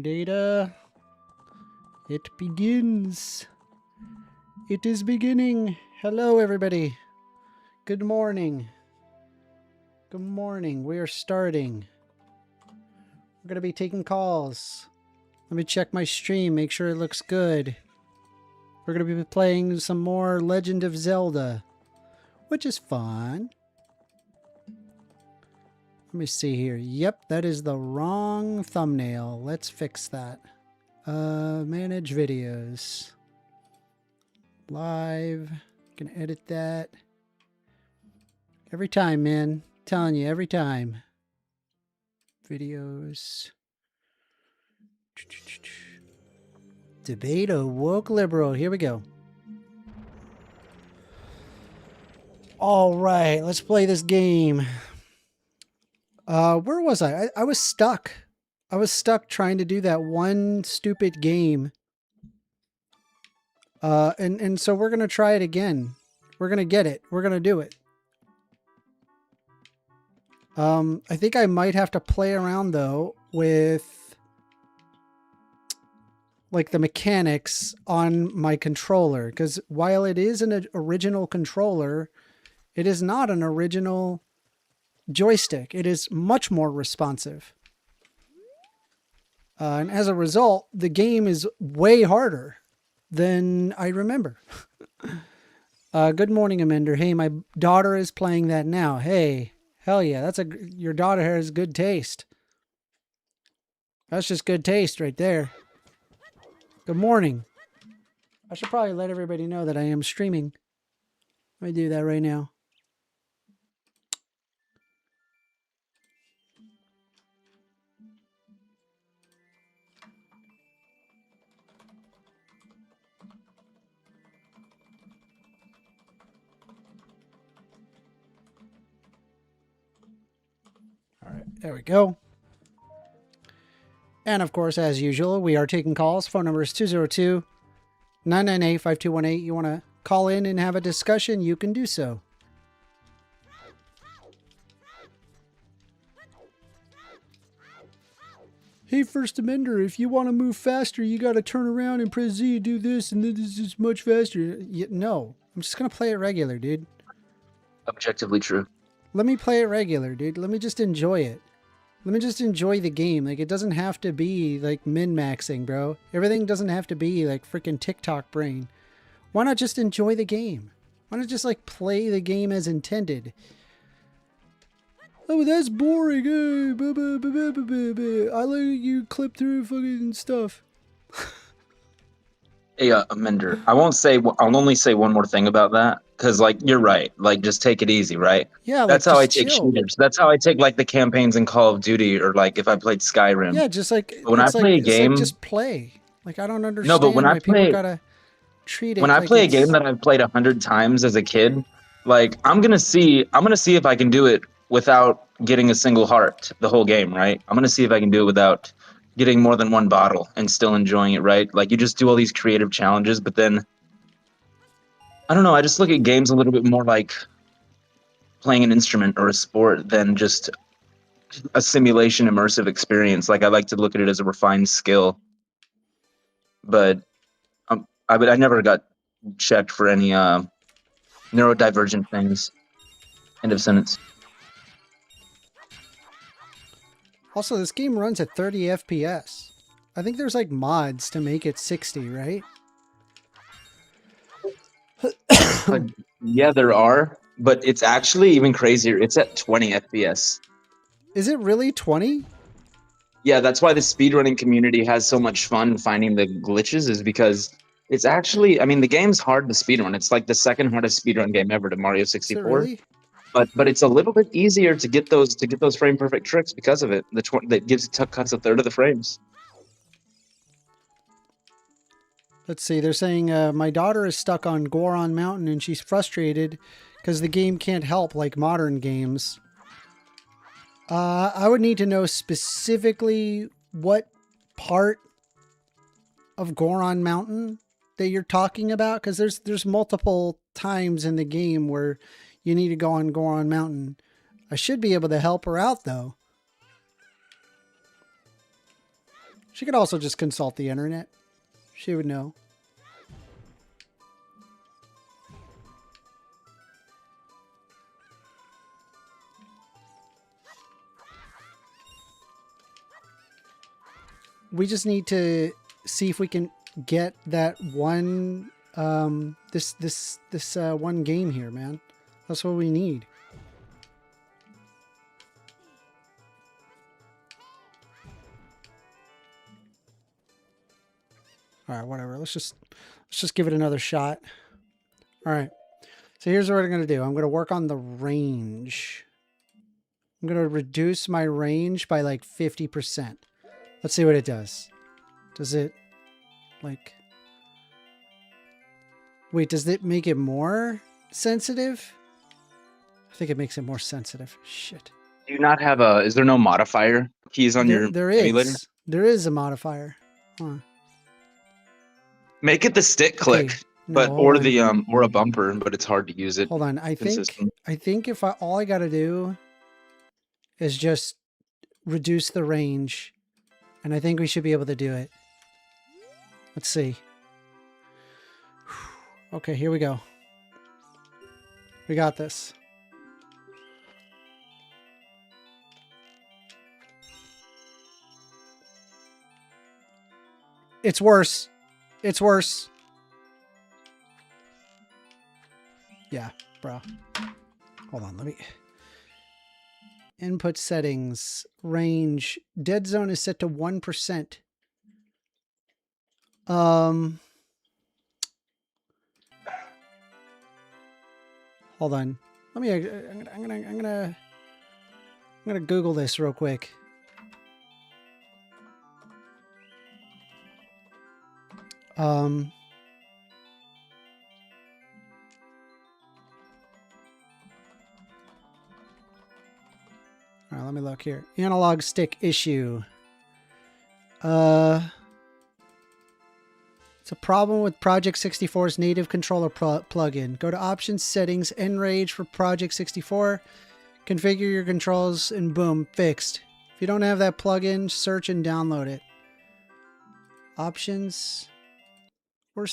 Data. It begins. It is beginning. Hello, everybody. Good morning. Good morning. We are starting. We're going to be taking calls. Let me check my stream, make sure it looks good. We're going to be playing some more Legend of Zelda, which is fun. Let me see here. Yep, that is the wrong thumbnail. Let's fix that. Manage videos. Live. Can edit that. Every time, man. I'm telling you, every time. Videos. Debate a woke liberal. Here we go. All right, let's play this game. Where was I? I was stuck. I was stuck trying to do that one stupid game. And so we're going to try it again. We're going to get it. We're going to do it. I think I might have to play around though with like the mechanics on my controller, because while it is an original controller, it is not an original joystick. It is much more responsive. And as a result, the game is way harder than I remember. Good morning, Amender. Hey, my daughter is playing that now. Hey, hell yeah, your daughter has good taste. That's just good taste right there. Good morning. I should probably let everybody know that I am streaming. Let me do that right now. All right, there we go. And of course, as usual, we are taking calls. Phone number is 202-998-5218. You want to call in and have a discussion, you can do so. Hey, First Amender, if you want to move faster, you got to turn around and press Z, do this, and this is much faster. No, I'm just going to play it regular, dude. Objectively true. Let me play it regular, dude. Let me just enjoy it. Let me just enjoy the game. Like, it doesn't have to be, like, min-maxing, bro. Everything doesn't have to be, like, freaking TikTok brain. Why not just enjoy the game? Why not just, like, play the game as intended? Oh, that's boring. Hey, I let you clip through fucking stuff. Hey, Amender, I'll only say one more thing about that, because, like, you're right. Like, just take it easy, right? Yeah, like, that's how I just take chill. shooters. That's how I take, like, the campaigns in Call of Duty, or, like, if I played Skyrim. Yeah, just like, but when I play a game, like just play. Like, I don't understand no, but when why I people play, gotta treat it when I like play a it's... game that I've played 100 times as a kid, like, I'm gonna see if I can do it without getting a single heart the whole game, right? I'm gonna see if I can do it without getting more than one bottle and still enjoying it, right? Like, you just do all these creative challenges, but then I don't know, I just look at games a little bit more like playing an instrument or a sport than just a simulation immersive experience. Like, I like to look at it as a refined skill. But I never got checked for any neurodivergent things. End of sentence. Also, this game runs at 30 FPS. I think there's like mods to make it 60, right? Yeah, there are, but it's actually even crazier. It's at 20 FPS. Is it really 20? Yeah, that's why the speedrunning community has so much fun finding the glitches, is because it's actually, I mean, the game's hard to speedrun. It's like the second hardest speedrun game ever to Mario 64. Is it really? But it's a little bit easier to get those frame perfect tricks because of it. That cuts a third of the frames. Let's see. They're saying my daughter is stuck on Goron Mountain and she's frustrated because the game can't help like modern games. I would need to know specifically what part of Goron Mountain that you're talking about, because there's multiple times in the game where you need to go on Goron Mountain. I should be able to help her out though. She could also just consult the internet. She would know. We just need to see if we can get that one this one game here, man. That's what we need. All right, whatever. Let's just give it another shot. All right. So here's what I'm going to do. I'm going to work on the range. I'm going to reduce my range by like 50%. Let's see what it does. Does it like... Wait, does it make it more sensitive? I think it makes it more sensitive. Shit. Do you not have a... Is there no modifier keys on your emulator? There is a modifier. Huh. Make it the stick click, Okay. No, or the or a bumper, but it's hard to use it. Hold on. I think if all I got to do is just reduce the range, and I think we should be able to do it. Let's see. Okay, here we go. We got this. It's worse. It's worse. Yeah, bro. Hold on, let me... Input settings. Range. Dead zone is set to 1%. Hold on. Let me... I'm gonna Google this real quick. All right, let me look here. Analog stick issue. It's a problem with Project 64's native controller plugin. Go to Options, Settings, Enrage for Project 64. Configure your controls, and boom, fixed. If you don't have that plugin, search and download it. Options or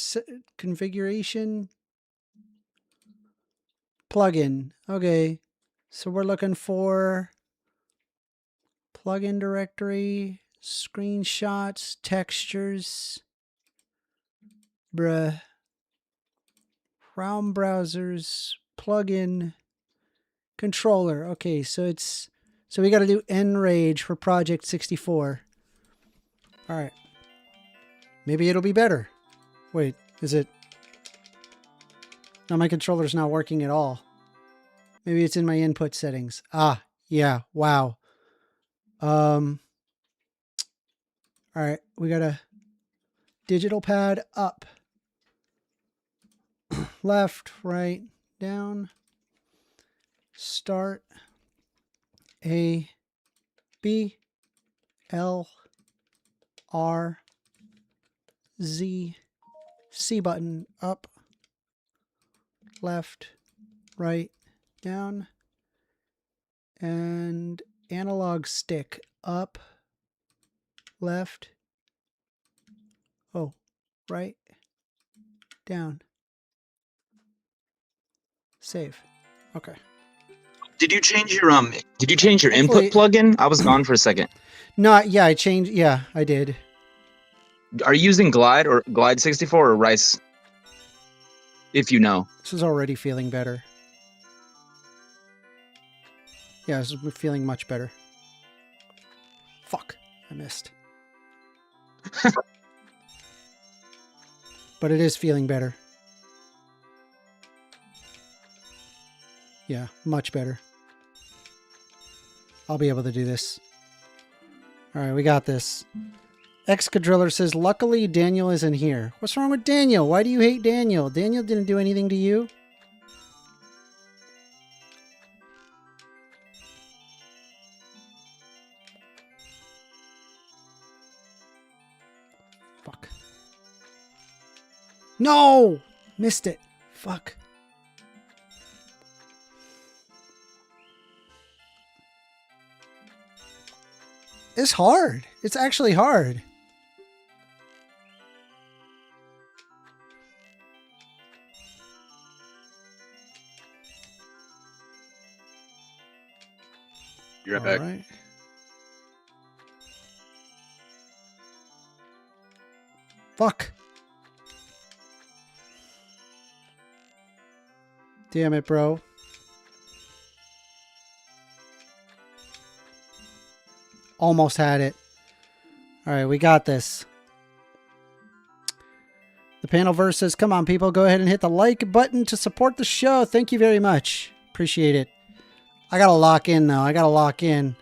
configuration. Plugin. Okay, so we're looking for plugin directory, screenshots, textures. Bruh. Chrome browsers, plugin, controller. Okay, so we got to do Enrage for Project 64. All right. Maybe it'll be better. Wait, is it? No, my controller's not working at all. Maybe it's in my input settings. Ah, yeah. Wow. All right, we got a digital pad up. Left, right, down. Start. A, B, L, R, Z, C button up. Left, right, down. And analog stick up. Left. Oh, right, down. Save. Okay. Did you change your input plugin? I was gone for a second. No, yeah, I changed. Yeah, I did. Are you using Glide or Glide 64 or Rice? If you know. This is already feeling better. Yeah, this is feeling much better. Fuck, I missed. But it is feeling better. Yeah, much better. I'll be able to do this. All right, we got this. Excadriller says, luckily Daniel isn't here. What's wrong with Daniel? Why do you hate Daniel? Daniel didn't do anything to you. Fuck. No! Missed it. Fuck. It's hard. It's actually hard. You're All right back. right. Fuck. Damn it, bro. Almost had it. All right, we got this. The panel verse says, come on, people, go ahead and hit the like button to support the show. Thank you very much. Appreciate it. I got to lock in, though. I got to lock in.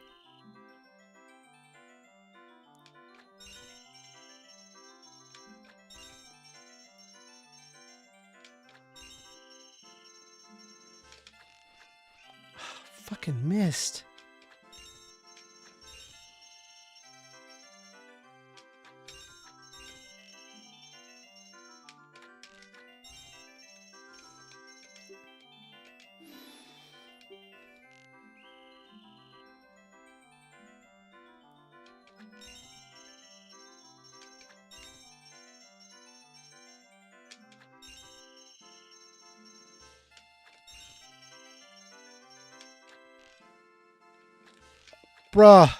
Fucking missed. Bruh.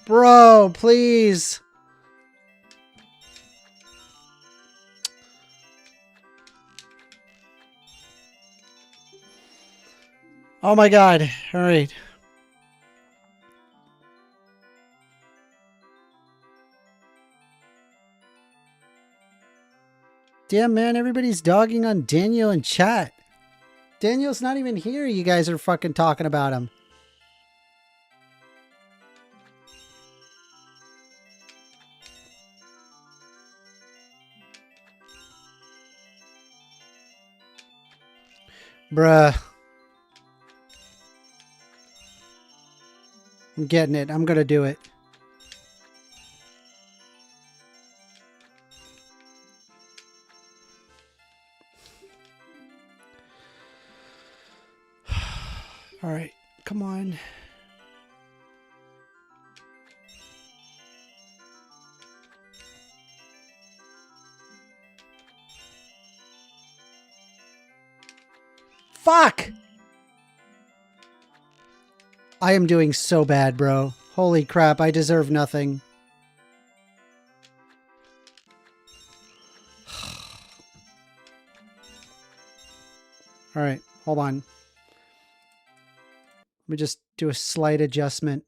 Bro, please. Oh my god. All right. Damn, man, everybody's dogging on Daniel in chat. Daniel's not even here. You guys are fucking talking about him. Bruh. I'm getting it. I'm gonna do it. All right. Come on. Fuck! I am doing so bad, bro. Holy crap, I deserve nothing. All right, hold on. Let me just do a slight adjustment.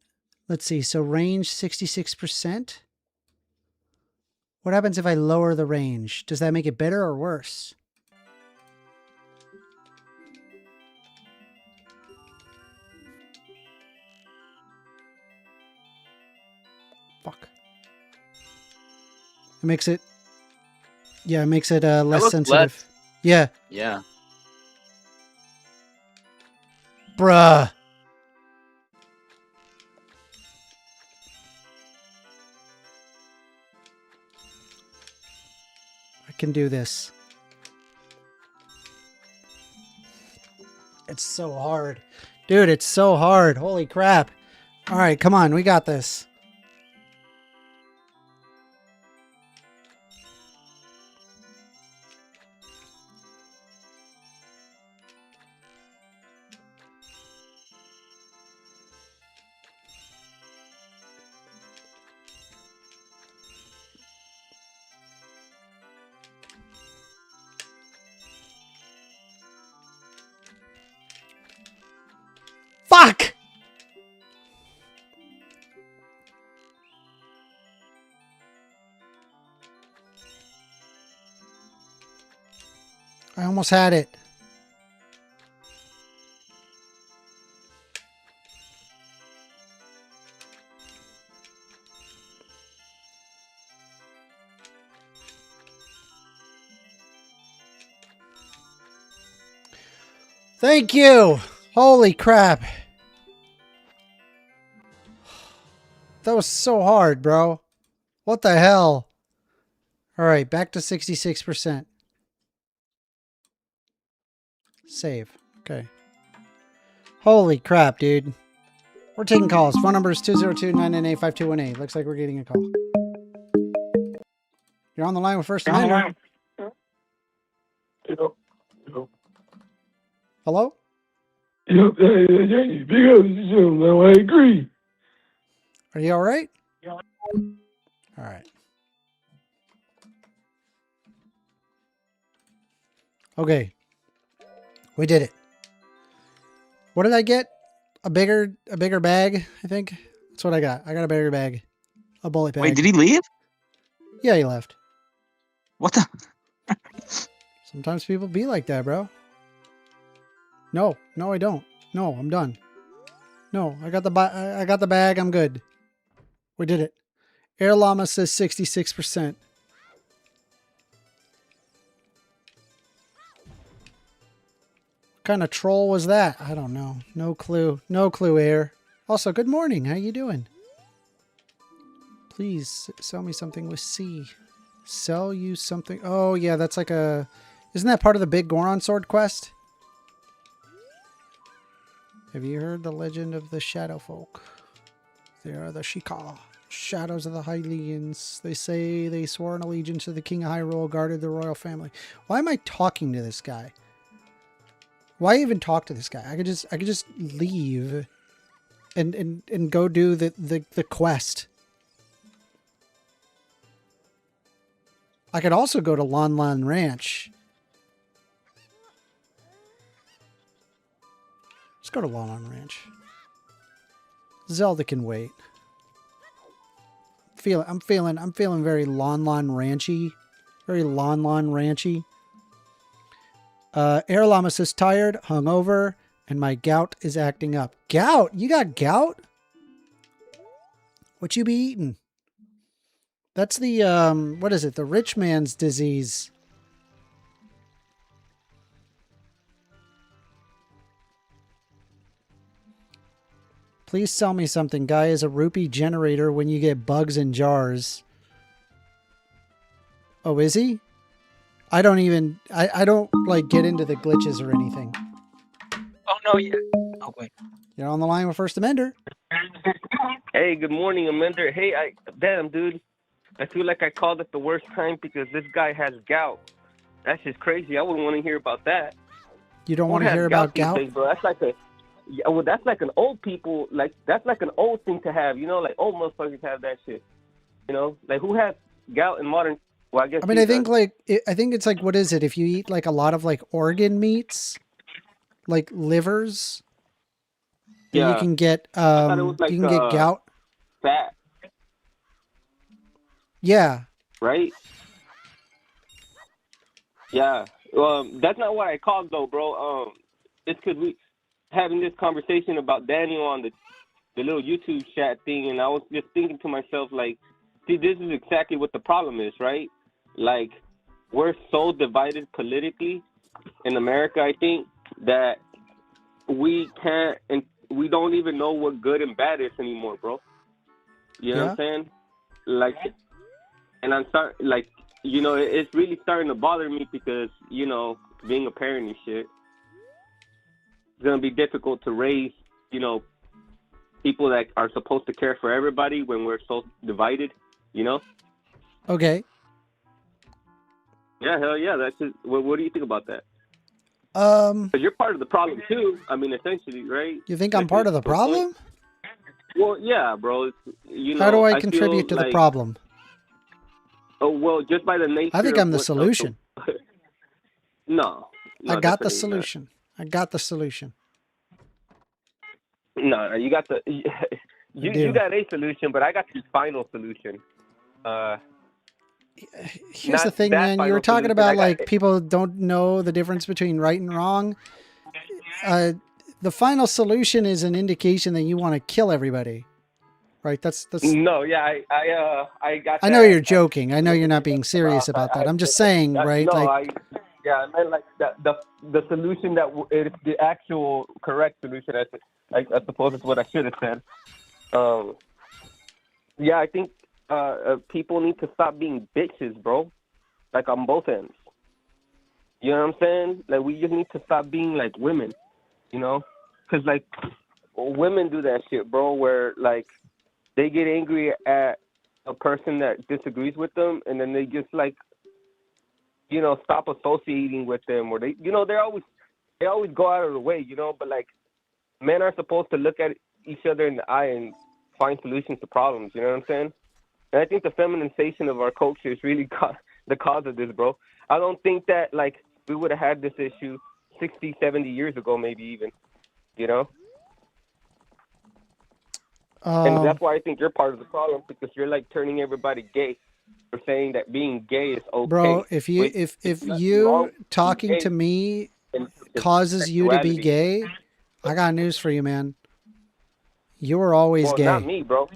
Let's see, so range 66%. What happens if I lower the range? Does that make it better or worse? Fuck. It makes it... Yeah, it makes it less looks sensitive. less. Yeah. Yeah. Bruh. I can do this. It's so hard. Dude, it's so hard. Holy crap. All right, come on. We got this. Fuck! I almost had it. Thank you. Holy crap. That was so hard, bro. What the hell? All right, back to 66%. Save. Okay. Holy crap, dude. We're taking calls. Phone number is 202-998-5218. Looks like we're getting a call. You're on the line with First Amendment. Hello? Yep, I agree. Are you all right? All right. Okay. We did it. What did I get? A bigger bag, I think. That's what I got. I got a bigger bag. A bullet bag. Wait, did he leave? Yeah, he left. What the? Sometimes people be like that, bro. No, I don't. No, I'm done. No, I got the bag. I'm good. We did it. Air Llama says 66%. What kind of troll was that? I don't know. No clue. No clue, Air. Also, good morning. How you doing? Please sell me something with C. Sell you something. Oh, yeah, that's like a... Isn't that part of the big Goron sword quest? Have you heard the legend of the Shadow Folk? They are the Shika, shadows of the Hylians. They say they swore an allegiance to the King of Hyrule, guarded the royal family. Why am I talking to this guy? Why even talk to this guy? I could just leave and go do the quest. I could also go to Lon Lon Ranch. Let's go to Lon Lon Ranch. Zelda can wait. I'm feeling very Lon Lon Ranchy. Very Lon Lon Ranchy. Air Llama says tired, hungover, and my gout is acting up. Gout? You got gout? What you be eating? That's the, what is it? The rich man's disease. Please sell me something. Guy is a rupee generator when you get bugs in jars. Oh, is he? I don't even, I don't like get into the glitches or anything. Oh, no, yeah. Oh, wait. You're on the line with First Amender. Hey, good morning, Amender. Hey, damn, dude. I feel like I called at the worst time because this guy has gout. That's just crazy. I wouldn't want to hear about that. You don't want to hear about gout? Days, bro. That's like that's like an old people, that's like an old thing to have, you know, like old motherfuckers have that shit. You know, like who has gout in modern, well, I guess. I mean, I think it's like, what is it? If you eat like a lot of like organ meats, like livers, yeah, you can get, you can get gout. Fat. Yeah. Right? Yeah. That's not what I called though, bro. It's because we having this conversation about Daniel on the little YouTube chat thing, and I was just thinking to myself, like, see, this is exactly what the problem is, right? Like, we're so divided politically in America, I think, that we can't, and we don't even know what good and bad is anymore, bro. You know what I'm saying? Like, and I'm starting, like, you know, it's really starting to bother me because, you know, being a parent and shit, it's going to be difficult to raise, you know, people that are supposed to care for everybody when we're so divided, you know? Okay. Yeah, hell yeah. That's just, what do you think about that? Because you're part of the problem too. I mean, essentially, right? You think I'm part of the problem? Well, yeah, bro. It's, you know, how do I contribute to the problem? Oh, well, just by the nature. I think I'm the solution. No, I got the solution. I got the solution. No, you got the you got a solution, but I got the final solution. Here's the thing, man. You were talking about like people don't know the difference between right and wrong. The final solution is an indication that you want to kill everybody, right? That's no, yeah, I got. I know you're joking. I know you're not being serious about that. I'm just saying, right? No, like, I meant like the solution that is the actual correct solution. I suppose is what I should have said. Yeah, I think people need to stop being bitches, bro. Like on both ends. You know what I'm saying? Like we just need to stop being like women. You know, because like women do that shit, bro. Where like they get angry at a person that disagrees with them, and then they just like, you know, stop associating with them, or they, you know, they always go out of the way, you know, but like men are supposed to look at each other in the eye and find solutions to problems. You know what I'm saying? And I think the feminization of our culture is really the cause of this, bro. I don't think that, like, we would have had this issue 60, 70 years ago, maybe even, you know? And that's why I think you're part of the problem, because you're, like, turning everybody gay. You're saying that being gay is okay. Bro, if you talking to me causes you to be gay, I got news for you, man. You were always gay. Not me, bro.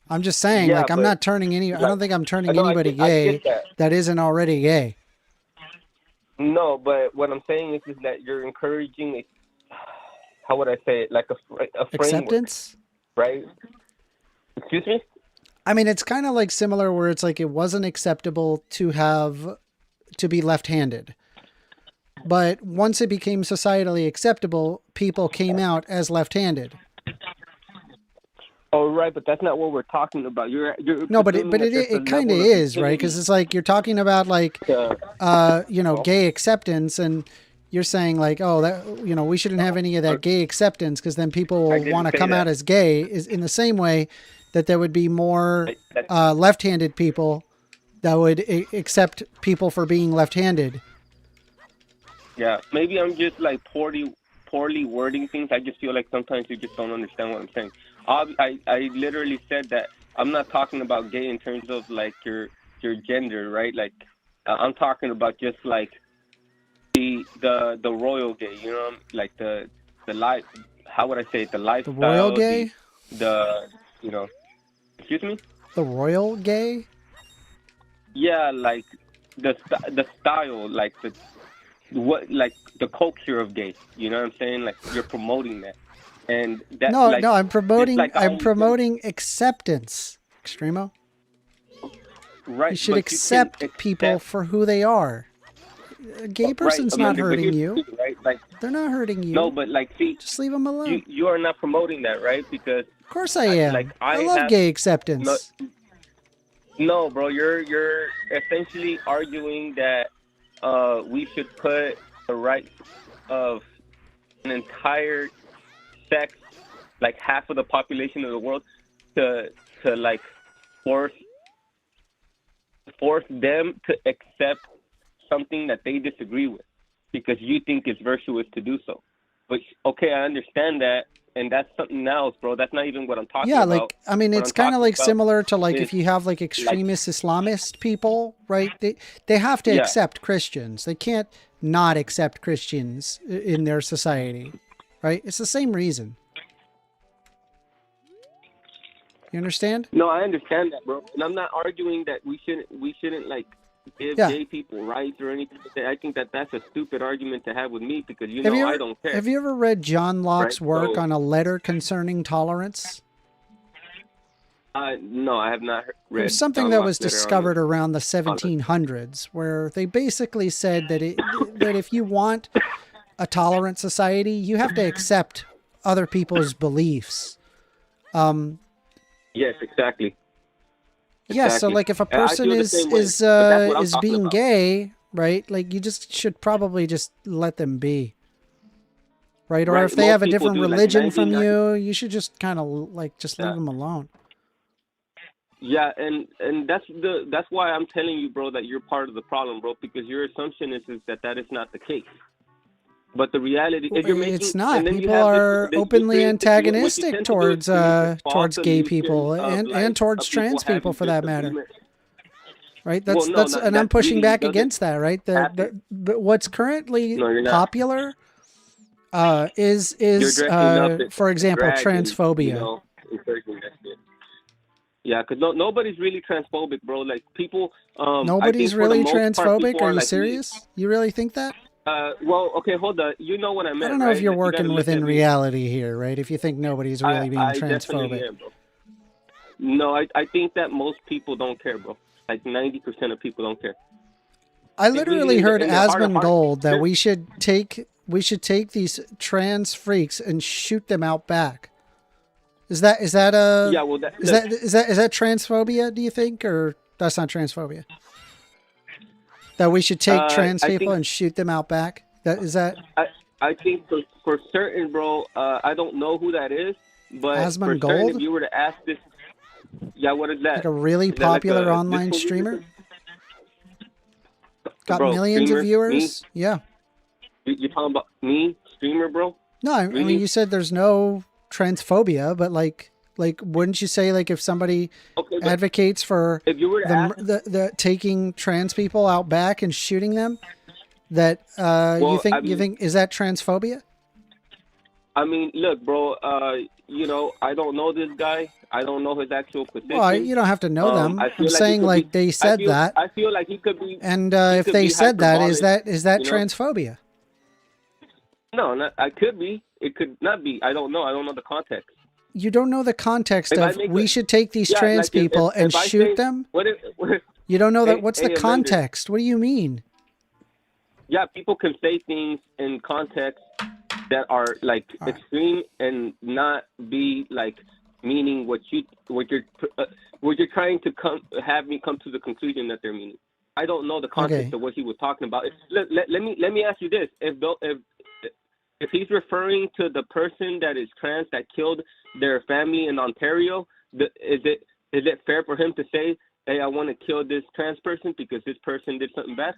I'm just saying, Yeah, like, I'm not turning any. I don't think I'm turning anybody gay that isn't already gay. No, but what I'm saying is that you're encouraging, how would I say it, like a framework, acceptance, right? Excuse me? I mean, it's kind of like similar where it's like it wasn't acceptable to be left-handed. But once it became societally acceptable, people came out as left-handed. Oh, right, but that's not what we're talking about. No, but it kind of is, right? Because it's like you're talking about like, gay acceptance, and you're saying like, oh, that we shouldn't have any of that gay acceptance because then people will want to come out as gay. Is in the same way that there would be more left-handed people that would accept people for being left-handed. Yeah, maybe I'm just like poorly wording things. I just feel like sometimes you just don't understand what I'm saying. I literally said that I'm not talking about gay in terms of like your gender, right? Like I'm talking about just like the royal gay, you know, like the life. How would I say it? The lifestyle. The royal gay. Excuse me. The royal gay. Yeah, like the style, like the culture of gay. You know what I'm saying? Like you're promoting that. And that, no, I'm promoting acceptance, Extremo. Right. You should accept people for who they are. A gay person's not hurting you. Right? Like, they're not hurting you. No, but like, see, just leave them alone. You are not promoting that, right? Because of course I am. I love gay acceptance. No, bro, you're essentially arguing that we should put the rights of an entire sex, like half of the population of the world, to like force them to accept something that they disagree with because you think it's virtuous to do so. But okay, I understand that, and that's something else, bro. That's not even what I'm talking about. Yeah, like I mean, it's kind of like similar to like if you have like extremist Islamist people, right? They have to accept Christians. They can't not accept Christians in their society, right? It's the same reason. You understand? No, I understand that, bro. And I'm not arguing that we shouldn't like give gay people rights or anything like that. I think that's a stupid argument to have with me because I don't care. Have you ever read John Locke's work on A Letter Concerning Tolerance? No, I have not read. It was something that was discovered around the 1700s, where they basically said that that if you want a tolerant society, you have to accept other people's beliefs. Yes, exactly. Yeah, so like if a person is being gay, right? Like you just should probably just let them be. Right? Or if they have a different religion from you, you should just kind of like just leave them alone. Yeah, and that's why I'm telling you, bro, that you're part of the problem, bro, because your assumption is that is not the case. But the reality is it's not. People are openly antagonistic towards gay people and towards trans people for that matter. Right? And I'm pushing back against that, right? But what's currently popular is for example, transphobia. Yeah, because nobody's really transphobic, bro. Like people nobody's really transphobic? Are you serious? You really think that? Well, okay, hold on. You know what I meant. I don't know if you're working within reality here, right? If you think nobody's really being transphobic. Am, bro. No, I think that most people don't care, bro. Like 90% of people don't care. I literally heard Asmongold that we should take these trans freaks and shoot them out back. Is that transphobia? Do you think, or that's not transphobia? That we should take trans people and shoot them out back? Is that? I think for certain, bro. I don't know who that is, but for certain, Asmongold? if you were to ask this, yeah, what is that? Like a really Is that like popular a online disco streamer? music? Got Bro, millions streamer, of viewers? Yeah. You're talking about me, streamer, bro? No, I Really? mean, you said there's no transphobia, but like, wouldn't you say like if somebody Okay, but advocates for if you were to ask, the taking trans people out back and shooting them, that Well, you think is that transphobia? I mean, look, bro. You know, I don't know this guy. I don't know his actual position. Well, you don't have to know them. I feel I'm like saying he could like be, they said that, I feel like he could be. and he if could they be said that, hyperbolic, is that you know? transphobia? No, not, I could be. It could not be. I don't know. I don't know the context. You don't know the context If I of make we a- should take these Yeah, trans like if- people if and I shoot say- them. What if? You don't know that. Hey, What's hey, the Amanda. context? What do you mean? Yeah, people can say things in context that are like All right. extreme and not be like meaning what you're trying to have me come to the conclusion that they're meaning. I don't know the context Okay. of what he was talking about. Let me ask you this: if he's referring to the person that is trans that killed their family in Ontario, is it fair for him to say, "Hey, I want to kill this trans person because this person did something bad"?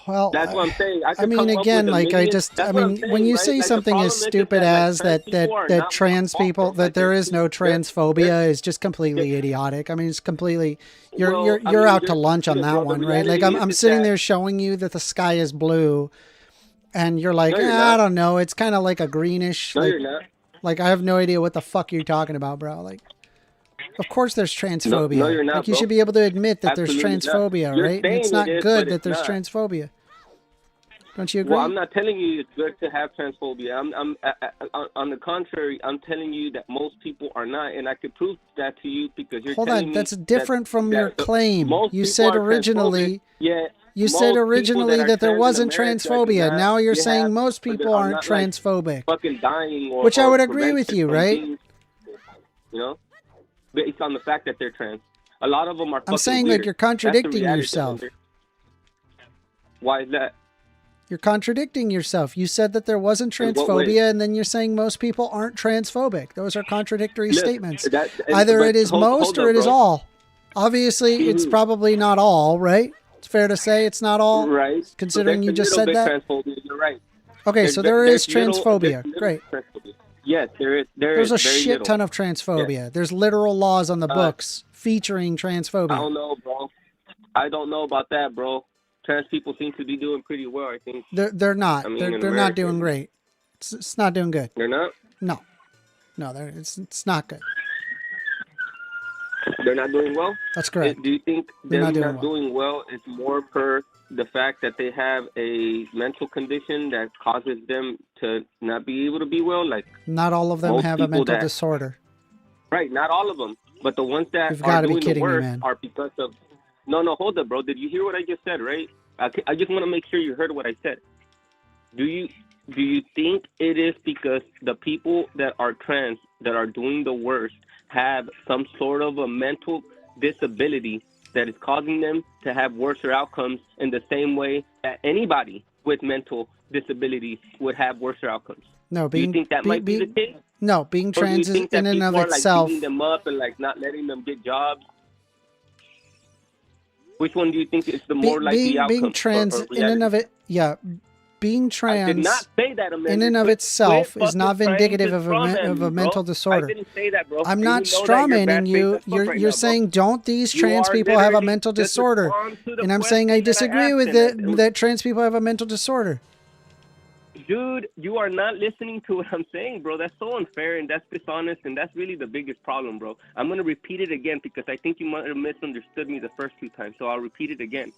Well, That's what I'm saying. I mean, again, like when you say something as stupid as that trans people, that there is no transphobia is just completely idiotic. I mean, it's completely, you're out to lunch on that one, right? Like I'm sitting there showing you that the sky is blue, and you're like, I don't know, it's kind of like a greenish. No, like, you're not. Like I have no idea what the fuck you're talking about, bro. Like, of course there's transphobia. No, you're not, like you bro. should be able to admit that Absolutely there's not. transphobia, You're right? And it's saying not it is, good but that it's there's not. transphobia. Don't you agree? Well, I'm not telling you it's good to have transphobia. I'm on the contrary, I'm telling you that most people are not, and I could prove that to you because you're Hold telling on, me that's different from your that claim. most You people said are originally. transphobic. Yeah. You most said people originally are that there trans in wasn't America do transphobia. not- Now you're yeah, saying most but people I'm aren't not, like, transphobic. fucking dying or Which I would or agree with prevented you, from right? being, you know, based on the fact that they're trans. A lot of them are. I'm saying weird. like you're That's the contradicting reality. yourself. Why is that? You're contradicting yourself. You said that there wasn't In what way? transphobia, and then you're saying most people aren't transphobic. Those are contradictory Look, statements. but Either it is hold most up, or it is bro. all. Obviously, it's probably not all, right? It's fair to say it's not all, Right. considering So you there's just a said little that. bit transphobia. You're right. Okay, so there is there's transphobia. little Great. transphobia. Yes, there is. There's a very shit little. ton of transphobia. There's literal laws on the books featuring I transphobia. don't know, bro. I don't know about that, bro. Trans people seem to be doing pretty well, I think. They're not. I mean, they're in not America. doing great. It's not doing good. They're not? No, it's not good. They're not doing well? That's correct. Do you think They're them not not doing doing well is more per the fact that they have a mental condition that causes them to not be able to be well? Like, Not all of them most have a people mental that- disorder. right, not all of them. But the ones that You've are gotta be doing the kidding me, worst man. are because of... No, hold up, bro. Did you hear what I just said, right? I just want to make sure you heard what I said. Do you think it is because the people that are trans, that are doing the worst, have some sort of a mental disability that is causing them to have worse outcomes in the same way that anybody with mental disabilities would have worse outcomes? No, Do you think that might be the case? no, being Or do you trans is think that in and of people are, itself. like, beating them up and like not letting them get jobs? Which one do you think is the more likely outcome? Being trans or in and of reality? it, yeah, being I did trans not say that, Amanda. in and of Quit itself is fucking not trying vindicative to of strawman a me, bro. mental disorder. I didn't say that, bro. I'm You not know that you're strawmanning bad you. faith as fuck right You're now, saying don't these You trans are people have a literally mental just disorder, respond to the and I'm saying I question that disagree asked with and it that trans people have a mental disorder. Dude, you are not listening to what I'm saying, bro. That's so unfair and that's dishonest, and that's really the biggest problem, bro. I'm going to repeat it again because I think you might have misunderstood me the first two times, so I'll repeat it again.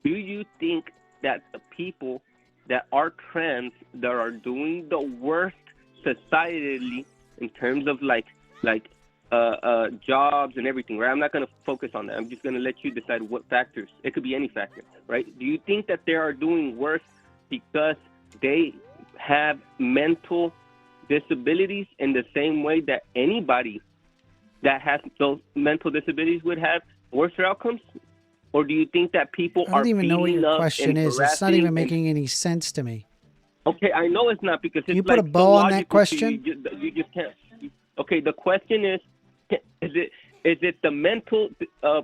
Do you think that the people that are trans, that are doing the worst societally in terms of jobs and everything, right? I'm not going to focus on that. I'm just going to let you decide what factors. It could be any factor, right? Do you think that they are doing worse because they have mental disabilities in the same way that anybody that has those mental disabilities would have worse outcomes? or do you think that people I don't are even know what beating your up question and is. It's not harassing even and- making any sense to me. Okay, I know it's not because it's you put like a bow so on that logical to question? You just can't. Okay, the question is it the mental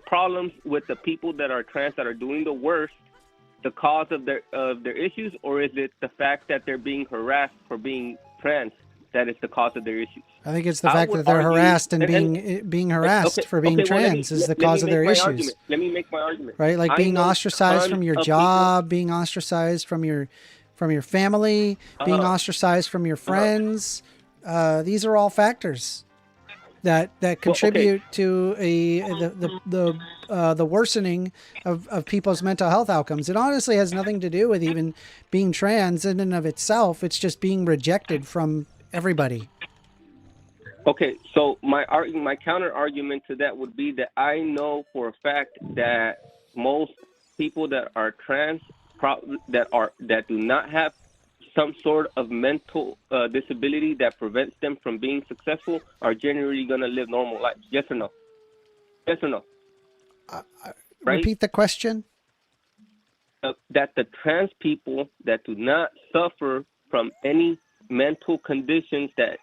problems with the people that are trans that are doing the worst, the cause of their issues, or is it the fact that they're being harassed for being trans that is the cause of their issues? I think it's the I fact would that they're argue- harassed and and- being harassed okay, for being okay, well, trans is the let cause me of their make my issues. argument. Let me make my argument. Right? Like I being know ostracized tons from your of job, being ostracized from your family, being Uh-huh. ostracized from your friends. These are all factors that okay. contribute to the worsening of people's mental health outcomes. It honestly has nothing to do with even being trans in and of itself. It's just being rejected from everybody. Okay, so my counter argument to that would be that I know for a fact that most people that are trans that do not have some sort of mental disability that prevents them from being successful are generally going to live normal lives. Yes or no? Yes or no? Right? Repeat the question. That the trans people that do not suffer from any mental conditions that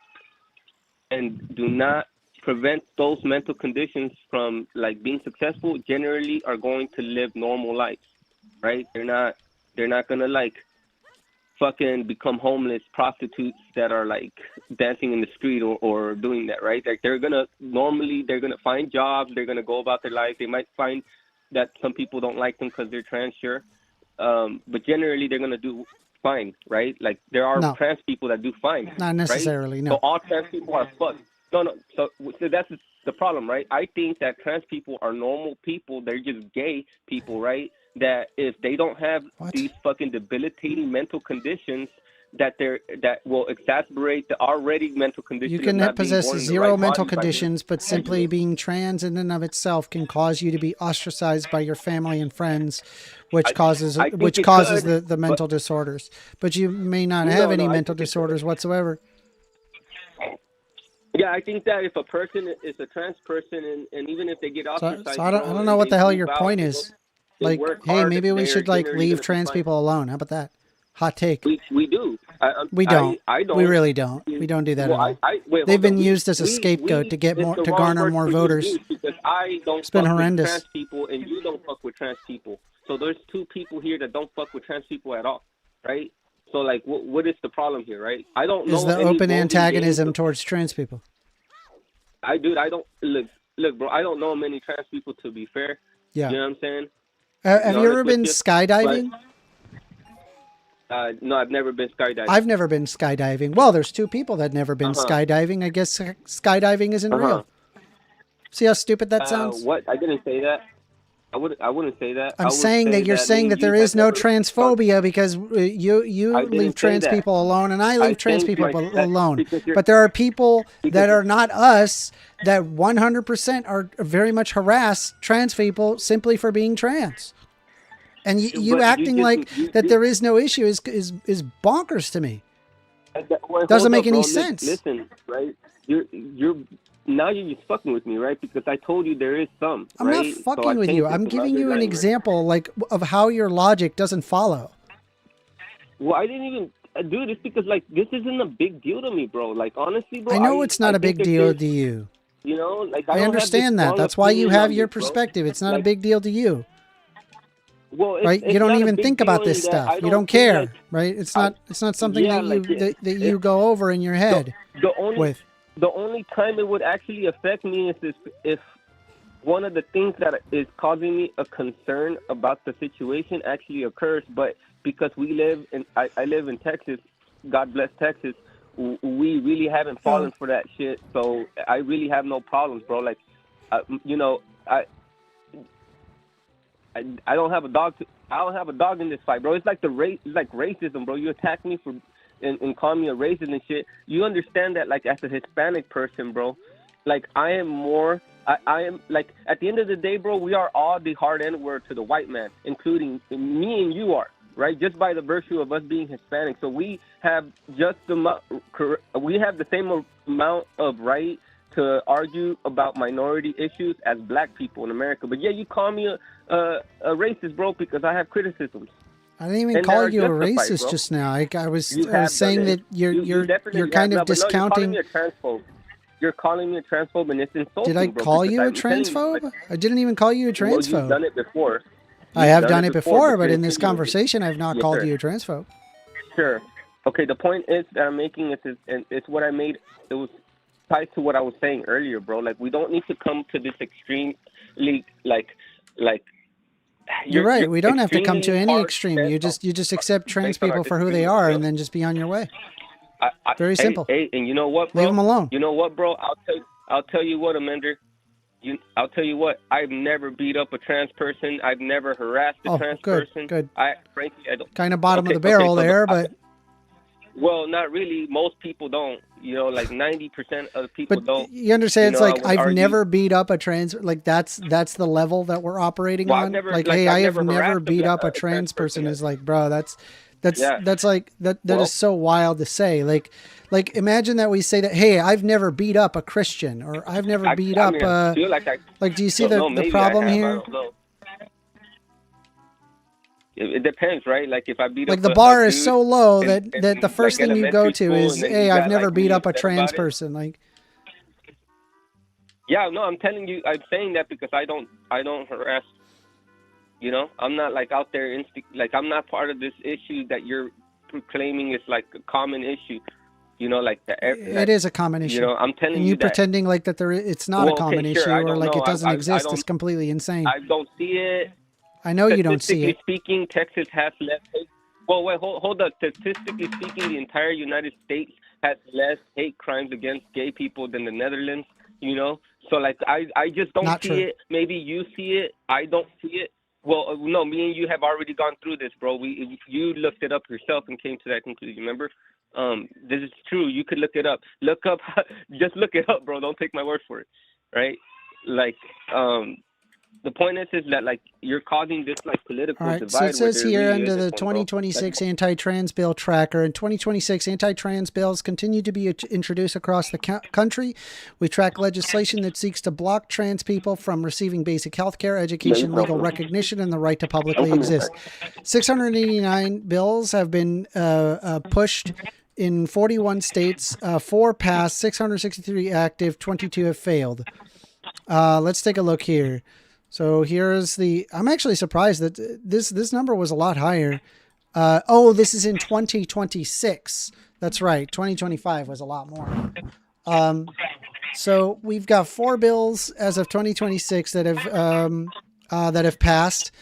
and do not prevent those mental conditions from like being successful generally are going to live normal lives, right? They're not gonna like fucking become homeless prostitutes that are like dancing in the street or doing that, right? Like they're gonna find jobs, they're gonna go about their life. They might find that some people don't like them because they're trans, sure, but generally they're gonna do fine, right? Like there are No. trans people that do fine. Not necessarily, right? no. So all trans people are fucked. No. So that's the problem, right? I think that trans people are normal people. They're just gay people, right? That if they don't have these fucking debilitating mental conditions that will exacerbate the already mental condition. You of can not being possess born in the zero right mental body by conditions, but simply being trans in and of itself can cause you to be ostracized by your family and friends, which causes I think it causes could, the mental disorders. But you may not have any mental disorders whatsoever. Yeah, I think that if a person is a trans person and even if they get ostracized, So I don't know what the hell your point is. Like, hey, hard, maybe we they're should like generally leave gonna trans be fine. people alone. How about that? Hot take. We do. We don't. I don't. We really don't. We don't do that Well, at all. wait, They've hold on. been used as a scapegoat to get it's more the to wrong garner word more for you to voters. use because I don't It's been fuck horrendous. with trans people and you don't fuck with trans people. So there's two people here that don't fuck with trans people at all, right? So like, what is the problem here, right? I don't know. Is the any open voting antagonism games. towards trans people? I don't look, bro. I don't know many trans people to be fair. Yeah. You know what I'm saying? Have you ever been skydiving? No, I've never been skydiving. I've never been skydiving. Well, there's two people that never been skydiving. I guess skydiving isn't real. See how stupid that sounds? What? I didn't say that. I wouldn't say that. I'm saying that you're saying that there is no transphobia because you leave trans people alone and I leave trans people alone. But there are people that are not us that 100% are very much harass trans people simply for being trans. And you acting like that there is no issue is bonkers to me. Doesn't make any sense. Listen, right? You're now you're just fucking with me, right? Because I told you there is some. I'm not fucking with you. I'm giving you an example, like of how your logic doesn't follow. Well, I didn't even, dude. It's because like this isn't a big deal to me, bro. Like honestly, bro. I know it's not a big deal to you. You know, like I understand that. That's why you have your perspective. It's not a big deal to you. Well, right? You don't even think about this stuff. You don't care, right? It's not something that you go over in your head with. The only time it would actually affect me is if one of the things that is causing me a concern about the situation actually occurs. But because I live in Texas, God bless Texas, we really haven't fallen for that shit. So I really have no problems, bro. Like, you know, I don't have a dog. I don't have a dog in this fight, bro. It's like it's like racism, bro. You attack me for and call me a racist and shit. You understand that, like, as a Hispanic person, bro, like I am like at the end of the day, bro, we are all the hard N-word to the white man, including me and you are, right? Just by the virtue of us being Hispanic, so we have the same amount of right to argue about minority issues as black people in America. But yeah, you call me a racist, bro, because I have criticisms. I didn't even call you a racist just now. I was saying that you're kind of discounting. No, you're calling me a transphobe, and it's insulting. Did I call you a transphobe? I didn't even call you a transphobe. Well, you've done it before. I have done it before, but in this conversation, I've not called you a transphobe. Sure. Okay. The point is that I'm making is, and it's what I made. It was tied to what I was saying earlier, bro. Like, we don't need to come to this extremely, like. You're right. We don't have to come to any extreme. You just accept trans people for who they are, and then just be on your way. Very simple. Hey, and you know what, bro? Leave them alone. You know what, bro? I'll tell you what, Amender. I'll tell you what. I've never beat up a trans person. I've never harassed a trans person. Good. Frankly, I don't. Kind of bottom of the barrel there, but. Well, not really. Most people don't. You know, like 90% of people don't. You understand? It's like I've never beat up a trans. Like that's the level that we're operating on. I have never beat up a trans person. Is like, bro, that's is so wild to say. Like imagine that we say that, hey, I've never beat up a Christian, or I've never beat up. Do you see the problem here? It depends, right? Like if I beat up the bar is so low that the first thing you go to is, hey, I've never beat up a trans person. Like, yeah, no, I'm telling you, I'm saying that because I don't harass. You know, I'm not like out there I'm not part of this issue that you're proclaiming is like a common issue. You know, like it is a common issue. You know, I'm telling you, pretending like that it's not a common issue, or like it doesn't exist is completely insane. I don't see it. I know you don't see it. Statistically speaking, Texas has less hate. Well, wait, hold up. Statistically speaking, the entire United States has less hate crimes against gay people than the Netherlands, you know? So, like, I just don't see it. Maybe you see it. I don't see it. Well, no, me and you have already gone through this, bro. You looked it up yourself and came to that conclusion, remember? This is true. You could look it up. Just look it up, bro. Don't take my word for it, right? Like, the point is that, like, you're causing this, like, political divide. So it says here under the 2026 anti-trans bill tracker, in 2026, anti-trans bills continue to be introduced across the country. We track legislation that seeks to block trans people from receiving basic health care, education, legal recognition, and the right to publicly exist. 689 bills have been pushed in 41 states, 4 passed, 663 active, 22 have failed. Let's take a look here. So here's I'm actually surprised that this number was a lot higher. This is in 2026. That's right. 2025 was a lot more. So we've got 4 bills as of 2026 that have passed.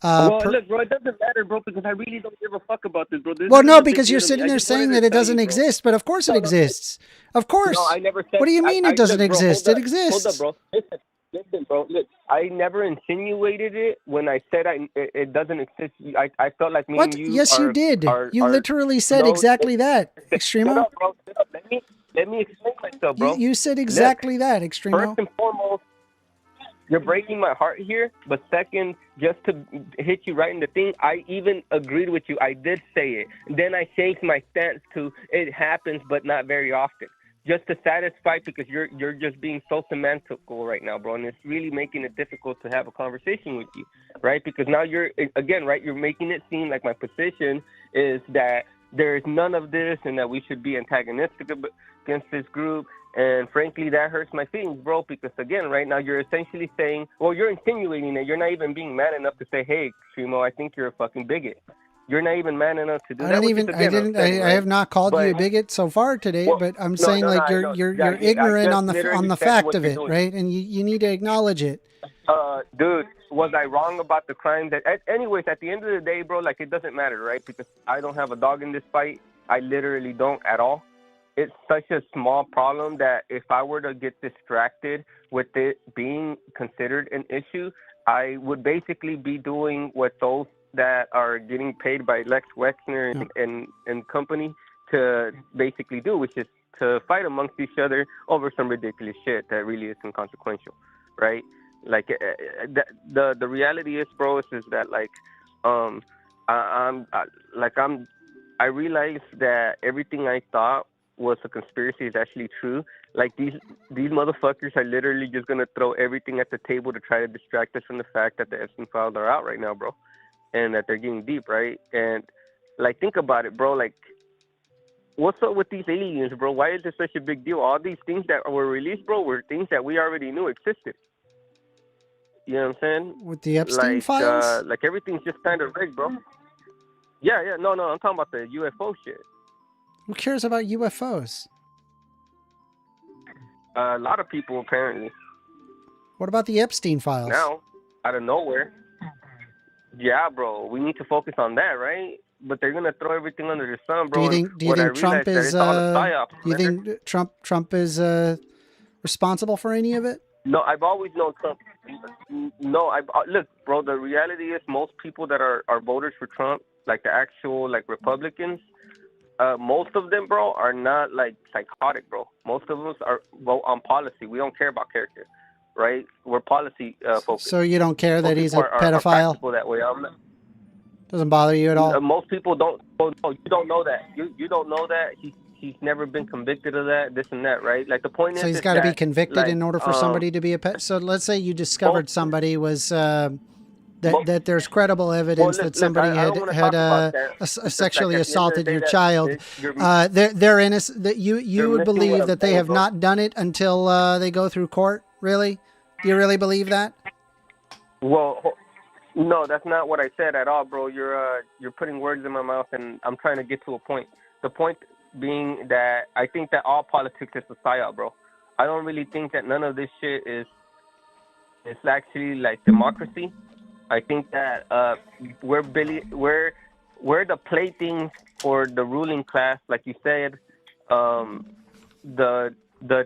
Look, bro, it doesn't matter, bro, because I really don't give a fuck about this, bro. Because you're sitting there saying that it doesn't exist, but of course it exists. Of course. No, I never said. What do you mean it doesn't exist? It exists. Hold up, bro. Listen, bro. Look, I never insinuated it when I said it doesn't exist. I felt like me and you. Yes, you did. You literally said exactly that, Extremo. Shut up, bro. Let me explain myself, bro. You said exactly that, Extremo. First and foremost, you're breaking my heart here. But second, just to hit you right in the thing, I even agreed with you. I did say it. Then I changed my stance to it happens, but not very often. Just to satisfy, because you're just being so semantical right now, bro, and it's really making it difficult to have a conversation with you, right? Because now you're making it seem like my position is that there's none of this and that we should be antagonistic against this group, and frankly, that hurts my feelings, bro, because again, right now you're essentially saying, well, you're insinuating that you're not even being man enough to say, hey, Extremo, I think you're a fucking bigot. You're not even man enough to do that. I have not called you a bigot so far today, but I'm saying you're ignorant on the fact of it, right? And you need to acknowledge it. Dude, was I wrong about the crime? Anyways, at the end of the day, bro, like, it doesn't matter, right? Because I don't have a dog in this fight. I literally don't at all. It's such a small problem that if I were to get distracted with it being considered an issue, I would basically be doing what those that are getting paid by Lex Wexner and company to basically do, which is to fight amongst each other over some ridiculous shit that really is inconsequential, right? Like, the reality is, bro, is that, like, I realized that everything I thought was a conspiracy is actually true, Like these motherfuckers are literally just gonna throw everything at the table to try to distract us from the fact that the Epstein files are out right now, bro, and that they're getting deep, right? And like, think about it, bro. Like, what's up with these aliens, bro? Why is it such a big deal? All these things that were released, bro, were things that we already knew existed. You know what I'm saying? With the Epstein files? Like everything's just kind of rigged, bro. Yeah. No, I'm talking about the UFO shit. Who cares about UFOs? A lot of people, apparently. What about the Epstein files? Now, out of nowhere. Yeah, bro. We need to focus on that, right? But they're gonna throw everything under the sun, bro. Do you think Trump is? Do you think Trump is responsible for any of it? No, I've always known Trump. No, look, bro. The reality is, most people that are voters for Trump, like the actual like Republicans, most of them, bro, are not like psychotic, bro. Most of us are vote on policy. We don't care about character, right? We're policy focused. So you don't care that he's a pedophile? Are that way. Doesn't bother you at all? Most people don't. Oh, no, you don't know that. You don't know that. He's never been convicted of that, this and that, right? Like the point is, so he's got to be convicted in order for somebody to be a pet. So let's say you discovered somebody was that there's credible evidence that somebody had sexually assaulted your child. They're innocent. That you would believe that they have not done it until they go through court. Really? Do you really believe that? Well, no, that's not what I said at all, bro. You're putting words in my mouth, and I'm trying to get to a point. The point being that I think that all politics is a psyop, bro. I don't really think that none of this shit is actually like democracy. I think that we're the playthings for the ruling class, like you said. The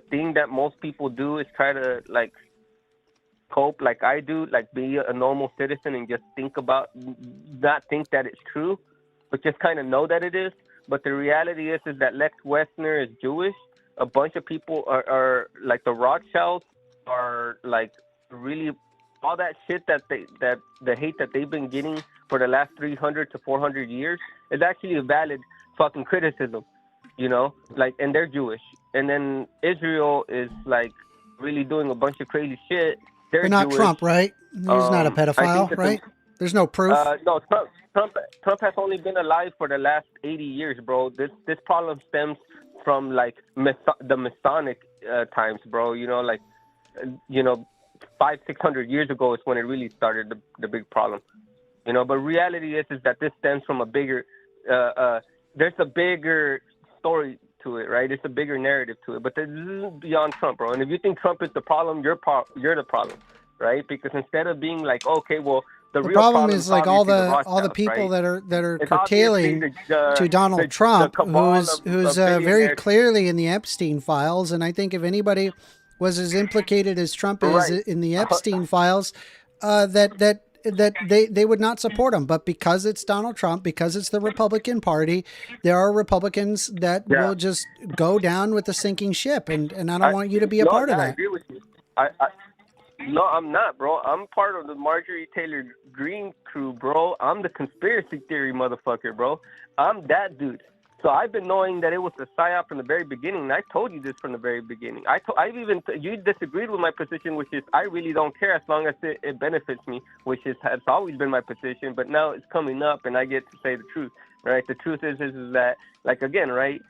thing that most people do is try to like cope like I do, like be a normal citizen and just not think that it's true, but just kind of know that it is. But the reality is that Lex Wessner is Jewish. A bunch of people are like the Rothschilds are like really all that shit that the hate that they've been getting for the last 300 to 400 years is actually a valid fucking criticism, you know, like, and they're Jewish. And then Israel is like really doing a bunch of crazy shit. They're not Jewish. Trump, right? He's not a pedophile, right? There's no proof. No, Trump has only been alive for the last 80 years, bro. This problem stems from like the Masonic times, bro. You know, like 500-600 years ago is when it really started the big problem. You know, but reality is that this stems from a bigger. There's a bigger story to it, right? It's a bigger narrative to it. But this is beyond Trump, bro. And if you think Trump is the problem, you're the problem, right? Because instead of being like, okay, well. The real problem is like all the people, right? that are curtailing to Donald Trump, who's very clearly in the Epstein files, and I think if anybody was as implicated as Trump is in the Epstein files, that they would not support him. But because it's Donald Trump, because it's the Republican Party, there are Republicans that will just go down with the sinking ship, and I don't want you to be a part of that. I agree with you. No, I'm not, bro. I'm part of the Marjorie Taylor Greene crew, bro. I'm the conspiracy theory motherfucker, bro. I'm that dude. So I've been knowing that it was a psyop from the very beginning, and I told you this from the very beginning. You disagreed with my position, which is I really don't care as long as it benefits me, which has always been my position. But now it's coming up, and I get to say the truth, right? The truth is that, like, again, right?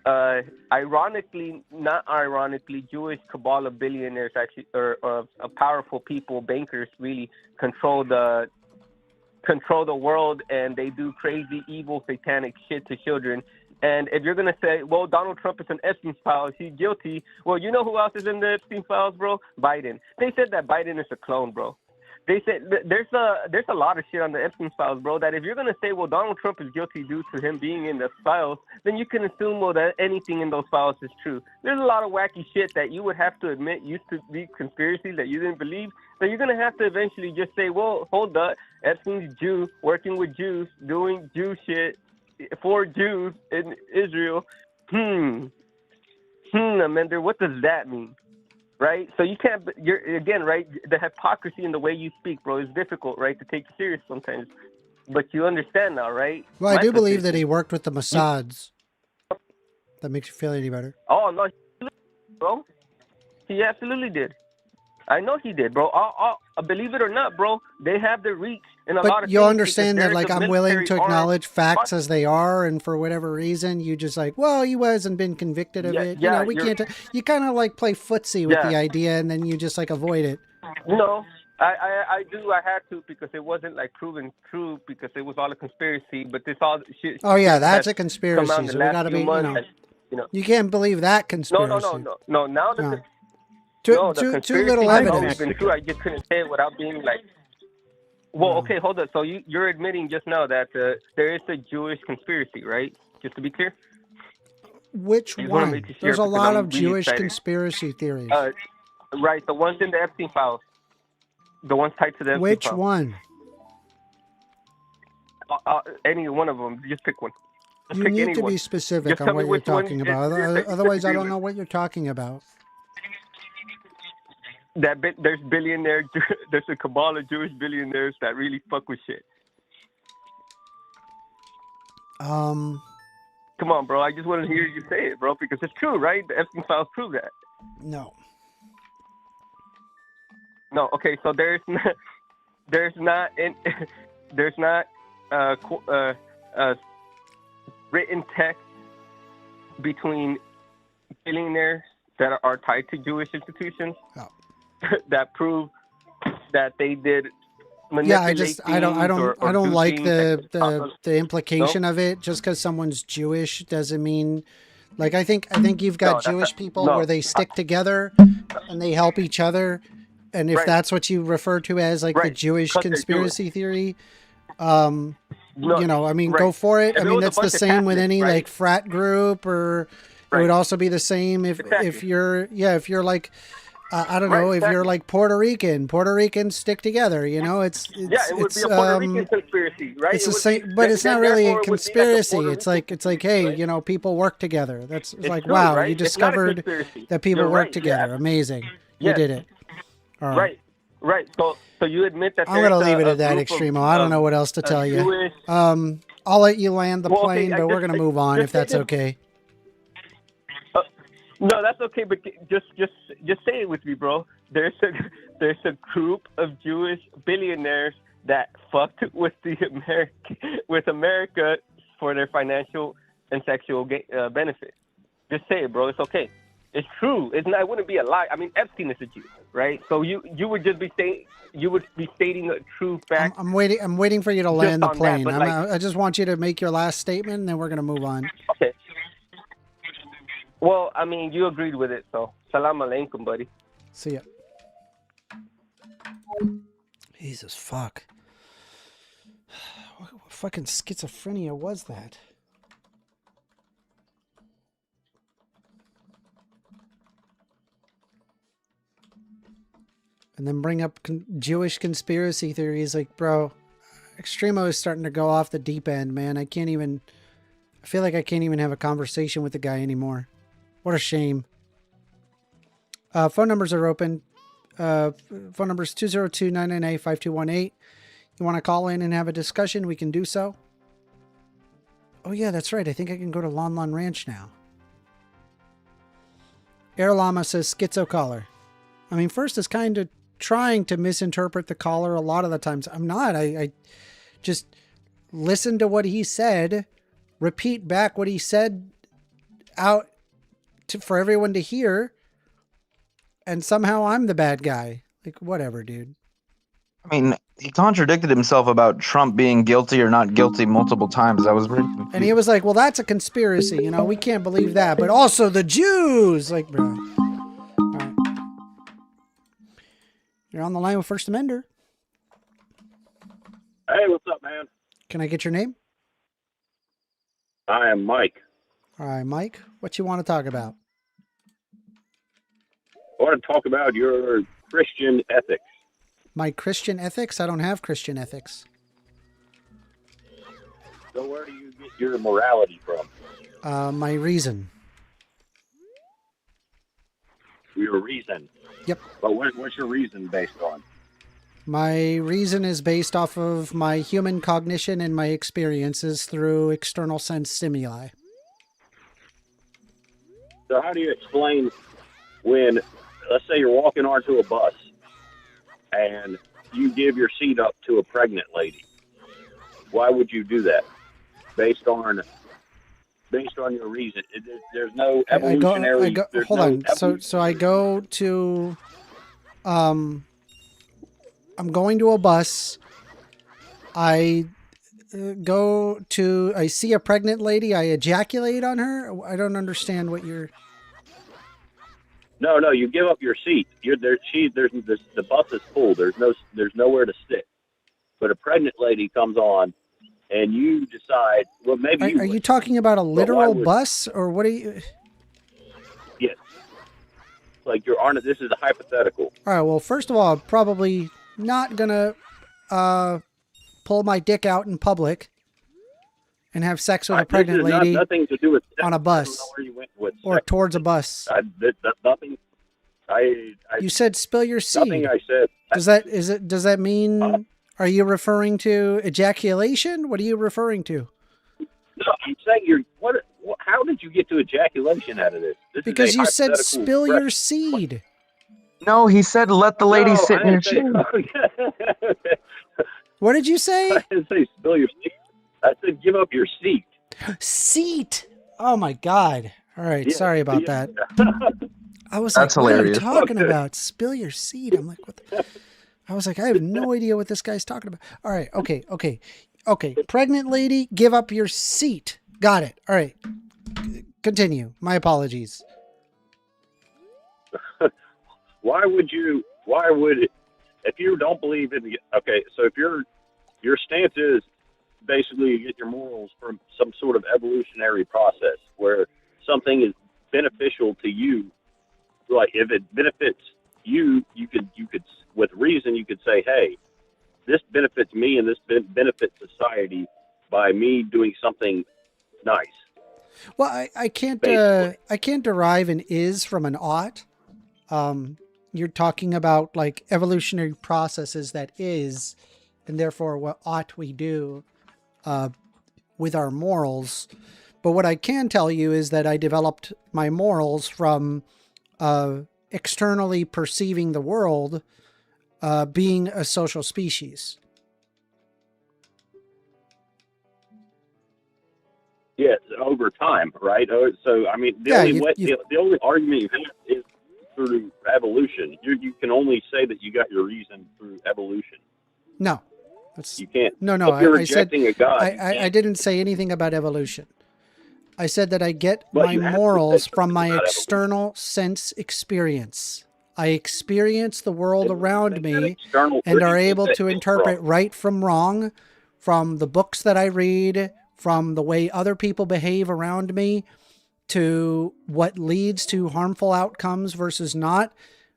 Not ironically, Jewish cabal of billionaires actually, or powerful people, bankers, really control the world, and they do crazy, evil, satanic shit to children. And if you're gonna say, well, Donald Trump is an Epstein files, he's guilty. Well, you know who else is in the Epstein files, bro? Biden. They said that Biden is a clone, bro. They said there's a lot of shit on the Epstein files, bro, that if you're going to say, well, Donald Trump is guilty due to him being in the files, then you can assume, well, that anything in those files is true. There's a lot of wacky shit that you would have to admit used to be conspiracies that you didn't believe, that you're going to have to eventually just say, well, hold up, Epstein's Jew, working with Jews, doing Jew shit for Jews in Israel. Amanda, what does that mean? Right? So you can't, right, the hypocrisy in the way you speak, bro, is difficult, right, to take you serious sometimes. But you understand now, right? Well, I do believe that he worked with the Mossads. that makes you feel any better. Oh no, bro, he absolutely did. I know he did, bro. Believe it or not, bro, they have the reach in a lot But of you'll things understand because that, like, there's a I'm willing to military arm- acknowledge facts as they are, and for whatever reason, you just like, well, he wasn't been convicted of Yeah, it. yeah, we you're- can't. You kind of like play footsie with Yeah. the idea, and then you just like avoid it. No, I do. I had to because it wasn't like proven true because it was all a conspiracy. But this all shit. Oh yeah, that's has a conspiracy. come out in the So we last got to few be, months, and, you can't believe that No, conspiracy. no. Now the No. no, the Too conspiracy little has evidence. always been true. I just couldn't say it without being like. Well, okay, hold on. So you're admitting just now that there is a Jewish conspiracy, right? Just to be clear. Which just wanna one? make sure There's a because lot I'm of really Jewish excited. conspiracy theories. Right, the ones in the Epstein files, the ones tied to the Epstein Which files. one? Any one of them. Just pick one. Just You pick need to anyone. be specific Just on tell what me you're which one talking is- about. is- Otherwise, I disagree don't know with. what you're talking about. There's billionaires. There's a cabal of Jewish billionaires that really fuck with shit. Come on, bro. I just want to hear you say it, bro, because it's true, right? The Epstein files prove that. No. No, okay. So there's not written text between billionaires that are tied to Jewish institutions Oh. that prove that they did. Yeah, I don't like the implication No? of it. Just because someone's Jewish doesn't mean, like, I think you've got No, that's Jewish not- people no. where they stick together and they help each other, and if Right. that's what you refer to as like the Right, Jewish 'cause they're conspiracy theory, No, I mean, right. go for it. If I it mean, was a that's the bunch of same with Catholics, any right? like frat group, or it Right. would also be the same if Exactly. you're like. I don't Right, know if you're exactly. like Puerto Ricans stick together. It's Yeah, it would be a Puerto Rican conspiracy, right? It's It the would same, be- but it's then not really a therefore it would be like conspiracy. Puerto It's Rican like, hey, conspiracy, right? people work together. It's like, true, wow, right? you It's not a discovered conspiracy. that people You're work right, together. yeah. Amazing. You Yes. did it. All right. Right. So you admit that I'm gonna there's leave it a at that, group of- Extremo. I don't know what else to of tell you. Jewish- I'll let you land the Well, okay, plane, I but we're just- gonna move on just if that's say this. okay. No, that's okay, but just say it with me, bro. There's a group of Jewish billionaires that fucked with America for their financial and sexual benefit. Just say it, bro. It's okay. It's true. It's not. It wouldn't be a lie. I mean, Epstein is a Jew, right? So you would just be stating a true fact. I'm waiting for you to land the on that, plane. but I just want you to make your last statement, and then we're gonna move on. Okay. Well, I mean, you agreed with it, so salam alaikum, buddy. See ya. Jesus fuck. What fucking schizophrenia was that? And then bring up Jewish conspiracy theories. Like, bro, Extremo is starting to go off the deep end, man. I feel like I can't even have a conversation with the guy anymore. What a shame. Phone numbers are open. Phone number is 202-998-5218. You want to call in and have a discussion, we can do so. Oh yeah, that's right. I think I can go to Lon Lon Ranch now. Air Llama says schizo caller. I mean, first is kind of trying to misinterpret the caller a lot of the times. I'm not. I just listen to what he said, repeat back what he said out for everyone to hear, and somehow I'm the bad guy. Like, whatever, dude. I mean, he contradicted himself about Trump being guilty or not guilty multiple times. I was very confused. And he was like, well, that's a conspiracy. We can't believe that. But also the Jews. Like, bro. All right. You're on the line with First Amender. Hey, what's up, man? Can I get your name? I am Mike. All right, Mike. What you want to talk about? I want to talk about your Christian ethics. My Christian ethics? I don't have Christian ethics. So where do you get your morality from? My reason. Your reason. Yep. But what's your reason based on? My reason is based off of my human cognition and my experiences through external sense stimuli. So how do you explain when, let's say you're walking onto a bus and you give your seat up to a pregnant lady? Why would you do that? Based on your reason. There's no evolutionary. Hold on. So I go to, I'm going to a bus. I see a pregnant lady. I ejaculate on her. I don't understand what you're. No, you give up your seat. The bus is full. There's nowhere to sit. But a pregnant lady comes on, and you decide. Well, maybe are you talking about a literal bus, or what are you? Yes. Like you're on it. This is a hypothetical. All right. Well, first of all, I'm probably not gonna pull my dick out in public and have sex with a pregnant lady nothing to do with sex. on a bus or towards a bus. Nothing. You said spill your seed. Nothing I said. Does that mean? Are you referring to ejaculation? What are you referring to? No, I'm saying how did you get to ejaculation out of this? Because you said spill your seed. No, he said let the lady sit in your chair. What did you say? I didn't say spill your seat. I said give up your seat. Seat. Oh my God. All right. Yeah, sorry about that. I was That's like, hilarious. what are you talking about? Spill your seed. I'm like, what the? I was like, I have no idea what this guy's talking about. All right. Okay. Pregnant lady, give up your seat. Got it. All right. Continue. My apologies. Why would if you don't believe in so if your stance is basically you get your morals from some sort of evolutionary process where something is beneficial to you, like if it benefits you could with reason you could say, hey, this benefits me and this benefits society by me doing something nice. Well, I can't derive an is from an ought. You're talking about like evolutionary processes that is, and therefore what ought we do with our morals. But what I can tell you is that I developed my morals from externally perceiving the world, being a social species. Yes, over time, right? So, I mean, the only argument you have is through evolution. You can only say that you got your reason through evolution. No. You can't. No, if you're rejecting I said, a God. I didn't say anything about evolution. I said that I get my morals from my external sense experience. I experience the world around me and are able to interpret right from wrong from the books that I read, from the way other people behave around me, to what leads to harmful outcomes versus not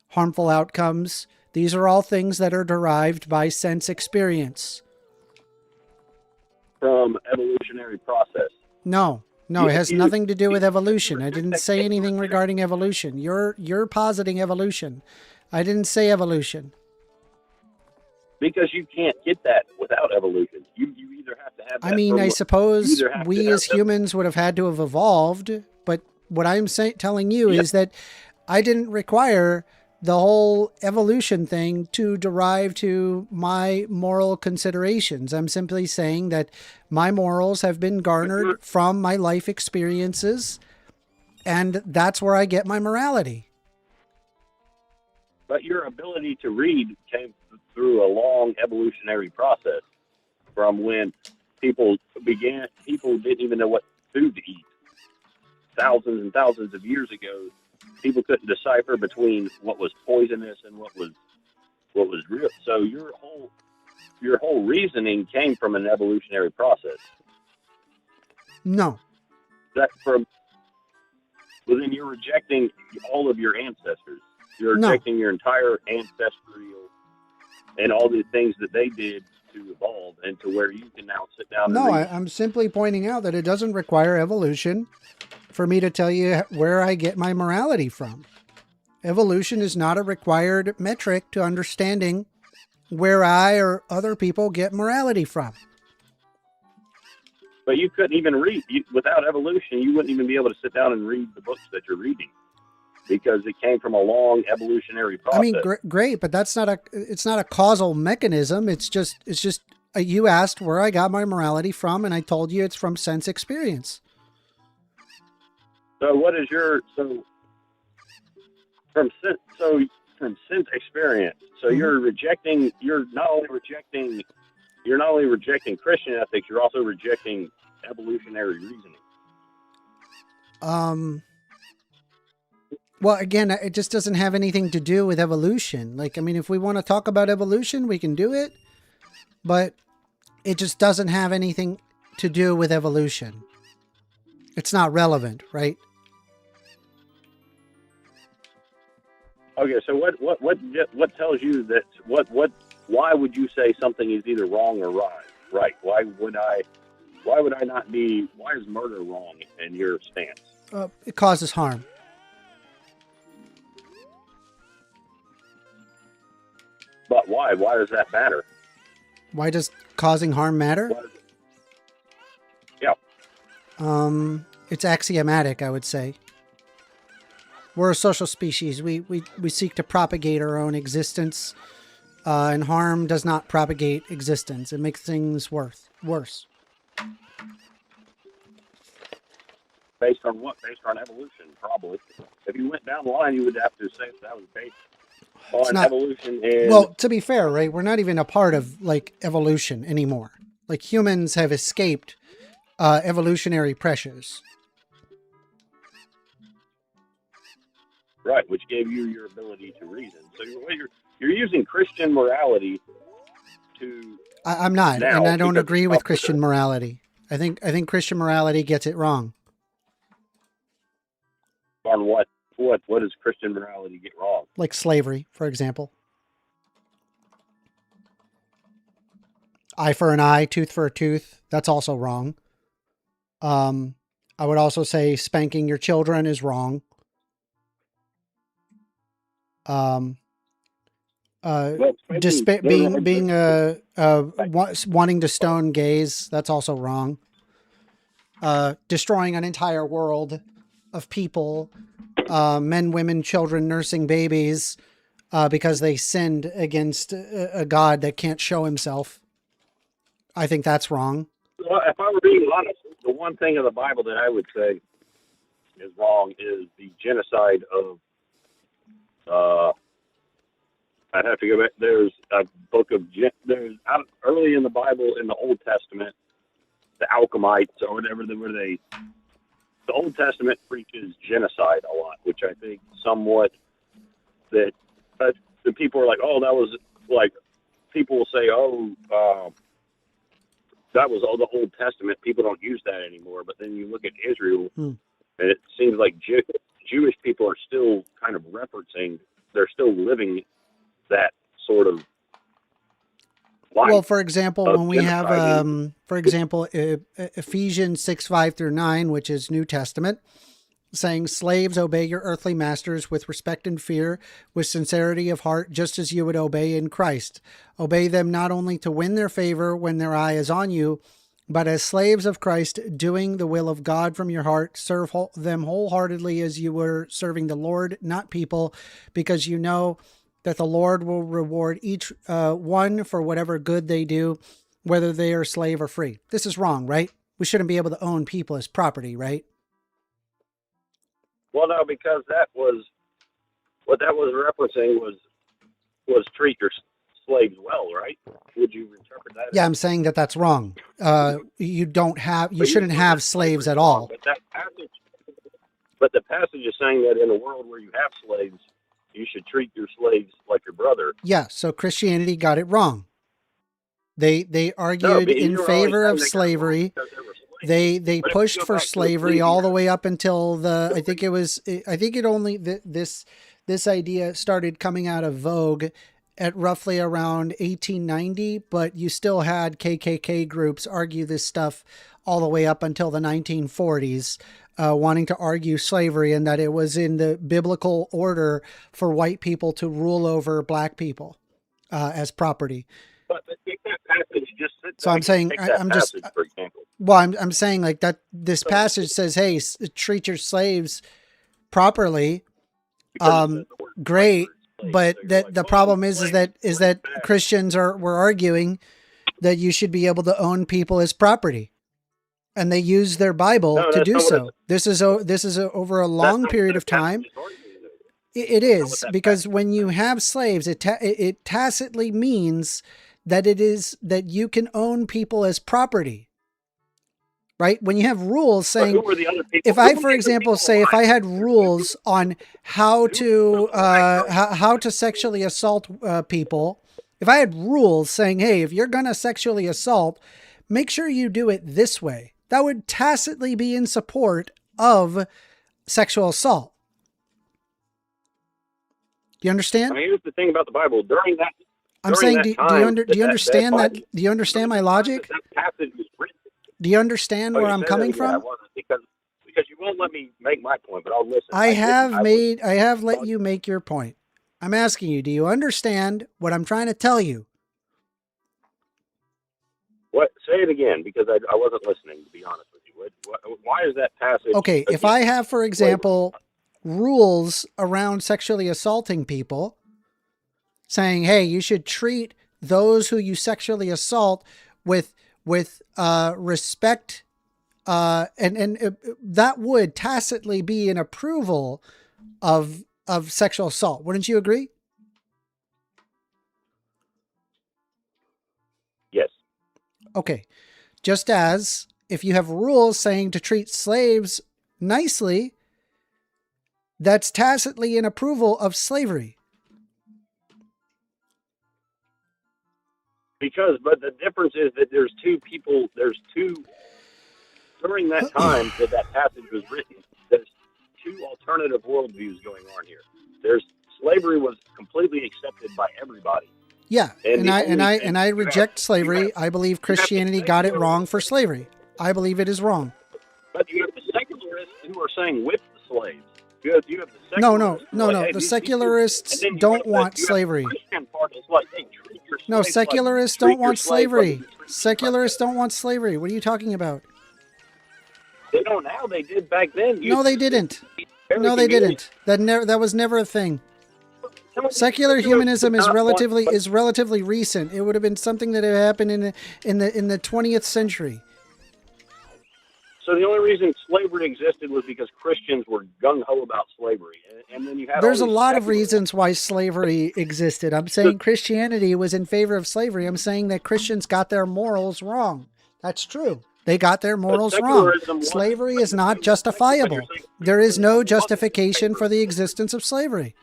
harmful outcomes. These are all things that are derived by sense experience. From evolutionary process. No, it has nothing to do with evolution. I didn't say anything regarding evolution. You're positing evolution. I didn't say evolution. Because you can't get that without evolution. You either have to have that. I mean, I suppose we as humans would have had to have evolved, but what I'm telling you is that I didn't require the whole evolution thing to derive to my moral considerations. I'm simply saying that my morals have been garnered from my life experiences, and that's where I get my morality. But your ability to read came through a long evolutionary process from when people didn't even know what food to eat. Thousands and thousands of years ago, people couldn't decipher between what was poisonous and what was real. So your whole reasoning came from an evolutionary process. No. Well, then you're rejecting all of your ancestors. You're rejecting your entire ancestral and all the things that they did to evolve and to where you can now sit down. No, I'm simply pointing out that it doesn't require evolution for me to tell you where I get my morality from. Evolution is not a required metric to understanding where I or other people get morality from. But you couldn't even read without evolution. You wouldn't even be able to sit down and read the books that you're reading because it came from a long evolutionary process. I mean, great, but it's not a causal mechanism. It's just you asked where I got my morality from, and I told you it's from sense experience. So what is from sense experience? So you're not only rejecting Christian ethics, you're also rejecting evolutionary reasoning. Well, again, it just doesn't have anything to do with evolution. Like, I mean, if we want to talk about evolution, we can do it, but it just doesn't have anything to do with evolution. It's not relevant, right? Okay, so what tells you that why would you say something is either wrong or right? Why is murder wrong in your stance? It causes harm. But why? Why does that matter? Why does causing harm matter? Yeah. It's axiomatic, I would say. We're a social species. We seek to propagate our own existence, and harm does not propagate existence. It makes things worse. Based on what? Based on evolution, probably. If you went down the line, you would have to say that was based on evolution. And well, to be fair, right? We're not even a part of like evolution anymore. Like humans have escaped evolutionary pressures. Right, which gave you your ability to reason. So you're using Christian morality to. I'm not, now, and I don't agree with Christian morality. I think Christian morality gets it wrong. On what does Christian morality get wrong? Like slavery, for example. Eye for an eye, tooth for a tooth. That's also wrong. I would also say spanking your children is wrong. Wanting to stone gays, that's also wrong. Destroying an entire world of people, men, women, children, nursing babies, because they sinned against a God that can't show himself. I think that's wrong. Well, if I were being honest, the one thing of the Bible that I would say is wrong is the genocide of I'd have to go back. There's a book of early in the Bible in the Old Testament, the Alchemites or whatever the Old Testament preaches genocide a lot, which I think somewhat that the people are like, oh, that was like people will say, that was all the Old Testament. People don't use that anymore. But then you look at Israel, and it seems like Jewish people are still kind of referencing. They're still living that sort of life. Well, for example, when we have, Ephesians 6:5-9, which is New Testament, saying, slaves, obey your earthly masters with respect and fear, with sincerity of heart, just as you would obey in Christ. Obey them not only to win their favor when their eye is on you, but as slaves of Christ, doing the will of God from your heart. Serve them wholeheartedly as you were serving the Lord, not people, because you know that the Lord will reward each one for whatever good they do, whether they are slave or free. This is wrong, right? We shouldn't be able to own people as property, right? Well, no, because what that was referencing was treat your slaves well, right? Would you interpret that? Yeah, I'm saying that that's wrong. You shouldn't have slaves at all. But the passage is saying that in a world where you have slaves, you should treat your slaves like your brother. Yeah, so Christianity got it wrong. They argued in favor of slavery. They pushed for slavery all the way up until this idea started coming out of vogue at roughly around 1890, but you still had KKK groups argue this stuff all the way up until the 1940s, wanting to argue slavery and that it was in the biblical order for white people to rule over black people as property. But take that passage, just sit so I'm saying, for example. Well, I'm saying like that this passage says, hey, treat your slaves properly. Great. But that the problem is that Christians were arguing that you should be able to own people as property. And they use their Bible to do so. This is over a long period of time. It is, because when you have slaves, it tacitly means that that you can own people as property. Right? When you have rules saying, if I, for example, say if I had rules on how to sexually assault people, if I had rules saying, hey, if you're going to sexually assault, make sure you do it this way. That would tacitly be in support of sexual assault. Do you understand? I mean, here's the thing about the Bible. During that, I'm saying, do you understand that? Do you understand my logic? That passage was written. Do you understand where I'm coming from? I wasn't, because you won't let me make my point, but I'll listen. I have let you make your point. I'm asking you, do you understand what I'm trying to tell you? What? Say it again, because I wasn't listening, to be honest with you. Why is that passage? Okay, if I have, for example, rules around sexually assaulting people, saying, hey, you should treat those who you sexually assault with respect, and that would tacitly be an approval of sexual assault. Wouldn't you agree? Yes. Okay. Just as if you have rules saying to treat slaves nicely, that's tacitly an approval of slavery. But the difference is that there's two, during that time that passage was written, there's two alternative worldviews going on here. Slavery was completely accepted by everybody. Yeah, and I reject slavery. I believe Christianity got it wrong for slavery. I believe it is wrong. But you have the secularists who are saying whip the slaves. You have the secularists no. The secularists don't want slavery. No, secularists don't want slavery. Secularists don't want slavery. What are you talking about? They don't now. They did back then. No, they didn't. No, they didn't. That was never a thing. Secular humanism is relatively recent. It would have been something that had happened in the 20th century. So the only reason slavery existed was because Christians were gung-ho about slavery. And then you had There's a lot of reasons why slavery existed. I'm saying Christianity was in favor of slavery. I'm saying that Christians got their morals wrong. That's true. They got their morals wrong. Slavery is not justifiable. There is no justification for the existence of slavery.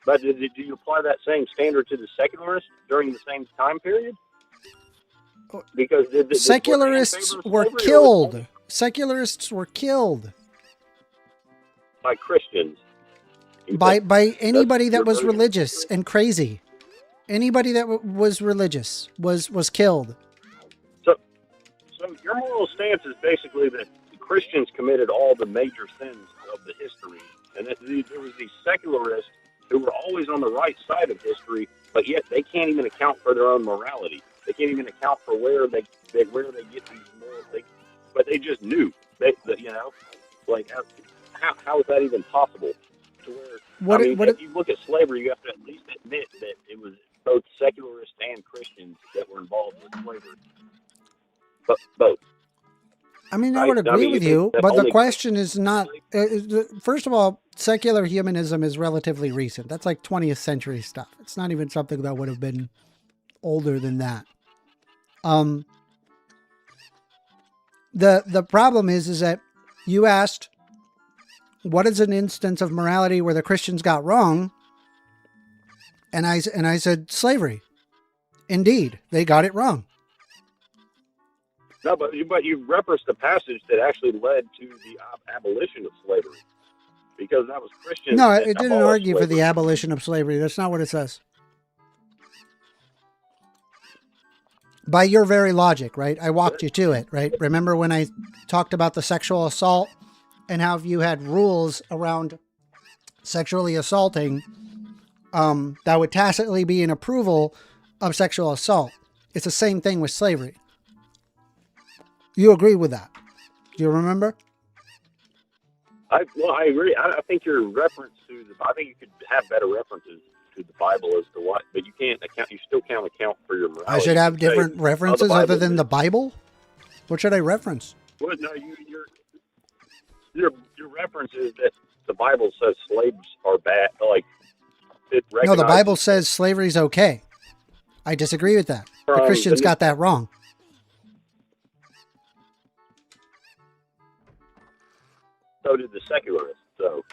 But do you apply that same standard to the secularists during the same time period? Because secularists were killed. Secularists were killed by Christians. By anybody that was religious and crazy. Anybody that was religious was killed. So your moral stance is basically that the Christians committed all the major sins of the history, and that there was these secularists who were always on the right side of history, but yet they can't even account for their own morality. They can't even account for where they get these morals. But they just knew. How is that even possible? To where, if you look at slavery, you have to at least admit that it was both secularists and Christians that were involved with slavery. But both. I mean, I would agree with you, but the question is not. First of all, secular humanism is relatively recent. That's like 20th century stuff. It's not even something that would have been older than that. The problem is that you asked, what is an instance of morality where the Christians got wrong? And I said slavery. Indeed, they got it wrong. No, but you referenced the passage that actually led to the abolition of slavery, because that was Christians. No, it didn't argue for the abolition of slavery. That's not what it says. By your very logic, right? I walked you to it, right? Remember when I talked about the sexual assault and how if you had rules around sexually assaulting, that would tacitly be an approval of sexual assault. It's the same thing with slavery. You agree with that? Do you remember? I agree. I think your reference to I think you could have better references to the Bible as to what, but you can't account. You still can't account for your morality. I should have different references other than the Bible. What should I reference? Well, no, your reference is that the Bible says slaves are bad. Like No, the Bible says slavery's okay. I disagree with that. The Christians got that wrong. So did the secularists. So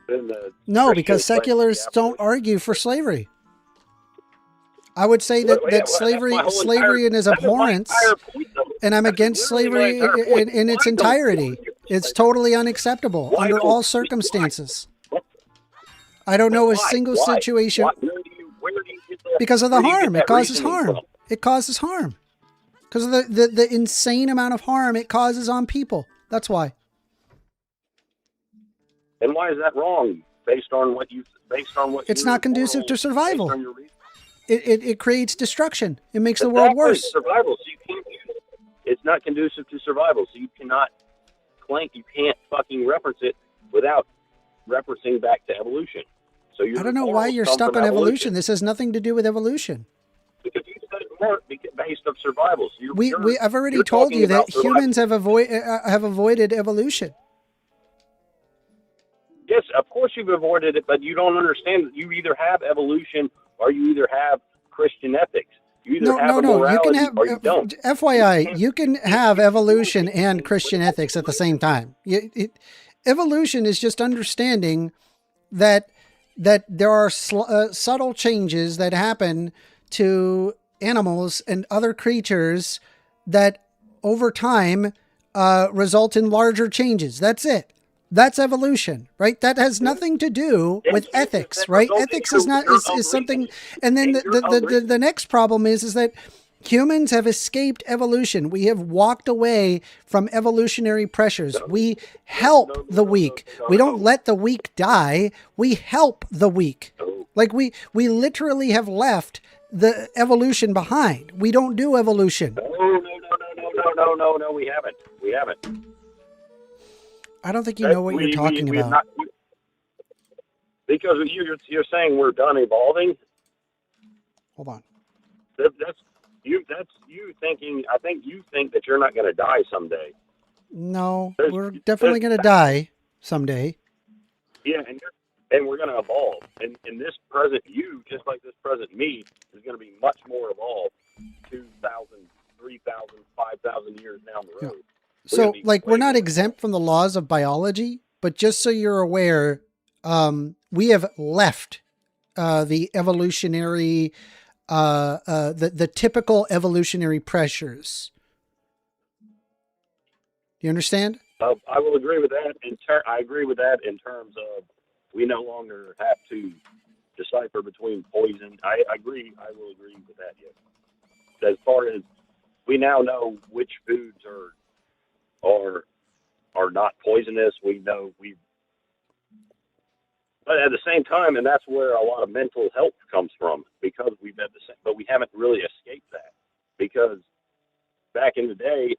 then no, because secularists don't argue for slavery. I would say that slavery is abhorrence, and I'm against slavery in its entirety. It's totally unacceptable under all circumstances. I don't know a single situation because of the harm. It causes harm. It causes harm because of the insane amount of harm it causes on people. That's why. And why is that wrong? Based on what it's not conducive to survival. It creates destruction. It makes the world worse. Survival, so you can't use it. It's not conducive to survival, so you cannot fucking reference it without referencing back to evolution. So I don't know why you're stuck on evolution. This has nothing to do with evolution. Because you said it weren't based on survival. So I've already told you that humans have avoided evolution. Yes, of course you've avoided it, but you don't understand that you either have evolution or you either have Christian ethics. You either have a morality you can have, or you don't. FYI, you can have evolution and Christian ethics at the same time. Evolution is just understanding that there are subtle changes that happen to animals and other creatures that over time result in larger changes. That's it. That's evolution, right? That has nothing to do with ethics, right? Ethics is something. And then the next problem is that humans have escaped evolution. We have walked away from evolutionary pressures. We help the weak. We don't let the weak die. We help the weak. Like we literally have left the evolution behind. We don't do evolution. No, we haven't. We haven't. I don't think you know what you're talking about. Because you're saying we're done evolving. Hold on. That's you thinking. I think you think that you're not going to die someday. No, we're definitely going to die someday. Yeah, and we're going to evolve. And this present you, just like this present me, is going to be much more evolved 2,000, 3,000, 5,000 years down the road. Yeah. So, we're not exempt from the laws of biology, but just so you're aware, we have left the evolutionary, the typical evolutionary pressures. Do you understand? I will agree with that. I agree with that in terms of we no longer have to decipher between poison. I agree. I will agree with that. Yes. As far as we now know which foods are not poisonous, we know but at the same time, and that's where a lot of mental health comes from, because we've had the same, but we haven't really escaped that, because back in the day,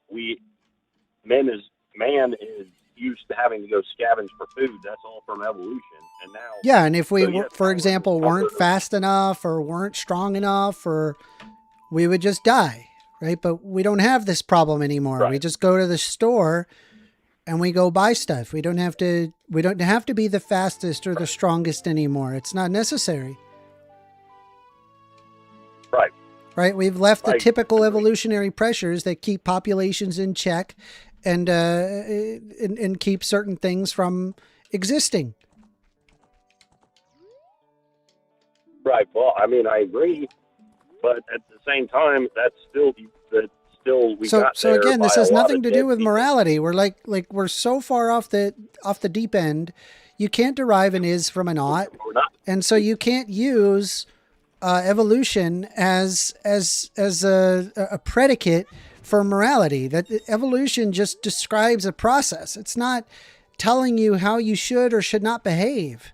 man is used to having to go scavenge for food. That's all from evolution, and now and if we, for example, weren't fast enough or weren't strong enough, or we would just die. Right. But we don't have this problem anymore. Right. We just go to the store and we go buy stuff. We don't have to be the fastest or the strongest anymore. It's not necessary. Right. Right. We've left the typical evolutionary pressures that keep populations in check and keep certain things from existing. Right. Well, I mean, I agree. But at the same time, that's still we so, got so there. Again, this has nothing to do with morality. We're like we're so far off the deep end. You can't derive an is from an ought, and so you can't use evolution as a predicate for morality. That evolution just describes a process. It's not telling you how you should or should not behave.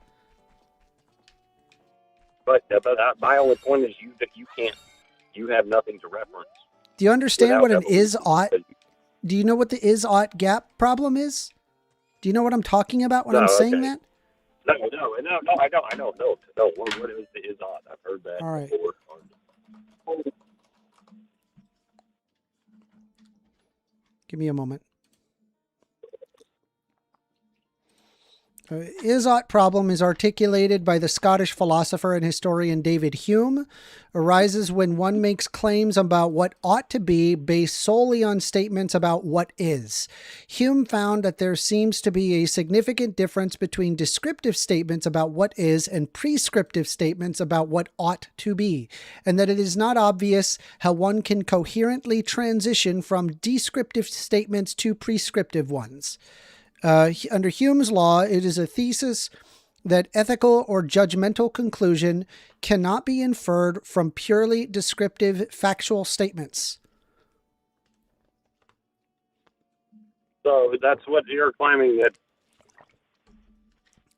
But my only point is you have nothing to reference. Do you understand what an is ought? Do you know what the is-ought gap problem is? Do you know what I'm talking about when No, I'm saying okay. that? No, I don't. No. What is the is ought? I've heard that All right. before. Give me a moment. Is-ought problem is articulated by the Scottish philosopher and historian David Hume, arises when one makes claims about what ought to be based solely on statements about what is. Hume found that there seems to be a significant difference between descriptive statements about what is and prescriptive statements about what ought to be, and that it is not obvious how one can coherently transition from descriptive statements to prescriptive ones. Under Hume's law, it is a thesis that ethical or judgmental conclusion cannot be inferred from purely descriptive factual statements. So that's what you're claiming that.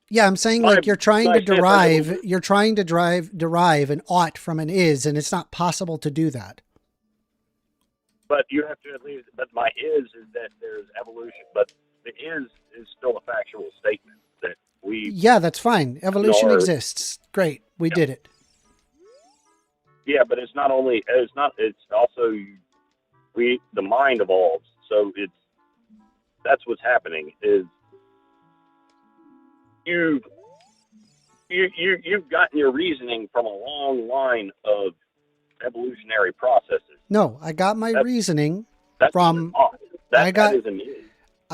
Yeah, I'm saying like you're trying to derive an ought from an is, and it's not possible to do that. But you have to at least. But my is that there's evolution, but the is still a factual statement that we. Yeah, that's fine. Evolution exists. Great, we did it. Yeah, but it's not only. It's also the mind evolves. So that's what's happening is you've gotten your reasoning from a long line of evolutionary processes. No, I got my reasoning from. I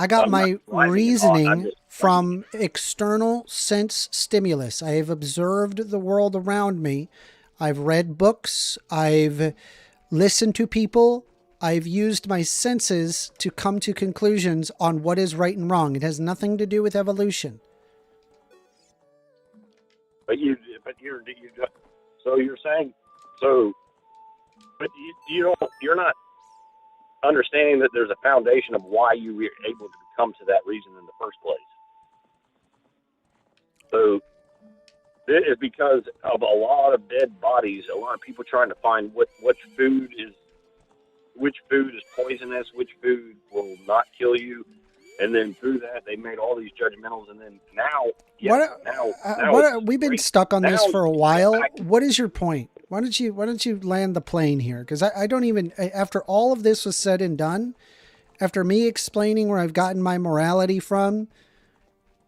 got I'm my not reasoning from external sense stimulus. I have observed the world around me. I've read books. I've listened to people. I've used my senses to come to conclusions on what is right and wrong. It has nothing to do with evolution. But you're saying, but you're not understanding that there's a foundation of why you were able to come to that reason in the first place. So it is because of a lot of dead bodies, a lot of people trying to find which food is poisonous, which food will not kill you, and then through that they made all these judgmentals, and then we've been stuck on this for a while. What is your point? Why don't you land the plane here? Because I don't even, after all of this was said and done, after me explaining where I've gotten my morality from,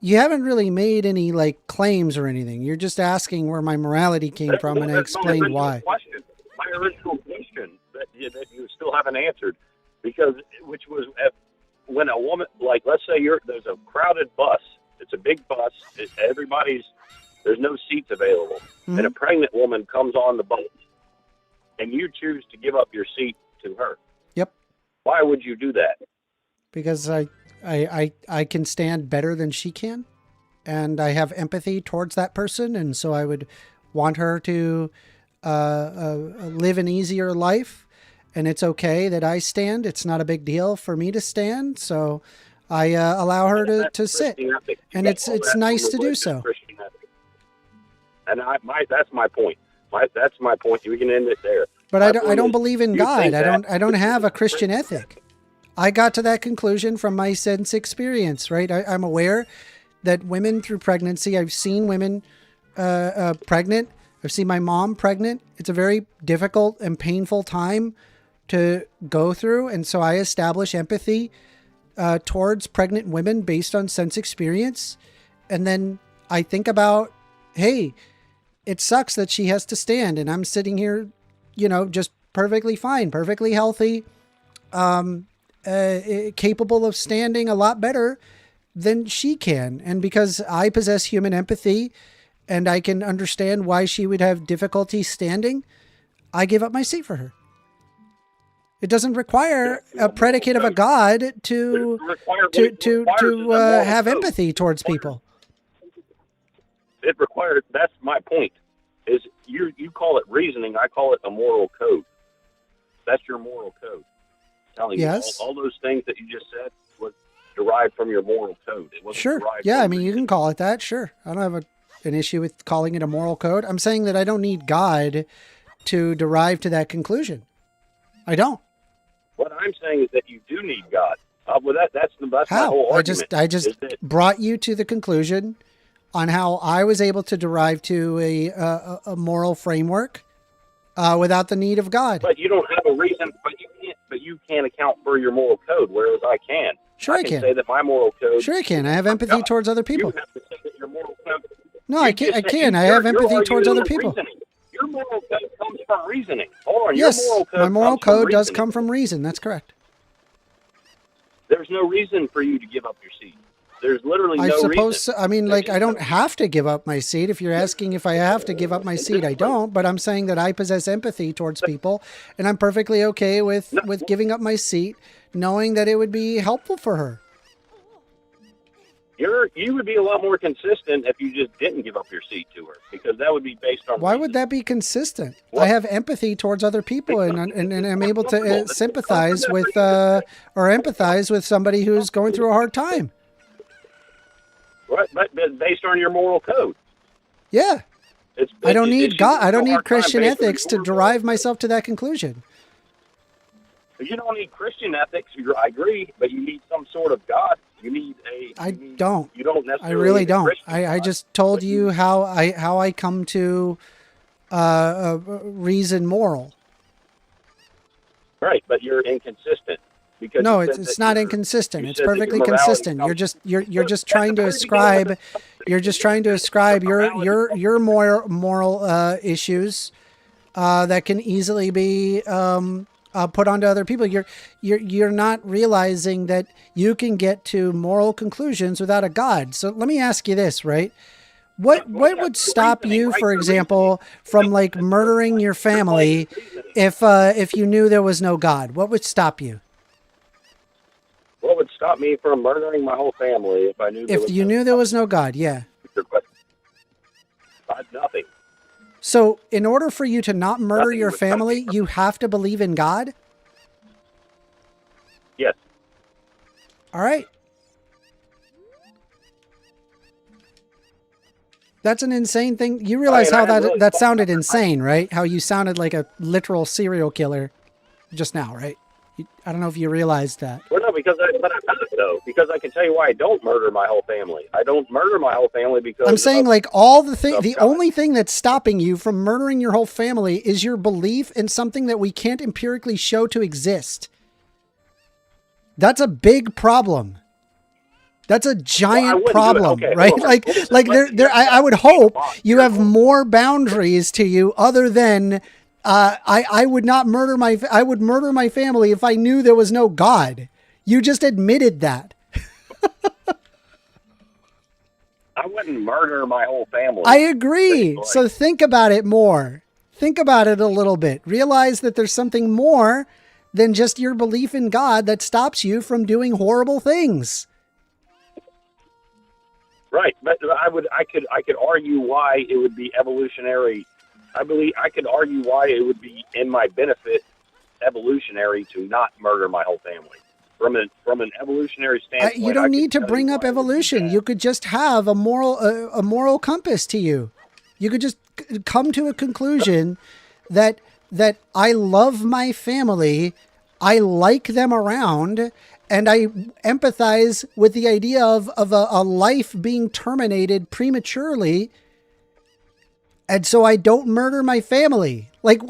you haven't really made any like claims or anything. You're just asking where my morality came from, and I explained why. My original question that you still haven't answered, which was when a woman, like let's say there's a crowded bus, it's a big bus, there's no seats available, and a pregnant woman comes on the boat, and you choose to give up your seat to her. Yep. Why would you do that? Because I can stand better than she can, and I have empathy towards that person, and so I would want her to live an easier life, and it's okay that I stand. It's not a big deal for me to stand, so I allow her to sit, and it's nice to do so. And that's my point. That's my point. We can end it there. But I don't believe in God. I don't have a Christian ethic. I got to that conclusion from my sense experience, right? I'm aware that women through pregnancy, I've seen women pregnant. I've seen my mom pregnant. It's a very difficult and painful time to go through. And so I establish empathy towards pregnant women based on sense experience. And then I think about, hey, it sucks that she has to stand, and I'm sitting here, just perfectly fine, perfectly healthy, capable of standing a lot better than she can. And because I possess human empathy and I can understand why she would have difficulty standing, I give up my seat for her. It doesn't require a predicate of a God to have empathy towards people. It requires, that's my point, is you call it reasoning, I call it a moral code. That's your moral code. Telling you all those things that you just said was derived from your moral code. It wasn't sure. Yeah, I mean, you can call it that, sure. I don't have an issue with calling it a moral code. I'm saying that I don't need God to derive to that conclusion. I don't. What I'm saying is that you do need God. Well, that's my How? whole I argument. just is that, brought you to the conclusion on how I was able to derive to a moral framework without the need of God. but you don't have a reason. But you can't account for your moral code, whereas I can. Sure, I I can. say that my moral code. Sure, I can. I have empathy God. towards other You people. have to say that your moral code. No, I can. I can. I have empathy towards other people. Reasoning. Your moral code comes from reasoning. Hold on. Yes, your moral code my moral comes from code does reasoning. come from reason. That's correct. There's no reason for you to give up your seat. There's literally I no suppose. reason. I mean, like, There's I don't no- have to give up my seat. If you're asking if I have to give up my seat, I don't. But I'm saying that I possess empathy towards people, and I'm perfectly okay with giving up my seat, knowing that it would be helpful for her. You would be a lot more consistent if you just didn't give up your seat to her, because that would be based on. Why reason. would that be consistent? What? I have empathy towards other people, and I'm able to sympathize with or empathize with somebody who's going through a hard time. Right, but based on your moral code. Yeah, It's, I don't it's- need it's God. I a don't need hard time Christian based on ethics to your derive myself to that conclusion. You don't need Christian ethics. I agree, but you need some sort of God. You need a. I don't. You don't I necessarily. really need a don't. Christian I God. just told you how I come to reason moral. Right, but you're inconsistent because No, you it's said it's that not your- inconsistent. you It's said that your perfectly morality consistent. comes- You're just trying to ascribe your moral issues that can easily be put onto other people. You're not realizing that you can get to moral conclusions without a God. So let me ask you this, right? What would stop you, for example, from like murdering your family if you knew there was no God? What would stop you? What would stop me from murdering my whole family if I knew? If you knew there was no God, yeah. Nothing. So in order for you to not murder Nothing your would stop me family, from- you have to believe in God? Yes. All right. That's an insane thing. You realize I how had really that thought sounded about it. insane, right? How you sounded like a literal serial killer just now, right? I don't know if you realized that. Well, no, because I can tell you why I don't murder my whole family. I don't murder my whole family because I'm saying of- like all the God. only thing that's stopping you from murdering your whole family is your belief in something that we can't empirically show to exist. That's a big problem. That's a giant wouldn't do it. problem, Okay, right? hold on. Like I would hope you have You're- more boundaries to you other than I would not murder I would murder my family if I knew there was no God. You just admitted that. I wouldn't murder my whole family. I agree. Like- So think about it more. Think about it a little bit. Realize that there's something more than just your belief in God that stops you from doing horrible things. Right, but I could argue why it would be evolutionary. I could argue why it would be in my benefit evolutionary to not murder my whole family. From an evolutionary standpoint, You I don't could need to tell bring you up why it would be evolution. bad. You could just have a moral compass to you. You could just come to a conclusion that I love my family, I like them around, and I empathize with the idea of a life being terminated prematurely, and so I don't murder my family. Like,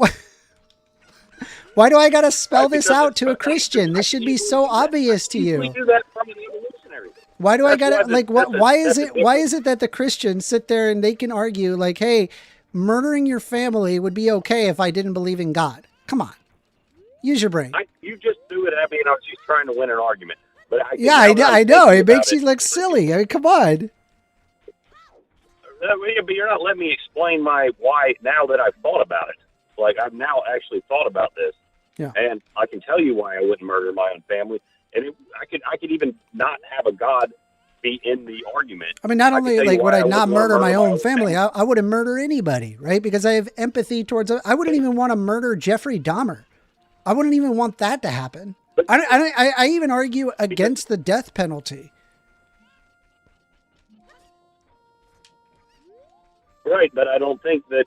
why do I got to spell this out to a Christian? This should be so obvious to We you. do that from an evolutionary. Why do I That's got why to like? that's Why is that's it? Why is it that the Christians sit there and they can argue like, "Hey, murdering your family would be okay if I didn't believe in God"? Come on, use your brain. You just threw it at me, and I was just trying to win an argument. But Yeah, I know. It makes you look silly. I mean, come on. But you're not letting me explain my why now that I've thought about it. Like, I've now actually thought about this. Yeah. And I can tell you why I wouldn't murder my own family. And I could even not have a God be in the argument. I mean, not I can only tell you like would why I I not wouldn't wanna murder my murder my own own family, I wouldn't murder anybody, right? Because I have empathy towards. I wouldn't even want to murder Jeffrey Dahmer. I wouldn't even want that to happen. But- I even argue against the death penalty. Right, but I don't think that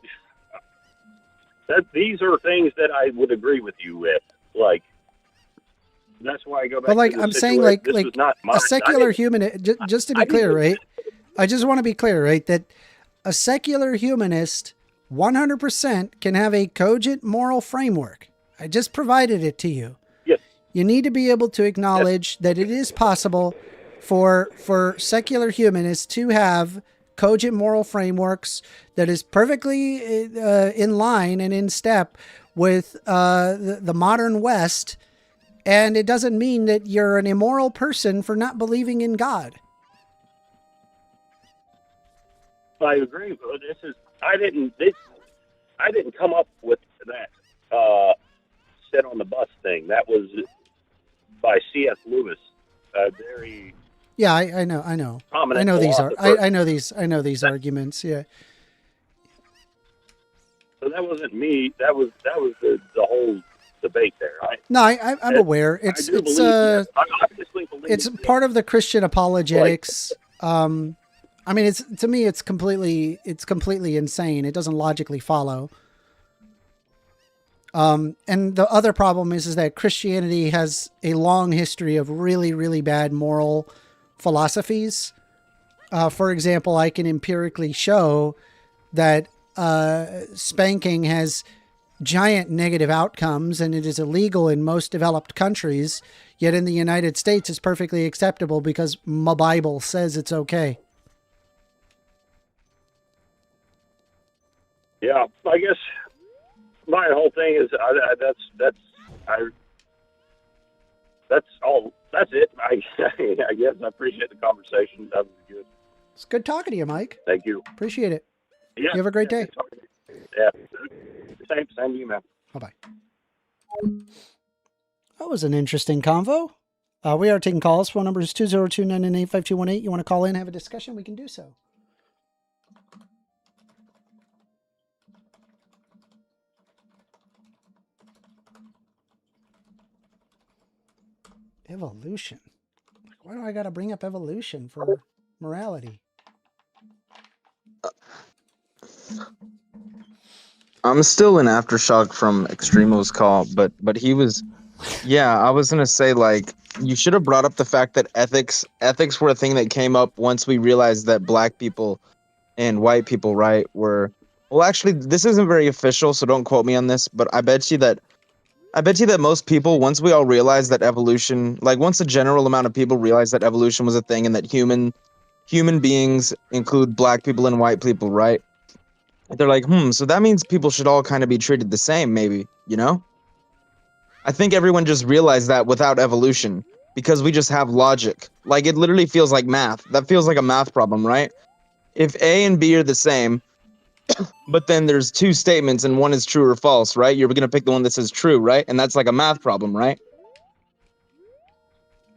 these are things that I would agree with you with. Like, that's why I go back. But like to the I'm saying, situation. like was not mine. a secular humanist. Just to be clear, right? I just want to be clear, right? That a secular humanist 100% can have a cogent moral framework. I just provided it to you. Yes. You need to be able to acknowledge that it is possible for secular humanists to have cogent moral frameworks that is perfectly in line and in step with the modern West. And it doesn't mean that you're an immoral person for not believing in God. I agree. But I didn't come up with that sit on the bus thing. That was by C.S. Lewis. Very Yeah, I know. prominent I know these are. philosopher. I know these arguments. Yeah. So that wasn't me. That was the whole debate there, right? No, I'm aware. I obviously believe It's part of the Christian apologetics. I mean, to me, it's completely insane. It doesn't logically follow. And the other problem is that Christianity has a long history of really, really bad moral philosophies. For example, I can empirically show that spanking has giant negative outcomes and it is illegal in most developed countries, yet in the United States it's perfectly acceptable because my Bible says it's okay. Yeah, I guess my whole thing is that's all. That's it. I guess I appreciate the conversation. That was good. It's good talking to you, Mike. Thank you. Appreciate it. Yeah, You have a great day. good talking to you. Yeah, same to you, man. Bye-bye. That was an interesting convo. We are taking calls. Phone number is 202-998-5218. You want to call in, have a discussion, we can do so. Evolution. Why do I got to bring up evolution for morality? I'm still in aftershock from Extremo's call, but he was, yeah, I was gonna say, like, you should have brought up the fact that ethics were a thing that came up once we realized that black people and white people, right, were, well, actually, this isn't very official, so don't quote me on this, but I bet you that most people, once we all realized that evolution, like once a general amount of people realized that evolution was a thing and that human beings include black people and white people, right? They're like, so that means people should all kind of be treated the same, maybe, you know? I think everyone just realized that without evolution, because we just have logic. Like, it literally feels like math. That feels like a math problem, right? If A and B are the same, but then there's two statements and one is true or false, right? You're going to pick the one that says true, right? And that's like a math problem, right?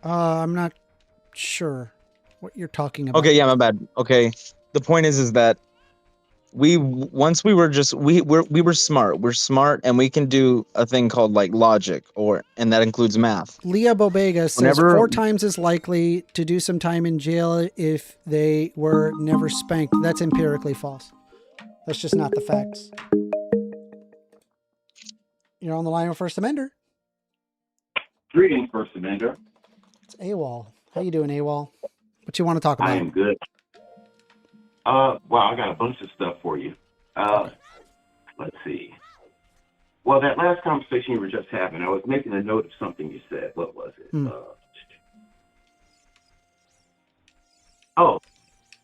I'm not sure what you're talking about. Okay, yeah, my bad. Okay. The point is that we were smart. We're smart and we can do a thing called like logic, and that includes math. Leah Bobega says 4 times as likely to do some time in jail if they were never spanked. That's empirically false. That's just not the facts. You're on the line with First Amender. Greetings, First Amender. It's AWOL. How you doing, AWOL? What you want to talk about? I am good. Well, I got a bunch of stuff for you. Let's see. Well, that last conversation you were just having, I was making a note of something you said. What was it?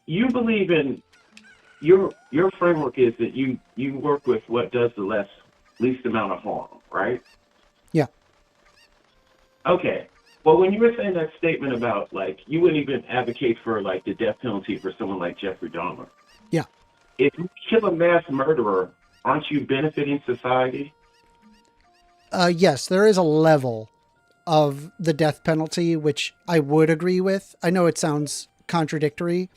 You believe in your framework is that you work with what does the least amount of harm, right? Yeah. Okay. Well, when you were saying that statement about, like, you wouldn't even advocate for, like, the death penalty for someone like Jeffrey Dahmer. Yeah. If you kill a mass murderer, aren't you benefiting society? Yes, there is a level of the death penalty, which I would agree with. I know it sounds contradictory,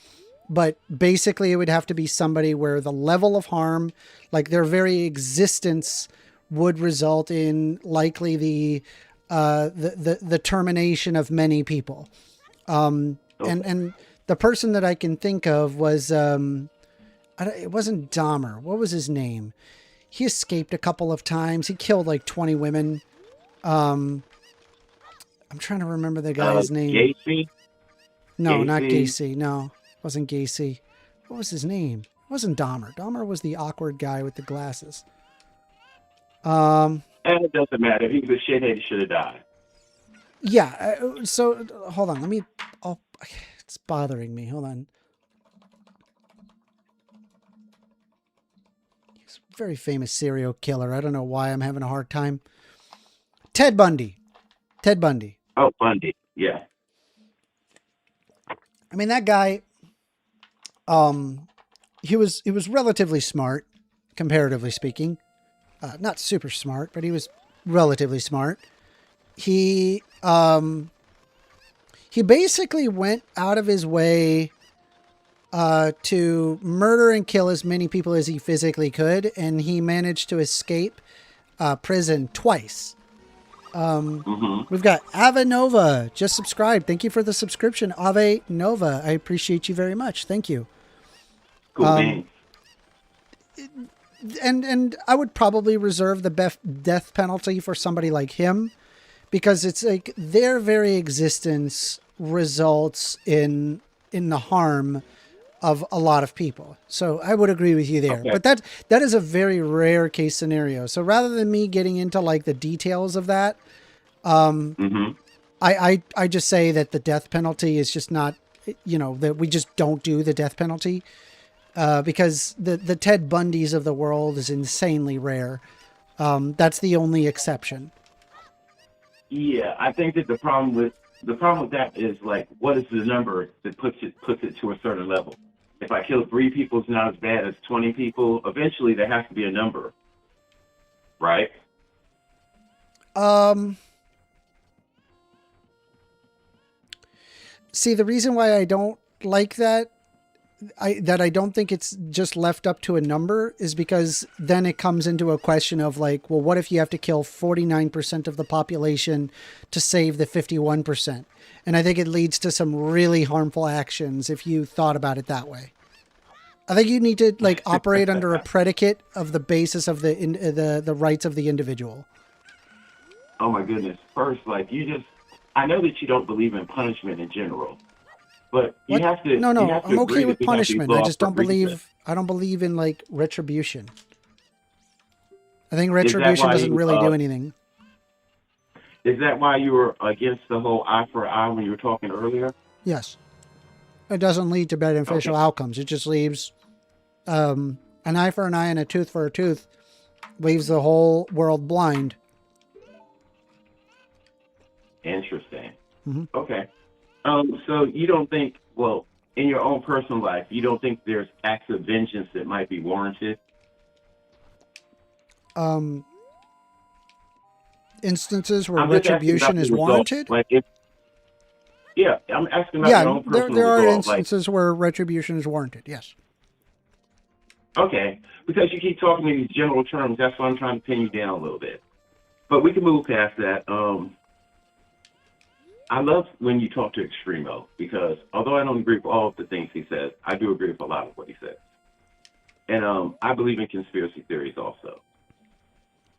but basically it would have to be somebody where the level of harm, like their very existence, would result in likely the termination of many people. And the person that I can think of was, it wasn't Dahmer. What was his name? He escaped a couple of times. He killed like 20 women. I'm trying to remember the guy's name. Gacy? No, not Gacy? Gacy. No, wasn't Gacy. What was his name? It wasn't Dahmer. Dahmer was the awkward guy with the glasses. And it doesn't matter. He was a shithead. He should have died. Yeah. So hold on. Let me. Oh, it's bothering me. Hold on. He's a very famous serial killer. I don't know why I'm having a hard time. Ted Bundy. Ted Bundy. Oh, Bundy. Yeah. I mean, that guy. He was relatively smart, comparatively speaking. Not super smart, but he was relatively smart. He basically went out of his way to murder and kill as many people as he physically could, and he managed to escape prison twice. We've got Ave Nova just subscribed. Thank you for the subscription, Ave Nova. I appreciate you very much. Thank you. Cool name. And I would probably reserve the death penalty for somebody like him, because it's like their very existence results in the harm of a lot of people. So I would agree with you there. Okay. But that is a very rare case scenario. So rather than me getting into like the details of that, I just say that the death penalty is just not, that we just don't do the death penalty. Because the Ted Bundys of the world is insanely rare. That's the only exception. Yeah, I think that the problem with that is like, what is the number that puts it to a certain level? If I kill 3 people, it's not as bad as 20 people. Eventually, there has to be a number, right? See, the reason why I don't like that. I don't think it's just left up to a number is because then it comes into a question of like, well, what if you have to kill 49% of the population to save the 51%? And I think it leads to some really harmful actions if you thought about it that way. I think you need to like operate under a predicate of the basis of the rights of the individual. Oh my goodness. First, like I know that you don't believe in punishment in general. But you have to. No, I'm okay with punishment. I just don't believe. I don't believe in like retribution. I think retribution doesn't really do anything. Is that why you were against the whole eye for eye when you were talking earlier? Yes. It doesn't lead to beneficial outcomes. It just leaves an eye for an eye and a tooth for a tooth. Leaves the whole world blind. Interesting. Mm-hmm. Okay. So you don't think, well, in your own personal life, you don't think there's acts of vengeance that might be warranted? Instances where retribution is warranted? Like I'm asking about your own personal there are result, instances where retribution is warranted, yes. Okay, because you keep talking in these general terms, that's why I'm trying to pin you down a little bit. But we can move past that. I love when you talk to Extremo, because although I don't agree with all of the things he says, I do agree with a lot of what he says. And I believe in conspiracy theories also.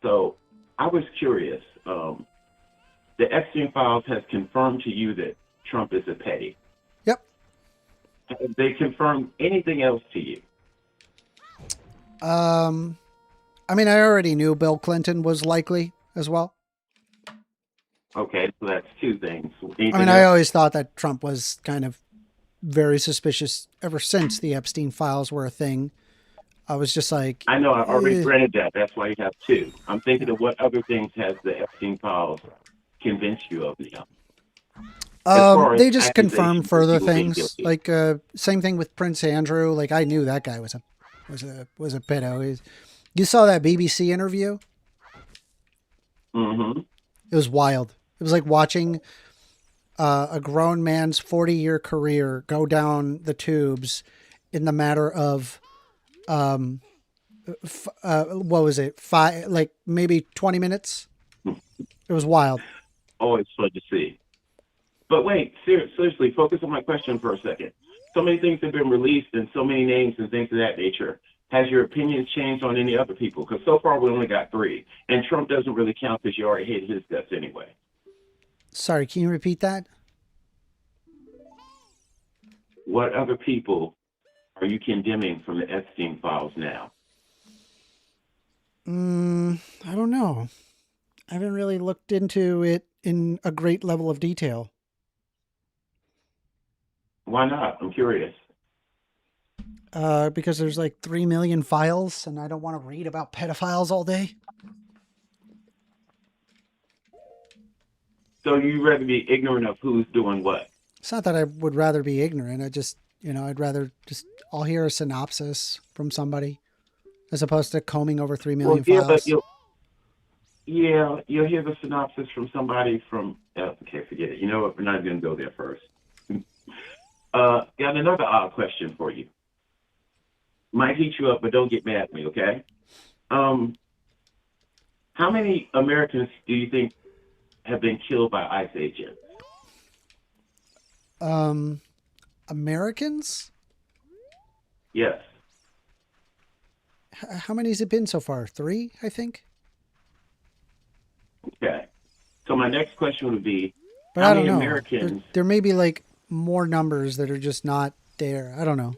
So I was curious. The Epstein Files has confirmed to you that Trump is a petty. Yep. Have they confirmed anything else to you? I mean, I already knew Bill Clinton was likely as well. Okay, so that's 2 things. I always thought that Trump was kind of very suspicious ever since the Epstein Files were a thing. I was just like... I know, I already granted that. That's why you have 2. I'm thinking of what other things has the Epstein Files convinced you of now. They just confirm further things. Like, same thing with Prince Andrew. Like, I knew that guy was a pedo. You saw that BBC interview? Mm-hmm. It was wild. It was like watching a grown man's 40-year career go down the tubes in the matter of, what was it? Maybe 20 minutes. It was wild. Always fun to see. But wait, seriously, focus on my question for a second. So many things have been released and so many names and things of that nature. Has your opinions changed on any other people? Because so far we only got 3. And Trump doesn't really count because you already hate his guts anyway. Sorry, can you repeat that? What other people are you condemning from the Epstein files now? I don't know. I haven't really looked into it in a great level of detail. Why not? I'm curious. Because there's like 3 million files, and I don't want to read about pedophiles all day. So you'd rather be ignorant of who's doing what? It's not that I would rather be ignorant. I just, I'd rather I'll hear a synopsis from somebody as opposed to combing over 3 million yeah, files. But you'll hear the synopsis from somebody from, okay, forget it. You know what? We're not going to go there first. Got another odd question for you. Might heat you up, but don't get mad at me, okay? How many Americans do you think have been killed by ICE agents? Americans? Yes. How many has it been so far? 3, I think. Okay. So my next question would be, But how I don't many know. Americans? There may be like more numbers that are just not there. I don't know.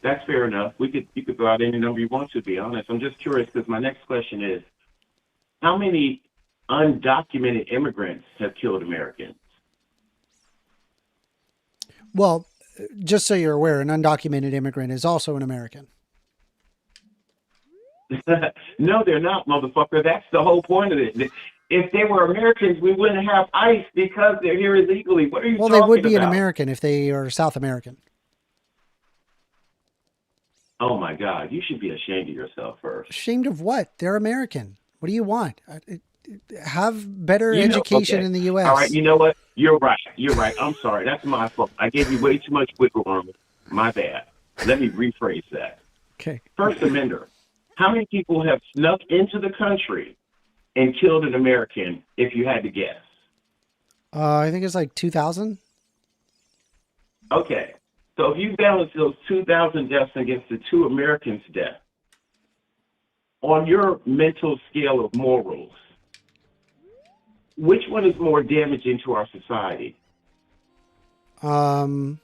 That's fair enough. You could throw out any number you want to be honest. I'm just curious because my next question is, how many undocumented immigrants have killed Americans? Well, just so you're aware, an undocumented immigrant is also an American. No, they're not, motherfucker. That's the whole point of it. If they were Americans, we wouldn't have ICE because they're here illegally. What are you talking about? Well, they would be an American if they are South American. Oh, my God. You should be ashamed of yourself first. Ashamed of what? They're American. What do you want? Have better education in the U.S. All right, you know what? You're right. I'm sorry. That's my fault. I gave you way too much wiggle room. My bad. Let me rephrase that. Okay. First Amender. How many people have snuck into the country and killed an American, if you had to guess? I think it's like 2,000. Okay. So if you balance those 2,000 deaths against the 2 Americans' deaths, on your mental scale of morals, which one is more damaging to our society? I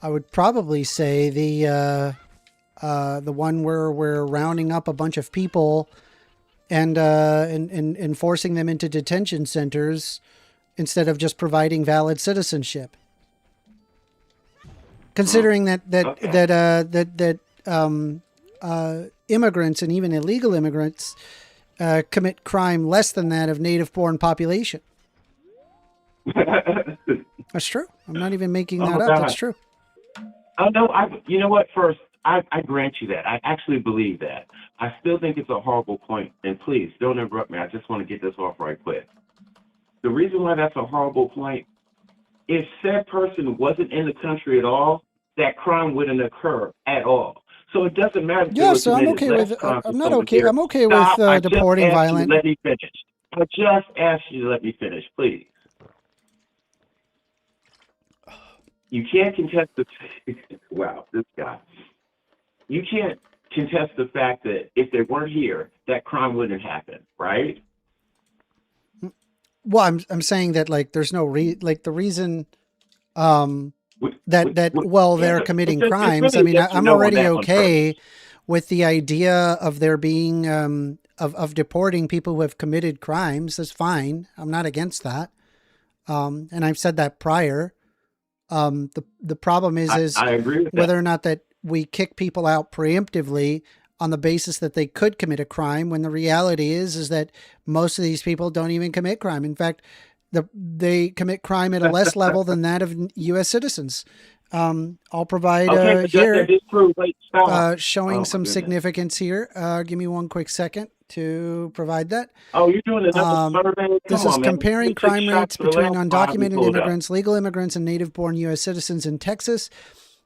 would probably say the one where we're rounding up a bunch of people and forcing them into detention centers instead of just providing valid citizenship. Considering that immigrants and even illegal immigrants commit crime less than that of native-born population. That's true. I'm not even making that up. God. That's true. Oh, no, you know what? First, I grant you that. I actually believe that. I still think it's a horrible point. And please, don't interrupt me. I just want to get this off right quick. The reason why that's a horrible point, if said person wasn't in the country at all, that crime wouldn't occur at all. So it doesn't matter. Yeah, so I'm okay with. I'm not okay. I'm okay with deporting violent. Let me finish. I just asked you to let me finish, please. You can't contest the. Wow, this guy. You can't contest the fact that if they weren't here, that crime wouldn't happen, right? Well, I'm saying that like there's no the reason. They're committing crimes. I mean, I'm already okay with the idea of there being of deporting people who have committed crimes. That's fine. I'm not against that. And I've said that prior. The problem is I agree with whether that. or not that we kick people out preemptively on the basis that they could commit a crime, when the reality is that most of these people don't even commit crime. In fact, they commit crime at a less level than that of U.S. citizens. I'll provide here showing some significance here. Give me one quick second to provide that. Oh, you're doing another survey? This is comparing crime rates between undocumented immigrants, legal immigrants, and native-born U.S. citizens in Texas.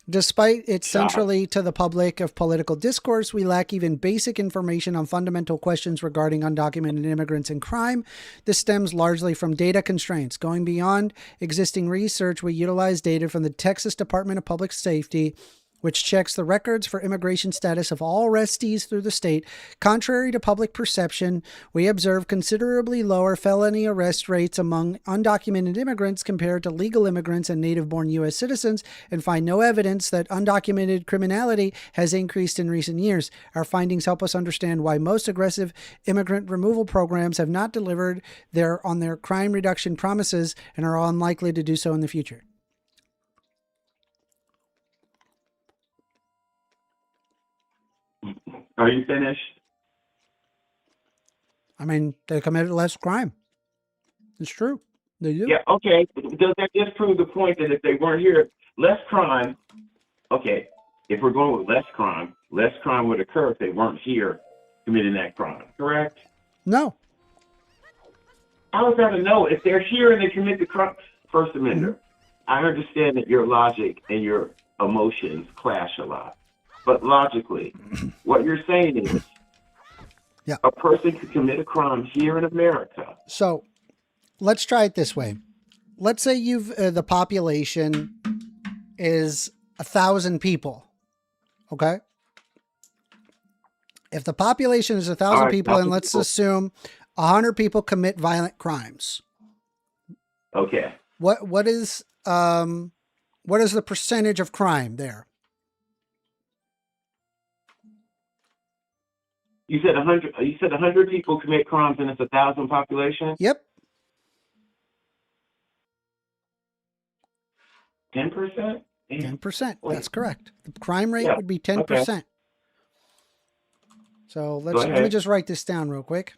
Despite its centrally to the public of political discourse, we lack even basic information on fundamental questions regarding undocumented immigrants and crime. This stems largely from data constraints. Going beyond existing research, we utilize data from the Texas Department of Public Safety, which checks the records for immigration status of all arrestees through the state. Contrary to public perception, we observe considerably lower felony arrest rates among undocumented immigrants compared to legal immigrants and native-born U.S. citizens, and find no evidence that undocumented criminality has increased in recent years. Our findings help us understand why most aggressive immigrant removal programs have not delivered on their crime reduction promises and are unlikely to do so in the future. Are you finished? I mean, they committed less crime. It's true. They do. Yeah, okay. Does that just prove the point that if they weren't here, less crime, okay, if we're going with less crime would occur if they weren't here committing that crime, correct? No. How is that a no? If they're here and they commit the crime, First Amendment, I understand that your logic and your emotions clash a lot. But logically, what you're saying is a person could commit a crime here in America. So let's try it this way. Let's say the population is 1,000 people. Okay. If the population is 1,000 people, and let's assume 100 people commit violent crimes. Okay. What is the percentage of crime there? You said 100. You said 100 people commit crimes, and it's 1,000 population. Yep. 10%. 10%. That's correct. The crime rate would be 10%. Okay. So let me just write this down real quick.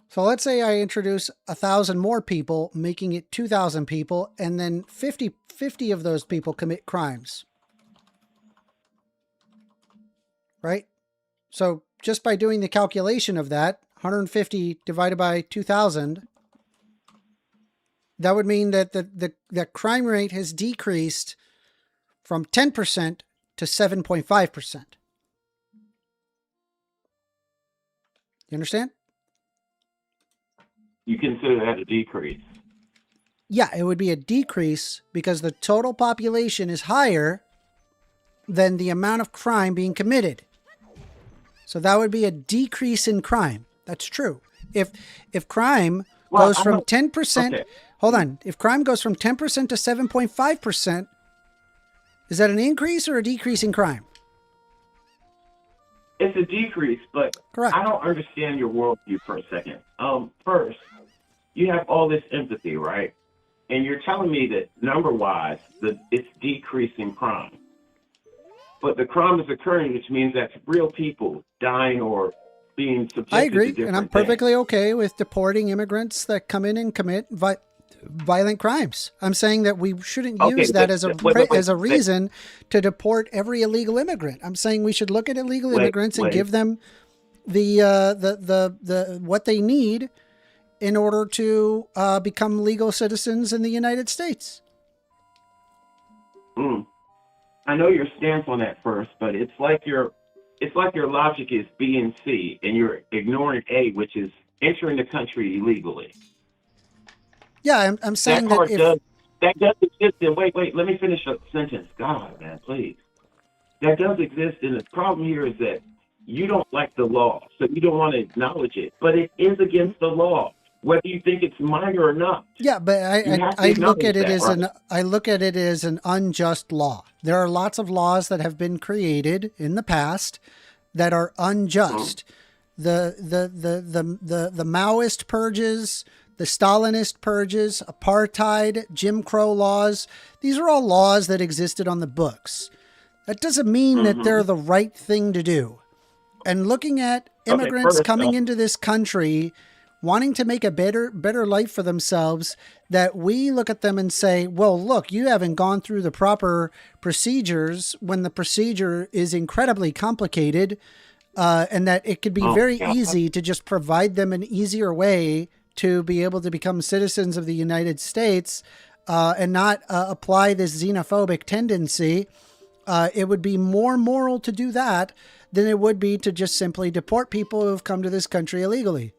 So let's say I introduce 1,000 more people, making it 2,000 people, and then 50 of those people commit crimes. Right? So just by doing the calculation of that, 150 divided by 2,000, that would mean that the crime rate has decreased from 10% to 7.5%. You understand? You consider that a decrease? Yeah, it would be a decrease because the total population is higher than the amount of crime being committed. So that would be a decrease in crime. That's true. If crime goes from 10%, hold on. If crime goes from 10% to 7.5%, is that an increase or a decrease in crime? It's a decrease, but correct. I don't understand your worldview for a second. First, you have all this empathy, right? And you're telling me that number-wise, it's decreasing crime. But the crime is occurring, which means that's real people dying or being subjected I agree, to different and I'm perfectly okay with deporting immigrants that come in and commit violent crimes. I'm saying that we shouldn't use that as a reason to deport every illegal immigrant. I'm saying we should look at illegal immigrants and give them the what they need in order to become legal citizens in the United States. I know your stance on that first, but it's like your logic is B and C, and you're ignoring A, which is entering the country illegally. Yeah, I'm saying that does exist. And wait, let me finish a sentence. God, man, please. That does exist, and the problem here is that you don't like the law, so you don't want to acknowledge it. But it is against the law, whether you think it's minor or not. Yeah, but I look at it as an unjust law. There are lots of laws that have been created in the past that are unjust. The Maoist purges, the Stalinist purges, apartheid, Jim Crow laws. These are all laws that existed on the books. That doesn't mean that they're the right thing to do. And looking at immigrants coming into this country, wanting to make a better life for themselves, that we look at them and say, well, look, you haven't gone through the proper procedures, when the procedure is incredibly complicated, and that it could be very easy to just provide them an easier way to be able to become citizens of the United States, and not apply this xenophobic tendency. It would be more moral to do that than it would be to just simply deport people who have come to this country illegally.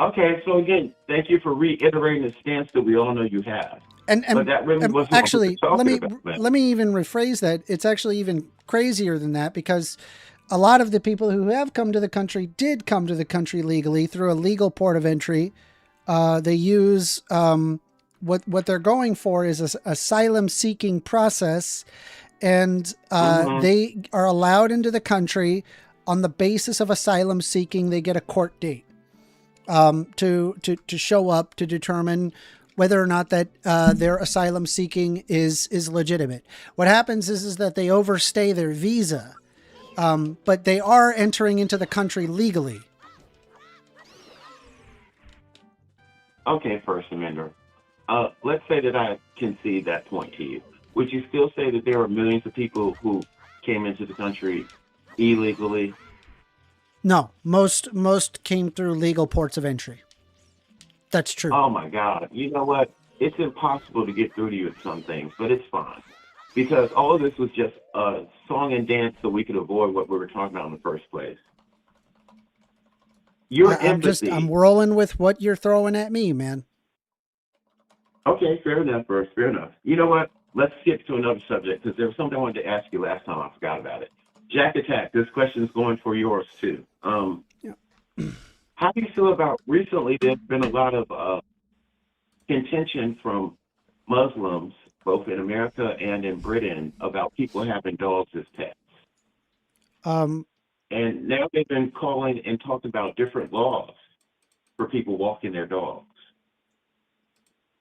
Okay, so again, thank you for reiterating the stance that we all know you have. And But that really wasn't actually, what we were let me talking about, man. let me even rephrase that. It's actually even crazier than that, because a lot of the people who have come to the country did come to the country legally through a legal port of entry. They use what they're going for is a asylum seeking process, and they are allowed into the country on the basis of asylum seeking. They get a court date to show up to determine whether or not that their asylum seeking is legitimate. What happens is that they overstay their visa, but they are entering into the country legally. Okay, First Amender. Let's say that I concede that point to you. Would you still say that there are millions of people who came into the country illegally? No, most came through legal ports of entry. That's true. Oh my God. You know what? It's impossible to get through to you at some things, but it's fine. Because all of this was just a song and dance so we could avoid what we were talking about in the first place. Your empathy. I'm whirling with what you're throwing at me, man. Okay, fair enough, Bruce. Fair enough. You know what? Let's skip to another subject because there was something I wanted to ask you last time. I forgot about it. Jack Attack, this question is going for yours too. How do you feel about recently? There's been a lot of contention from Muslims, both in America and in Britain, about people having dogs as pets. And now they've been calling and talking about different laws for people walking their dogs.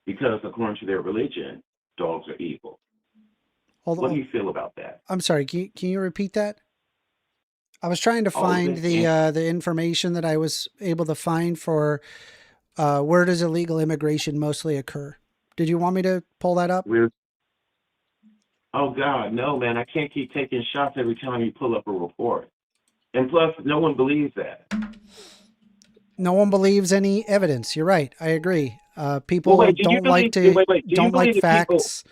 Because according to their religion, dogs are evil. What do you feel about that? I'm sorry, can you repeat that? I was trying to find the information that I was able to find for where does illegal immigration mostly occur. Did you want me to pull that up? Oh, God, no, man. I can't keep taking shots every time you pull up a report. And plus, no one believes that. No one believes any evidence. You're right. I agree. People don't like facts,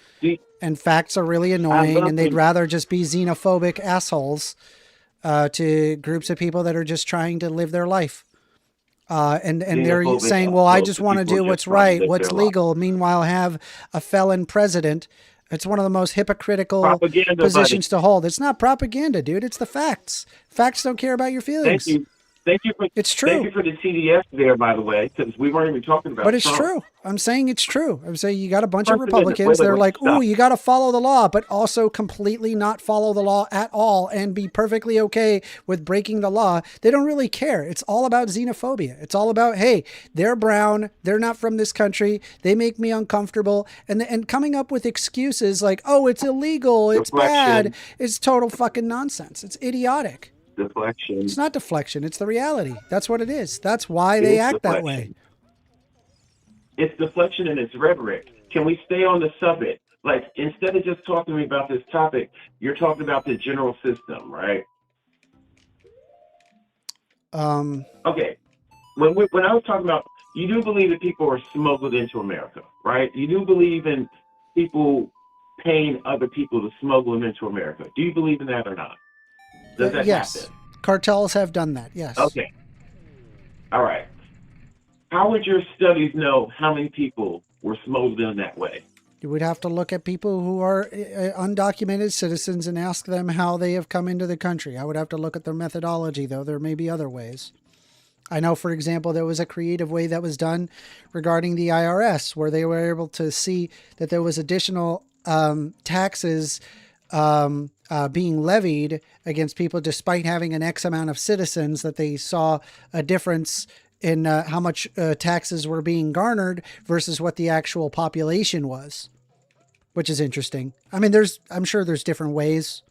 and facts are really annoying, and they'd rather just be xenophobic assholes to groups of people that are just trying to live their life. And they're saying, well, I just want to do what's right, what's legal. Meanwhile, have a felon president. It's one of the most hypocritical positions to hold. It's not propaganda, dude. It's the facts. Facts don't care about your feelings. Thank you for it's true. Thank you for the TDS there, by the way, because we weren't even talking about. But it's Trump. true. I'm saying it's true. I'm saying you got a bunch of Republicans. They're like, "Ooh, you got to follow the law," but also completely not follow the law at all and be perfectly okay with breaking the law. They don't really care. It's all about xenophobia. It's all about, hey, they're brown, they're not from this country, they make me uncomfortable, and coming up with excuses like, "Oh, it's illegal, it's bad." It's total fucking nonsense. It's idiotic. Deflection. It's not deflection. It's the reality. That's what it is. That's why they act that way. It's deflection and it's rhetoric. Can we stay on the subject? Like, instead of just talking to me about this topic, you're talking about the general system, right? Okay. When I was talking about, you do believe that people are smuggled into America, right? You do believe in people paying other people to smuggle them into America. Do you believe in that or not? Does that happen? Cartels have done that, yes. Okay. All right. How would your studies know how many people were smuggled in that way? You would have to look at people who are undocumented citizens and ask them how they have come into the country. I would have to look at their methodology, though. There may be other ways. I know, for example, there was a creative way that was done regarding the IRS, where they were able to see that there was additional taxes being levied against people despite having an X amount of citizens, that they saw a difference in how much taxes were being garnered versus what the actual population was, which is interesting. I mean, I'm sure there's different ways.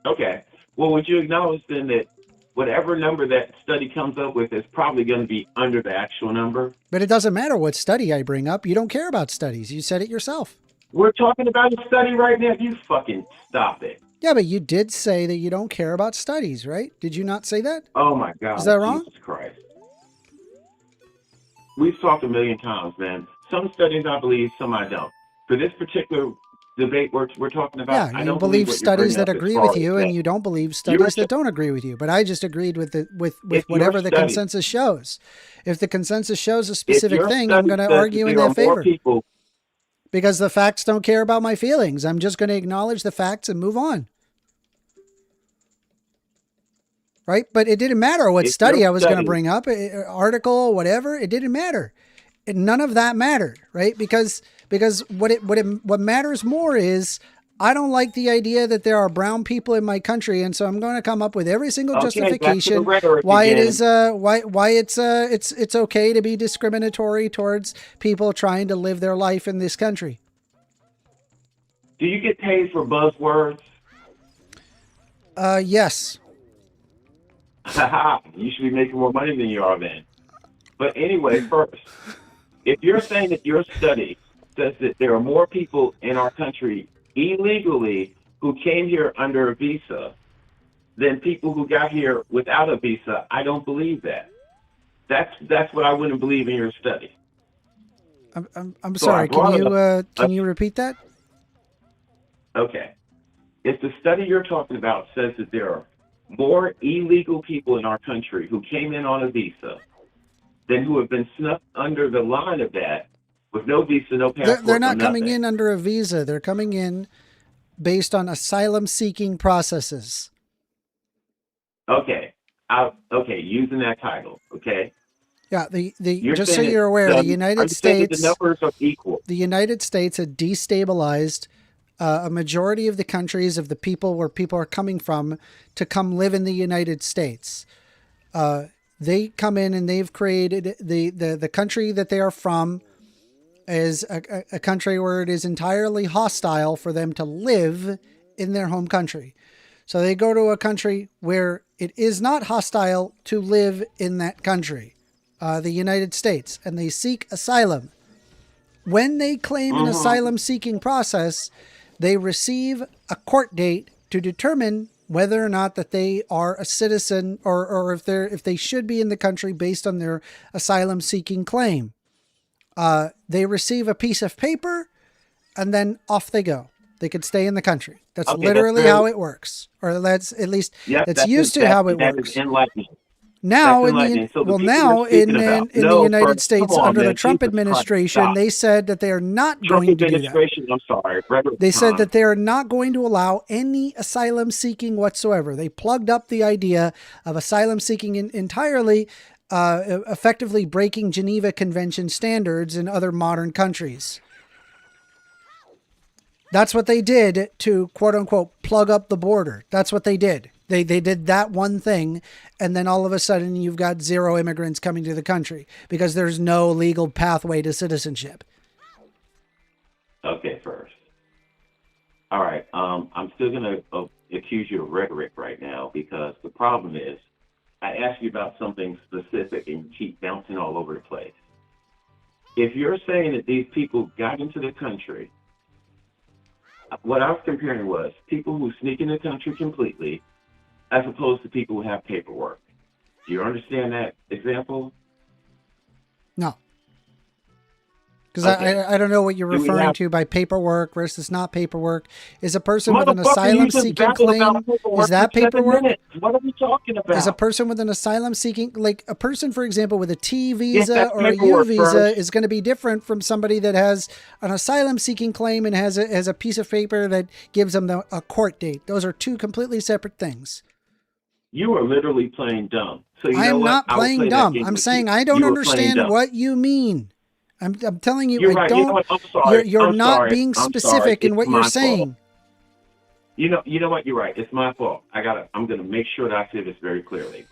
Okay. Well, would you acknowledge then that whatever number that study comes up with is probably going to be under the actual number? But it doesn't matter what study I bring up. You don't care about studies. You said it yourself. We're talking about a study right now. You fucking stop it. Yeah, but you did say that you don't care about studies, right? Did you not say that? Oh, my God. Is that wrong? Jesus Christ. We've talked a million times, man. Some studies I believe, some I don't. For this particular debate we're talking about? Yeah, I you don't believe what you're studies bringing that up as agree far with as you, that. and you don't believe You're studies sa- that don't agree with you. But I just agreed with with if your whatever the study consensus shows. If the consensus shows a if specific your thing, I'm study going to says that argue in there are their more favor people, because the facts don't care about my feelings. I'm just going to acknowledge the facts and move on. Right? But it didn't matter what if your study I was going to study, bring up, article, whatever. It didn't matter. None of that mattered, right? Because what matters more is I don't like the idea that there are brown people in my country, and so I'm going to come up with every single okay, back to the justification rhetoric why it again. is why it's okay to be discriminatory towards people trying to live their life in this country. Do you get paid for buzzwords? Yes. You should be making more money than you are then. But anyway, first, if you're saying that your study says that there are more people in our country illegally who came here under a visa than people who got here without a visa, I don't believe that. That's what I wouldn't believe in your study. I'm So I sorry. brought Can you repeat that? Okay. If the study you're talking about says that there are more illegal people in our country who came in on a visa than who have been snuck under the line of that with no visa, no passport, They're not no coming nothing. in under a visa. They're coming in based on asylum seeking processes. Okay. Okay, using that title, okay? Yeah, You're just so saying you're aware, are the you United saying that the States numbers are equal? the United States had destabilized a majority of the countries of the people where people are coming from to come live in the United States. They come in and they've created the country that they are from is a country where it is entirely hostile for them to live in their home country. So they go to a country where it is not hostile to live in that country, the United States, and they seek asylum. When they claim an asylum seeking process, they receive a court date to determine whether or not that they are a citizen or if they should be in the country based on their asylum seeking claim. They receive a piece of paper and then off they go. They could stay in the country. That's Okay, literally that's how it works, or that's at least Yep, that's used to how it that works. is enlightening. Now That's in the enlightening. So the people now you're speaking about, in the no, United first, come States on, under the man, Trump Jesus Christ, administration, stop. they said that they are not Trump going to do that. administration, I'm sorry, Reverend They said Tom. that they are not going to allow any asylum seeking whatsoever. They plugged up the idea of asylum seeking entirely, effectively breaking Geneva Convention standards in other modern countries. That's what they did to quote unquote plug up the border. That's what they did. They did that one thing, and then all of a sudden you've got zero immigrants coming to the country because there's no legal pathway to citizenship. Okay, first. All right. I'm still going to accuse you of rhetoric right now because the problem is I asked you about something specific and you keep bouncing all over the place. If you're saying that these people got into the country, what I was comparing was people who sneak in the country completely as opposed to people who have paperwork. Do you understand that example? No. Because Okay. I don't know what you're Do we referring have- to by paperwork versus not paperwork. Is a person with an Motherfucker, you asylum just seeking babbled claim, about paperwork is that for 7 paperwork? minutes. What are we talking about? Is a person with an asylum seeking, like a person, for example, with a T Yes, visa that's or a U paperwork, visa first. is going to be different from somebody that has an asylum seeking claim and has a piece of paper that gives them a court date. Those are two completely separate things. You are literally playing dumb. So you I know am what? not I will playing play that dumb. game I'm with saying you. I don't You were playing understand dumb. what you mean. I'm telling you, You're I right. don't. You know what? I'm sorry. You're I'm not sorry. being I'm specific sorry. in what It's you're my fault. saying. You know what? You're right. It's my fault. I'm gonna make sure that I say this very clearly.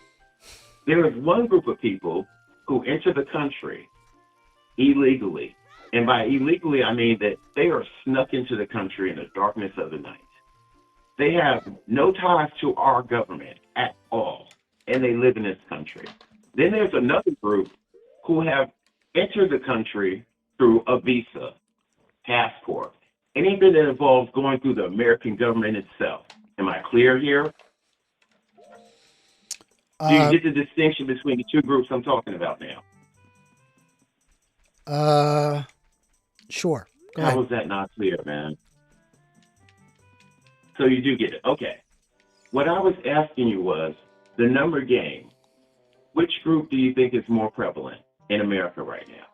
There is one group of people who enter the country illegally. And by illegally, I mean that they are snuck into the country in the darkness of the night. They have no ties to our government at all, and they live in this country. Then there's another group who have entered the country through a visa, passport, anything that involves going through the American government itself. Am I clear here? Do you get the distinction between the two groups I'm talking about now? Sure. Go How ahead. is that not clear, man? So you do get it. Okay. What I was asking you was the number game. Which group do you think is more prevalent in America right now?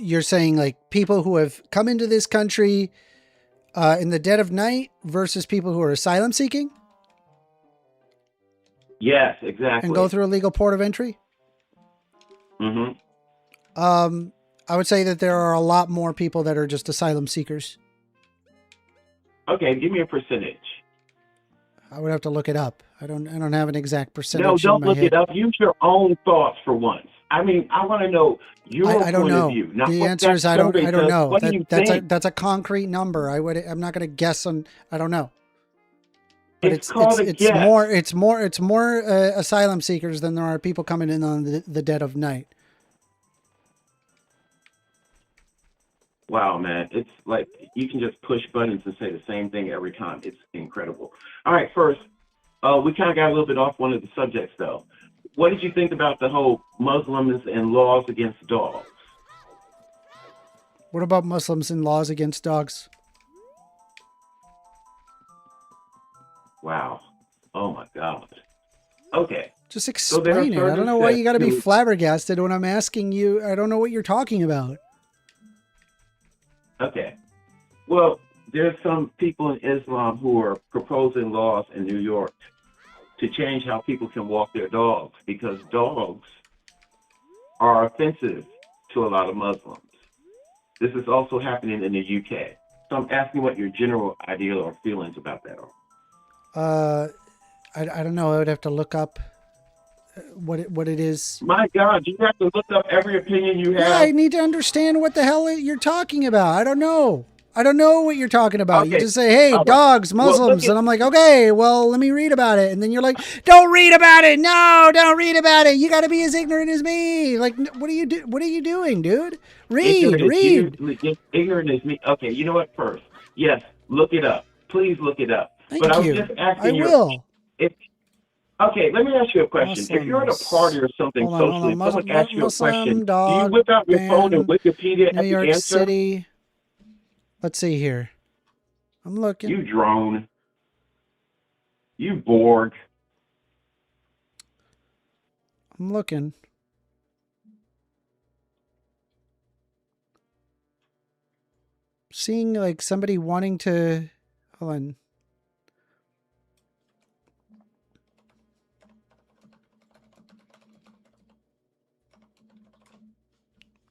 You're saying like people who have come into this country in the dead of night versus people who are asylum seeking Yes, exactly. and go through a legal port of entry? Mm-hmm. I would say that there are a lot more people that are just asylum seekers. Okay, give me a percentage. I would have to look it up. I don't have an exact percentage. No, don't in my look head. it up. Use your own thoughts for once. I mean, I want to know your I don't point know. of view. Not The what answer that is I don't survey does. know. What do you think? That's a concrete number. I'm not going to guess on. I don't know. But It's called a guess. It's more asylum seekers than there are people coming in on the dead of night. Wow, man. It's like you can just push buttons and say the same thing every time. It's incredible. All right, first, we kind of got a little bit off one of the subjects, though. What did you think about the whole Muslims and laws against dogs? What about Muslims and laws against dogs? Wow. Oh, my God. Okay. Just explain it. I don't know why you got to be flabbergasted when I'm asking you. I don't know what you're talking about. Okay. Well, there's some people in Islam who are proposing laws in New York to change how people can walk their dogs because dogs are offensive to a lot of Muslims. This is also happening in the UK. So I'm asking what your general idea or feelings about that are. I don't know. I would have to look up what it is. My God, you have to look up every opinion you have. Yeah, I need to understand what the hell you're talking about. I don't know. I don't know what you're talking about. Okay. You just say, hey, All right. dogs, Muslims. Well, and I'm like, okay, well, let me read about it. And then you're like, don't read about it. No, don't read about it. You got to be as ignorant as me. Like, what are you doing, dude? Read. Ignorant is me. Okay, you know what? First, yes, look it up. Please look it up. Thank but you. I was just asking you. I will. Okay, let me ask you a question. Muslims. If you're at a party or something Hold on. socially, someone asks you a question, dog, do you whip out your phone and Wikipedia New at the York answer? City. Let's see here. I'm looking. You drone. You Borg. I'm looking. Seeing like somebody wanting to. Hold on.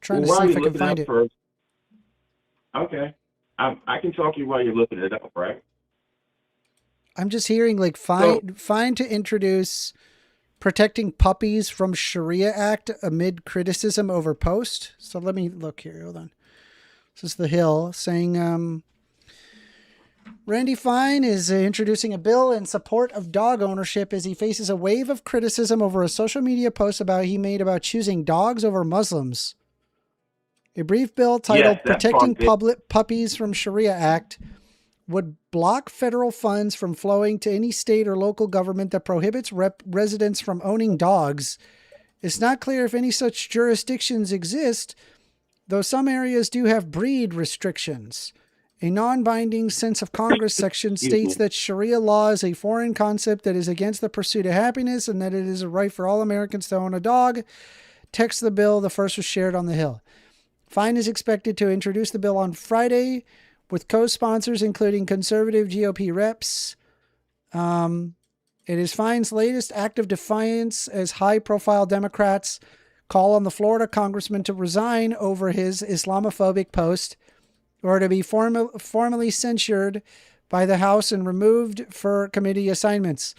Trying to see if I can find it. First. Okay. I can talk to you while you're looking it up, right? I'm just hearing like fine to introduce protecting puppies from Sharia Act amid criticism over post. So let me look here. Hold on. This is The Hill saying Randy Fine is introducing a bill in support of dog ownership as he faces a wave of criticism over a social media post he made about choosing dogs over Muslims. A brief bill titled Protecting Puppies from Sharia Act would block federal funds from flowing to any state or local government that prohibits residents from owning dogs. It's not clear if any such jurisdictions exist, though some areas do have breed restrictions. A non-binding sense of Congress section states that Sharia law is a foreign concept that is against the pursuit of happiness and that it is a right for all Americans to own a dog. Text of the bill, the first was shared on The Hill. Fine is expected to introduce the bill on Friday with co-sponsors including conservative GOP reps. It is Fine's latest act of defiance as high-profile Democrats call on the Florida congressman to resign over his Islamophobic post or to be formally censured by the House and removed for committee assignments.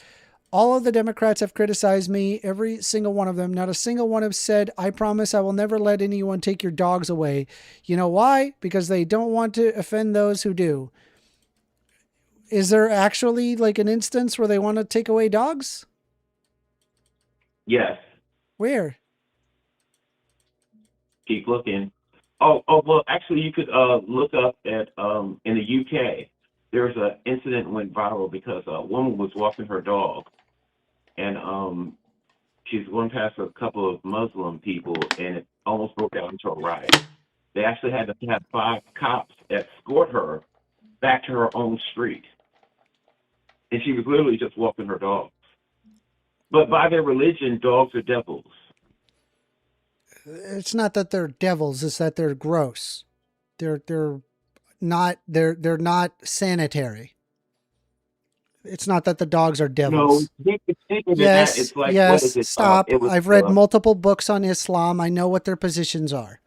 All of the Democrats have criticized me, every single one of them. Not a single one have said, I promise I will never let anyone take your dogs away. You know why? Because they don't want to offend those who do. Is there actually like an instance where they want to take away dogs? Yes. Where? Keep looking. Oh, well, actually, you could look up at in the UK. There was an incident that went viral because a woman was walking her dog, and she's going past a couple of Muslim people, and it almost broke out into a riot. They actually had to have 5 cops escort her back to her own street. And she was literally just walking her dogs. But by their religion, dogs are devils. It's not that they're devils, it's that they're gross. They're not sanitary. It's not that the dogs are devils. No, thinking Yes, that, it's like, yes, what is it? stop. It was, I've read multiple books on Islam. I know what their positions are.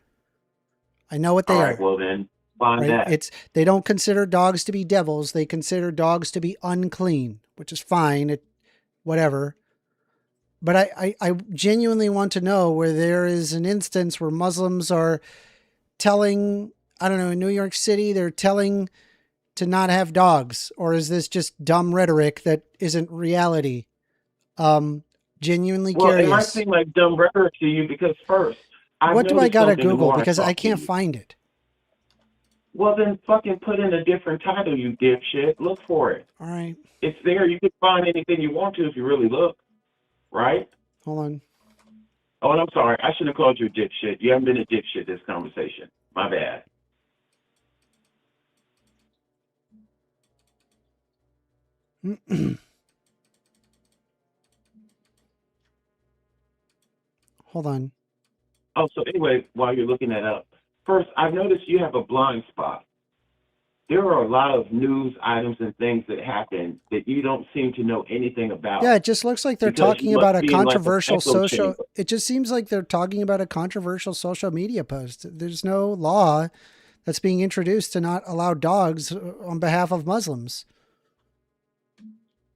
I know what they all are. right, well then, find Right? that. They don't consider dogs to be devils. They consider dogs to be unclean, which is fine. Whatever. But I genuinely want to know where there is an instance where Muslims are telling, I don't know, in New York City, they're telling to not have dogs, or is this just dumb rhetoric that isn't reality? Genuinely Well, curious. it might seem like dumb rhetoric to you because first, what do I gotta Google? Because I can't find it. Well, then fucking put in a different title, you dipshit. Look for it. All right. It's there. You can find anything you want to if you really look. Right? Hold on. Oh, and I'm sorry. I shouldn't have called you a dipshit. You haven't been a dipshit this conversation. My bad. Hold on. Oh, so anyway, while you're looking that up, first, I've noticed you have a blind spot. There are a lot of news items and things that happen that you don't seem to know anything about. Yeah, it just looks like they're talking about a controversial social. It just seems like they're talking about a controversial social media post. There's no law that's being introduced to not allow dogs on behalf of Muslims.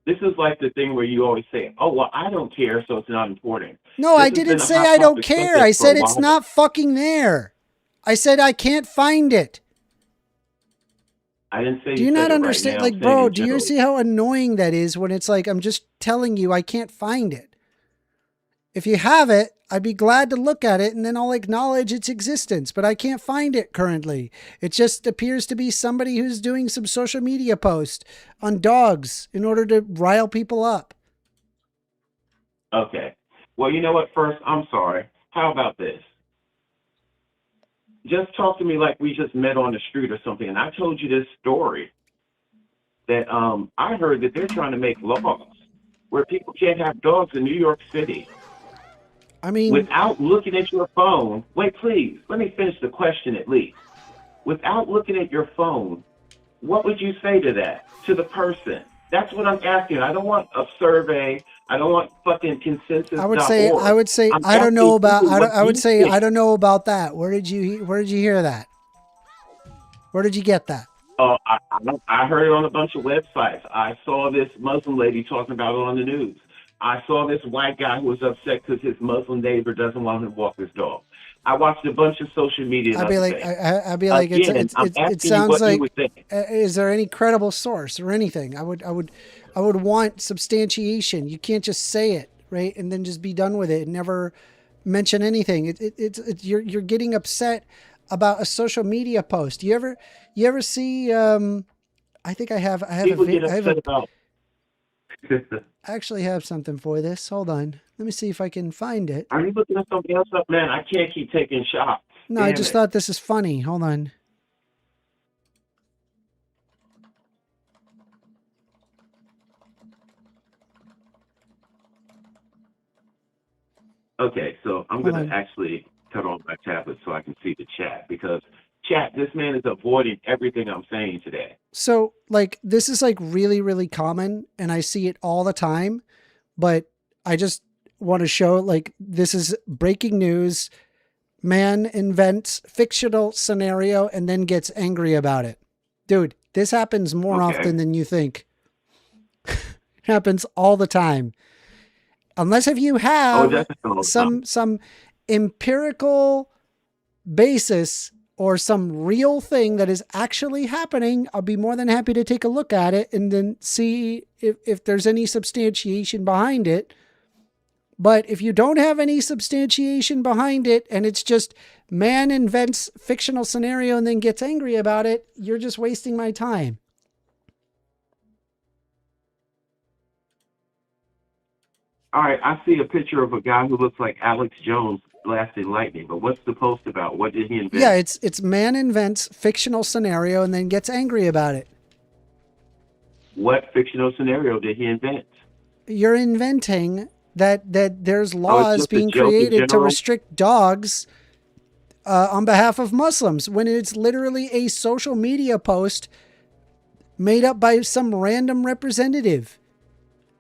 This is like the thing where you always say, "Oh, well, I don't care, so it's not important." No, I didn't say I don't care. I said it's not fucking there. I said I can't find it. I didn't say. Do you not understand? Like, bro, do you see how annoying that is when it's like, I'm just telling you I can't find it. If you have it, I'd be glad to look at it and then I'll acknowledge its existence, but I can't find it currently. It just appears to be somebody who's doing some social media post on dogs in order to rile people up. Okay. Well, you know what? First, I'm sorry. How about this? Just talk to me like we just met on the street or something. And I told you this story that I heard that they're trying to make laws where people can't have dogs in New York City. I mean, without looking at your phone. Wait, please. Let me finish the question at least. Without looking at your phone, what would you say to that, to the person? That's what I'm asking. I don't want a survey. I don't want fucking consensus. I would say, I don't know about that. Where did you hear that? Where did you get that? Oh, I heard it on a bunch of websites. I saw this Muslim lady talking about it on the news. I saw this white guy who was upset because his Muslim neighbor doesn't want him to walk his dog. I watched a bunch of social media. I'd be like, it sounds like, is there any credible source or anything? I would want substantiation. You can't just say it, right, and then just be done with it and never mention anything. You're getting upset about a social media post. You ever see? I think I actually have something for this. Hold on. Let me see if I can find it. Are you looking at something else up, man? I can't keep taking shots. No, I just thought this is funny. Hold on. Okay, so I'm going to actually cut off my tablet so I can see the chat because chat, this man is avoiding everything I'm saying today. So like, this is like really, really common and I see it all the time, but I just want to show like, this is breaking news. Man invents fictional scenario and then gets angry about it. Dude, this happens more often than you think. It happens all the time. Unless if you have some empirical basis or some real thing that is actually happening, I'll be more than happy to take a look at it and then see if there's any substantiation behind it. But if you don't have any substantiation behind it and it's just man invents fictional scenario and then gets angry about it, you're just wasting my time. All right, I see a picture of a guy who looks like Alex Jones last enlightening. But what's the post about? What did he invent? Yeah, it's man invents fictional scenario and then gets angry about it. What fictional scenario did he invent? You're inventing that there's laws just a being joke in created to general? restrict dogs on behalf of Muslims, when it's literally a social media post made up by some random representative.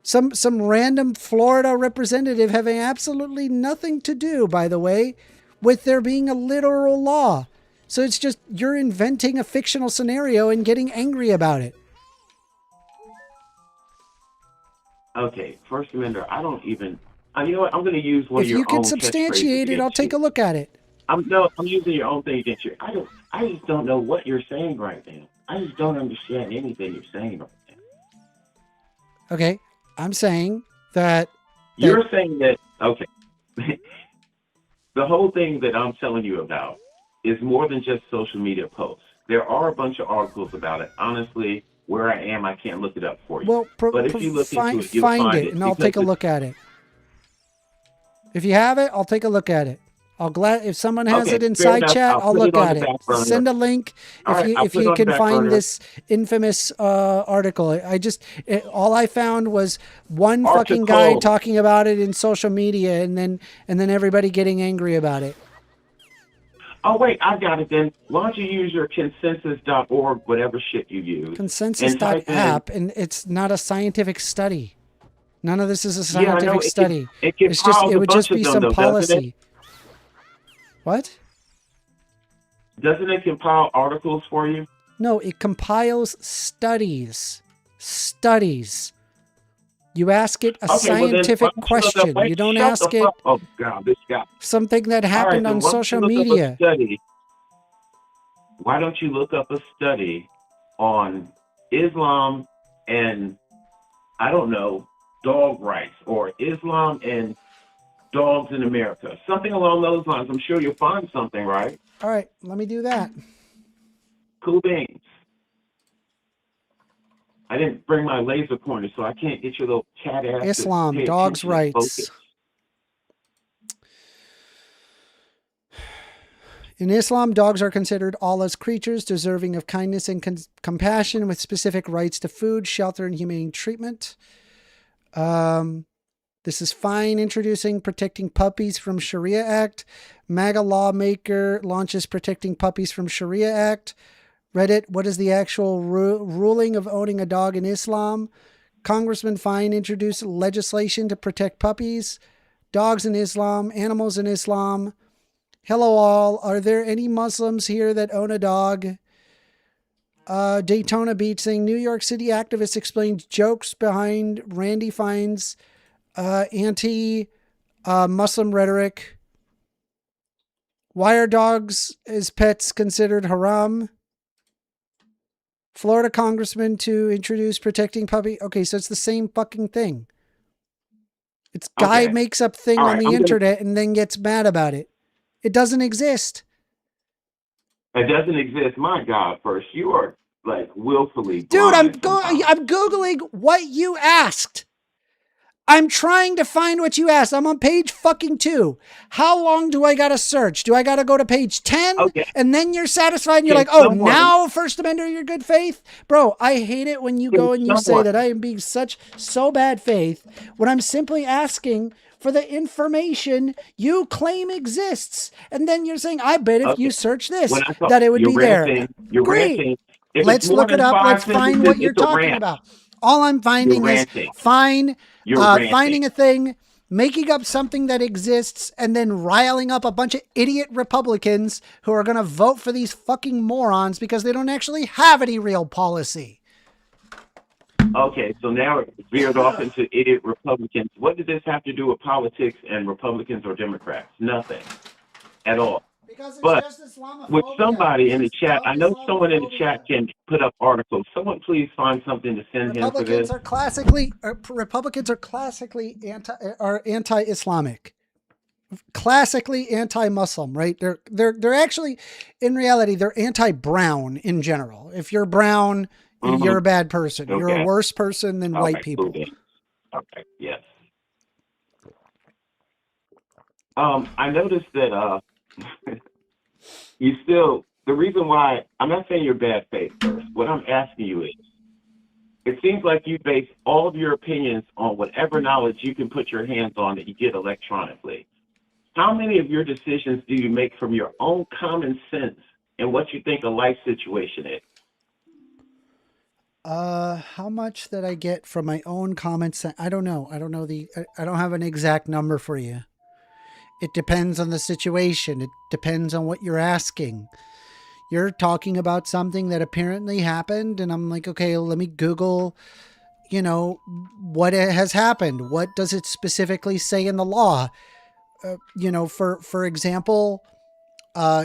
Some random Florida representative having absolutely nothing to do, by the way, with there being a literal law. So it's just you're inventing a fictional scenario and getting angry about it. Okay, First Amendment, I don't even... you know what? I'm going to use one If of your you can own substantiate catchphrases it, I'll against take a you. look at it. I'm using your own thing against you. I just don't know what you're saying right now. I just don't understand anything you're saying right now. Okay, I'm saying that You're saying that, okay. The whole thing that I'm telling you about is more than just social media posts. There are a bunch of articles about it. Honestly, where I am, I can't look it up for you. well, but if you look into it, you'll find find it, and I'll because take a look at it. If you have it, I'll take a look at it. If someone has Okay, it in fair side enough. chat, I'll I'll put look it on at the it. back burner. Send a link All right, I'll if put it you on the can back find burner. this infamous article. All I found was one fucking guy Article. talking about it in social media, and then everybody getting angry about it. Oh, wait, I got it then. Why don't you use your consensus.org, whatever shit you use. Consensus.app, and it's not a scientific study. None of this is a Yeah, I know. scientific study. It It's just compiles it a would bunch just of be them, some though, doesn't it? policy. What? Doesn't it compile articles for you? No, it compiles studies. Studies. You ask it a Okay, well then, scientific why don't you look question. up- wait, You don't shut ask the it fuck- Oh, God, this guy. something that All right, happened then on why don't social you look up a media. study? Why don't you look up a study on Islam and, I don't know, dog rights, or Islam and dogs in America? Something along those lines. I'm sure you'll find something, right? All right, let me do that. Cool beans. I didn't bring my laser pointer, so I can't get your little cat ass to Islam, pay dogs' attention and rights. focus. In Islam, dogs are considered Allah's creatures, deserving of kindness and compassion, with specific rights to food, shelter, and humane treatment. This is fine. Introducing Protecting Puppies from Sharia Act. MAGA lawmaker launches Protecting Puppies from Sharia Act. Reddit, what is the actual ruling of owning a dog in Islam? Congressman Fine introduced legislation to protect puppies. Dogs in Islam, animals in Islam. Hello all. Are there any Muslims here that own a dog? Daytona Beach saying New York City activists explained jokes behind Randy Fine's anti-Muslim rhetoric. Why are dogs as pets considered haram? Florida congressman to introduce Protecting Puppy. Okay, so it's the same fucking thing. It's guy Okay. makes up thing All on right, the I'm gonna- internet and then gets mad about it. It doesn't exist. It doesn't exist. My God, first, you are like willfully Dude, I'm blind sometimes. Googling what you asked. I'm trying to find what you asked. I'm on page fucking 2. How long do I gotta search? Do I gotta go to page 10? Okay. And then you're satisfied and you're Can like, oh, someone- now First Amendment, your good faith? Bro, I hate it when you Can go and you say someone- that I am being so bad faith when I'm simply asking for the information you claim exists. And then you're saying, I bet if you Okay. search this, When I thought that it would you're be there. ranting, You're Great. ranting. If it's Let's more look it than up. 5 Let's find sentences, what you're it's a talking rant. about. All I'm finding You're is ranting. finding ranting. a thing, making up something that exists, and then riling up a bunch of idiot Republicans who are going to vote for these fucking morons because they don't actually have any real policy. Okay, so now it veered off into idiot Republicans. What does this have to do with politics and Republicans or Democrats? Nothing at all. Because it's But just Islamophobia. With somebody in the It's chat, I know dumb someone in the Islamophobia. chat can put up articles. Someone please find something to send him for Republicans this. are classically anti-Islamic, classically anti-Muslim, right? They're actually, in reality, they're anti-brown in general. If you're brown, Mhm. you're a bad person. You're a Okay. worse person than white people. Cool. Okay, yes. I noticed that you still, the reason why, I'm not saying you're bad faith first. What I'm asking you is, it seems like you base all of your opinions on whatever knowledge you can put your hands on that you get electronically. How many of your decisions do you make from your own common sense and what you think a life situation is? How much that I get from my own comments? I don't know. I don't have an exact number for you. It depends on the situation. It depends on what you're asking. You're talking about something that apparently happened, and I'm like, okay, let me Google, what has happened. What does it specifically say in the law? For example,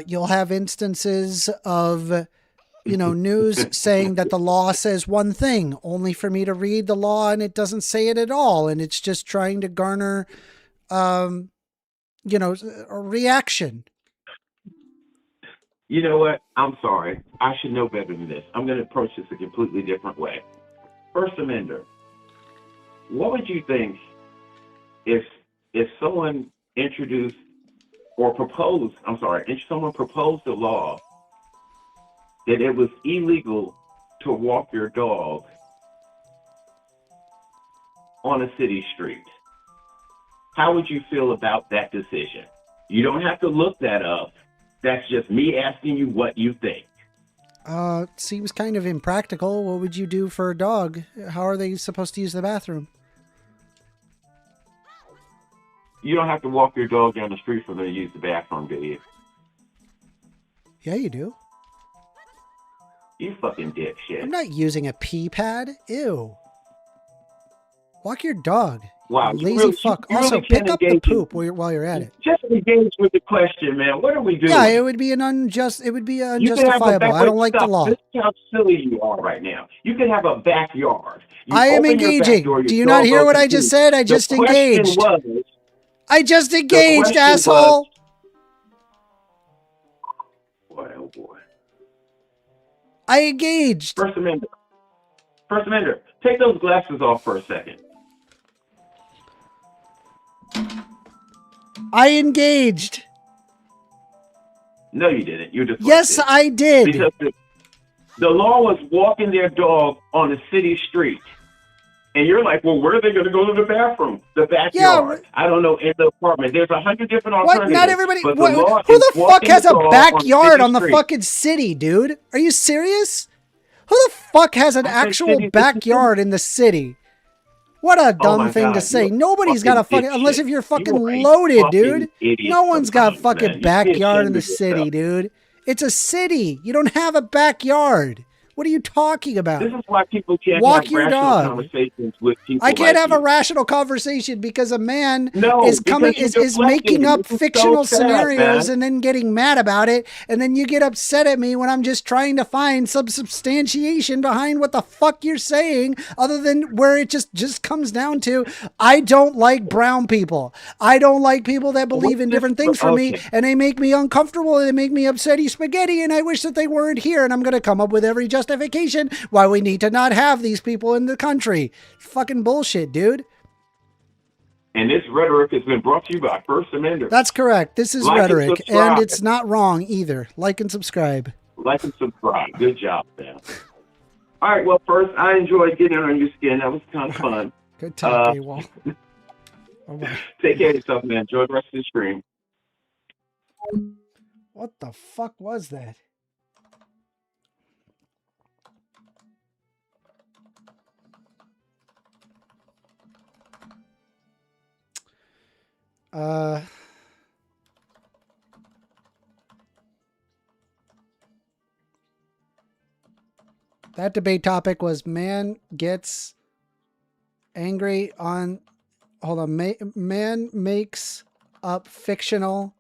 you'll have instances of, news saying that the law says one thing, only for me to read the law and it doesn't say it at all. And it's just trying to garner, a reaction. You know what? I'm sorry. I should know better than this. I'm going to approach this a completely different way. First Amender, what would you think if someone introduced or proposed, if someone proposed a law that it was illegal to walk your dog on a city street? How would you feel about that decision? You don't have to look that up. That's just me asking you what you think. Seems kind of impractical. What would you do for a dog? How are they supposed to use the bathroom? You don't have to walk your dog down the street for them to use the bathroom, do you? Yeah, you do. You fucking dipshit. I'm not using a pee pad. Ew. Walk your dog. Wow, Lazy really, fuck. you Also, really pick up the engage poop while you're at it. Just engage with the question, man. What are we doing? Yeah, it would be unjustifiable. I don't like the law. This is how silly you are right now. You can have a backyard. I am engaging. Do you not hear what I just said? I just engaged. I just engaged, asshole. Boy, oh boy. I engaged. First Amender, take those glasses off for a second. I engaged. No, you didn't. You just yes, I did. Because the law was walking their dog on a city street. And you're like, well, where are they going to go to the bathroom? The backyard. I don't know, in the apartment. There's 100 different alternatives. What? Not everybody. Who the fuck has a backyard on the fucking city, dude? Are you serious? Who the fuck has an actual backyard in the city? What a dumb thing to say. Nobody's got a fucking, unless if you're fucking loaded, dude. No one's got a fucking backyard in the city, dude. It's a city. You don't have a backyard. What are you talking about? This is why people can't walk have your rational dog. Conversations with people. I can't like have you. a rational conversation because a man No, is because you're making up deflecting. fictional So sad, scenarios man. and then getting mad about it, and then you get upset at me when I'm just trying to find some substantiation behind what the fuck you're saying, other than where it just comes down to, I don't like brown people. I don't like people that believe in different things from me, and they make me uncomfortable, and they make me upsetty spaghetti, and I wish that they weren't here, and I'm going to come up with every justification why we need to not have these people in the country. Fucking bullshit, dude. And this rhetoric has been brought to you by First Amender. That's correct. This is Like and rhetoric, subscribe. and it's not wrong either. Like and subscribe. Like and subscribe. Good job, man. All right, well, first, I enjoyed getting on your skin. That was kind of fun. Good talk, AWOL. Bye-bye. Take care of yourself, man. Enjoy the rest of the stream. What the fuck was that? That debate topic was man gets angry on, hold on, man makes up fictional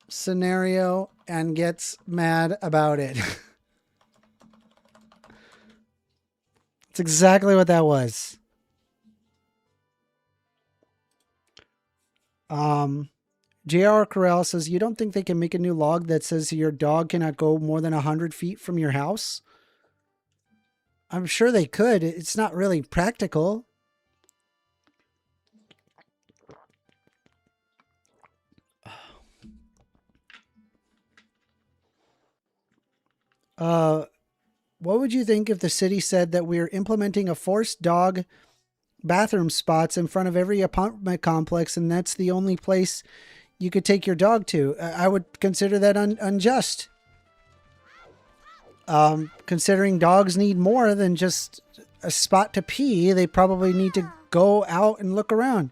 scenario and gets mad about it. It's exactly what that was. J.R. Corral says, you don't think they can make a new log that says your dog cannot go more than 100 feet from your house? I'm sure they could. It's not really practical. What would you think if the city said that we're implementing a forced dog bathroom spots in front of every apartment complex, and that's the only place you could take your dog to? I would consider that unjust. Considering dogs need more than just a spot to pee, they probably need to go out and look around.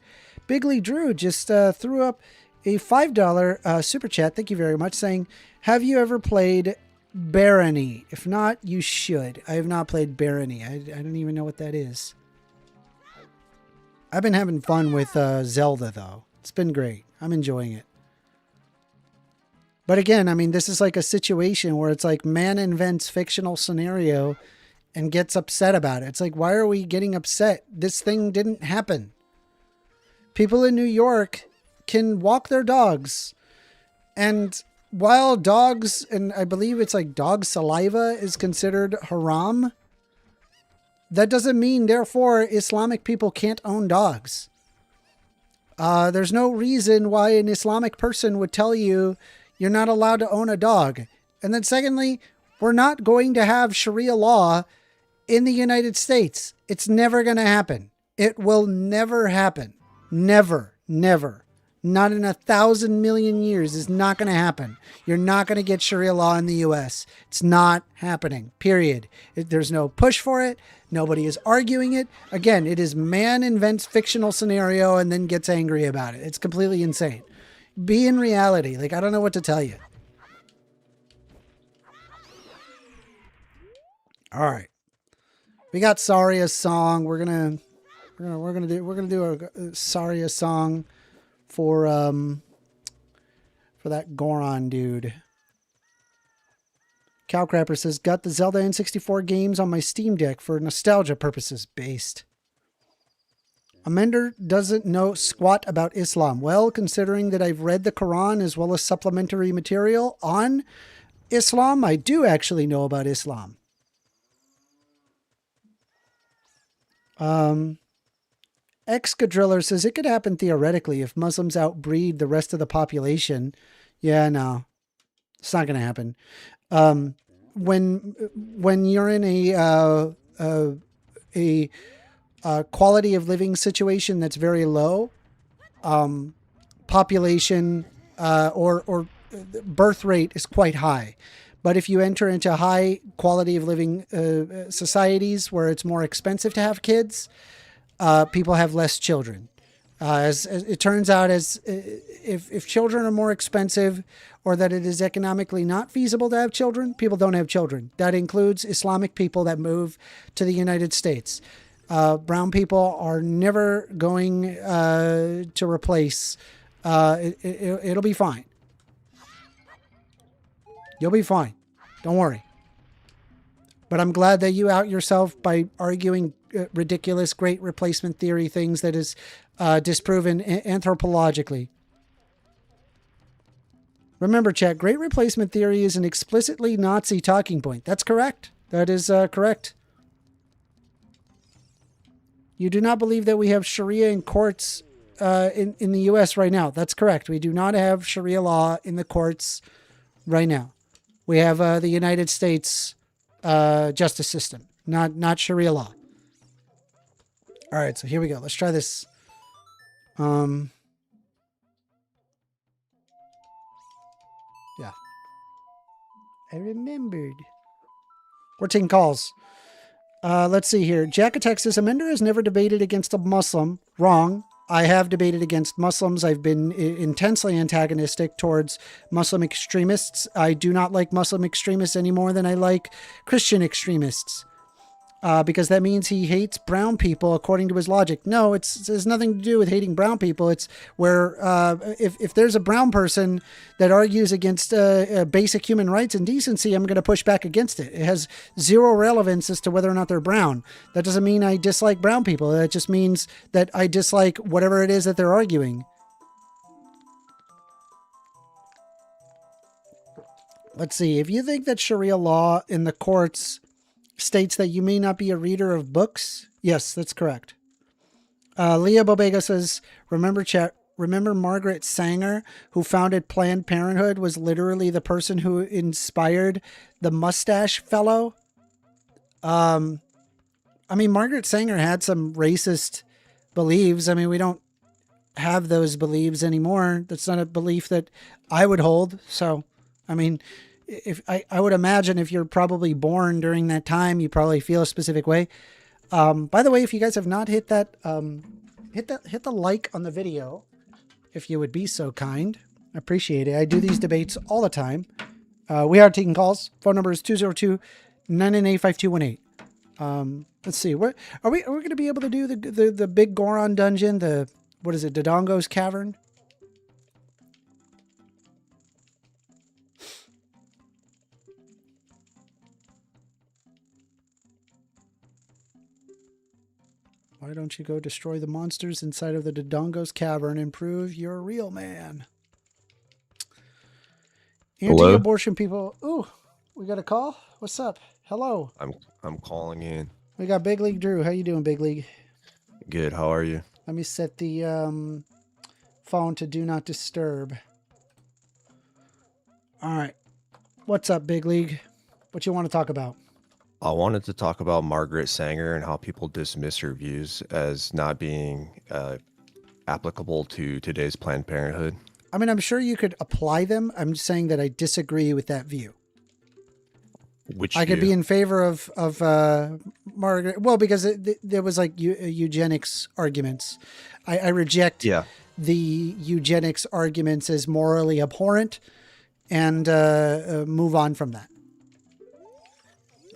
Bigleaguedrew just threw up a $5 super chat. Thank you very much, saying, have you ever played Barony? If not, you should. I have not played Barony. I don't even know what that is. I've been having fun with Zelda, though. It's been great. I'm enjoying it. But again, I mean, this is like a situation where it's like man invents fictional scenario and gets upset about it. It's like, why are we getting upset? This thing didn't happen. People in New York can walk their dogs. And while dogs, and I believe it's like dog saliva is considered haram, that doesn't mean, therefore, Islamic people can't own dogs. There's no reason why an Islamic person would tell you you're not allowed to own a dog. And then secondly, we're not going to have Sharia law in the United States. It's never going to happen. It will never happen. Never, never. Not in 1,000 million years is not going to happen. You're not going to get Sharia law in the U.S. It's not happening, period. There's no push for it. Nobody is arguing it. Again, it is man invents fictional scenario and then gets angry about it. It's completely insane. Be in reality. Like, I don't know what to tell you. All right. We got Saria's song. We're gonna do a Saria song for that Goron dude. Cowcrapper says, got the Zelda N64 games on my Steam Deck for nostalgia purposes. Based. Amender doesn't know squat about Islam. Well, considering that I've read the Quran as well as supplementary material on Islam, I do actually know about Islam. Excadriller says it could happen theoretically if Muslims outbreed the rest of the population. Yeah, no, it's not going to happen. When you're in a quality of living situation that's very low, population or birth rate is quite high. But if you enter into high quality of living societies where it's more expensive to have kids, people have less children. As it turns out, if children are more expensive or that it is economically not feasible to have children, people don't have children. That includes Islamic people that move to the United States. Brown people are never going to replace. It'll be fine. You'll be fine. Don't worry. But I'm glad that you out yourself by arguing ridiculous great replacement theory things that is disproven anthropologically. Remember, chat, great replacement theory is an explicitly Nazi talking point. That's correct. That is correct. You do not believe that we have Sharia in courts in the U.S. right now. That's correct. We do not have Sharia law in the courts right now. We have the United States justice system, not Sharia law. All right, so here we go. Let's try this. Yeah. I remembered. We're taking calls. Let's see here. Jack Attack says, Amender has never debated against a Muslim. Wrong. I have debated against Muslims. I've been intensely antagonistic towards Muslim extremists. I do not like Muslim extremists any more than I like Christian extremists. Because that means he hates brown people according to his logic. No, it has nothing to do with hating brown people. It's where if there's a brown person that argues against basic human rights and decency, I'm going to push back against it. It has zero relevance as to whether or not they're brown. That doesn't mean I dislike brown people. That just means that I dislike whatever it is that they're arguing. Let's see. If you think that Sharia law in the courts states that you may not be a reader of books, yes, that's correct. Leah Bobega says, remember chat, remember Margaret Sanger, who founded Planned Parenthood, was literally the person who inspired the mustache fellow. I mean, Margaret Sanger had some racist beliefs. I mean, we don't have those beliefs anymore. That's not a belief that I would hold. So, I mean, if I would imagine if you're probably born during that time, you probably feel a specific way. By the way, if you guys have not hit that, hit the like on the video, if you would be so kind. I appreciate it. I do these debates all the time. We are taking calls. Phone number is 202-998-5218. Let's see. What are we going to be able to do the big Goron dungeon? What is it? Dodongo's Cavern? Why don't you go destroy the monsters inside of the Dodongo's Cavern and prove you're a real man? Anti-abortion people. Ooh, we got a call. What's up? Hello. I'm calling in. We got Big League Drew. How you doing, Big League? Good. How are you? Let me set the phone to do not disturb. All right. What's up, Big League? What you want to talk about? I wanted to talk about Margaret Sanger and how people dismiss her views as not being applicable to today's Planned Parenthood. I mean, I'm sure you could apply them. I'm just saying that I disagree with that view. Which I could view? be in favor of Margaret. Well, because there was like eugenics arguments. I reject the eugenics arguments as morally abhorrent and move on from that.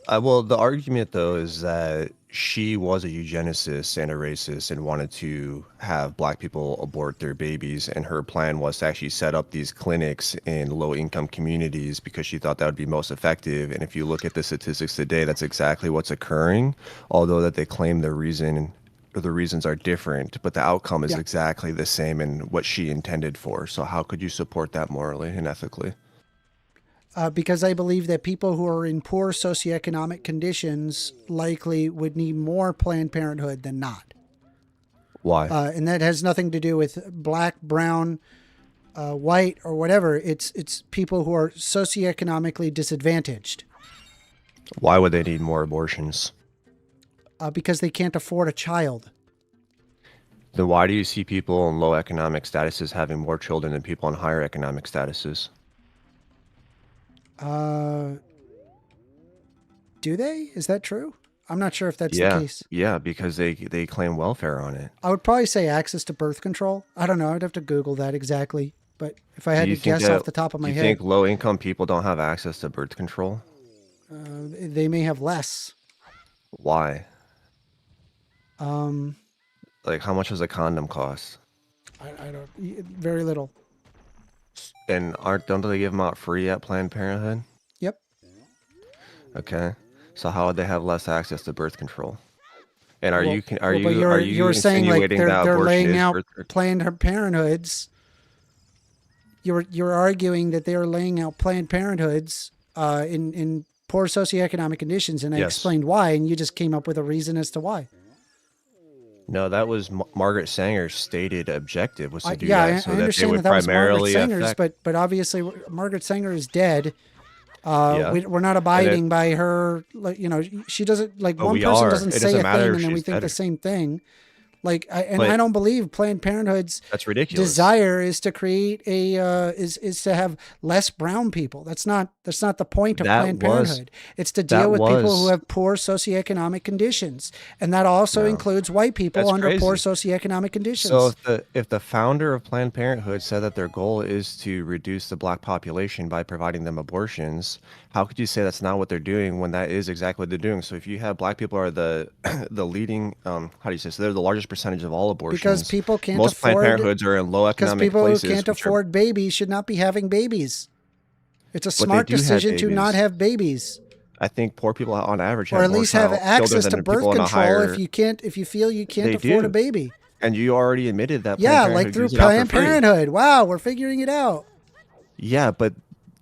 Well, the argument, though, is that she was a eugenicist and a racist and wanted to have black people abort their babies. And her plan was to actually set up these clinics in low-income communities because she thought that would be most effective. And if you look at the statistics today, that's exactly what's occurring, although that they claim the reasons are different, but the outcome is exactly the same in what she intended for. So how could you support that morally and ethically? Because I believe that people who are in poor socioeconomic conditions likely would need more Planned Parenthood than not. Why? And that has nothing to do with black, brown, white, or whatever. It's people who are socioeconomically disadvantaged. Why would they need more abortions? Because they can't afford a child. Then why do you see people in low economic statuses having more children than people in higher economic statuses? Do they? Is that true? I'm not sure if that's the case. Yeah, because they claim welfare on it. I would probably say access to birth control. I don't know. I'd have to Google that exactly. But if I had to guess off the top of my head. Do you think low-income people don't have access to birth control? They may have less. Why? Like, how much does a condom cost? I don't. Very little. And don't they give them out free at Planned Parenthood? Yep. Okay. So how would they have less access to birth control? And you're saying like they're laying out Planned Parenthoods. You're arguing that they are laying out Planned Parenthoods in poor socioeconomic conditions, and I explained why, and you just came up with a reason as to why. No, that was Margaret Sanger's stated objective was to do that. So I understand that was Margaret Sanger's, but obviously Margaret Sanger is dead. We're not abiding by her. You know, she doesn't like one person doesn't say a thing and then we think the same thing. Like, I don't believe Planned Parenthood's desire is to create is to have less brown people. That's not the point of Planned Parenthood. It's to deal with people who have poor socioeconomic conditions, and that also includes white people under poor socioeconomic conditions. So if the founder of Planned Parenthood said that their goal is to reduce the black population by providing them abortions, how could you say that's not what they're doing when that is exactly what they're doing? So if you have black people are the leading, how do you say? So they're the largest percentage of all abortions. Because people can't Most afford. Planned Parenthoods are in low economic places. Because people who can't afford babies should not be having babies. It's a smart decision to not have babies. I think poor people on average or at least have access to birth control if you feel you can't afford a baby. And you already admitted that. Yeah, like through Planned Parenthood. Wow, we're figuring it out. Yeah, but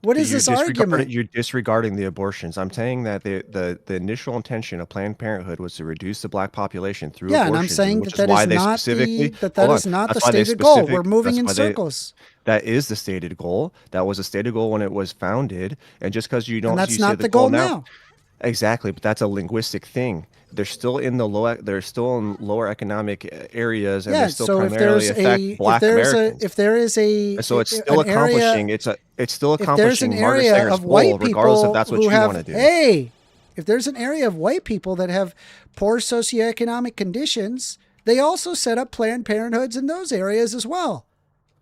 What is this argument? You're disregarding the abortions. I'm saying that the initial intention of Planned Parenthood was to reduce the black population through abortions. And I'm saying which that is why is they not specifically that is not the stated goal. We're moving in circles. That is the stated goal. That was a stated goal when it was founded. And just because you don't, and that's you not say the goal now. Exactly, but that's a linguistic thing. They're still in they're still in lower economic areas, and they still primarily affect Black Americans. If there is and so it's still accomplishing. It's still accomplishing Margaret Sanger's goal, regardless if that's what you want to do. Hey, if there's an area of white people that have poor socioeconomic conditions, they also set up Planned Parenthoods in those areas as well.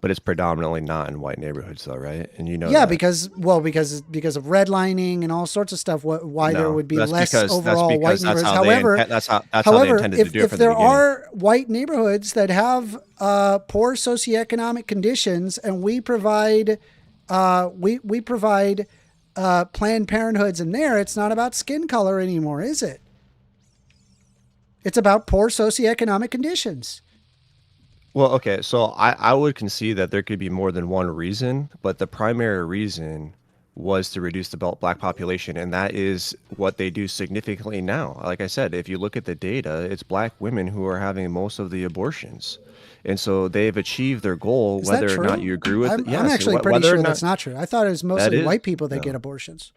But it's predominantly not in white neighborhoods, though, right? And you know, that. because of redlining and all sorts of stuff. Why there would be less overall white neighborhoods. However, that's how they intended to do it. If there are white neighborhoods that have poor socioeconomic conditions, and we provide Planned Parenthoods in there, it's not about skin color anymore, is it? It's about poor socioeconomic conditions. Well, okay, so I would concede that there could be more than one reason, but the primary reason was to reduce the black population, and that is what they do significantly now. Like I said, if you look at the data, it's black women who are having most of the abortions. And so they've achieved their goal, whether or not you agree with it. I'm actually pretty sure that's not true. I thought it was mostly white people that get abortions.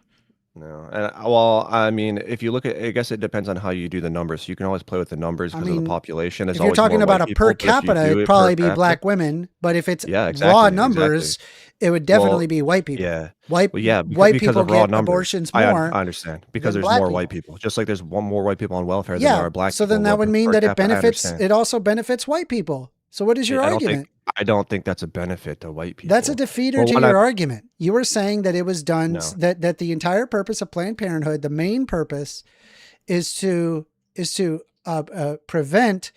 No. Well, I mean, if you look at, I guess it depends on how you do the numbers. You can always play with the numbers because of the population. If you're talking about a per capita, it'd probably be black women. But if it's raw numbers, it would definitely be white people. Yeah. White people get abortions more. I understand. Because there's more white people. Just like there's more white people on welfare than there are black people. So then that would mean that it also benefits white people. So what is your argument? I don't think that's a benefit to white people. That's a defeater to your argument. You were saying that it was done that the entire purpose of Planned Parenthood, the main purpose, is to prevent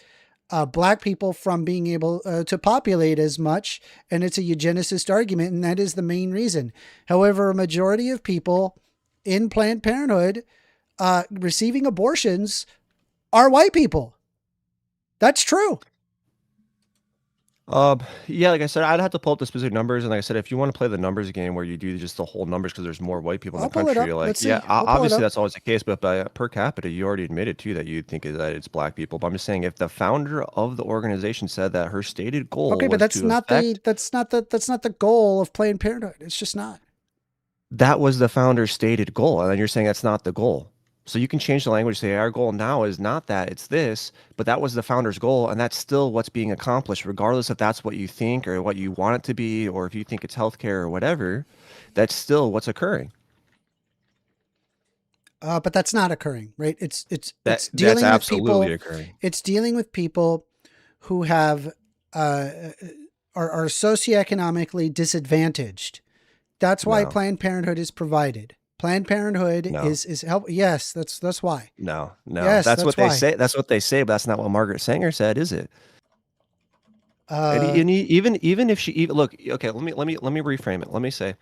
black people from being able to populate as much, and it's a eugenicist argument, and that is the main reason. However, a majority of people in Planned Parenthood receiving abortions are white people. That's true. Yeah, like I said, I'd have to pull up the specific numbers, and like I said, if you want to play the numbers game where you do just the whole numbers because there's more white people in the country, like obviously that's always the case, but by per capita, you already admitted too that you think that it's black people. But I'm just saying, if the founder of the organization said that her stated goal, but that's not the goal of Planned Parenthood. It's just not. That was the founder's stated goal, and then you're saying that's not the goal. So you can change the language, say our goal now is not that, it's this, but that was the founder's goal, and that's still what's being accomplished, regardless if that's what you think or what you want it to be, or if you think it's healthcare or whatever, that's still what's occurring. But that's not occurring, right? It's dealing with absolutely people, occurring. It's dealing with people who have are socioeconomically disadvantaged. That's why Planned Parenthood is provided. Planned Parenthood is help. Yes, that's why. No. Yes, that's what they say. That's what they say, but that's not what Margaret Sanger said, is it? And even if she look, okay, let me reframe it. Let me say,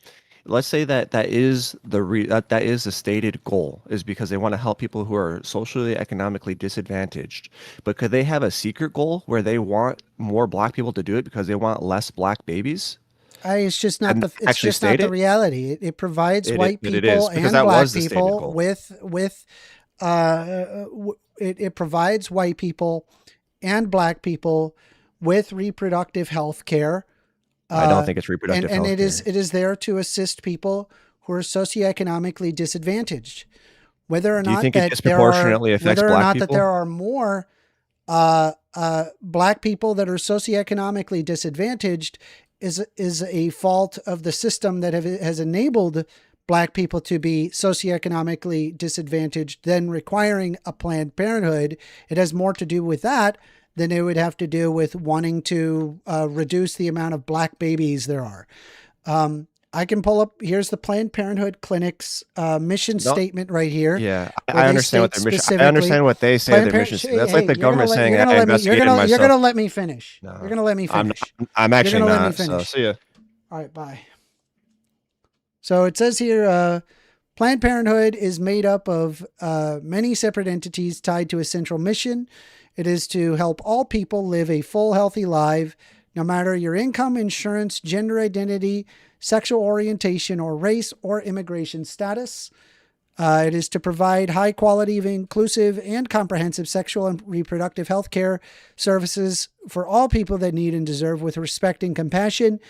let's say that is the stated goal, is because they want to help people who are socially economically disadvantaged. But could they have a secret goal where they want more black people to do it because they want less black babies? It's just not the reality. It provides white people and black people it provides white people and black people with reproductive health care. I don't think it's reproductive health care. And it is there to assist people who are socioeconomically disadvantaged. Whether or not that there are more black people that are socioeconomically disadvantaged is a fault of the system that has enabled black people to be socioeconomically disadvantaged, then requiring a Planned Parenthood. It has more to do with that than it would have to do with wanting to reduce the amount of black babies there are. I can pull up, here's the Planned Parenthood Clinic's mission statement right here. Yeah, I understand what their mission, I understand what they say their mission is. That's like the government saying, I investigated myself. You're going to let me finish. No, you're going to let me finish. I'm actually not, so see ya. All right, bye. So it says here, Planned Parenthood is made up of many separate entities tied to a central mission. It is to help all people live a full, healthy life, no matter your income, insurance, gender identity, sexual orientation, or race or immigration status. It is to provide high quality, inclusive, and comprehensive sexual and reproductive health care services for all people that need and deserve with respect and compassion,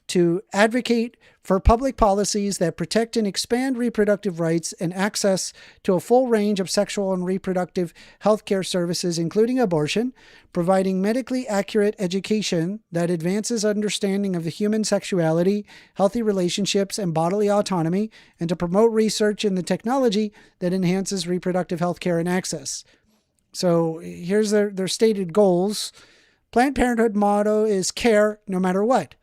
to advocate for public policies that protect and expand reproductive rights and access to a full range of sexual and reproductive health care services, including abortion, providing medically accurate education that advances understanding of the human sexuality, healthy relationships, and bodily autonomy, and to promote research in the technology that enhances reproductive health care and access. So here's their stated goals. Planned Parenthood motto is care no matter what.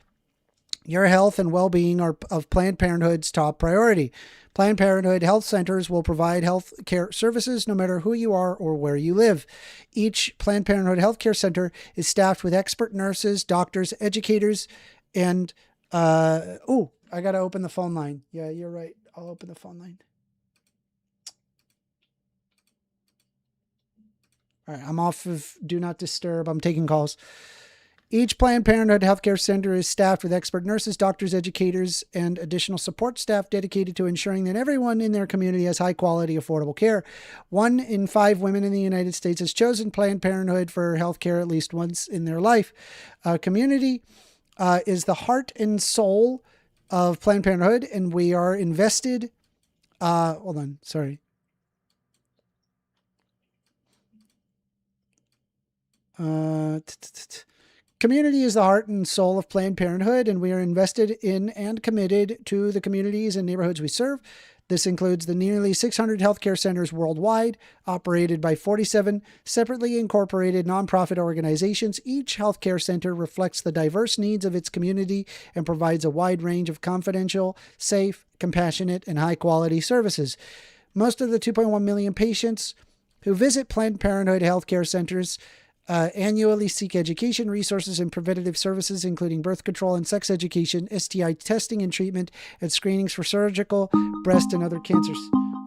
Your health and well-being are of Planned Parenthood's top priority. Planned Parenthood health centers will provide health care services no matter who you are or where you live. Each Planned Parenthood healthcare center is staffed with expert nurses, doctors, educators, and I got to open the phone line. Yeah, you're right. I'll open the phone line. All right, I'm off of Do Not Disturb. I'm taking calls. Each Planned Parenthood healthcare center is staffed with expert nurses, doctors, educators, and additional support staff dedicated to ensuring that everyone in their community has high quality, affordable care. 1 in 5 women in the United States has chosen Planned Parenthood for healthcare at least once in their life. Community is the heart and soul of Planned Parenthood, and we are invested. Hold on, sorry. Community is the heart and soul of Planned Parenthood, and we are invested in and committed to the communities and neighborhoods we serve. This includes the nearly 600 healthcare centers worldwide, operated by 47 separately incorporated nonprofit organizations. Each healthcare center reflects the diverse needs of its community and provides a wide range of confidential, safe, compassionate, and high-quality services. Most of the 2.1 million patients who visit Planned Parenthood healthcare centers annually seek education, resources, and preventative services, including birth control and sex education, STI testing and treatment, and screenings for surgical, breast, and other cancers.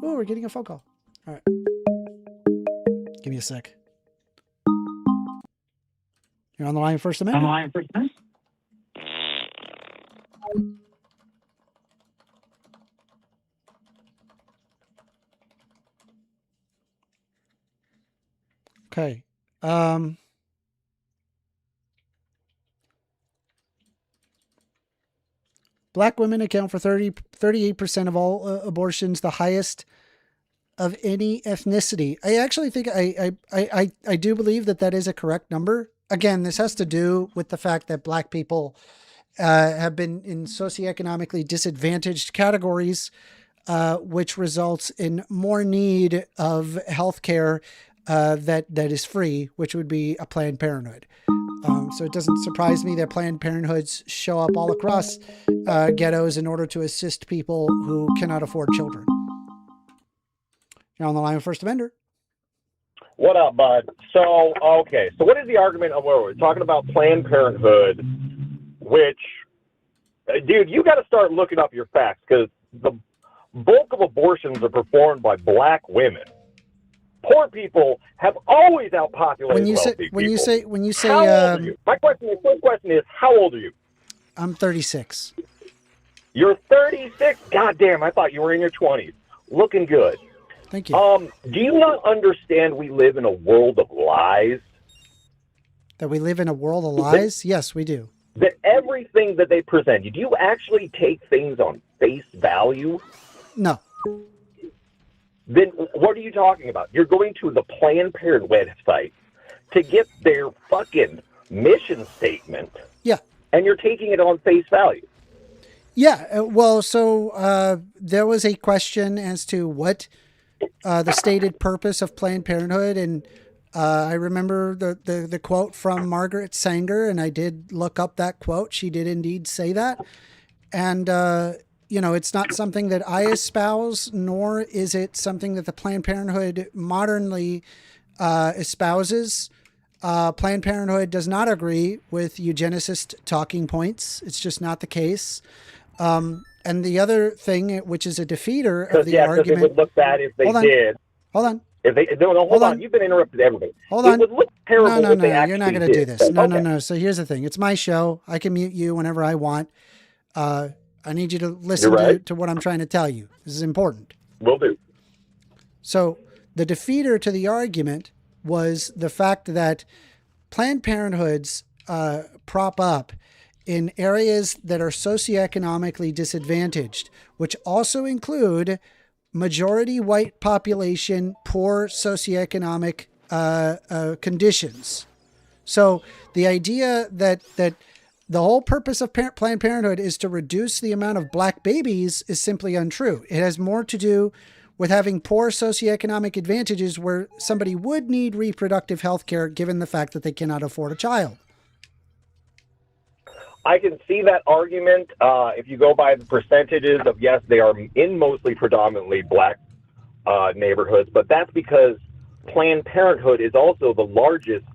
Oh, we're getting a phone call. All right. Give me a sec. You're on the line, First Amendment. Okay. Black women account for 38% of all abortions, the highest of any ethnicity. I actually think I do believe that is a correct number. Again, this has to do with the fact that Black people have been in socioeconomically disadvantaged categories, which results in more need of healthcare that is free, which would be a Planned Parenthood. So it doesn't surprise me that Planned Parenthoods show up all across ghettos in order to assist people who cannot afford children. You're on the line with First Amender. What up, bud? So what is the argument of where we're talking about Planned Parenthood, which, dude, you got to start looking up your facts, because the bulk of abortions are performed by Black women. Poor people have always outpopulated wealthy people. When you say, how old are you? My first question is, how old are you? I'm 36. You're 36? God damn, I thought you were in your 20s. Looking good. Thank you. Do you not understand we live in a world of lies? That we live in a world of lies? Yes, we do. That everything that they present you, do you actually take things on face value? No. Then what are you talking about? You're going to the Planned Parenthood website to get their fucking mission statement. Yeah. And you're taking it on face value. Yeah. Well, so there was a question as to what the stated purpose of Planned Parenthood. And I remember the quote from Margaret Sanger, and I did look up that quote. She did indeed say that. And, it's not something that I espouse, nor is it something that the Planned Parenthood modernly espouses. Planned Parenthood does not agree with eugenicist talking points. It's just not the case. And the other thing, which is a defeater of the argument. It would look bad if they did. Hold on. Hold on. You've been interrupted everything. Hold on. It would look terrible no, if they actually you're not going to do this. No. So here's the thing. It's my show. I can mute you whenever I want. I need you to listen to what I'm trying to tell you. This is important. Will do. So the defeater to the argument was the fact that Planned Parenthoods prop up in areas that are socioeconomically disadvantaged, which also include majority white population, poor socioeconomic conditions. So the idea that the whole purpose of Planned Parenthood is to reduce the amount of black babies is simply untrue. It has more to do with having poor socioeconomic advantages where somebody would need reproductive health care given the fact that they cannot afford a child. I can see that argument if you go by the percentages of, yes, they are in mostly predominantly black neighborhoods, but that's because Planned Parenthood is also the largest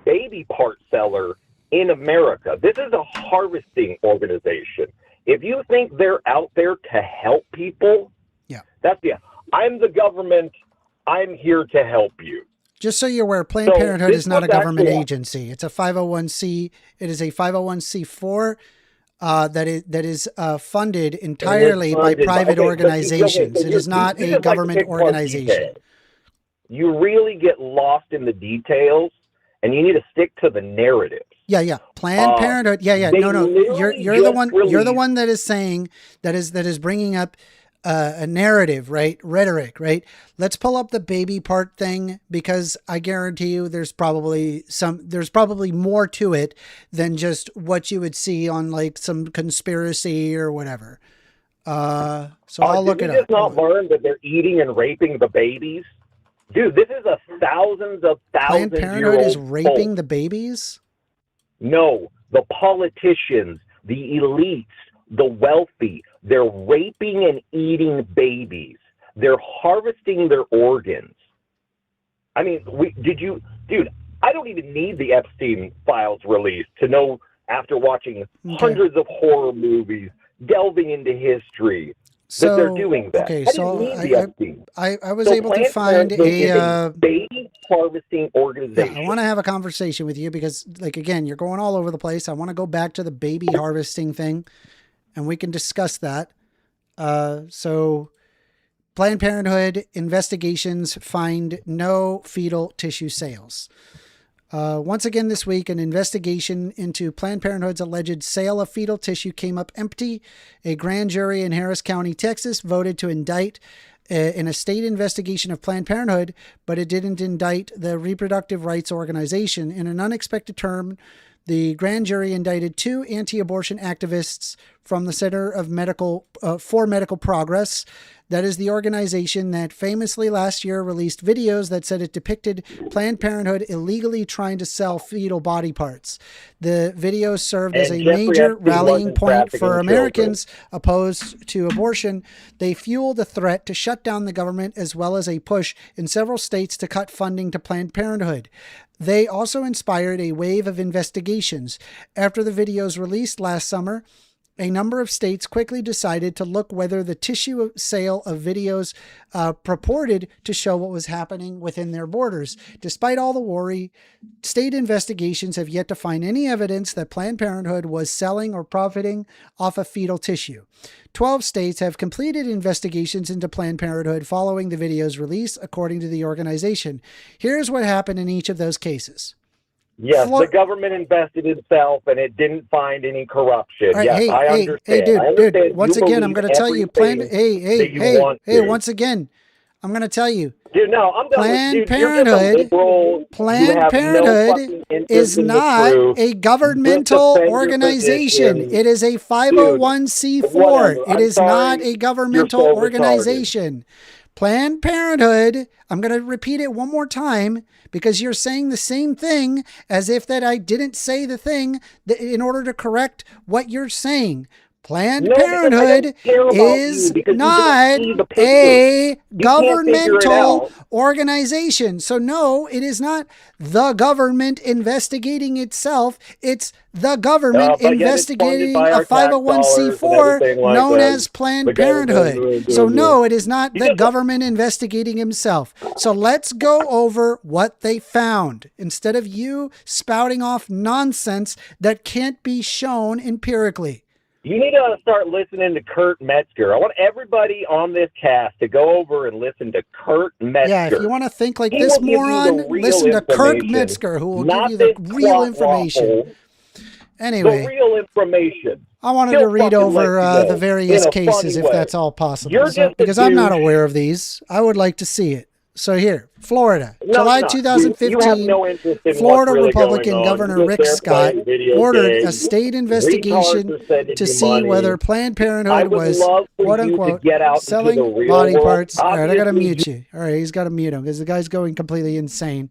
baby part seller in America. This is a harvesting organization. If you think they're out there to help people, I'm the government. I'm here to help you. Just so you're aware, Planned Parenthood is not a government agency. It's a 501c. It is a 501c4 that is funded entirely by private organizations. It is not a government organization. You really get lost in the details, and you need to stick to the narrative. Yeah. Planned Parenthood. No. You're the one. You're the one that is saying that is bringing up a narrative, right? Rhetoric, right? Let's pull up the baby part thing, because I guarantee you there's probably more to it than just what you would see on like some conspiracy or whatever. So I'll look it up. Did you just not learn that they're eating and raping the babies? Dude, this is a thousands of Planned Parenthood is raping the babies? No, the politicians, the elites, the wealthy, they're raping and eating babies. They're harvesting their organs. I mean, I don't even need the Epstein files released to know, after watching hundreds of horror movies, delving into history, that they're doing that. Okay, I was So able to Planned find Parenthood is a baby harvesting organization. I want to have a conversation with you because, like, again, you're going all over the place. I want to go back to the baby harvesting thing, and we can discuss that. So Planned Parenthood investigations find no fetal tissue sales. Once again this week, an investigation into Planned Parenthood's alleged sale of fetal tissue came up empty. A grand jury in Harris County, Texas, voted to indict in a state investigation of Planned Parenthood, but it didn't indict the reproductive rights organization. In an unexpected turn, the grand jury indicted 2 anti-abortion activists from the Center for Medical Progress. That is the organization that famously last year released videos that said it depicted Planned Parenthood illegally trying to sell fetal body parts. The videos served as a major rallying point for Americans opposed to abortion. They fueled a threat to shut down the government, as well as a push in several states to cut funding to Planned Parenthood. They also inspired a wave of investigations. After the videos released last summer, a number of states quickly decided to look whether the tissue sale of videos purported to show what was happening within their borders. Despite all the worry, state investigations have yet to find any evidence that Planned Parenthood was selling or profiting off of fetal tissue. 12 states have completed investigations into Planned Parenthood following the video's release, according to the organization. Here's what happened in each of those cases. Yes, the government invested itself, and it didn't find any corruption. Right, yes, I understand. Hey, dude. Once again, I'm going to tell you. Once again, I'm going to tell you. Dude, no, I'm Planned Parenthood. Planned Parenthood is not a governmental organization. It is a 501c4. It is not a governmental organization. Planned Parenthood, I'm going to repeat it one more time because you're saying the same thing as if that I didn't say the thing in order to correct what you're saying. Planned Parenthood is not a governmental organization. So no, it is not the government investigating itself. It's the government investigating a 501c4 known as Planned Parenthood. So no, it is not the government investigating himself. So let's go over what they found instead of you spouting off nonsense that can't be shown empirically. You need to start listening to Kurt Metzger. I want everybody on this cast to go over and listen to Kurt Metzger. Yeah, if you want to think like this moron, listen to Kurt Metzger, who will give you the real information. Anyway, the real information. I wanted to read over the various cases, if that's all possible, because I'm not aware of these. I would like to see it. So here, Florida, July 2015, Florida Republican Governor Rick Scott ordered a state investigation to see whether Planned Parenthood was, quote unquote, selling body parts. All right, I got to mute you. All right, he's got to mute him because the guy's going completely insane.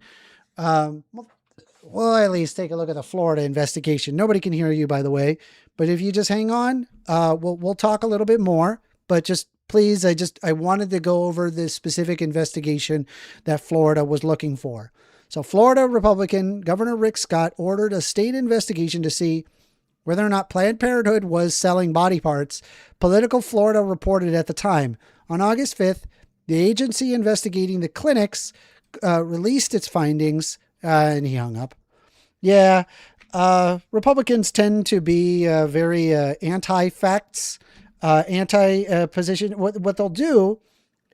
We'll at least take a look at the Florida investigation. Nobody can hear you, by the way, but if you just hang on, we'll talk a little bit more, but just please, I wanted to go over this specific investigation that Florida was looking for. So Florida Republican Governor Rick Scott ordered a state investigation to see whether or not Planned Parenthood was selling body parts. Political Florida reported at the time. On August 5th, the agency investigating the clinics released its findings, and he hung up. Yeah, Republicans tend to be very anti-facts, anti-position. What they'll do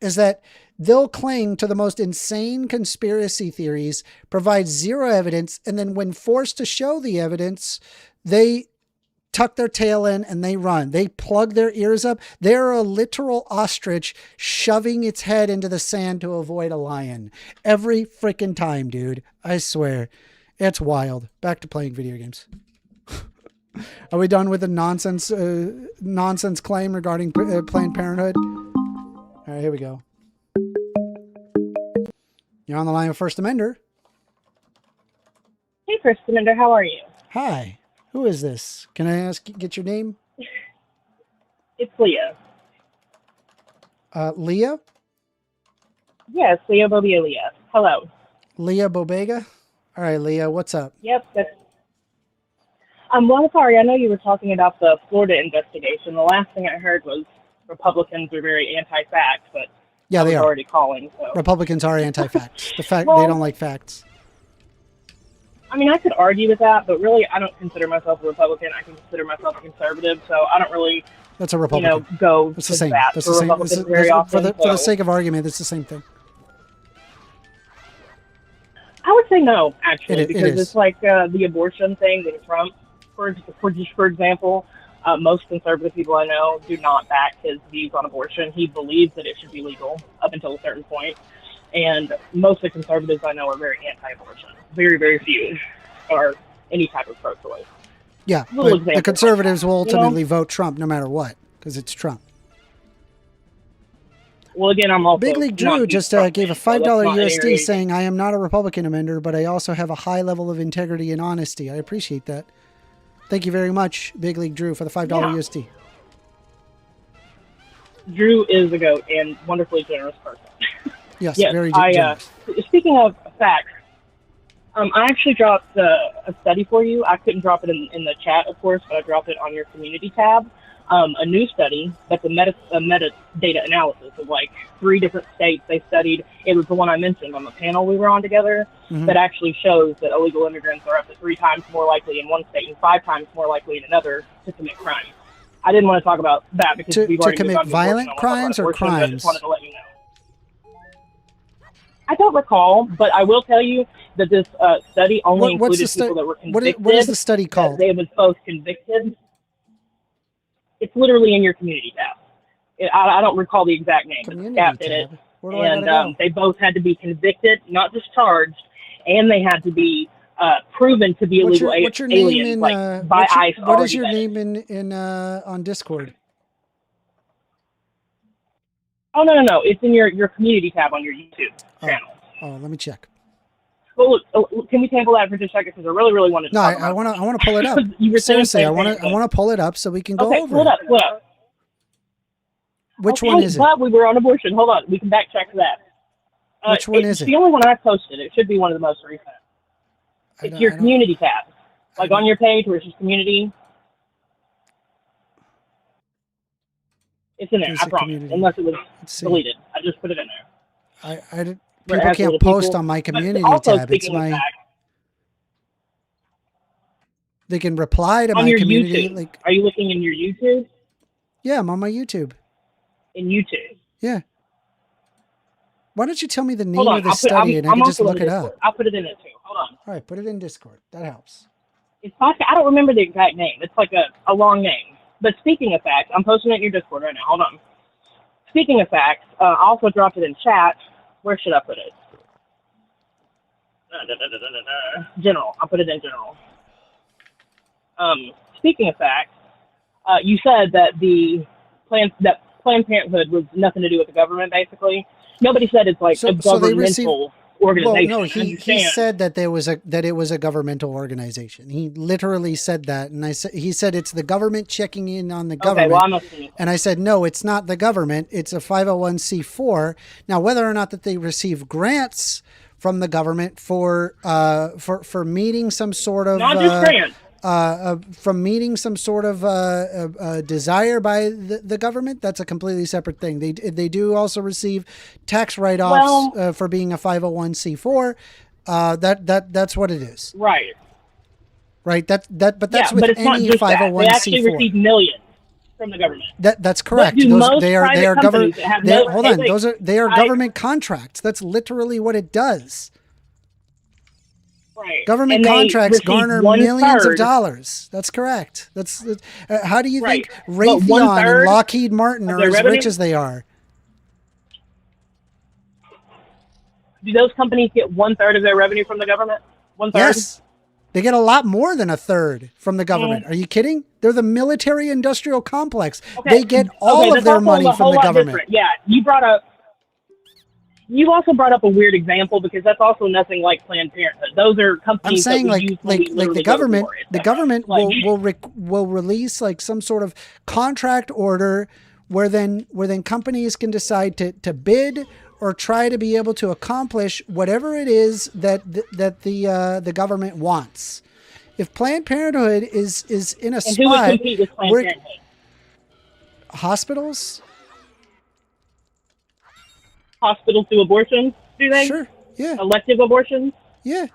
is that they'll cling to the most insane conspiracy theories, provide zero evidence, and then when forced to show the evidence, they tuck their tail in and they run. They plug their ears up. They're a literal ostrich shoving its head into the sand to avoid a lion. Every freaking time, dude. I swear. It's wild. Back to playing video games. Are we done with the nonsense claim regarding Planned Parenthood? All right, here we go. You're on the line with First Amender. Hey, First Amender, how are you? Hi. Who is this? Can I get your name? It's Leah. Leah? Yes, Leah Bobia Leah. Hello. Leah Bobega? All right, Leah, what's up? Yep. Well, sorry, I know you were talking about the Florida investigation. The last thing I heard was Republicans are very anti-fact, but yeah, they are already calling. So. Republicans are anti-facts. The fact they don't like facts. I mean, I could argue with that, but really, I don't consider myself a Republican. I consider myself a conservative, so I don't really. That's a Republican. Go. It's the same. That that's the same. For the sake of argument, it's the same thing. I would say no, actually, because it's like the abortion thing with Trump, for example. Most conservative people I know do not back his views on abortion. He believes that it should be legal up until a certain point. And most of the conservatives I know are very anti-abortion. Very, very few are any type of pro-choice. Yeah, but the conservatives will ultimately vote Trump no matter what, because it's Trump. Well, again, I'm also... Big League Drew just gave a $5 USD saying, I am not a Republican amender, but I also have a high level of integrity and honesty. I appreciate that. Thank you very much, Big League Drew, for the $5 USD. Drew is a goat and wonderfully generous person. Yes, very generous. Speaking of facts, I actually dropped a study for you. I couldn't drop it in the chat, of course, but I dropped it on your community tab. A new study that's a metadata analysis of like 3 different states they studied. It was the one I mentioned on the panel we were on together that actually shows that illegal immigrants are up to 3 times more likely in one state and 5 times more likely in another to commit crime. I didn't want to talk about that because we've already commit violent crimes or crimes. I just wanted to let you know. I don't recall, but I will tell you that this study only included people that were convicted. What is the study called? They was both convicted. It's literally in your community tab. I don't recall the exact name, but Scap did it. And they both had to be convicted, not just charged, and they had to be proven to be illegal aliens. What's your name by ICE? What is your name in on Discord? Oh, no. It's in your community tab on your YouTube channel. Oh, let me check. Well, look, can we table that for just a second? Because I really, really wanted to talk about it. I want to pull it up. Seriously, I want to pull it up so we can go over pull it up. Which one is it? Glad we were on abortion. Hold on. We can backtrack to that. Which one is it? It's the only one I posted. It should be one of the most recent. It's your community tab. Like on your page where it's just community. It's in there, I promise. Unless it was deleted. I just put it in there. People can't post on my community tab. It's my... They can reply to On my your community. YouTube. Like, Are you looking in your YouTube? yeah, I'm on my YouTube. In YouTube. Yeah. Why don't you tell me the name Hold on. of the study and I I'm can just also in look it Discord. up? I'll put it in it too. Hold on. All right, put it in Discord. That helps. It's like, I don't remember the exact name. It's like a long name. But speaking of facts, I'm posting it in your Discord right now. Hold on. Speaking of facts, I also dropped it in chat. Where should I put it? General. I'll put it in general. Speaking of facts, you said that Planned Parenthood was nothing to do with the government, basically. Nobody said it's like a governmental organization. Well, no, he said that it was a governmental organization. He literally said that, and he said it's the government checking in on the government. Okay, well, and I said no, it's not the government. It's a 501c4. Now, whether or not that they receive grants from the government for meeting some sort of not just grants. From meeting some sort of desire by the government, that's a completely separate thing. They do also receive tax write-offs for being a 501c4. That's what it is. Right. Right. But that's with but it's not any just 501c4. That. They actually receive millions from the government. That's correct. They are government. They are government contracts. That's literally what it does. Right. Government contracts garner millions of dollars. That's correct. That's how do you think Raytheon and Lockheed Martin are as rich as they are? Do those companies get 1/3 of their revenue from the government? 1/3? Yes. They get a lot more than 1/3 from the government. Are you kidding? They're the military-industrial complex. Okay. They get all of their money from the government. Different. Yeah, you also brought up a weird example because that's also nothing like Planned Parenthood. Those are companies. I'm saying like the government. The government will release like some sort of contract order where then companies can decide to bid or try to be able to accomplish whatever it is that the government wants. If Planned Parenthood is in a spot, who would compete with Planned Parenthood? Hospitals. Hospitals do abortions, do they? Sure, yeah. Elective abortions? Yeah.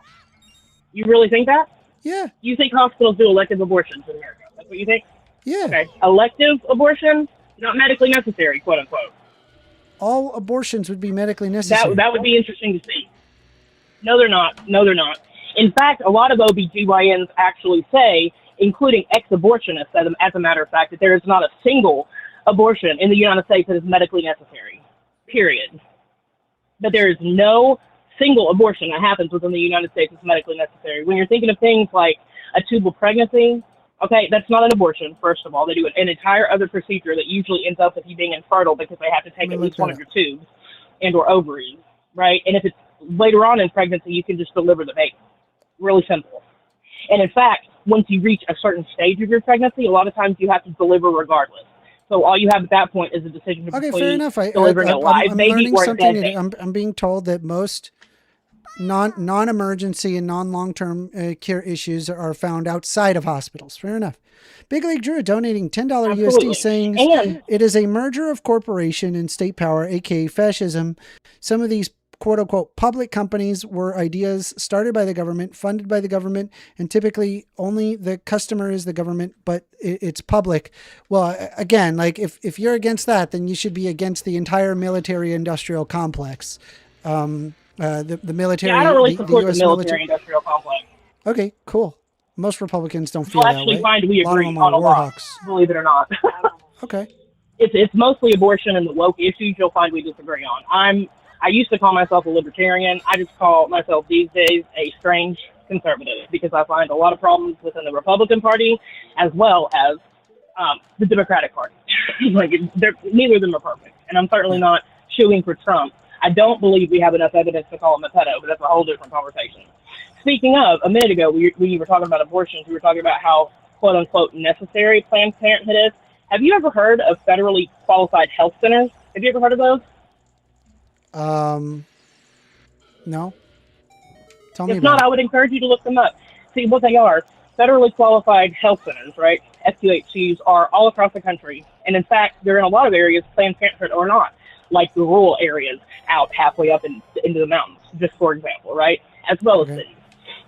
You really think that? Yeah. You think hospitals do elective abortions in America? That's what you think? Yeah. Okay. Elective abortion, not medically necessary, quote unquote. All abortions would be medically necessary. That would be interesting to see. No, they're not. No, they're not. In fact, a lot of OBGYNs actually say, including ex-abortionists, as a matter of fact, that there is not a single abortion in the United States that is medically necessary. Period. But there is no single abortion that happens within the United States that's medically necessary. When you're thinking of things like a tubal pregnancy, okay, that's not an abortion, first of all. They do an entire other procedure that usually ends up with you being infertile because they have to take at least one of your tubes and or ovaries, right? And if it's later on in pregnancy, you can just deliver the baby. Really simple. And in fact, once you reach a certain stage of your pregnancy, a lot of times you have to deliver regardless. So all you have at that point is a decision between fair enough. delivering a live baby or a dead baby. I'm being told that most non-emergency and non-long-term care issues are found outside of hospitals. Fair enough. Big League Drew donating $10 USD saying it is a merger of corporation and state power, aka fascism. Some of these quote-unquote public companies were ideas started by the government, funded by the government, and typically only the customer is the government, but it's public. Well, again, like if you're against that, then you should be against the entire military-industrial complex. The military. Yeah, I don't really support the military-industrial complex. Okay, cool. Most Republicans don't feel that way. You'll actually find we agree on a lot, believe it or not. Okay. It's mostly abortion and the woke issues you'll find we disagree on. I used to call myself a libertarian. I just call myself these days a strange conservative because I find a lot of problems within the Republican Party as well as the Democratic Party. Neither of them are perfect. And I'm certainly not shooing for Trump. I don't believe we have enough evidence to call him a pedo, but that's a whole different conversation. Speaking of, a minute ago, when you were talking about abortions, we were talking about how, quote-unquote, necessary Planned Parenthood is. Have you ever heard of federally qualified health centers? Have you ever heard of those? No. Tell me If not, I would encourage you to look them up. See what they are. Federally qualified health centers, right? FQHCs are all across the country. And in fact, they're in a lot of areas, Planned Parenthood or not, like the rural areas out halfway up into the mountains, just for example, right? As well as cities.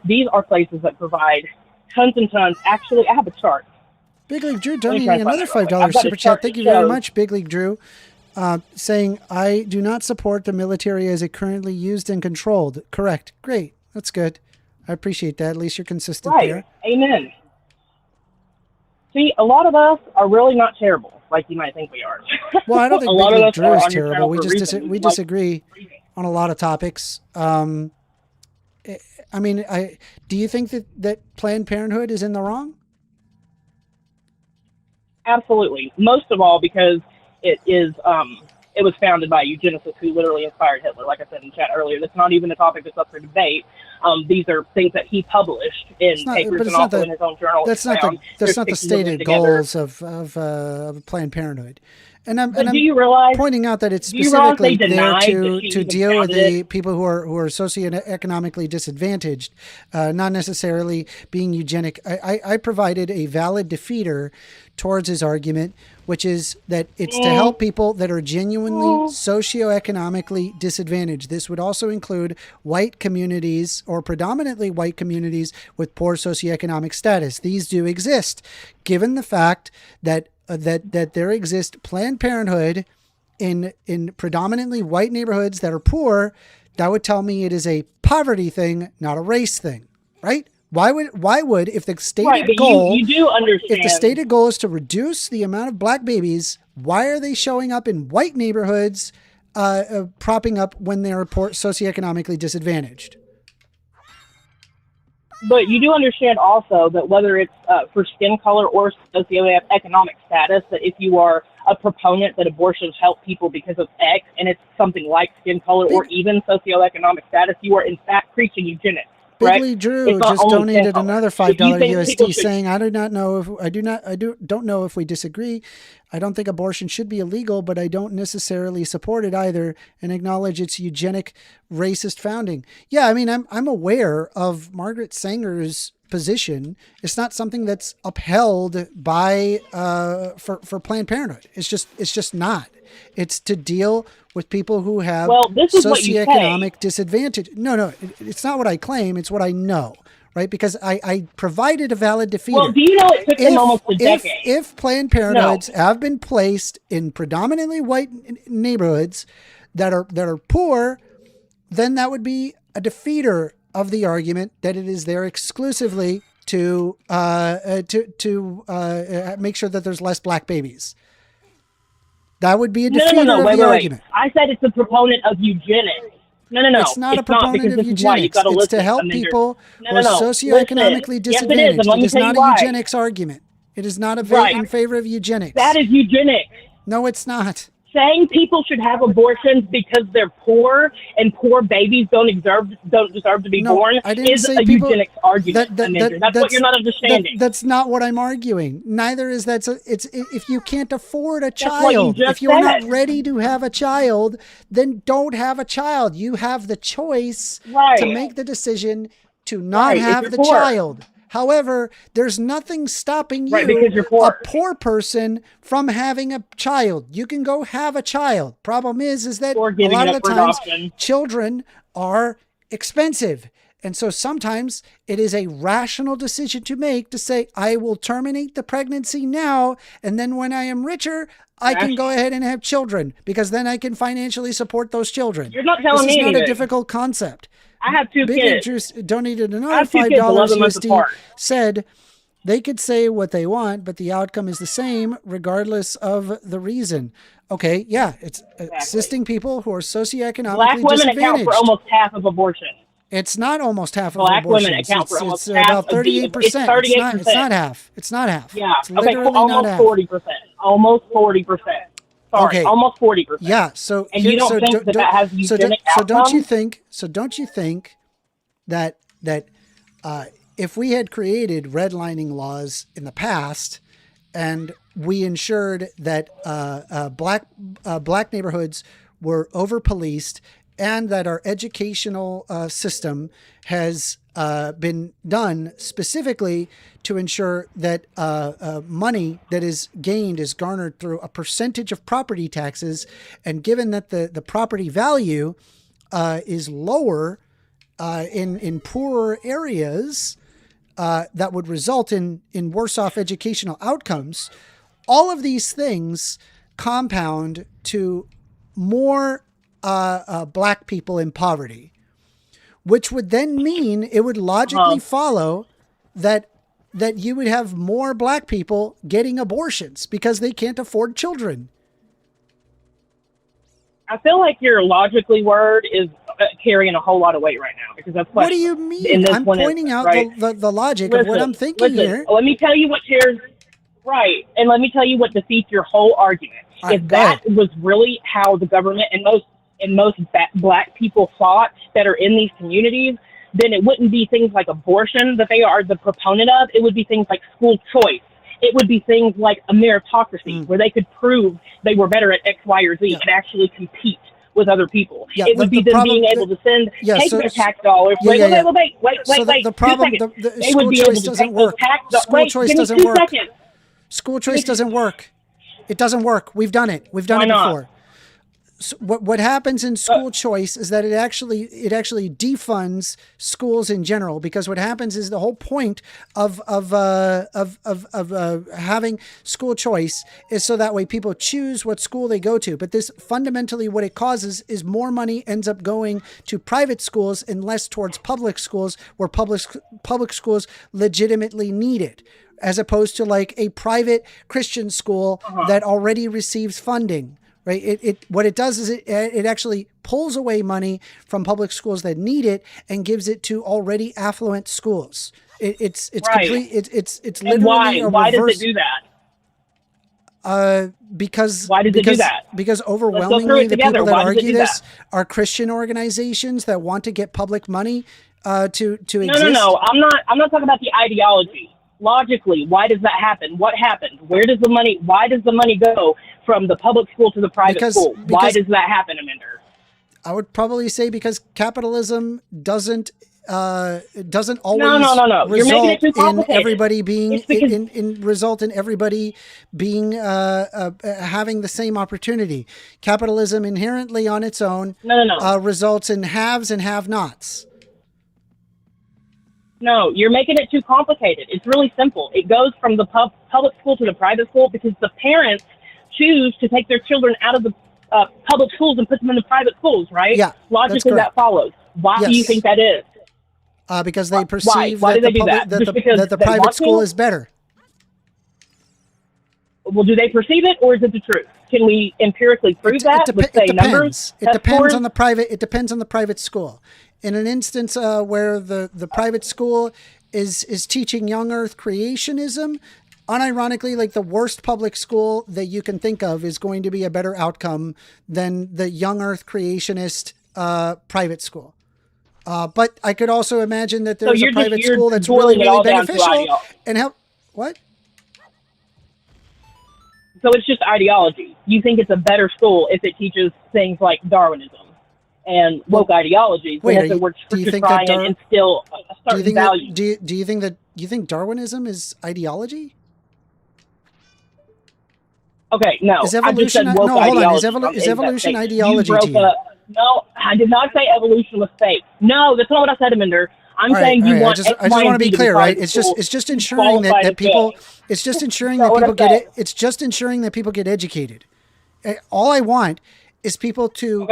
These are places that provide tons and tons. Actually, I have a chart. Big League Drew Let me donating try and find another it real quick. $5 I've got a super chart chat. Thank that you very shows- much, Big League Drew. Saying, I do not support the military as it currently used and controlled. Correct. Great. That's good. I appreciate that. At least you're consistent Right. there. Amen. See, a lot of us are really not terrible, like you might think we are. Well, I don't think A lot Big of League us Drew are is on your terrible. channel We for a just reason. we Like- disagree on a lot of topics. I mean, do you think that Planned Parenthood is in the wrong? Absolutely. Most of all because it was founded by a eugenicist who literally inspired Hitler, like I said in chat earlier. That's not even a topic that's up for debate. These are things that he published in papers and also in his own journal. That's not the stated goals of Planned Parenthood. And I'm do you realize, pointing out that it's do you realize specifically they there denied that to she to even deal with founded the it? people who are socioeconomically disadvantaged, not necessarily being eugenic. I provided a valid defeater towards his argument, which is that it's to help people that are genuinely socioeconomically disadvantaged. This would also include white communities or predominantly white communities with poor socioeconomic status. These do exist, given the fact that that there exist Planned Parenthood in predominantly white neighborhoods that are poor. That would tell me it is a poverty thing, not a race thing, right? Why would if the stated goal, you do understand, if the stated goal is to reduce the amount of black babies, why are they showing up in white neighborhoods, propping up when they are poor, socioeconomically disadvantaged? But you do understand also that whether it's for skin color or socioeconomic status, that if you are a proponent that abortions help people because of X, and it's something like skin color or even socioeconomic status, you are in fact preaching eugenics. Bigly Drew just donated another $5 USD saying, I do not know if don't know if we disagree. I don't think abortion should be illegal, but I don't necessarily support it either and acknowledge its eugenic racist founding. Yeah, I mean, I'm aware of Margaret Sanger's position. It's not something that's upheld by for Planned Parenthood. It's just not. It's to deal with people who have socioeconomic disadvantage. No, it's not what I claim. It's what I know, right? Because I provided a valid defeater. Well, do you know it took them almost a decade? If Planned Parenthoods have been placed in predominantly white neighborhoods that are poor, then that would be a defeater of the argument that it is there exclusively to make sure that there's less black babies. That would be a defeater of the argument. I said it's a proponent of eugenics. No. It's not a proponent of eugenics. It's to help people who are socioeconomically disadvantaged. It is not a eugenics argument. It is not in favor of eugenics. That is eugenics. No, it's not. Saying people should have abortions because they're poor and poor babies don't deserve to be born is a eugenics argument. That's what you're not understanding. That's not what I'm arguing. Neither is that. It's if you can't afford a child, if you're not ready to have a child, then don't have a child. You have the choice to make the decision to not have the child. However, there's nothing stopping you, a poor person, from having a child. You can go have a child. Problem is that a lot of the times children are expensive. And so sometimes it is a rational decision to make to say, I will terminate the pregnancy now. And then when I am richer, I can go ahead and have children because then I can financially support those children. You're not telling me anything. This is not a difficult concept. I have two kids. Big donated another $5 USD, said they could say what they want, but the outcome is the same regardless of the reason. Okay, yeah, it's assisting people who are socioeconomically disadvantaged. Black women account for almost half of abortion. It's not almost half of Black abortions. women account for almost it's half about 38%. It's 38%. It's not half. It's not half. Yeah, it's literally almost not half. 40%. Almost 40%. Sorry, okay. Almost 40%. Yeah. So and you don't think that has eugenic outcomes? So don't you think that if we had created redlining laws in the past and we ensured that black neighborhoods were over policed and that our educational system has been done specifically to ensure that money that is gained is garnered through a percentage of property taxes, and given that the property value is lower in poorer areas, that would result in worse off educational outcomes. All of these things compound to more black people in poverty, which would then mean it would logically follow that you would have more black people getting abortions because they can't afford children. I feel like your logically word is carrying a whole lot of weight right now, because that's what do you mean? I'm pointing out right? the logic of what I'm thinking here. Let me tell you what tears right, and let me tell you what defeats your whole argument. If that was really how the government and most black people thought that are in these communities, then it wouldn't be things like abortion that they are the proponent of. It would be things like school choice. It would be things like a meritocracy, where they could prove they were better at X, Y, or Z and actually compete with other people. It would be them being able to take their tax dollars. Wait. The problem, school choice doesn't work. School choice doesn't work. School choice doesn't work. It doesn't work. We've done it. We've done it before. So what happens in school choice is that it actually defunds schools in general, because what happens is the whole point of having school choice is so that way people choose what school they go to. But this fundamentally what it causes is more money ends up going to private schools and less towards public schools, where public schools legitimately need it, as opposed to like a private Christian school that already receives funding. Right. What it does is it actually pulls away money from public schools that need it and gives it to already affluent schools. It's right. Complete. It's literally why does it do that? Because why does it do that? Because overwhelmingly the people that argue this are Christian organizations that want to get public money to exist. No. I'm not talking about the ideology. Logically, why does that happen? What happened? Why does the money go from the public school to the private school? Why does that happen, Aminder? I would probably say because capitalism doesn't always no. You're making it too complicated. In everybody being result in everybody being having the same opportunity. Capitalism inherently on its own results in haves and have-nots. No, you're making it too complicated. It's really simple. It goes from the public school to the private school because the parents choose to take their children out of the public schools and put them in the private schools, right? Yeah, logically that follows. Why do you think that is? Because they perceive that the private school is better. Well, do they perceive it, or is it the truth? Can we empirically prove that with, say, numbers? It depends on the private. It depends on the private school. In an instance where the private school is teaching young Earth creationism, unironically, like the worst public school that you can think of is going to be a better outcome than the young Earth creationist private school. But I could also imagine that there's a private school that's really, really beneficial and help. What? So it's just ideology. You think it's a better school if it teaches things like Darwinism and woke ideology, wait, if it were to try and instill a certain value. Do you think Darwinism is ideology? Okay, no. Is evolution? I just said woke ideology. Is evolution ideology to you? No, I did not say evolution was fake. No, that's not what I said, Aminder. I'm saying you want. I just want to be clear, right? It's just ensuring that people. It's just ensuring that people get it. It's just ensuring that people get educated. All I want is people to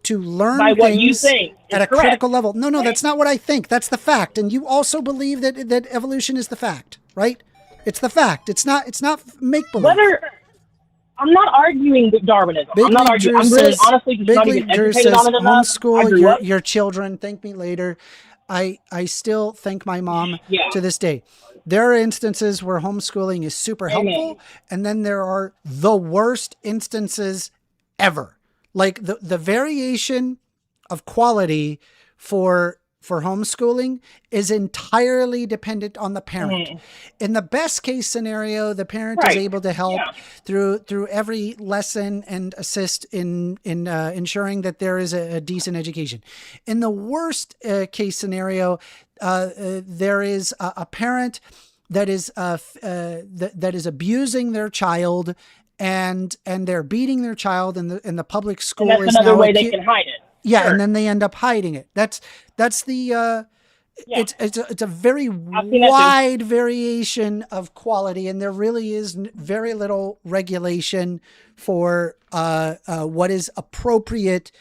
learn things at a critical level. No, that's not what I think. That's the fact. And you also believe that evolution is the fact, right? It's the fact. It's not make believe. I'm not arguing with Darwinism. I'm not arguing. I'm really honestly just not even educated on it enough. Homeschool your children. Thank me later. I still thank my mom to this day. There are instances where homeschooling is super helpful, and then there are the worst instances ever. Like the variation of quality for homeschooling is entirely dependent on the parent. In the best case scenario, the parent is able to help through every lesson and assist in ensuring that there is a decent education. In the worst case scenario, there is a parent that is abusing their child and they're beating their child, and the public school and that's is another now way they can hide it. Yeah, and then they end up hiding it. That's the Yeah. It's a very seen that too. wide variation of quality, and there really is very little regulation for what is appropriate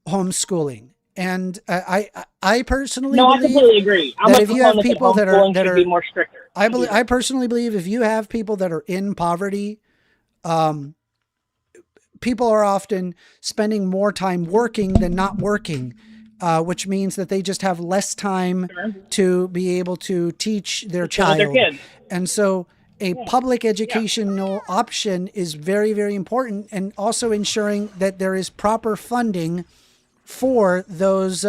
homeschooling. And I personally No, I believe completely agree. I'm that a if you have proponent people that homeschooling are should be more stricter. I personally believe if you have people that are in poverty, people are often spending more time working than not working, which means that they just have less time to be able to teach their child. Their kids. And so a public educational option is very, very important, and also ensuring that there is proper funding for those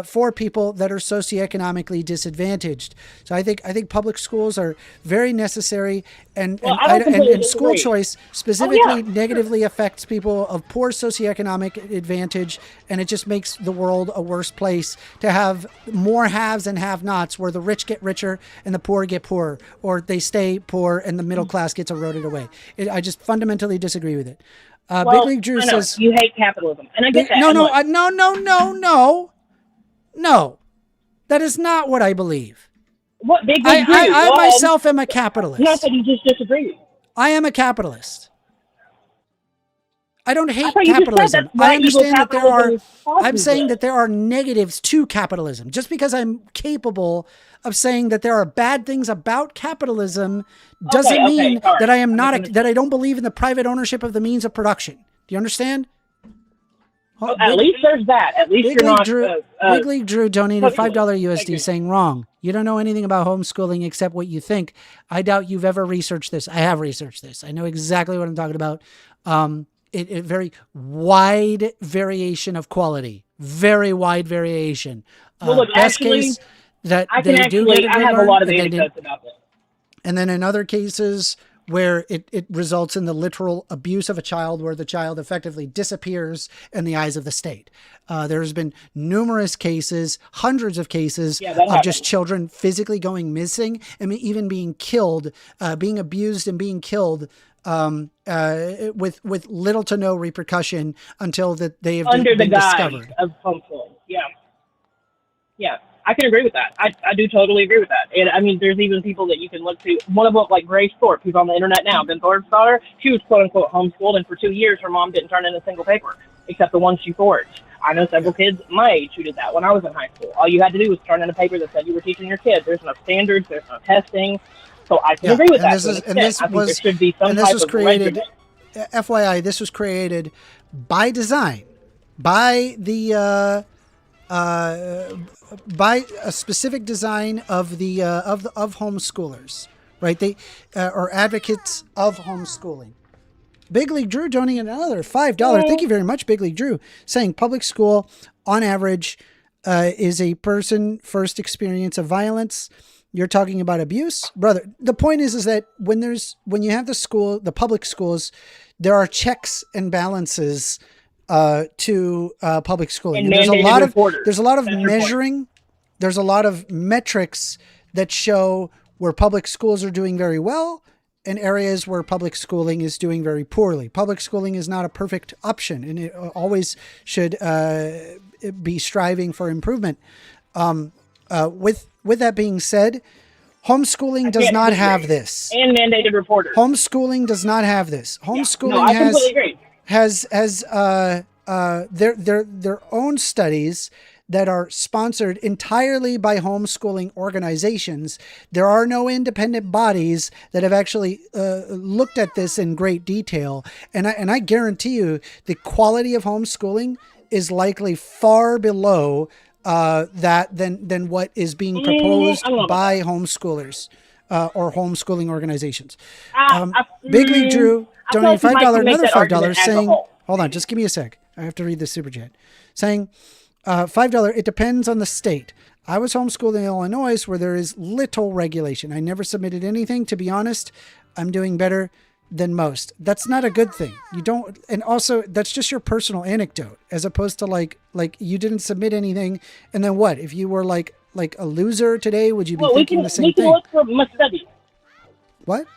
for people that are socioeconomically disadvantaged. So I think public schools are very necessary, and school choice specifically negatively affects people of poor socioeconomic advantage, and it just makes the world a worse place to have more haves and have-nots, where the rich get richer and the poor get poorer, or they stay poor and the middle class gets eroded away. I just fundamentally disagree with it. Big League Drew says you hate capitalism, and I get that. No, that is not what I believe. What Big League Drew? I myself am a capitalist. Not that you just disagree. I am a capitalist. I don't hate capitalism. I understand that there are. I'm saying that there are negatives to capitalism. Just because I'm capable of saying that there are bad things about capitalism doesn't mean that I am not that I don't believe in the private ownership of the means of production. Do you understand? Well, at least there's that. At least you're not. Big League Drew donated $5 USD saying, wrong. You don't know anything about homeschooling except what you think. I doubt you've ever researched this. I have researched this. I know exactly what I'm talking about. It very wide variation of quality. Very wide variation. Look, best case that I they do get a good I have a learn, lot of anecdotes about this. And then in other cases where it results in the literal abuse of a child, where the child effectively disappears in the eyes of the state. There's been numerous cases, hundreds of cases of just children physically going missing, and even being killed, being abused and being killed with little to no repercussion until that they have under been the guise discovered. Of homeschooling. Yeah. I can agree with that. I do totally agree with that. And I mean, there's even people that you can look to. One of them, like Grace Thorpe, who's on the internet now, Ben Thorpe's daughter, she was quote unquote homeschooled, and for 2 years her mom didn't turn in a single paper except the one she forged. I know several kids my age who did that when I was in high school. All you had to do was turn in a paper that said you were teaching your kids. There's no standards, there's no testing. So I can agree with that. There should be some type of created. FYI, this was created by design, by the by a specific design of the of homeschoolers, right? They are advocates of homeschooling. Big League Drew donating another $5. Thank you very much, Big League Drew, saying public school on average is a person first experience of violence. You're talking about abuse, brother. The point is that when you have the public schools, there are checks and balances to public schooling. And there's a lot of measuring. There's a lot of metrics that show where public schools are doing very well and areas where public schooling is doing very poorly. Public schooling is not a perfect option, and it always should be striving for improvement. With that being said, homeschooling does not have this. And mandated reporters. Homeschooling does not have this. Homeschooling has their own studies that are sponsored entirely by homeschooling organizations. There are no independent bodies that have actually looked at this in great detail. And I guarantee you the quality of homeschooling is likely far below that than what is being proposed by homeschoolers or homeschooling organizations. Big League Drew donated $5, another $5 saying, hold on, just give me a sec. I have to read this super chat. Saying, $5, it depends on the state. I was homeschooled in Illinois where there is little regulation. I never submitted anything. To be honest, I'm doing better than most. That's not a good thing. You don't, and also that's just your personal anecdote, as opposed to like you didn't submit anything. And then what? If you were like a loser today, would you be thinking the same thing? We can look for my studies. What?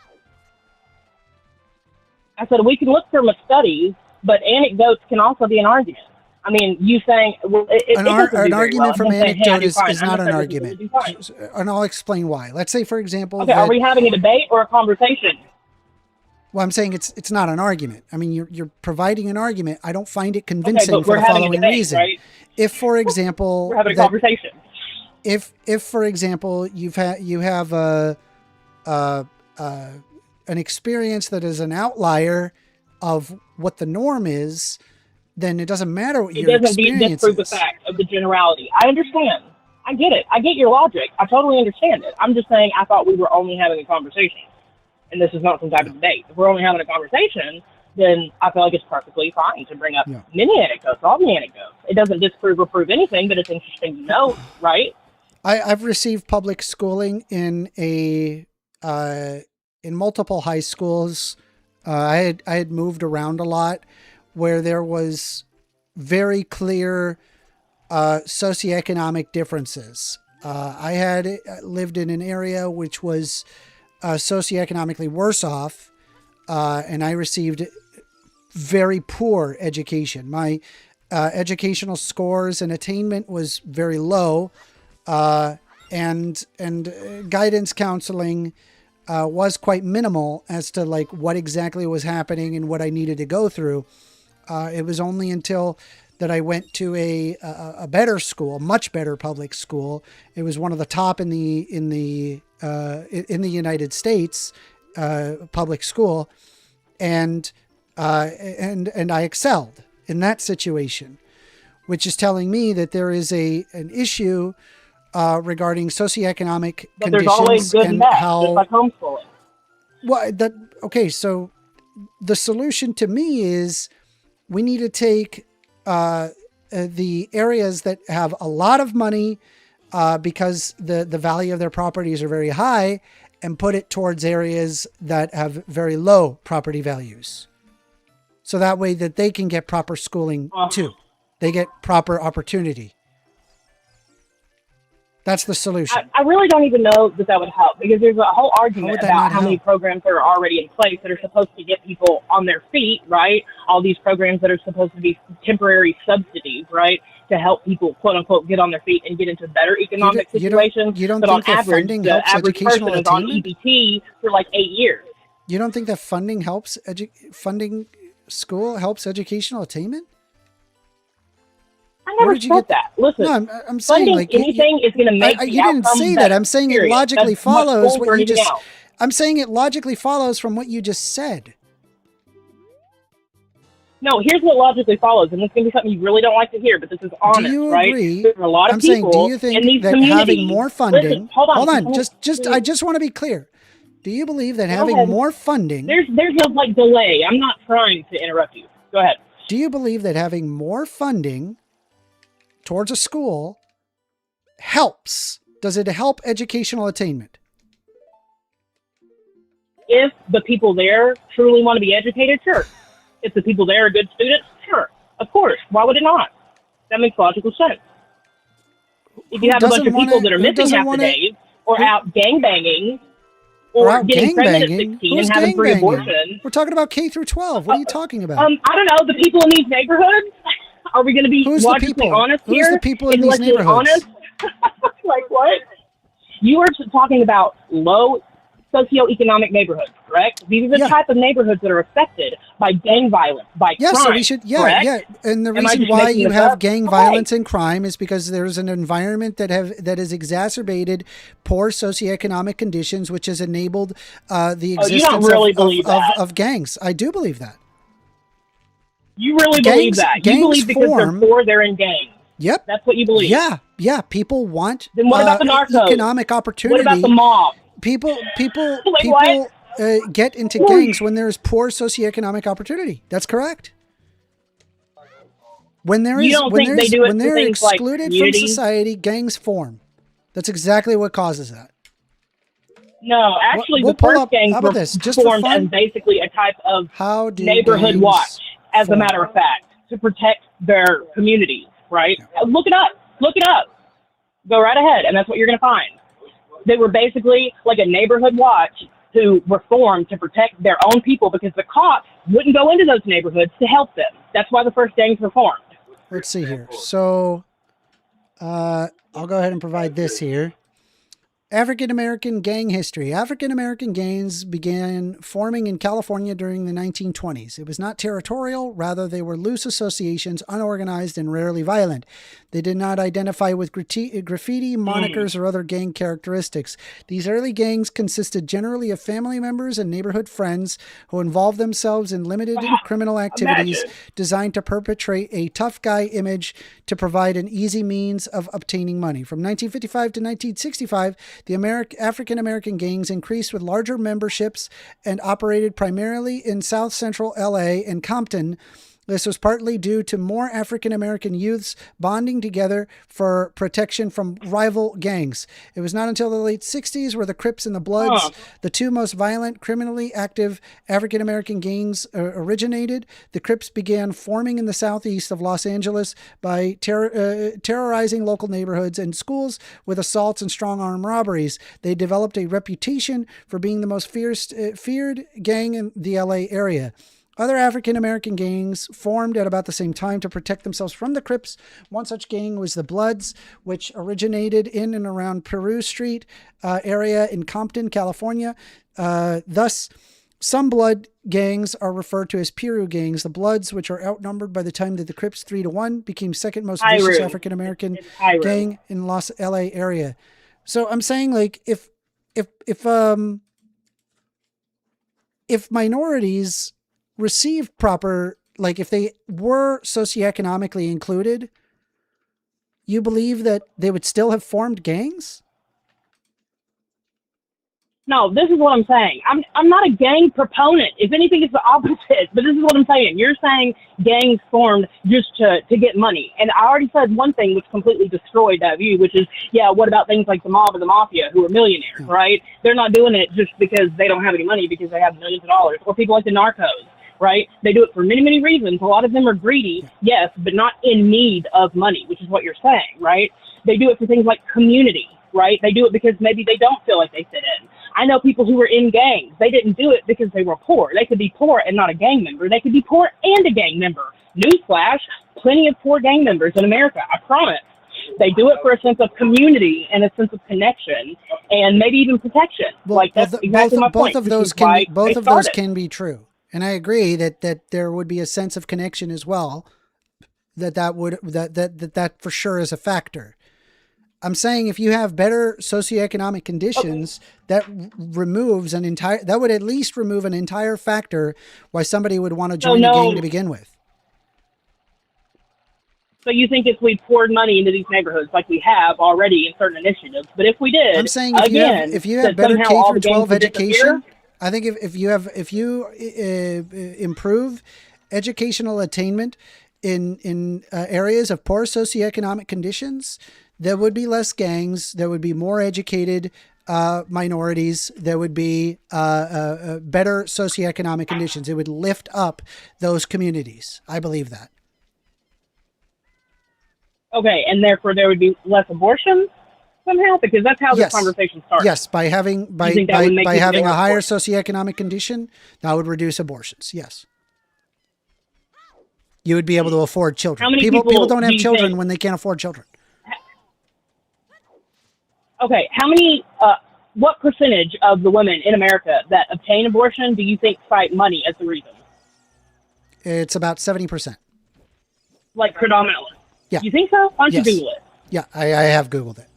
I said we can look for my studies, but anecdotes can also be an argument. I mean, you saying well, an argument from anecdote is not an argument, and I'll explain why. Let's say, for example, okay, are we having a debate or a conversation? Well, I'm saying it's not an argument. I mean, you're providing an argument. I don't find it convincing okay, for the following debate, reason. Right? If, for example, we're having a conversation. If for example, you have an experience that is an outlier of what the norm is, then it doesn't matter what your experience is. It doesn't disprove the fact of the generality. I understand. I get it. I get your logic. I totally understand it. I'm just saying I thought we were only having a conversation, and this is not some type of debate. If we're only having a conversation, then I feel like it's perfectly fine to bring up many anecdotes, all the anecdotes. It doesn't disprove or prove anything, but it's interesting to know, right? I've received public schooling in multiple high schools. I had moved around a lot, where there was very clear socioeconomic differences. I had lived in an area which was socioeconomically worse off, and I received very poor education. My educational scores and attainment was very low, and guidance counseling was quite minimal as to like what exactly was happening and what I needed to go through. It was only until that I went to a better school, much better public school. It was one of the top in the United States public school, and I excelled in that situation, which is telling me that there is an issue regarding socioeconomic but conditions. There's always good and bad, how just like homeschooling. Well, okay. So the solution to me is we need to take the areas that have a lot of money because the value of their properties are very high, and put it towards areas that have very low property values. So that way that they can get proper schooling too. They get proper opportunity. That's the solution. I really don't even know that would help, because there's a whole argument about how many programs that are already in place that are supposed to get people on their feet, right? All these programs that are supposed to be temporary subsidies, right? To help people, quote unquote, get on their feet and get into better economic situations. You don't but think on that average, funding the helps average educational person is on attainment? EBT for like 8 years. You don't think that funding helps funding school helps educational attainment? I never said that. Listen, no, I'm saying funding like anything is going to make the you didn't say that. I'm saying it logically follows what you just. I'm saying it logically follows from what you just said. No, here's what logically follows, and this is going to be something you really don't like to hear, but this is honest, do you right? agree? There are a lot of I'm saying, people do you think in these that communities. Having more funding? Listen, hold on. I just want to be clear. Do you believe that having ahead. more funding? There's a like delay. I'm not trying to interrupt you. Go ahead. Do you believe that having more funding towards a school helps? Does it help educational attainment? If the people there truly want to be educated, sure. If the people there are good students, sure. Of course. Why would it not? That makes logical sense. If you have a bunch of people that are missing half the days, or out gangbanging, or getting pregnant at 16 and having free abortion. We're talking about K through 12. What are you talking about? I don't know. The people in these neighborhoods? Are we going to be logically honest here? Who's the people in these neighborhoods? Honest? Like what? You are talking about low socioeconomic neighborhoods, correct? These are the type of neighborhoods that are affected by gang violence, by crime. So we should, And the reason why you have gang violence and crime is because there's an environment that has exacerbated poor socioeconomic conditions, which has enabled the existence of gangs. I do believe that. You really believe that? You believe because they're poor, they're in gangs. Yep. That's what you believe. Yeah. People want then what about the narcos? Economic opportunity. What about the mob? People get into gangs when there's poor socioeconomic opportunity. That's correct. When they're excluded from society, gangs form. That's exactly what causes that. No, actually, the first gangs were formed as basically a type of neighborhood watch, as a matter of fact, to protect their communities, right? Yeah. Look it up. Go right ahead, and that's what you're going to find. They were basically like a neighborhood watch who were formed to protect their own people because the cops wouldn't go into those neighborhoods to help them. That's why the first gangs were formed. let's see here. So I'll go ahead and provide this here. African-American gang history. African-American gangs began forming in California during the 1920s. It was not territorial, rather they were loose associations, unorganized and rarely violent. They did not identify with graffiti, monikers, or other gang characteristics. These early gangs consisted generally of family members and neighborhood friends who involved themselves in limited criminal activities designed to perpetrate a tough guy image to provide an easy means of obtaining money. From 1955 to 1965, the African-American gangs increased with larger memberships and operated primarily in South Central LA and Compton. This was partly due to more African-American youths bonding together for protection from rival gangs. It was not until the late 60s where the Crips and the Bloods, the two most violent, criminally active African-American gangs, originated. The Crips began forming in the southeast of Los Angeles by terrorizing local neighborhoods and schools with assaults and strong-arm robberies. They developed a reputation for being the most feared gang in the LA area. Other African-American gangs formed at about the same time to protect themselves from the Crips. One such gang was the Bloods, which originated in and around Peru Street area in Compton, California. Thus, some Blood gangs are referred to as Peru gangs. The Bloods, which are outnumbered by the time that the Crips 3-1, became second most vicious African-American gang in Los LA area. So I'm saying, like, if minorities received proper, like if they were socioeconomically included, you believe that they would still have formed gangs? No, this is what I'm saying. I'm not a gang proponent. If anything, it's the opposite. But this is what I'm saying. You're saying gangs formed just to get money. And I already said one thing which completely destroyed that view, which is, yeah, what about things like the mob or the mafia who are millionaires, right? They're not doing it just because they don't have any money, because they have millions of dollars. Or people like the narcos, right? They do it for many, many reasons. A lot of them are greedy, yes, but not in need of money, which is what you're saying, right? They do it for things like community, right? They do it because maybe they don't feel like they fit in. I know people who were in gangs. They didn't do it because they were poor. They could be poor and not a gang member. They could be poor and a gang member. Newsflash, plenty of poor gang members in America, I promise. They do it for a sense of community and a sense of connection and maybe even protection. Well, like that's exactly my point. Both of those can be true. And I agree that there would be a sense of connection as well. That for sure is a factor. I'm saying if you have better socioeconomic conditions, that would at least remove an entire factor why somebody would want to join a gang to begin with. So you think if we poured money into these neighborhoods like we have already in certain initiatives, but if we did, I'm saying if you have better K through 12 education, I think if you improve educational attainment in areas of poor socioeconomic conditions, there would be less gangs. There would be more educated minorities. There would be better socioeconomic conditions. It would lift up those communities. I believe that. Okay, and therefore there would be less abortions somehow, because that's how this conversation starts. Yes, by having a higher socioeconomic condition, that would reduce abortions. Yes. You would be able to afford children. People don't have children when they can't afford children. Okay, what percentage of the women in America that obtain abortion do you think cite money as the reason? It's about 70%. Like predominantly? Yeah. You think so? Why don't you Google it? Yeah, I have Googled it.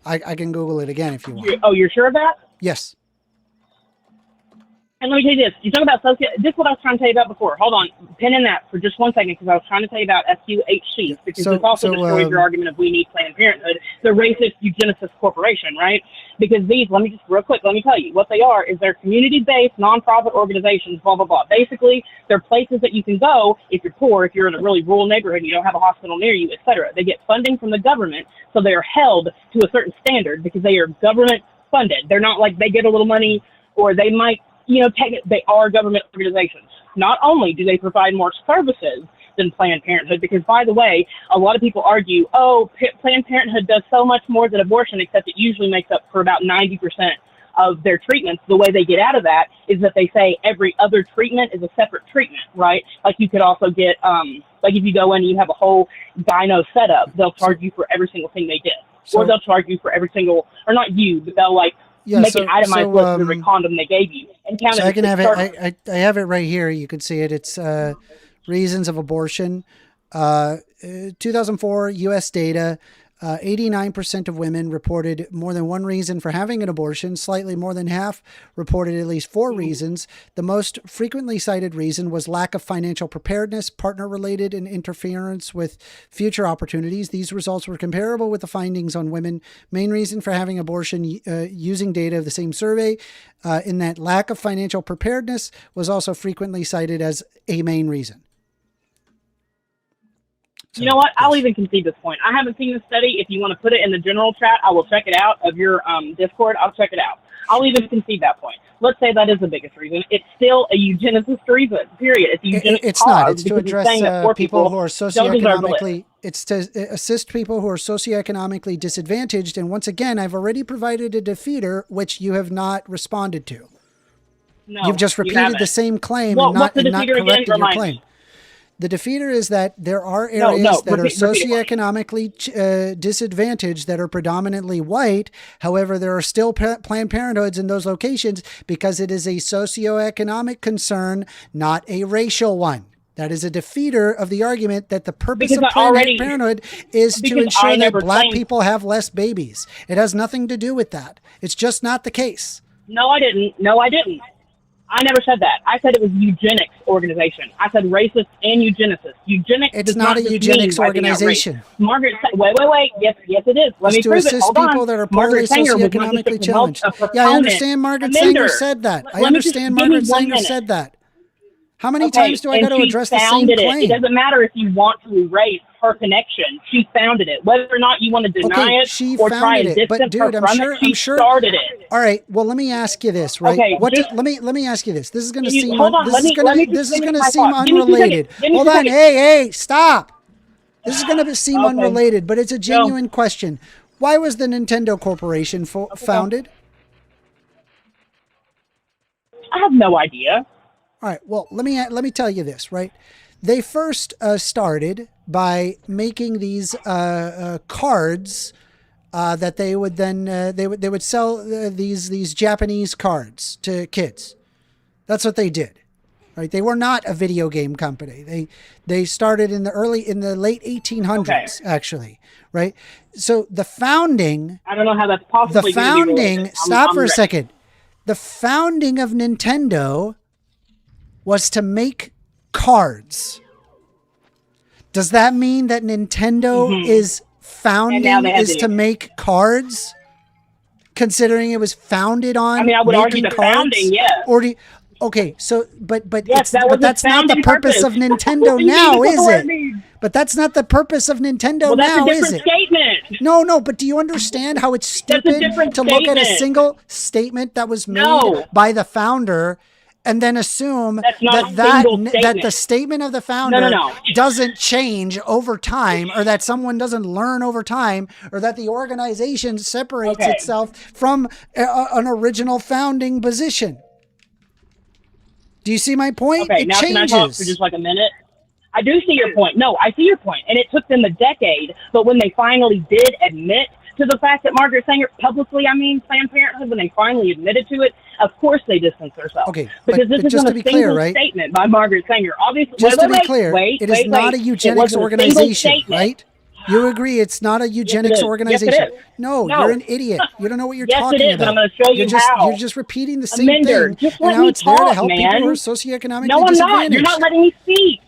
I can Google it again if you want. You're sure of that? Yes. And let me tell you this. You talk about this is what I was trying to tell you about before. Hold on. Pin in that for just one second, because I was trying to tell you about SUHC, because this also destroys your argument of we need Planned Parenthood, the racist eugenicist corporation, right? Because let me tell you, what they are is they're community-based, nonprofit organizations, blah, blah, blah. Basically, they're places that you can go if you're poor, if you're in a really rural neighborhood and you don't have a hospital near you, etc. They get funding from the government, so they are held to a certain standard because they are government-funded. They're not like they get a little money, or they might, they are government organizations. Not only do they provide more services than Planned Parenthood, because, by the way, a lot of people argue, Planned Parenthood does so much more than abortion, except it usually makes up for about 90% of their treatments, the way they get out of that is that they say every other treatment is a separate treatment, right? Like you could also get, like if you go in and you have a whole gyno setup, they'll charge you for every single thing they did. Or they'll charge you for every single, or not you, but they'll like make an itemized list of every condom they gave you and count it. I can have it. I have it right here. You can see it. It's reasons of abortion. 2004 U.S. data. 89% of women reported more than one reason for having an abortion. Slightly more than half reported at least 4 reasons. The most frequently cited reason was lack of financial preparedness, partner-related, and interference with future opportunities. These results were comparable with the findings on women. Main reason for having abortion using data of the same survey, in that lack of financial preparedness was also frequently cited as a main reason. You know what? I'll even concede this point. I haven't seen the study. If you want to put it in the general chat, I will check it out of your Discord. I'll check it out. I'll even concede that point. Let's say that is the biggest reason. It's still a eugenicist reason, period. It's a eugenicist It's not. It's to address people who are socioeconomically... It's to assist people who are socioeconomically disadvantaged. And once again, I've already provided a defeater, which you have not responded to. No, You've just repeated the same claim and not corrected your claim. The defeater is that there are areas that are socioeconomically disadvantaged that are predominantly white. However, there are still Planned Parenthoods in those locations because it is a socioeconomic concern, not a racial one. That is a defeater of the argument that the purpose of Planned Parenthood is to ensure that black people have less babies. It has nothing to do with that. It's just not the case. No, I didn't. I never said that. I said it was eugenics organization. I said racist and eugenicist. Eugenics. It's not a eugenics organization. Margaret, wait. Yes, it is. Let me prove it. Assist people that are poorly socioeconomically challenged. Yeah, I understand Margaret Sanger said that. I understand Margaret Sanger said that. How many times do I got to address the same claim? It doesn't matter if you want to erase her connection. She founded it. Whether or not you want to deny it or try and distance her from it, she started it. All right. Well, let me ask you this, right? Okay, let me ask you this. This is going to seem this is going to seem unrelated. Hold on. Hey, stop. This is going to seem unrelated, but it's a genuine question. Why was the Nintendo Corporation founded? I have no idea. All right. Well, let me tell you this, right? They first started by making these cards that they would then they would sell these Japanese cards to kids. That's what they did, right? They were not a video game company. They started in the late 1800s, actually, right? So the founding. I don't know how that's possible. The founding. Stop for a second. The founding of Nintendo was to make cards. Does that mean that Nintendo is founding is to make cards? Considering it was founded on I would argue the cards? Founding, yes. Or okay, so but yes, that's not the purpose of Nintendo now, is it? But that's not the purpose of Nintendo now, is it? Statement. No, but do you understand how it's stupid to look at a single statement that was made by the founder and then assume that the statement of the founder doesn't change over time, or that someone doesn't learn over time, or that the organization separates itself from an original founding position? Do you see my point? Okay, now changes. Can I talk for just like a minute? I do see your point. No, I see your point. And it took them a decade, but when they finally did admit to the fact that Margaret Sanger, publicly, Planned Parenthood, when they finally admitted to it, of course they distanced themselves. Okay, because this is a single statement by Margaret Sanger. Obviously, just to be clear, it is not a eugenics organization, right? You agree it's not a eugenics organization? Yes, it is. No, you're an idiot. You don't know what you're talking about. About. I'm going to show you You're just repeating the same thing, and how it's there to help people who are socioeconomically disadvantaged. No, I'm not. You're not letting me speak.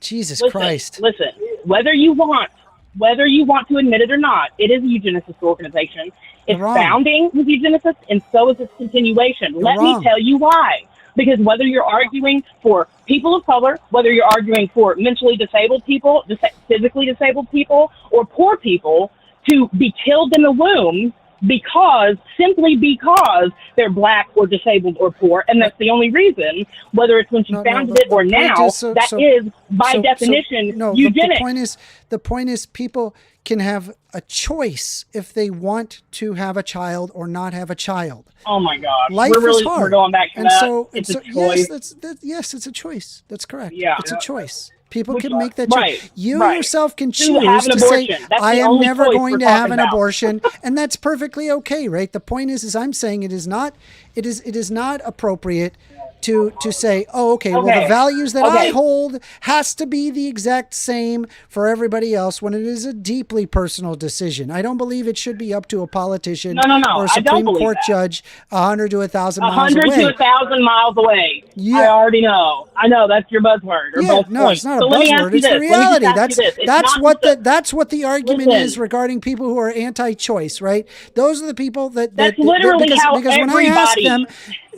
Jesus Christ. Listen, whether you want to admit it or not, it is a eugenicist organization. Its founding was eugenicist, and so is its continuation. Let me tell you why. Because whether you're arguing for people of color, whether you're arguing for mentally disabled people, physically disabled people, or poor people to be killed in the womb simply because they're black or disabled or poor, and that's the only reason, whether it's when she founded it or now, that is by definition eugenics. The point is people can have a choice if they want to have a child or not have a child. Oh my God. Life is hard. We're going back to and that. So, it's and a choice. Yes, it's a choice. That's correct. Yeah. It's a choice. People can make that choice. Right, You right. yourself can To choose have an to say, abortion. That's I the am only never choice going we're to have talking an about. abortion. And that's perfectly okay, right? The point is I'm saying it is not appropriate to say, oh, okay, well, the values that I hold has to be the exact same for everybody else when it is a deeply personal decision. I don't believe it should be up to a politician or a Supreme Court judge 100 to 1,000 miles away. 100 to 1,000 miles away. Yeah. I already know. I know that's your buzzword. It's not a buzzword. It's the reality. That's what the argument is regarding people who are anti-choice, right? Those are the people that's literally how because everybody.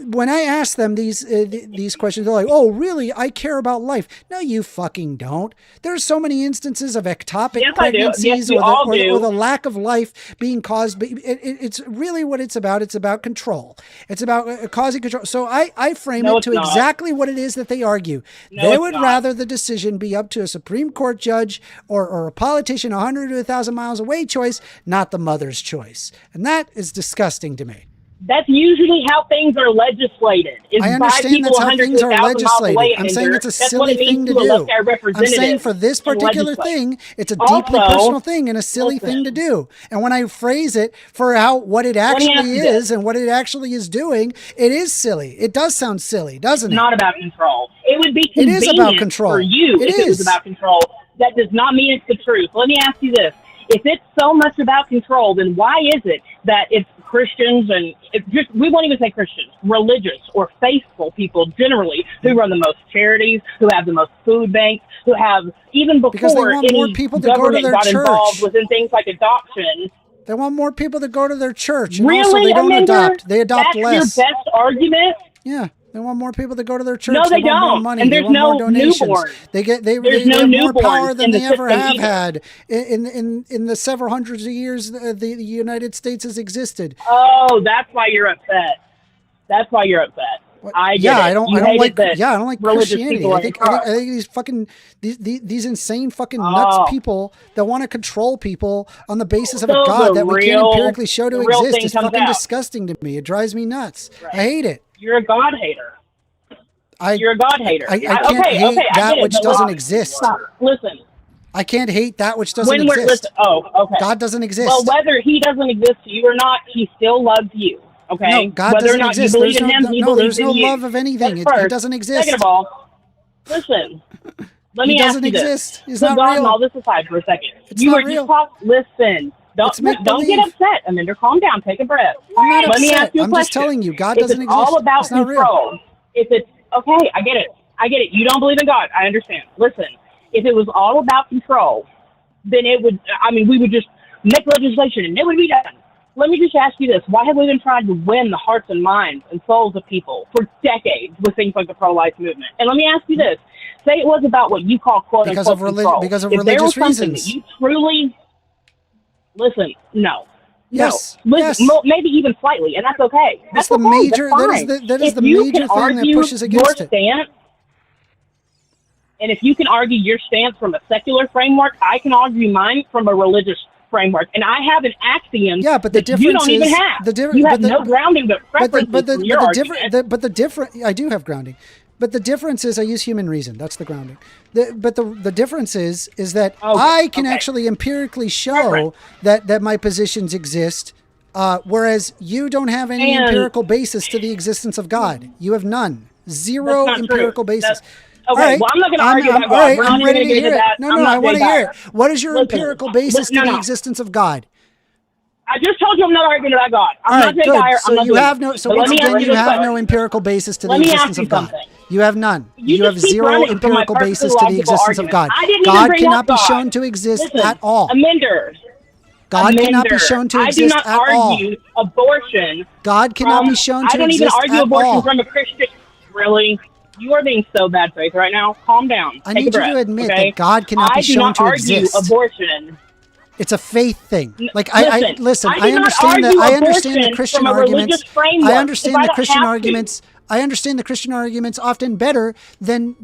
when I ask them these questions, they're like, "Oh, really? I care about life." No, you fucking don't. There's so many instances of ectopic pregnancies or the lack of life being caused. It's really what it's about. It's about control. It's about causing control. So I frame it to exactly what it is that they argue. They would rather the decision be up to a Supreme Court judge or a politician 100 to 1,000 miles away choice, not the mother's choice. And that is disgusting to me. That's usually how things are legislated. I understand that's how things are legislated. I'm saying it's a silly thing to do. I'm saying for this particular thing, it's a deeply personal thing and a silly thing to do. And when I phrase it for what it actually is and what it actually is doing, it is silly. It does sound silly, doesn't it? It's not about control. It would be convenient for you if it was about control. That does not mean it's the truth. Let me ask you this. If it's so much about control, then why is it that it's Christians and we won't even say Christians, religious or faithful people generally who run the most charities, who have the most food banks, who have even before any government got involved within things like adoption. They want more people to go to their church. And also they don't adopt. They adopt less. That's your best argument? Yeah. They want more people to go to their church. No, they want don't. More money. And there's no newborns. They have more power than they ever have had in the several hundreds of years the United States has existed. Oh, that's why you're upset. That's why you're upset. I get it. I don't like Christianity. I think these insane fucking nuts people that want to control people on the basis of a God that we can't empirically show to exist is fucking disgusting to me. It drives me nuts. Right. I hate it. You're a God hater. You're a God hater. I can't hate that which doesn't exist. Listen. I can't hate that which doesn't exist. Okay. God doesn't exist. Well, whether he doesn't exist to you or not, he still loves you. Okay? No, God whether doesn't or not exist. You believe in him, he believes there's no in you. love of anything. It doesn't exist. Second of all, listen. Let me ask you exist. This. He's not God real. And all this aside for a second. It's not real. Listen. Don't get upset, Amanda. Calm down. Take a breath. I'm not upset. Let me ask you a question. I'm just telling you, God doesn't exist. It's all about it's not control. Real. If it's okay, I get it. You don't believe in God. I understand. Listen, if it was all about control, then we would just make legislation and it would be done. Let me just ask you this. Why have we been trying to win the hearts and minds and souls of people for decades with things like the pro-life movement? And let me ask you this. Say it was about what you call quote-unquote control. Because of if religious there was reasons. That you truly... Listen, no. Yes. No. Listen, maybe even slightly, and that's okay. That's the major. That is the major thing that pushes against it. And if you can argue your stance from a secular framework, I can argue mine from a religious framework. And I have an axiom but the difference you don't even have. You have no grounding but preferences from your argument. I do have grounding. But the difference is I use human reason. That's the grounding. The difference is that I can actually empirically show that my positions exist, whereas you don't have any empirical basis to the existence of God. You have none. Zero empirical basis. Okay, well, I'm not going to argue about God. We're not even going to get into that. No, I want to hear it. What is your empirical basis to the existence of God? I just told you I'm not arguing about God. I'm not Jay Dyer. So you have no. So once again, you have no empirical basis to the existence of God. You have none. You have zero empirical basis to the existence of God. God cannot be shown to exist at all. Amenders. God cannot be shown to exist at all. I do not argue abortion. God cannot be shown to exist at all. I don't even argue abortion from a Christian. Really? You are being so bad faith right now. Calm down. I need you to admit that God cannot be shown to exist. I do not argue abortion. It's a faith thing. Like listen, I understand that. I understand the Christian from a arguments. framework. I understand the Christian arguments. I understand the Christian arguments often better than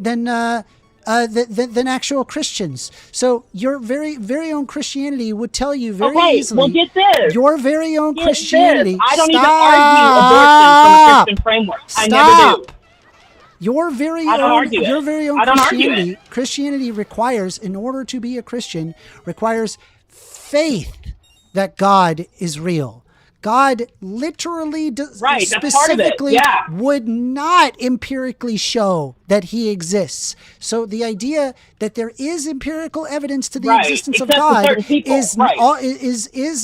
actual Christians. So your very own Christianity would tell you very easily. Well, get this. Your very own Christianity. I don't even argue abortion from a Christian framework. I never do. Your very own Christianity requires, in order to be a Christian, requires faith that God is real. God literally specifically would not empirically show that he exists. So the idea that there is empirical evidence to the existence of God is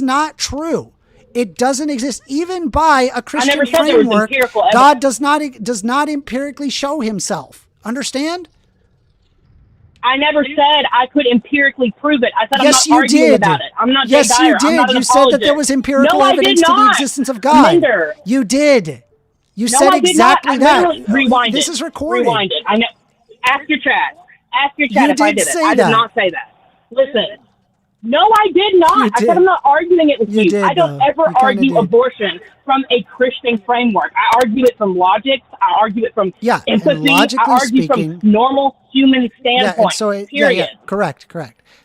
not true. It doesn't exist. Even by a Christian framework, God does not empirically show himself. Understand? I never said I could empirically prove it. I said I'm not arguing about it. I'm not Jay Yes, you Dyer. I'm not did. an You said that there was empirical evidence to the existence of God. Linder. You did. You No, said I did exactly not. that. Rewind This it. is recorded. Rewind it. I know. Ask your chat. Ask your chat You if I did did it. say I did that. not say that. Listen. No, I did not. You I did. said I'm not arguing it with You you. did, I don't though. ever You kinda argue did. abortion from a Christian framework. I argue it from logic. I argue it from and empathy. I logically argue speaking, from normal human standpoint. Period. Correct.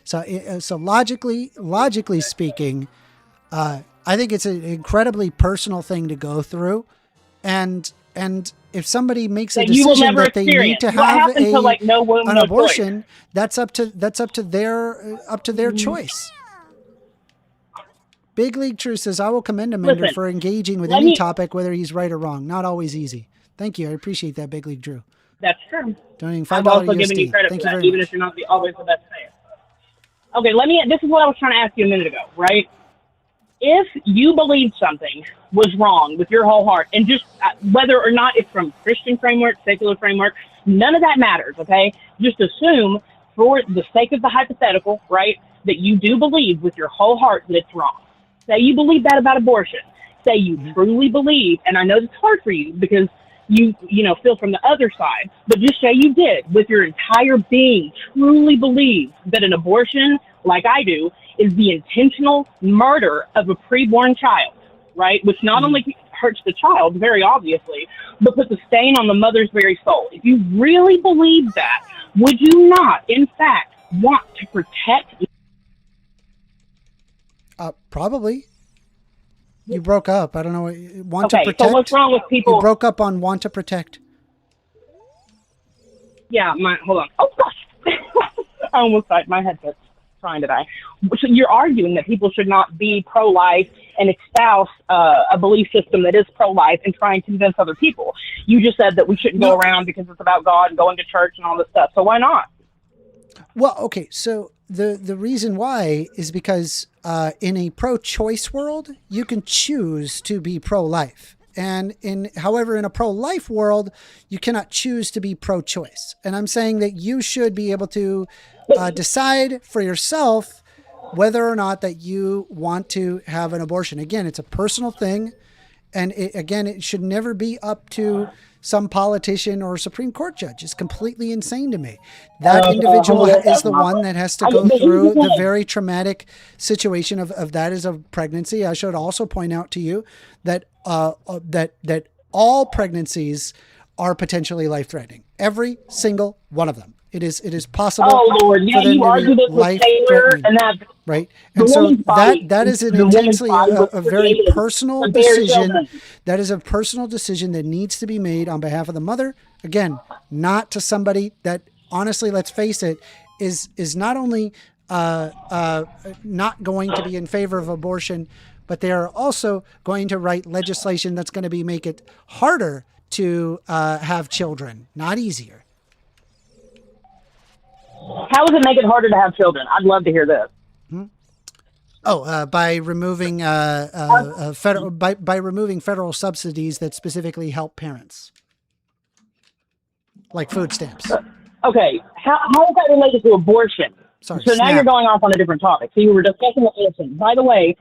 So logically speaking, I think it's an incredibly personal thing to go through, and if somebody makes a That you will decision never that they need to experience. have What happened to, like, no woman, an no abortion, that's up to their choice. Big League True says, I will commend Amender Listen, for engaging with let any me- topic, whether he's right or wrong. Not always easy. Thank you. I appreciate that, Big League Drew. That's true. Donating I'm $5 also USD. giving you credit Thank for you that, very even much. if you're not always the best fan. Okay, this is what I was trying to ask you a minute ago, right? If you believe something was wrong with your whole heart, and just whether or not it's from Christian framework, secular framework, none of that matters, okay? Just assume, for the sake of the hypothetical, right, that you do believe with your whole heart that it's wrong. Say you believe that about abortion. Say you truly believe, and I know it's hard for you because you feel from the other side, but just say you did with your entire being truly believe that an abortion, like I do, is the intentional murder of a preborn child, right? Which not only hurts the child, very obviously, but puts a stain on the mother's very soul. If you really believe that, would you not, in fact, want to protect? Probably. You broke up. I don't know. Want to protect? So what's wrong with people? You broke up on want to protect. Yeah, hold on. Oh, gosh. I almost died. My headset's trying to die. So you're arguing that people should not be pro-life and espouse a belief system that is pro-life and try and convince other people. You just said that we shouldn't go around because it's about God and going to church and all this stuff. So why not? Well, okay. So the reason why is because in a pro-choice world, you can choose to be pro-life. And however, in a pro-life world, you cannot choose to be pro-choice. And I'm saying that you should be able to decide for yourself whether or not that you want to have an abortion. Again, it's a personal thing. And it should never be up to some politician or Supreme Court judge. It's completely insane to me. That individual is the one that has to go through the very traumatic situation of that as a pregnancy. I should also point out to you that that all pregnancies are potentially life-threatening. Every single one of them. It is possible. Oh Lord, yeah, you argued it with Taylor, and that right. And so that is an intensely a very personal decision. That is a personal decision that needs to be made on behalf of the mother. Again, not to somebody that honestly, let's face it, is not only not going to be in favor of abortion, but they are also going to write legislation that's going to make it harder to have children, not easier. How does it make it harder to have children? I'd love to hear this. By removing removing federal subsidies that specifically help parents, like food stamps. Okay, how is that related to abortion? Sorry, so now you're going off on a different topic. So you were discussing abortion. By the way,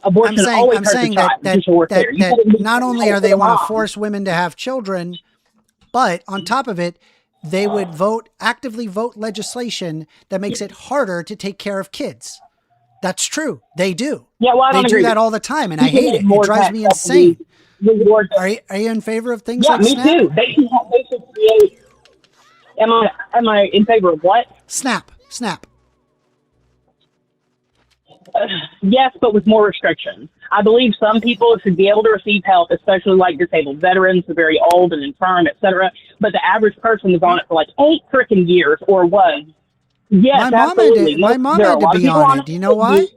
abortion always hurts a child. That not only are they want to force women to have children, but on top of it, they would actively vote legislation that makes it harder to take care of kids. That's true. They do. Yeah, well, I don't They agree. do that all the time, and I People hate get it. more It drives taxed me up to insane. reward. Are you in favor of things Yeah, like me Snap? too. They should create. Am I in favor of what? Snap. Yes, but with more restrictions. I believe some people should be able to receive help, especially like disabled veterans, the very old and infirm, etc. But the average person is on it for like 8 freaking years, or was. Yes, absolutely. My mom There are had a to lot of be people on it. Do you know why?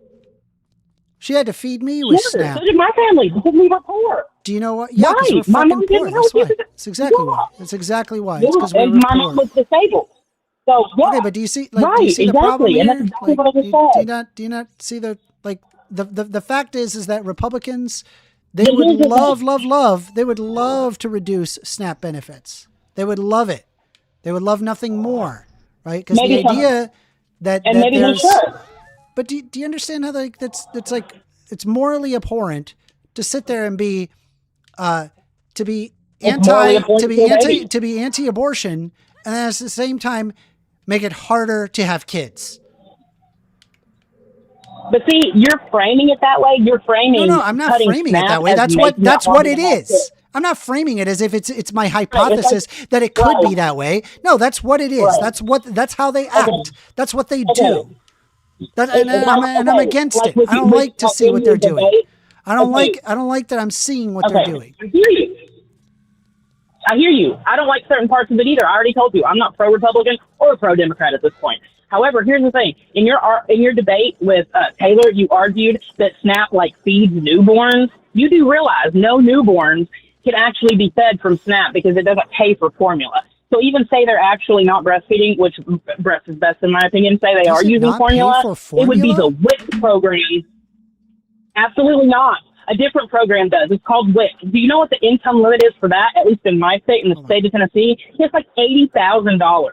She had to feed me with Sure, Snap. so did my family because we were poor. Do you know what? Yeah, because Right. we're My fucking mom poor. didn't That's know why. she was- That's exactly Yeah. why. That's exactly why. Yeah, It's because we and were my mom poor. was disabled. So yeah. Okay, but do you see? Like, right, do you see the problem exactly, here? and that's exactly Like, what I just said. do you not see the fact is that Republicans, they But would here's the they would love to reduce SNAP benefits. They would love it. They would love nothing more, right? Because the Maybe some- idea that And maybe they there's, should. but do you understand how like that's like it's morally abhorrent to sit there and be to be It's morally abhorrent to a baby. to be anti-abortion, and then at the same time make it harder to have kids. But see, you're framing it that way. You're framing. No, I'm not cutting framing it SNAP that way. as That's making what it harder to have is. kids. I'm not framing it as if it's my hypothesis like- that it could right. be that way. No, that's what it is. Right. That's how they act. That's what they Okay. do. And I'm against Like it. with I don't you- like to like see in what your they're doing. debate- I don't Okay. like that I'm seeing what they're doing. I hear you. I hear you. I don't like certain parts of it either. I already told you I'm not pro-Republican or pro-Democrat at this point. However, here's the thing: in your debate with Taylor, you argued that SNAP like feeds newborns. You do realize no newborns can actually be fed from SNAP because it doesn't pay for formula. So even say they're actually not breastfeeding, which breast is best in my opinion. Say they Does are it using not pay formula, for it would be formula? the WIC program. Absolutely not. A different program does. It's called WIC. Do you know what the income limit is for that? At least in my state, in the state of Tennessee, it's like $80,000.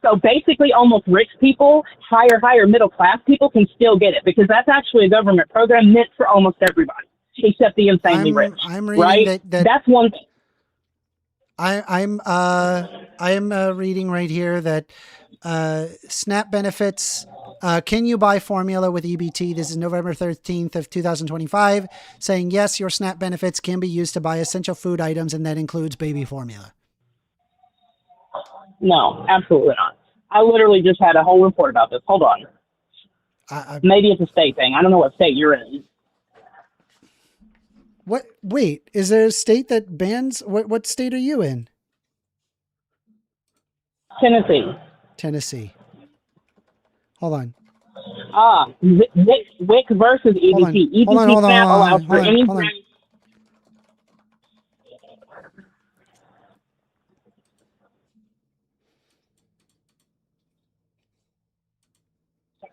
So basically, almost rich people, higher middle class people can still get it because that's actually a government program meant for almost everybody, except the insanely rich. I'm reading right? that That's one thing. I'm reading right here that SNAP benefits. Can you buy formula with EBT? This is November 13th of 2025, saying yes, your SNAP benefits can be used to buy essential food items, and that includes baby formula. No, absolutely not. I literally just had a whole report about this. Hold on. Maybe it's a state thing. I don't know what state you're in. What? Wait, is there a state that bans? What state are you in? Tennessee. Hold on. WIC versus EBT. EBT SNAP allows for any brand.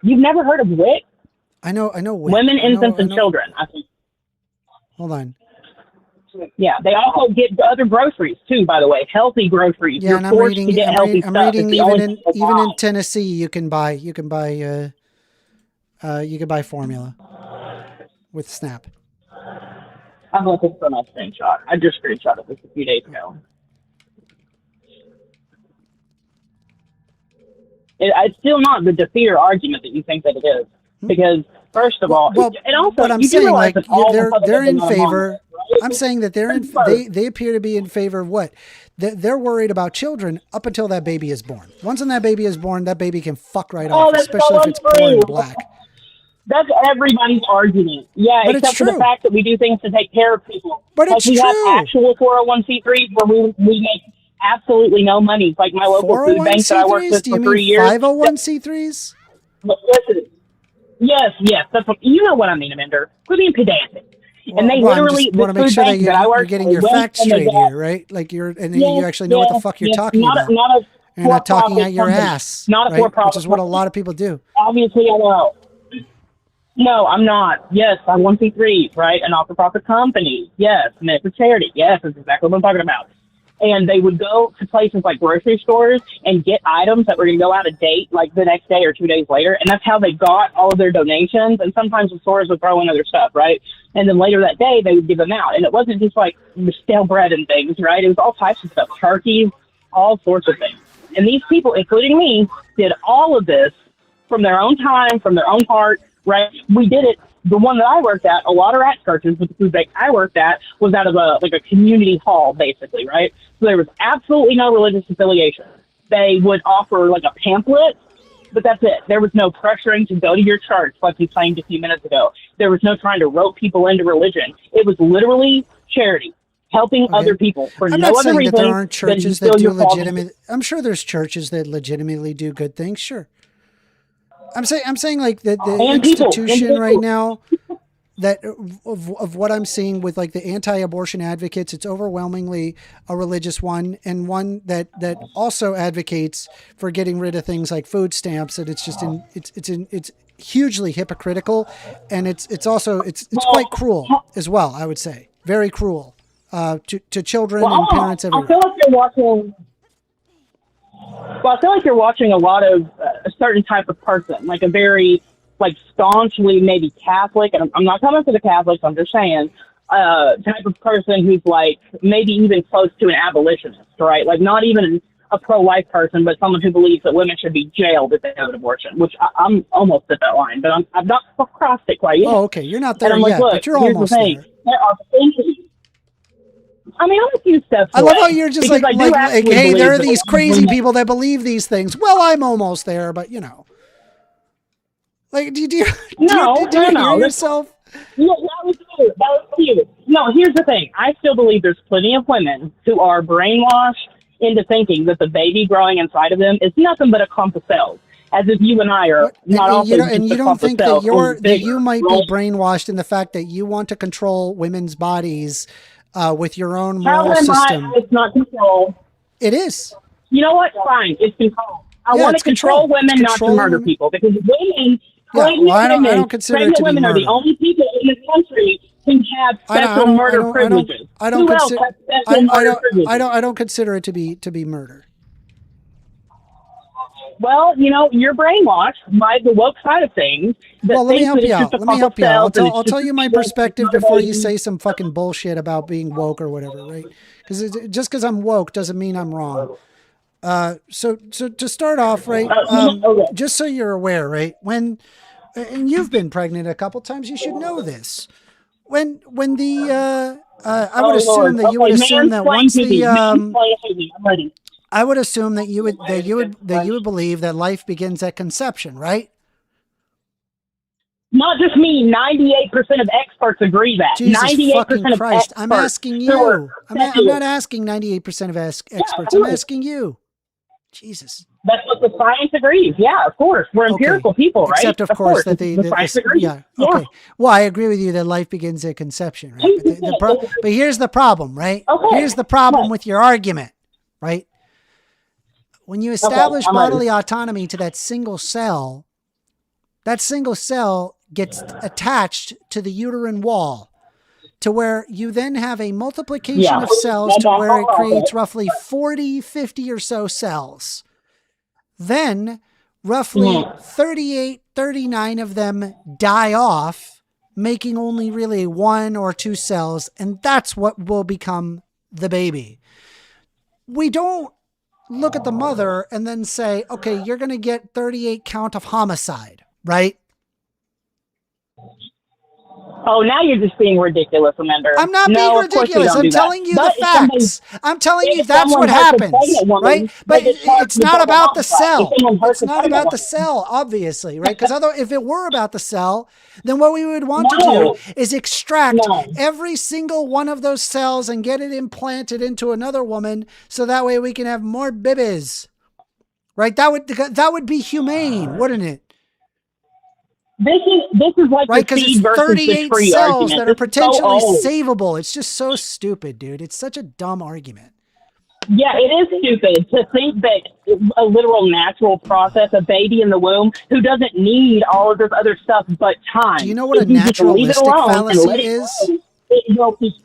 You've never heard of WIC? I know. WIC. Women, infants, and children. I think. Hold on. Yeah, they also get other groceries too. By the way, healthy groceries. Yeah, You're and forced to get healthy stuff. I'm reading It's the only thing even allowed. in Tennessee, you can buy formula with SNAP. I'm looking for my screenshot. I just screenshotted this a few days ago. It's still not the defeater argument that you think that it is, because first of all, and also but I'm you do saying realize like that all they're in Republicans are favor. among us, right? I'm saying that they appear to be in favor of what? They're worried about children up until that baby is born. Once when that baby is born, that baby can fuck right off, that's especially so if it's untrue. born black. That's everybody's argument. Yeah, But it's except for true. the fact that we do things to take care of people. But like it's we true. have actual 401c3s where we make absolutely no money. Like my local food bank that I worked 401c3s? with Do for you 3 mean years. 501c3s? Listen, yes, that's what, you know what I mean, Amender. We're being pedantic. And they literally, want to the make food sure that bank that I you're worked getting for your went facts and they straight got- here, right? Like you actually know what the fuck you're yes, talking not about. You're not talking out your ass, not a right? for-profit Which is what a company. lot of people do. Obviously, I know. No, I'm not. Yes, I'm 1C3, right? A not-for-profit company. Yes, meant for charity. Yes, that's exactly what I'm talking about. And they would go to places like grocery stores and get items that were going to go out of date like the next day or 2 days later. And that's how they got all of their donations. And sometimes the stores would throw in other stuff, right? And then later that day, they would give them out. And it wasn't just like stale bread and things, right? It was all types of stuff, turkeys, all sorts of things. And these people, including me, did all of this from their own time, from their own heart, right? We did it. The one that I worked at, a lot of rat churches, but the food bank I worked at was out of a community hall, basically, right? So there was absolutely no religious affiliation. They would offer like a pamphlet, but that's it. There was no pressuring to go to your church, like you claimed a few minutes ago. There was no trying to rope people into religion. It was literally charity, helping other people for I'm no not other saying reason that there aren't churches than that do your fault. legitimate. I'm sure there's churches that legitimately do good things. Sure. I'm saying like the institution right now that of what I'm seeing with like the anti-abortion advocates, it's overwhelmingly a religious one, and one that also advocates for getting rid of things like food stamps. And it's just it's hugely hypocritical, and it's quite cruel as well. I would say very cruel to children and parents everywhere. I feel like you're watching. Well, I feel like you're watching a lot of a certain type of person, like a very, like, staunchly maybe Catholic, and I'm not coming for the Catholics, I'm just saying, type of person who's, like, maybe even close to an abolitionist, right? Like, not even a pro-life person, but someone who believes that women should be jailed if they have an abortion, which I'm almost at that line, but I'm not crossed it quite yet. Oh, okay, you're not there and I'm yet, like, but you're almost there. There are things. I mean, I'm a few steps I love away, how you're just because like, I do actually hey, there are believe these that crazy people that believe these things. Well, I'm almost there, but you know, like, do you hear yourself? Yeah, that was you. No, here's the thing. I still believe there's plenty of women who are brainwashed into thinking that the baby growing inside of them is nothing but a clump of cells. As if you and I are not also just and you a don't clump think of cells, that you might be brainwashed in the fact that you want to control women's bodies with your own moral system. It's not control. It is. You know what? Fine. It's control. I want to control women, not to murder people, because women, I don't consider it to be women murder. are the only people in this country who have special murder privileges. I don't consider it to be murder. Well, you know, you're brainwashed by the woke side of things. Well, let me help you out. I'll tell you my perspective before you say some fucking bullshit about being woke or whatever, right? Because just because I'm woke doesn't mean I'm wrong. So to start off, right, just so you're aware, right, and you've been pregnant a couple times, you should know this. When the I would assume that you would assume that once the I would assume that you would believe that life begins at conception, right? Not just me. 98% of experts agree that. Jesus 98% fucking of Christ! experts. I'm asking you. I'm not asking 98% of experts. I'm asking you. Jesus. That's what the science agrees. Yeah, of course. We're empirical people, right? Except, of course, that the science agrees. Yeah. Okay. Well, I agree with you that life begins at conception, right? But here's the problem, right? Okay. Here's the problem with your argument, right? When you establish bodily autonomy to that single cell gets attached to the uterine wall, to where you then have a multiplication of cells to where it creates roughly 40, 50 or so cells. Then roughly 38, 39 of them die off, making only really 1 or 2 cells, and that's what will become the baby. We don't look at the mother and then say, okay, you're going to get 38 count of homicide, right? Oh, now you're just being ridiculous, remember? I'm not being ridiculous. I'm telling you the facts. I'm telling you that's what happens, right? But it's not about the cell. It's not about the cell, obviously, right? Because if it were about the cell, then what we would want to do is extract every single one of those cells and get it implanted into another woman, so that way we can have more babies, right? That would be humane, wouldn't it? This is like right, because it's 38 cells argument. that are potentially savable. It's just so stupid, dude. It's such a dumb argument. Yeah, it is stupid to think that a literal natural process, a baby in the womb who doesn't need all of this other stuff but time. Do you know what a naturalistic fallacy is?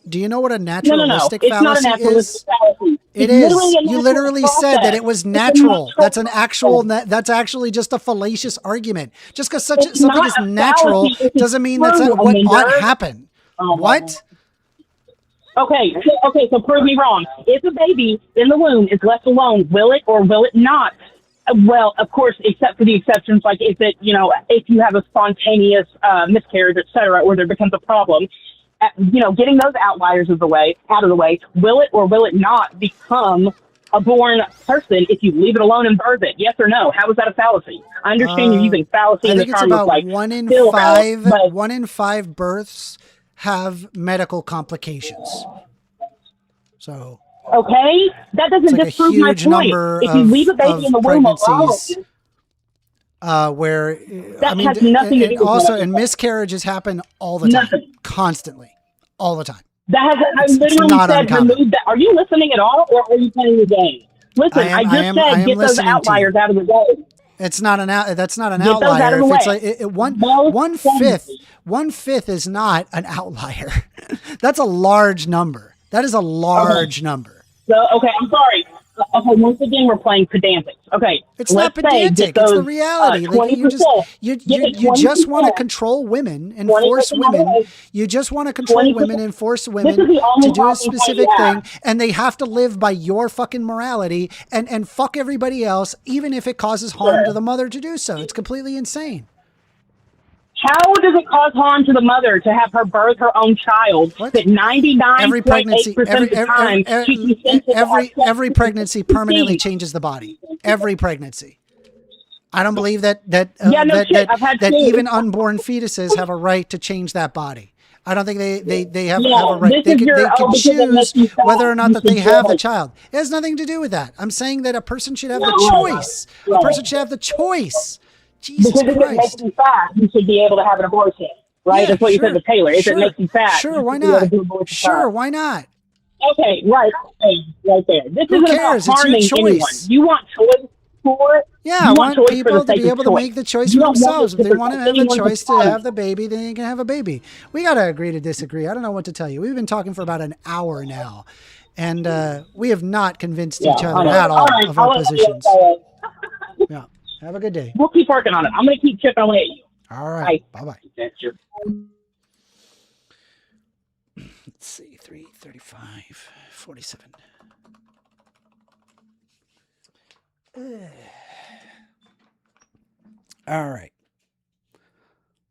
Do you know what a naturalistic fallacy is? Fallacy. It is. You literally said that it was natural. That's an actual. That's actually just a fallacious argument. Just because something is natural doesn't mean that's what ought to happen. What? Okay, so prove me wrong. If a baby in the womb is left alone, will it or will it not Well, of course, except for the exceptions, like if you have a spontaneous miscarriage, et cetera, or there becomes a problem, getting those outliers out of the way, will it or will it not become a born person if you leave it alone and birth it? Yes or no? How is that a fallacy? I understand you're using fallacy in the terms of like one in five births have medical complications. So okay, that doesn't like disprove my point. If you leave a baby in the womb alone, where that has nothing to do with also, and miscarriages happen all the time, constantly, all the time. That has, I literally said remove that. Are you listening at all, or are you playing the game? Listen, I just said get those outliers out of the way. It's not that's not an get outlier. Those out If it's like one fifth is not an outlier. That's a large number. That is a large number. So okay, I'm sorry. Okay, once again, we're playing pedantics. Okay, it's not pedantic. It's the reality. You just want to control women and force women. You just want to control women and force women to do a specific thing, and they have to live by your fucking morality and fuck everybody else, even if it causes harm to the mother to do so. It's completely insane. How does it cause harm to the mother to have her birth her own child? That 99.8% of the time, every pregnancy permanently changes the body. Every pregnancy. I don't believe that even unborn fetuses have a right to change that body. I don't think they have a right. They can choose whether or not that they have the child. It has nothing to do with that. I'm saying that a person should have the choice. A person should have the choice. Jesus because if it makes you fat, you should be able to have an abortion, right? Yeah, that's what you said to Taylor. If it makes you fat, sure, why not? Sure, why not? Okay, right there. This isn't about harming anyone. You want choice for it? Yeah, I want people to be able to make the choice for themselves. If they want to have the choice to have the baby, then they can have a baby. We got to agree to disagree. I don't know what to tell you. We've been talking for about an hour now, and we have not convinced each other at all of our positions. Yeah. Have a good day. We'll keep working on it. I'm going to keep chipping away at you. All right. Bye-bye. Let's see. 335, 47. All right.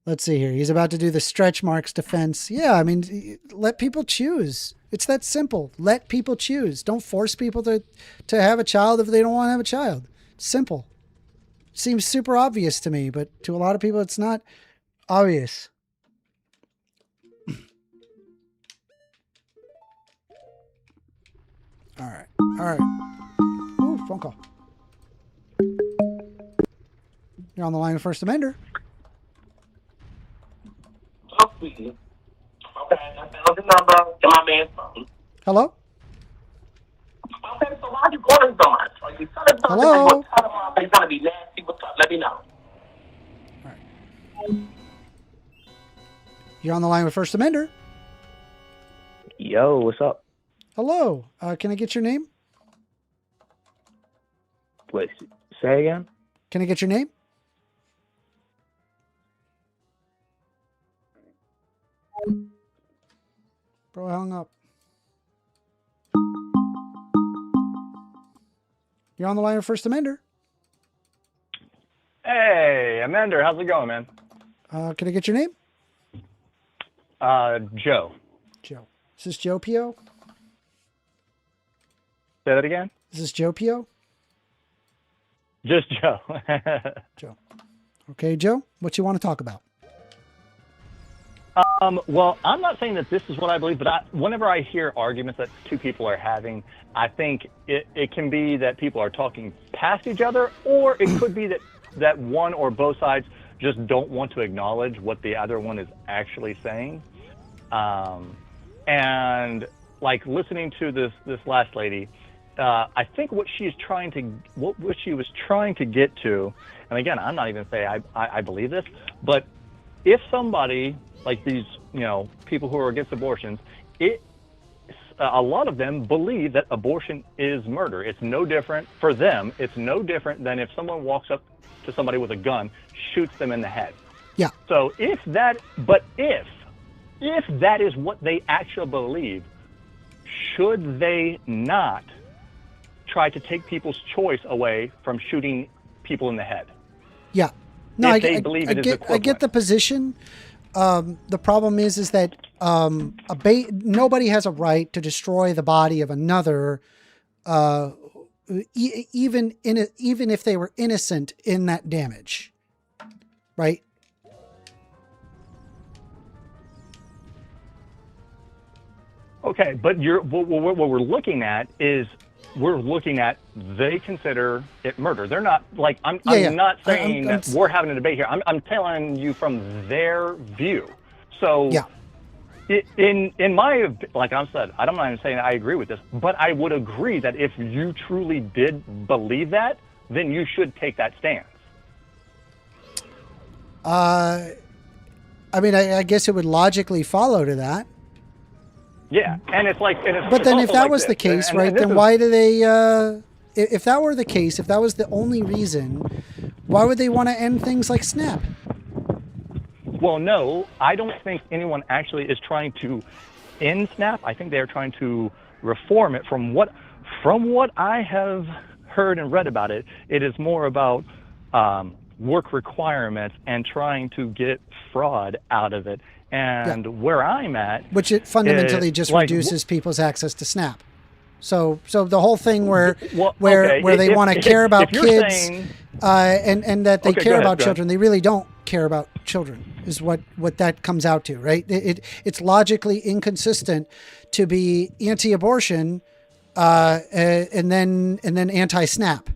Let's see here. He's about to do the stretch marks defense. Yeah, I mean, let people choose. It's that simple. Let people choose. Don't force people to have a child if they don't want to have a child. Simple. Seems super obvious to me, but to a lot of people, it's not obvious. All right. Ooh, phone call. You're on the line with First Amender. Okay, I found the number to my man's phone. Hello? Okay, so why are you calling so much? Are you telling something? Hello? It's going to be nasty. What's up? Let me know. All right. You're on the line with First Amender. Yo, what's up? Hello. Can I get your name? Wait, say again? Can I get your name? Bro, hung up. You're on the line with First Amender. Hey, Amender, how's it going, man? Can I get your name? Joe. Joe. Is this Joe Pio? Say that again? Is this Joe Pio? Just Joe. Joe. Okay, Joe, what you want to talk about? Well, I'm not saying that this is what I believe, but whenever I hear arguments that two people are having, I think it can be that people are talking past each other, or it could be that one or both sides just don't want to acknowledge what the other one is actually saying. And like listening to this last lady, I think what she was trying to get to, and again, I'm not even saying I believe this, but if somebody like these, people who are against abortions, a lot of them believe that abortion is murder. It's no different for them. It's no different than if someone walks up to somebody with a gun, shoots them in the head. Yeah. So if that is what they actually believe, should they not try to take people's choice away from shooting people in the head. Yeah. No, I get the position. The problem is that nobody has a right to destroy the body of another, even if they were innocent in that damage, right? Okay, but what we're looking at is they consider it murder. They're not like I'm not saying that we're having a debate here. I'm telling you from their view. So yeah. In my, like I said, I'm not even saying I agree with this, but I would agree that if you truly did believe that, then you should take that stance. I mean, I guess it would logically follow to that. Yeah, and it's like, but then if that was the case, right? Then why do they? If that were the case, if that was the only reason, why would they want to end things like SNAP? Well, no, I don't think anyone actually is trying to end SNAP. I think they are trying to reform it. From what I have heard and read about it, it is more about work requirements and trying to get fraud out of it. And where I'm at, which it fundamentally just reduces people's access to SNAP. So the whole thing where they want to care about kids and that they care about children, they really don't care about children, is what that comes out to, right? It's logically inconsistent to be anti-abortion and then anti-SNAP.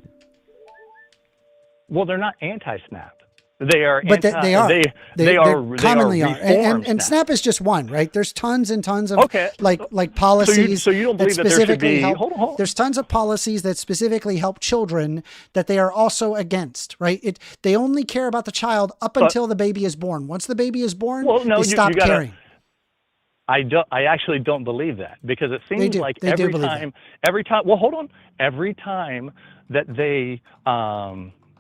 Well, they're not anti-SNAP. They are, but they are. They commonly are. And SNAP. SNAP is just one, right? There's tons and tons of like policies. So you don't believe that there should be? Hold on. There's tons of policies that specifically help children that they are also against, right? They only care about the child up until the baby is born. Once the baby is born, they stop caring. I actually don't believe that, because it seems like every time. Well, hold on. Every time that they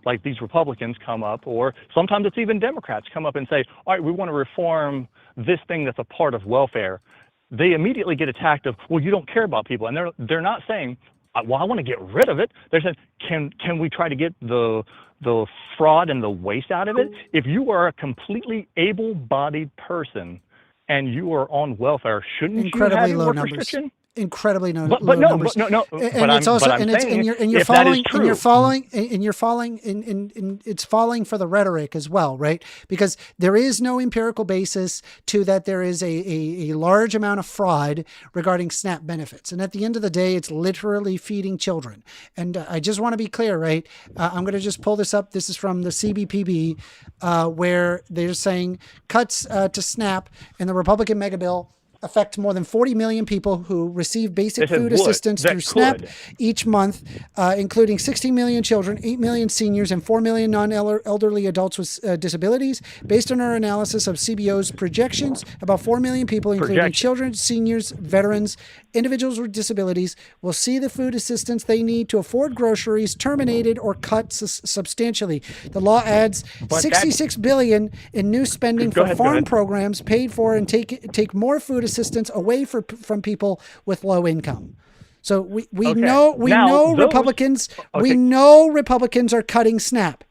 like these Republicans come up, or sometimes it's even Democrats come up and say, all right, we want to reform this thing that's a part of welfare. They immediately get attacked of, well, you don't care about people. And they're not saying, well, I want to get rid of it. They're saying, can we try to get the fraud and the waste out of it? If you are a completely able-bodied person and you are on welfare, shouldn't you have your work restriction? Incredibly low but numbers. No. And it's also you're falling for the rhetoric as well, right? Because there is no empirical basis to that. There is a large amount of fraud regarding SNAP benefits, and at the end of the day, it's literally feeding children. And I just want to be clear, right? I'm going to just pull this up. This is from the CBPB, where they're saying cuts to SNAP in the Republican mega bill affect more than 40 million people who receive basic food assistance through SNAP each month, including 60 million children, 8 million seniors, and 4 million non-elderly adults with disabilities. Based on our analysis of CBO's projections, about 4 million people, including children, seniors, veterans, individuals with disabilities, will see the food assistance they need to afford groceries terminated or cut substantially. The law adds $66 billion in new spending for farm programs paid for and take more food assistance away from people with low income. So we know Republicans are cutting SNAP,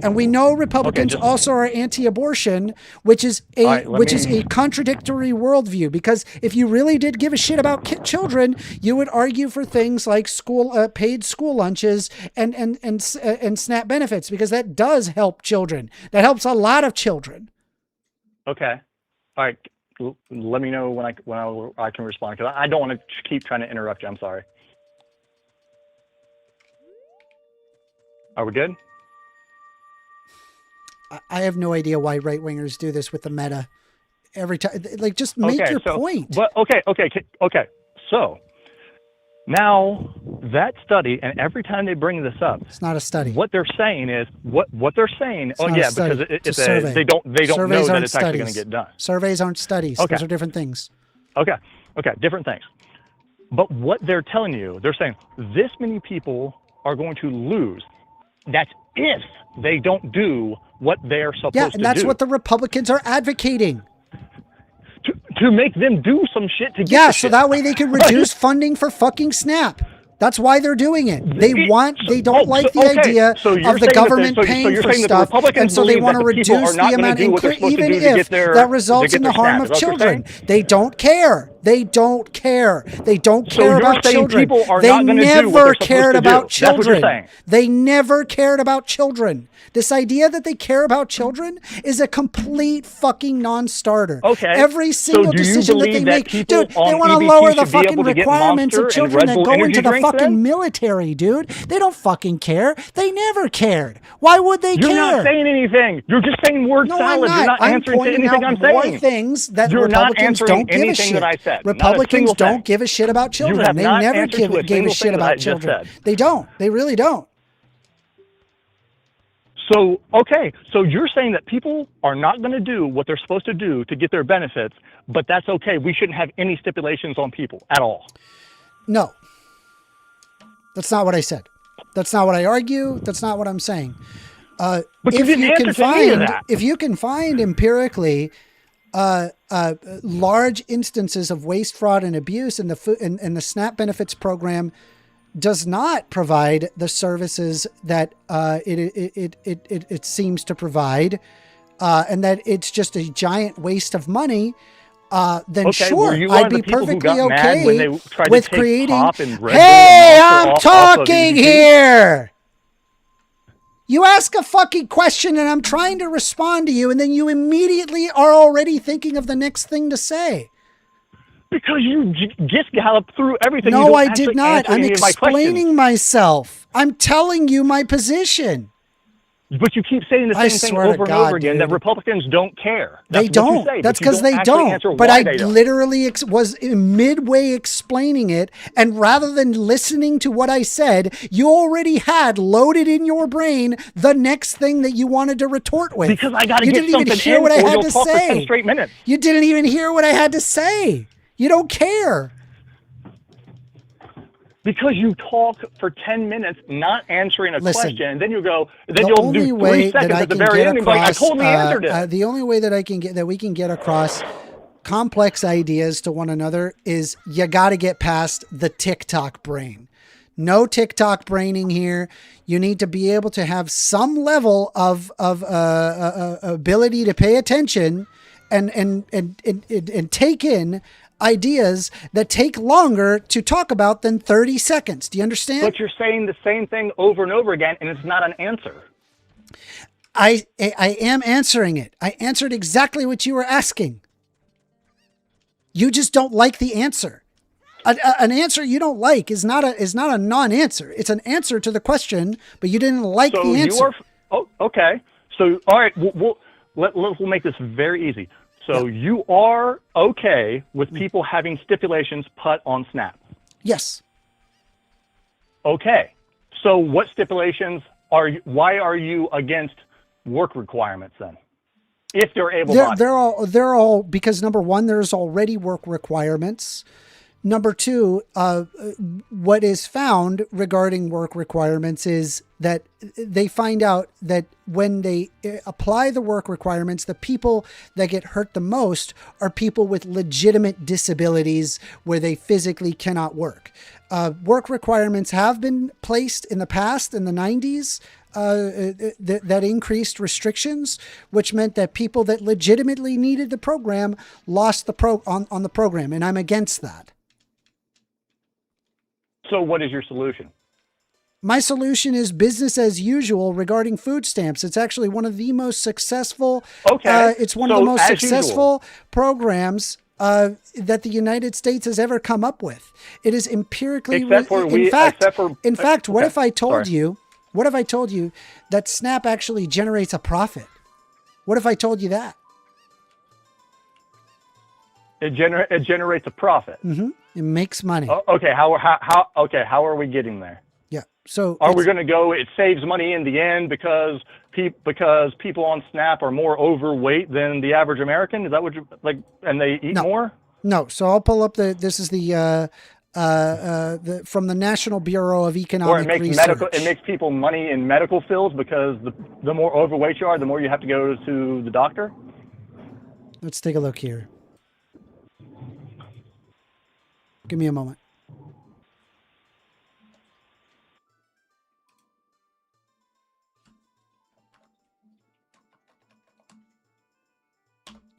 and we know Republicans also are anti-abortion, which is a contradictory worldview. Because if you really did give a shit about children, you would argue for things like paid school lunches and SNAP benefits, because that does help children. That helps a lot of children. Okay, all right. Let me know when I can respond, because I don't want to keep trying to interrupt you. I'm sorry. Are we good? I have no idea why right-wingers do this with the meta every time. Like, just make your point. But okay. So now that study, and every time they bring this up, it's not a study. What they're saying is what they're saying. Because it's a survey. They don't know that it's actually going to get done. Surveys aren't studies. Those are different things. Okay, different things. But what they're telling you, they're saying this many people are going to lose. That's if they don't do what they're supposed to do. Yeah, and that's what the Republicans are advocating. To make them do some shit to get so that way they can reduce funding for fucking SNAP. That's why they're doing it. They don't like the idea of the government paying for stuff, and so they want to reduce the amount, even if that results in the harm of children. They don't care. They don't care. They don't care about children. They never cared about children. They never cared about children. This idea that they care about children is a complete fucking non-starter. Okay. Every single decision that they make, dude, they want to lower the fucking requirements of children that go into the fucking military, dude. They don't fucking care. They never cared. Why would they care? You're not saying anything. You're just saying word salad. You're not answering to anything I'm saying. More things that Republicans don't give a shit. That I said. Republicans don't give a shit about children. They never gave a shit about children. They don't. They really don't. So, okay, so you're saying that people are not going to do what they're supposed to do to get their benefits, but that's okay. We shouldn't have any stipulations on people at all. No. That's not what I said. That's not what I argue. That's not what I'm saying. But if you can find empirically large instances of waste, fraud, and abuse, and the SNAP benefits program does not provide the services that it seems to provide, and that it's just a giant waste of money, then sure, I'd be perfectly okay with creating. Hey, I'm talking here. You ask a fucking question and I'm trying to respond to you, and then you immediately are already thinking of the next thing to say. Because you just galloped through everything. No, I did not. I'm explaining myself. I'm telling you my position. But you keep saying the same thing over and over again, that Republicans don't care. They don't. That's because they don't. But I literally was midway explaining it, and rather than listening to what I said, you already had loaded in your brain the next thing that you wanted to retort with. Because I got to get something in, or you'll talk for 10 straight minutes. You didn't even hear what I had to say. You don't care. Because you talk for 10 minutes not answering a question, and then you go, then you'll do 3 seconds at the very end and be like, I totally answered it. The only way that we can get across complex ideas to one another is you got to get past the TikTok brain. No TikTok braining here. You need to be able to have some level of ability to pay attention and take in ideas that take longer to talk about than 30 seconds. Do you understand? But you're saying the same thing over and over again, and it's not an answer. I am answering it. I answered exactly what you were asking. You just don't like the answer. An answer you don't like is not a non-answer. It's an answer to the question, but you didn't like the answer. Okay. So, all right, we'll make this very easy. So you are okay with people having stipulations put on SNAP? Yes. Okay. So what stipulations why are you against work requirements then? If they're able-bodied. They're all because number one, there's already work requirements. Number two, what is found regarding work requirements is that they find out that when they apply the work requirements, the people that get hurt the most are people with legitimate disabilities where they physically cannot work. Work requirements have been placed in the past, in the 90s, that increased restrictions, which meant that people that legitimately needed the program lost on the program, and I'm against that. So what is your solution? My solution is business as usual regarding food stamps. It's actually one of the most successful. Okay. It's one of the most successful programs that the United States has ever come up with. It is empirically. In fact, what if I told you? What if I told you that SNAP actually generates a profit? What if I told you that? It generates a profit. Mm-hmm. It makes money. Okay. How are we getting there? Yeah. So are we going to go? It saves money in the end because people on SNAP are more overweight than the average American. Is that what you like? And they eat more? No. So I'll pull up this is the from the National Bureau of Economic Research. It makes people money in medical fields because the more overweight you are, the more you have to go to the doctor. Let's take a look here. Give me a moment.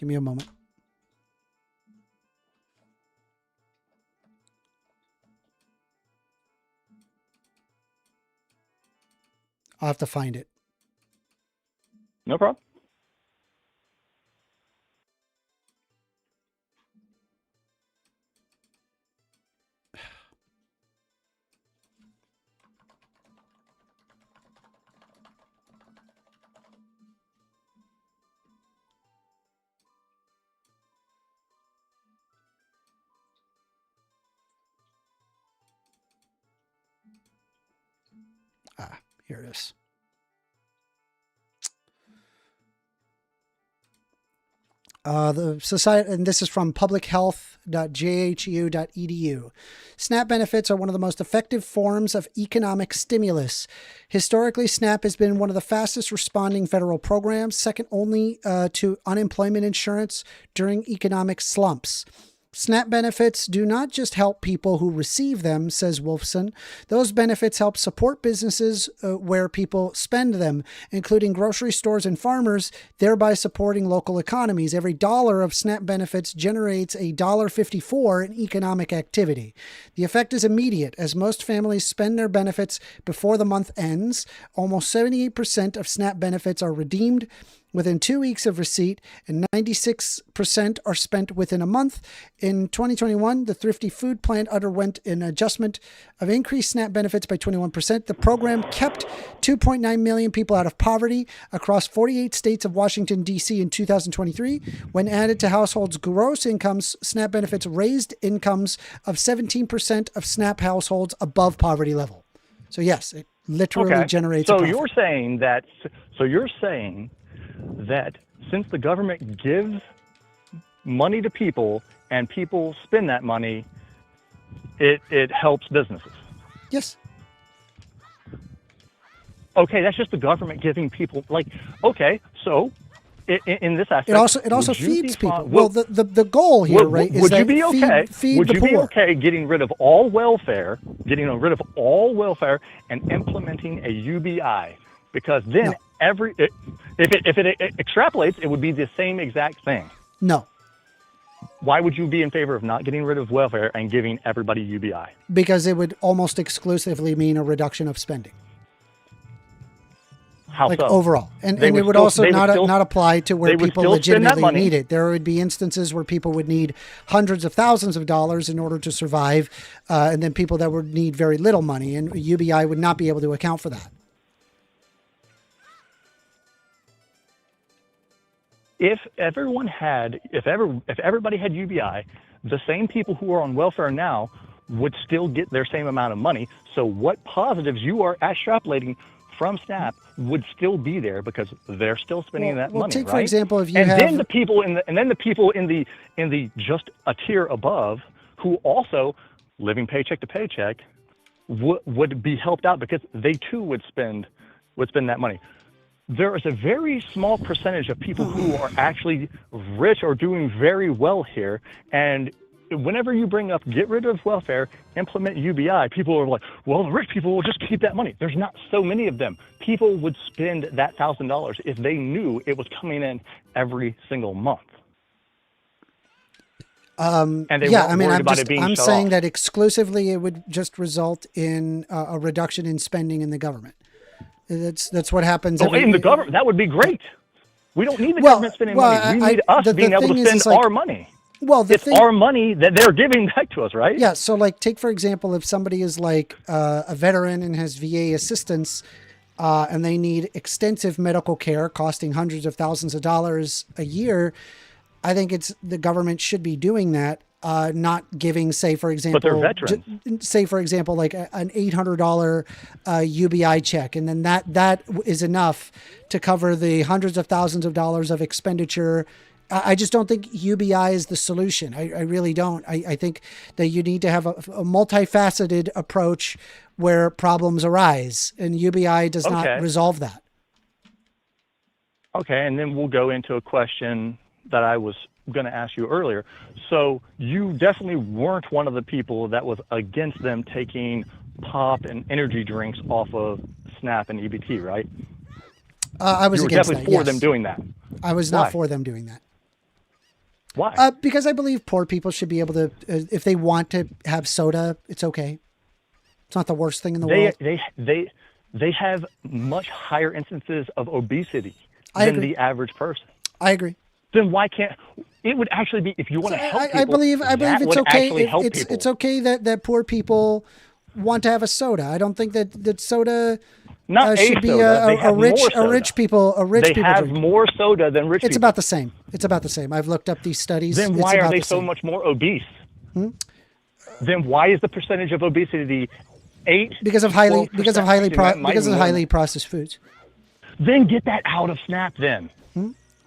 Give me a moment. I'll have to find it. No problem. Here it is. The society, and this is from publichealth.jhu.edu. SNAP benefits are one of the most effective forms of economic stimulus. Historically, SNAP has been one of the fastest responding federal programs, second only to unemployment insurance during economic slumps. SNAP benefits do not just help people who receive them, says Wolfson. Those benefits help support businesses where people spend them, including grocery stores and farmers, thereby supporting local economies. Every dollar of SNAP benefits generates $1.54 in economic activity. The effect is immediate, as most families spend their benefits before the month ends. Almost 78% of SNAP benefits are redeemed within 2 weeks of receipt, and 96% are spent within a month. In 2021, the Thrifty Food Plant underwent an adjustment of increased SNAP benefits by 21%. The program kept 2.9 million people out of poverty across 48 states of Washington, D.C. in 2023. When added to households' gross incomes, SNAP benefits raised incomes of 17% of SNAP households above poverty level. So yes, it literally generates a profit. You're saying that since the government gives money to people and people spend that money, it helps businesses. Yes. Okay, that's just the government giving people so in this aspect, it also feeds people. Well, the goal here, right, is that feed would the you poor. be okay getting rid of all welfare, and implementing a UBI? Because then if it extrapolates, it would be the same exact thing. No. Why would you be in favor of not getting rid of welfare and giving everybody UBI? Because it would almost exclusively mean a reduction of spending. How so? Overall. And it would also not apply to where people legitimately need it. There would be instances where people would need hundreds of thousands of dollars in order to survive, and then people that would need very little money, and UBI would not be able to account for that. If everybody had UBI, the same people who are on welfare now would still get their same amount of money. So what positives you are extrapolating from SNAP would still be there because they're still spending that money. Take right? for example, if you then the people in the just a tier above who also living paycheck to paycheck would be helped out because they too would spend that money. There is a very small percentage of people who are actually rich or doing very well here. And whenever you bring up get rid of welfare, implement UBI, people are like, well, the rich people will just keep that money. There's not so many of them. People would spend that $1,000 if they knew it was coming in every single month. And they weren't worried about it being I'm shut saying off. that exclusively it would just result in a reduction in spending in the government. That's what happens. In the government, that would be great. We don't need the government spending money. We need us being able to spend our money. Well, it's our money that they're giving back to us, right? Yeah. So, take for example, if somebody is a veteran and has VA assistance, and they need extensive medical care costing hundreds of thousands of dollars a year, I think the government should be doing that. Not giving, say, for example, but they're veterans. Like an $800 UBI check, and then that is enough to cover the hundreds of thousands of dollars of expenditure. I just don't think UBI is the solution. I really don't. I think that you need to have a multifaceted approach where problems arise, and UBI does not resolve that. Okay, and then we'll go into a question that I was going to ask you earlier. So you definitely weren't one of the people that was against them taking pop and energy drinks off of SNAP and EBT, right? I was against that. You were definitely for them doing that. I was not for them doing that. Why? Because I believe poor people should be able to, if they want to have soda, it's okay. It's not the worst thing in the world. They have much higher instances of obesity I than agree. the average person. I agree. Then why can't it would actually be if you want to help people? I believe that it's would okay. actually help It's people. it's okay that poor people want to have a soda. I don't think that soda Not should be soda. They have more a soda. rich people They people have drink. more soda than rich It's people. about the same. It's about the same. I've looked up these studies. Then It's why are about they the so same. much more obese? Hmm? Then why is the percentage of obesity 8? Because of highly 12%? highly processed foods. Then get that out of SNAP. Then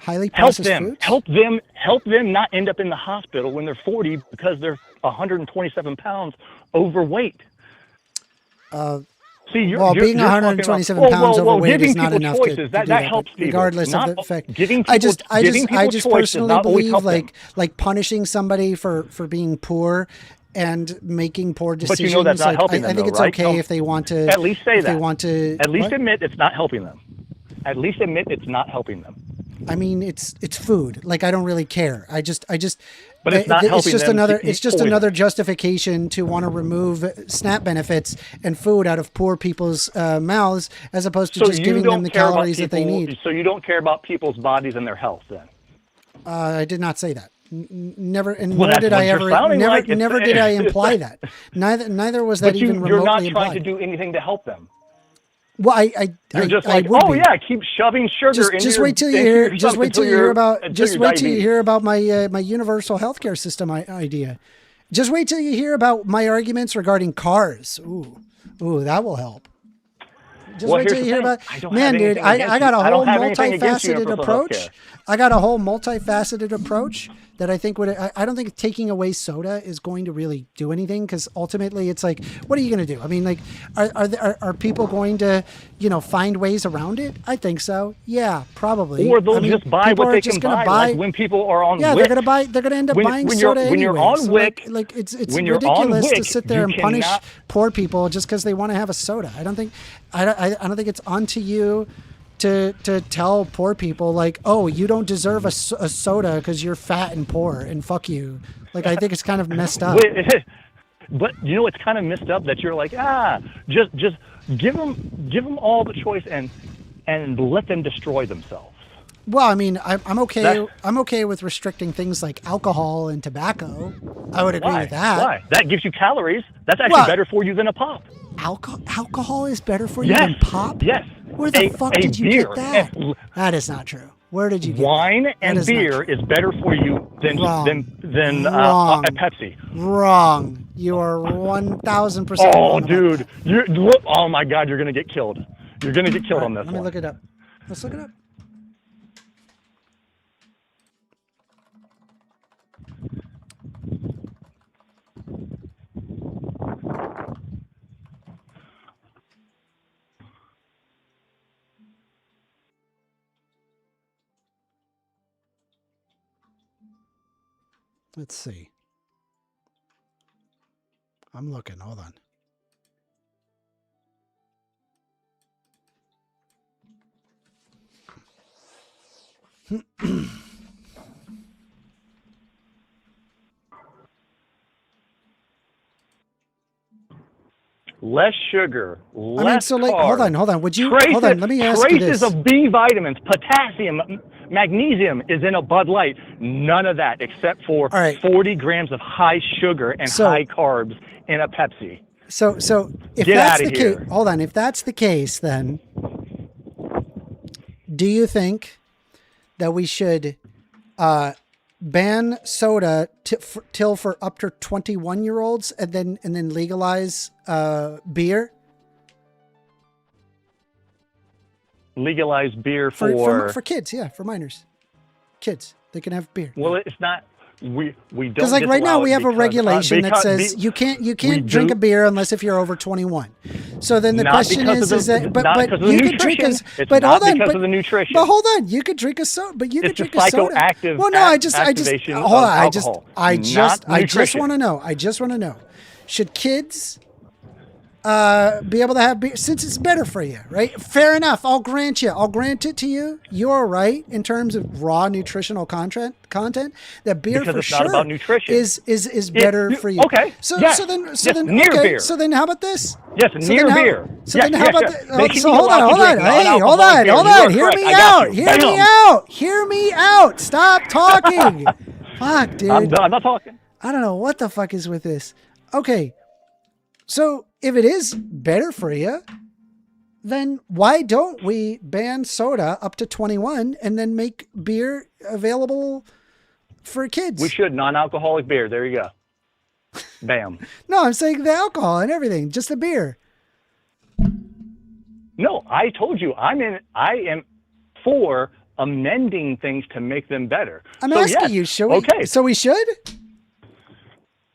Highly help processed them. foods. Help them not end up in the hospital when they're 40 because they're 127 pounds overweight. See, you're being you're 127 talking about, pounds overweight giving is not people enough choices, to that do that, helps people. regardless Not of the fact. giving people, I just choices personally not always believe help them. like punishing somebody for being poor and making poor decisions. But you know that's not helping them, I think though, it's right? okay No. if they want to. At least say if that. They want to. At least what? admit it's not helping them. At least admit it's not helping them. I mean, it's food. Like I don't really care. I just. But it's not helping just them another. to eat It's just poison. another justification to want to remove SNAP benefits and food out of poor people's mouths, as opposed to just giving them the calories that they need. So you don't care about people's bodies and their health, then? I did not say that. Never, and Well, nor that's did what I you're ever. sounding Never, like. It's- never did I imply that. Neither was that But even you're not remotely trying implied. to do anything to help them. Well, You're just I like, would oh be. yeah, keep shoving sugar into Just your wait till you into hear. your Just stuff wait till until you hear you're- about. until Just you're wait till you diabetes. hear about my universal healthcare system idea. Just wait till you hear about my arguments regarding cars. Ooh, that will help. Just Well, wait till here's you the hear thing. about. I don't Man, have dude, anything I against got you. a I whole don't have anything against multifaceted universal approach. healthcare. I got a whole multifaceted approach that I think would. I don't think taking away soda is going to really do anything, because ultimately it's like, what are you going to do? I mean, like, are people going to, find ways around it? I think so. Yeah, probably. Or they'll I mean, just buy people what are they just can gonna buy. Like when people are on Yeah, WIC. they're gonna buy. They're gonna end up buying soda when you're anyways. on So, WIC, like it's when you're on ridiculous to WIC, sit there you and punish cannot- poor people just because they want to have a soda. I don't think it's onto you to tell poor people like, oh, you don't deserve a soda because you're fat and poor and fuck you. Like, I think it's kind of messed up. But it's kind of messed up that you're like, just give them all the choice and let them destroy themselves. Well, I mean, I'm okay. That- I'm okay with restricting things like alcohol and tobacco. I would agree Why? with that. Why? That gives you calories. That's actually Well- better for you than a pop. Alcohol is better for you Yes. than pop? Yes. Where the fuck did you beer. get that? That is not true. Where did you get Wine that? and That is not beer true. is better for you than Wrong. a Pepsi. Wrong. You are 1,000% Oh, wrong about dude, that. oh my God, you're gonna get killed. You're gonna get killed on this Let me one. look it up. Let's look it up. Let's see. I'm looking. Hold on. Less sugar, less I mean, so like, hold carbs. on. Would you Traces, hold on? Let me ask you traces this. of B vitamins, potassium, magnesium is in a Bud Light. None of that except for 40 grams of high sugar and high carbs in a Pepsi. So if Get that's outta the here. case, hold on. If that's the case, then do you think that we should ban soda till for up to 21-year-olds and then legalize beer Legalize beer for kids? Yeah, for minors, kids, they can have beer. Well, it's not. We don't. Because like right now disallow we it have a because- regulation that because- says you can't drink do. a beer unless if you're over 21. So then the Not question because is of the- that but not but because of the you could drink nutrition. a It's but not hold on because but, of the nutrition. But hold on, you could drink a soda, but you could It's the drink a soda. psychoactive Well, no, I just activation hold on, of I just alcohol, not I just nutrition. want to know. I just want to know. Should kids be able to have beer since it's better for you, right? Fair enough. I'll grant it to you. You're right in terms of raw nutritional content that beer because for it's sure not about nutrition. is better for you. Okay. So yes. then yes. okay. Near beer. So then how about this? Yes, So near then how, beer. So yes, then how yes, about yes. the, They should so be hold on, allowed to drink Hey, hold non-alcoholic on, beer. hold You on. are Hear correct. me I got out. you. Hear me Bam. out. Hear me out. Stop talking. Fuck, dude. I'm not talking. I don't know what the fuck is with this. Okay. So if it is better for you, then why don't we ban soda up to 21 and then make beer available for kids? We should. Non-alcoholic beer. There you go. Bam. No, I'm saying the alcohol and everything, just the beer. No, I told you I am for amending things to make them better. I'm so, asking yes, you, should we? Okay. So we should?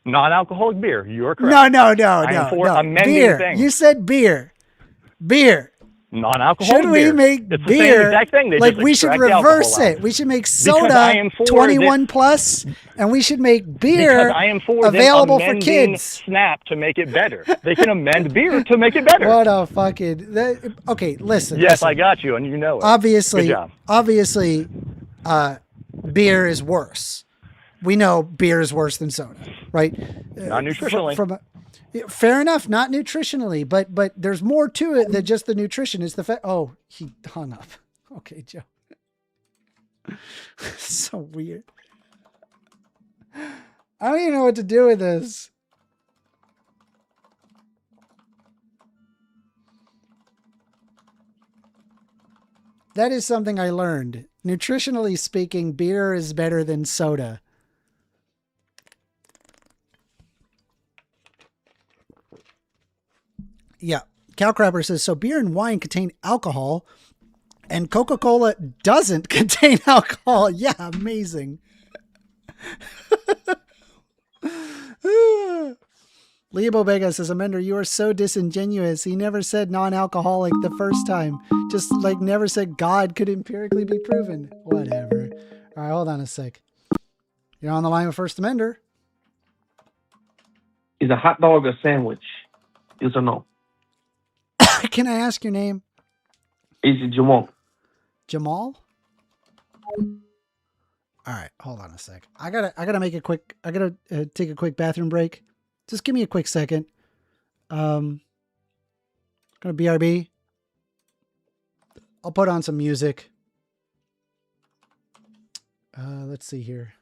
Non-alcoholic beer. You are correct. No. I am for amending beer. things. You said beer. Beer. Non-alcoholic Should we beer. make it's beer? The same exact thing. They like just we should extract the reverse alcohol it. out. We should make Because soda I am for 21 plus, and we should make beer because I am for available them for kids. Snap to make it better. They can amend beer to make it better. What a fucking okay. Listen. Yes, listen. I got you, and you know it. Obviously, Good job. obviously, beer is worse. We know beer is worse than soda, right? Not nutritionally. Fair enough, not nutritionally, but there's more to it than just the nutrition. It's the fact. Oh, he hung up. Okay, Joe. So weird. I don't even know what to do with this. That is something I learned. Nutritionally speaking, beer is better than soda. Yeah. Cowcrabber says, so beer and wine contain alcohol and Coca-Cola doesn't contain alcohol. Yeah, amazing. Leo Bobega says, Amender, you are so disingenuous. He never said non-alcoholic the first time. Just like never said God could empirically be proven. Whatever. All right, hold on a sec. You're on the line with First Amender. Is a hot dog a sandwich? Yes or no? Can I ask your name? Is it Jamal? Jamal? All right, hold on a sec. I gotta make a quick. I gotta take a quick bathroom break. Just give me a quick second. Gonna BRB. I'll put on some music. Let's see here.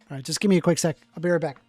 All right, just give me a quick sec. I'll be right back.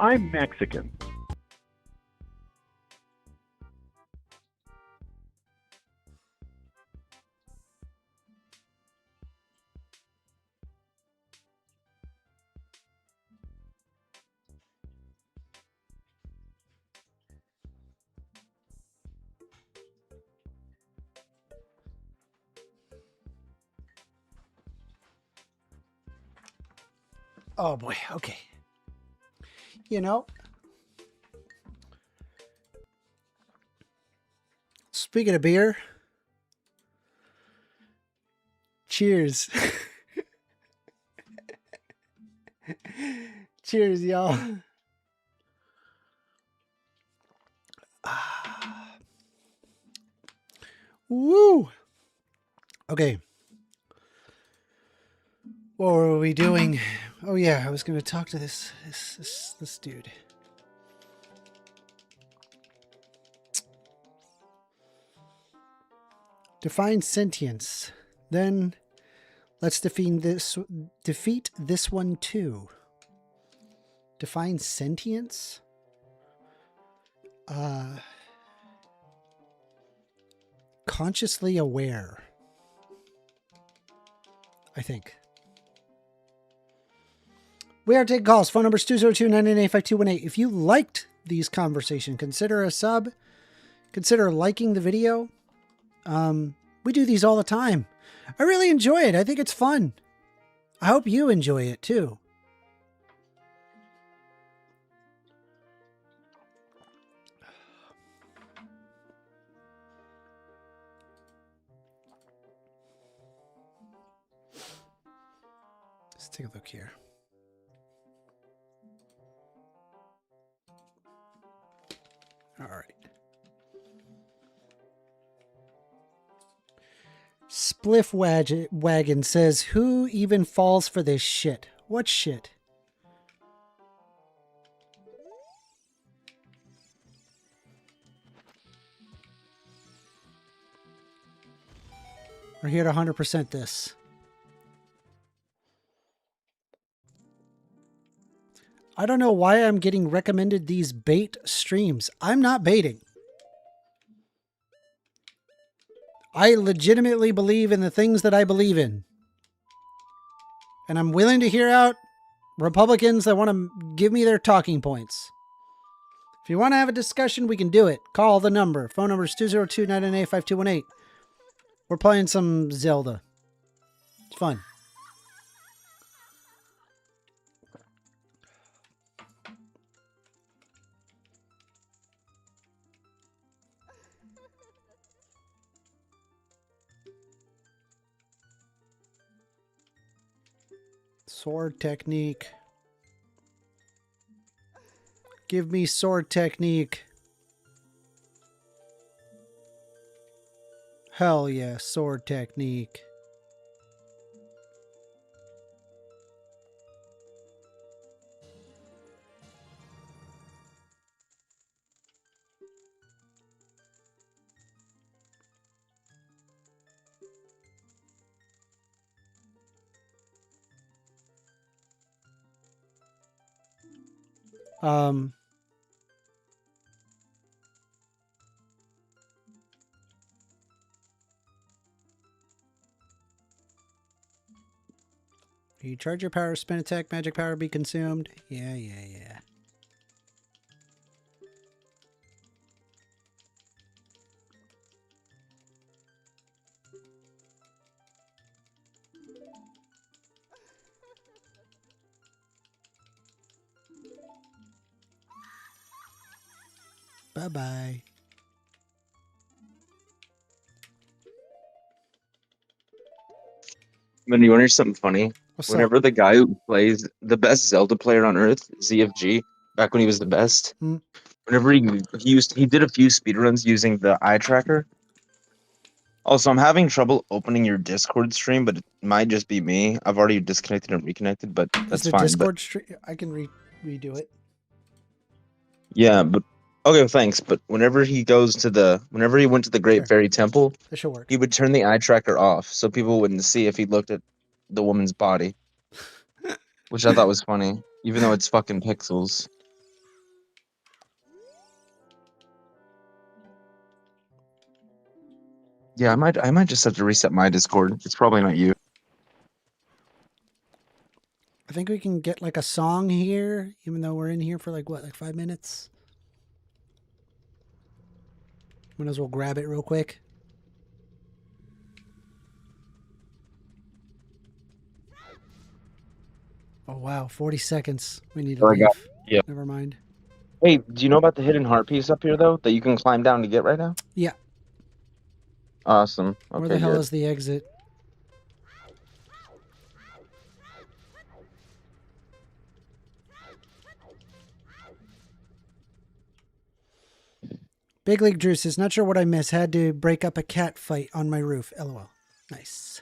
I'm Mexican. Oh boy, okay. You know, speaking of beer, cheers. Cheers, y'all. Woo! Okay. What were we doing? Oh yeah, I was going to talk to this dude. Define sentience. Then let's defeat this one too. Define sentience? Consciously aware. I think. We are taking calls. Phone number is 202-998-5218. If you liked these conversations, consider a sub. Consider liking the video. We do these all the time. I really enjoy it. I think it's fun. I hope you enjoy it too. Let's take a look here. All right. Spliff Wagon says, who even falls for this shit? What shit? We're here to 100% this. I don't know why I'm getting recommended these bait streams. I'm not baiting. I legitimately believe in the things that I believe in. And I'm willing to hear out Republicans that want to give me their talking points. If you want to have a discussion, we can do it. Call the number. Phone number is 202-998-5218. We're playing some Zelda. It's fun. Sword technique. Give me sword technique. Hell yeah, sword technique. You charge your power, spin attack, magic power be consumed. Yeah. Bye-bye. Man, you want to hear something funny? What's Whenever up? the guy who plays the best Zelda player on Earth, ZFG, back when he was the best, whenever he did a few speedruns using the eye tracker. Also, I'm having trouble opening your Discord stream, but it might just be me. I've already disconnected and reconnected, but that's the fine. Discord stream? I can redo it. Yeah, but okay, thanks. But whenever he went to the Great Fairy Temple, That should work. he would turn the eye tracker off so people wouldn't see if he looked at the woman's body, which I thought was funny, even though it's fucking pixels. Yeah, I might just have to reset my Discord. It's probably not you. I think we can get like a song here, even though we're in here for like 5 minutes. Might as well grab it real quick. Oh wow, 40 seconds. We need to leave. Yeah. Never mind. Hey, do you know about the hidden heart piece up here though that you can climb down to get right now? Yeah. Awesome. Okay, Where the hell good. is the exit? Big League Drew says, not sure what I missed. Had to break up a cat fight on my roof. LOL. Nice.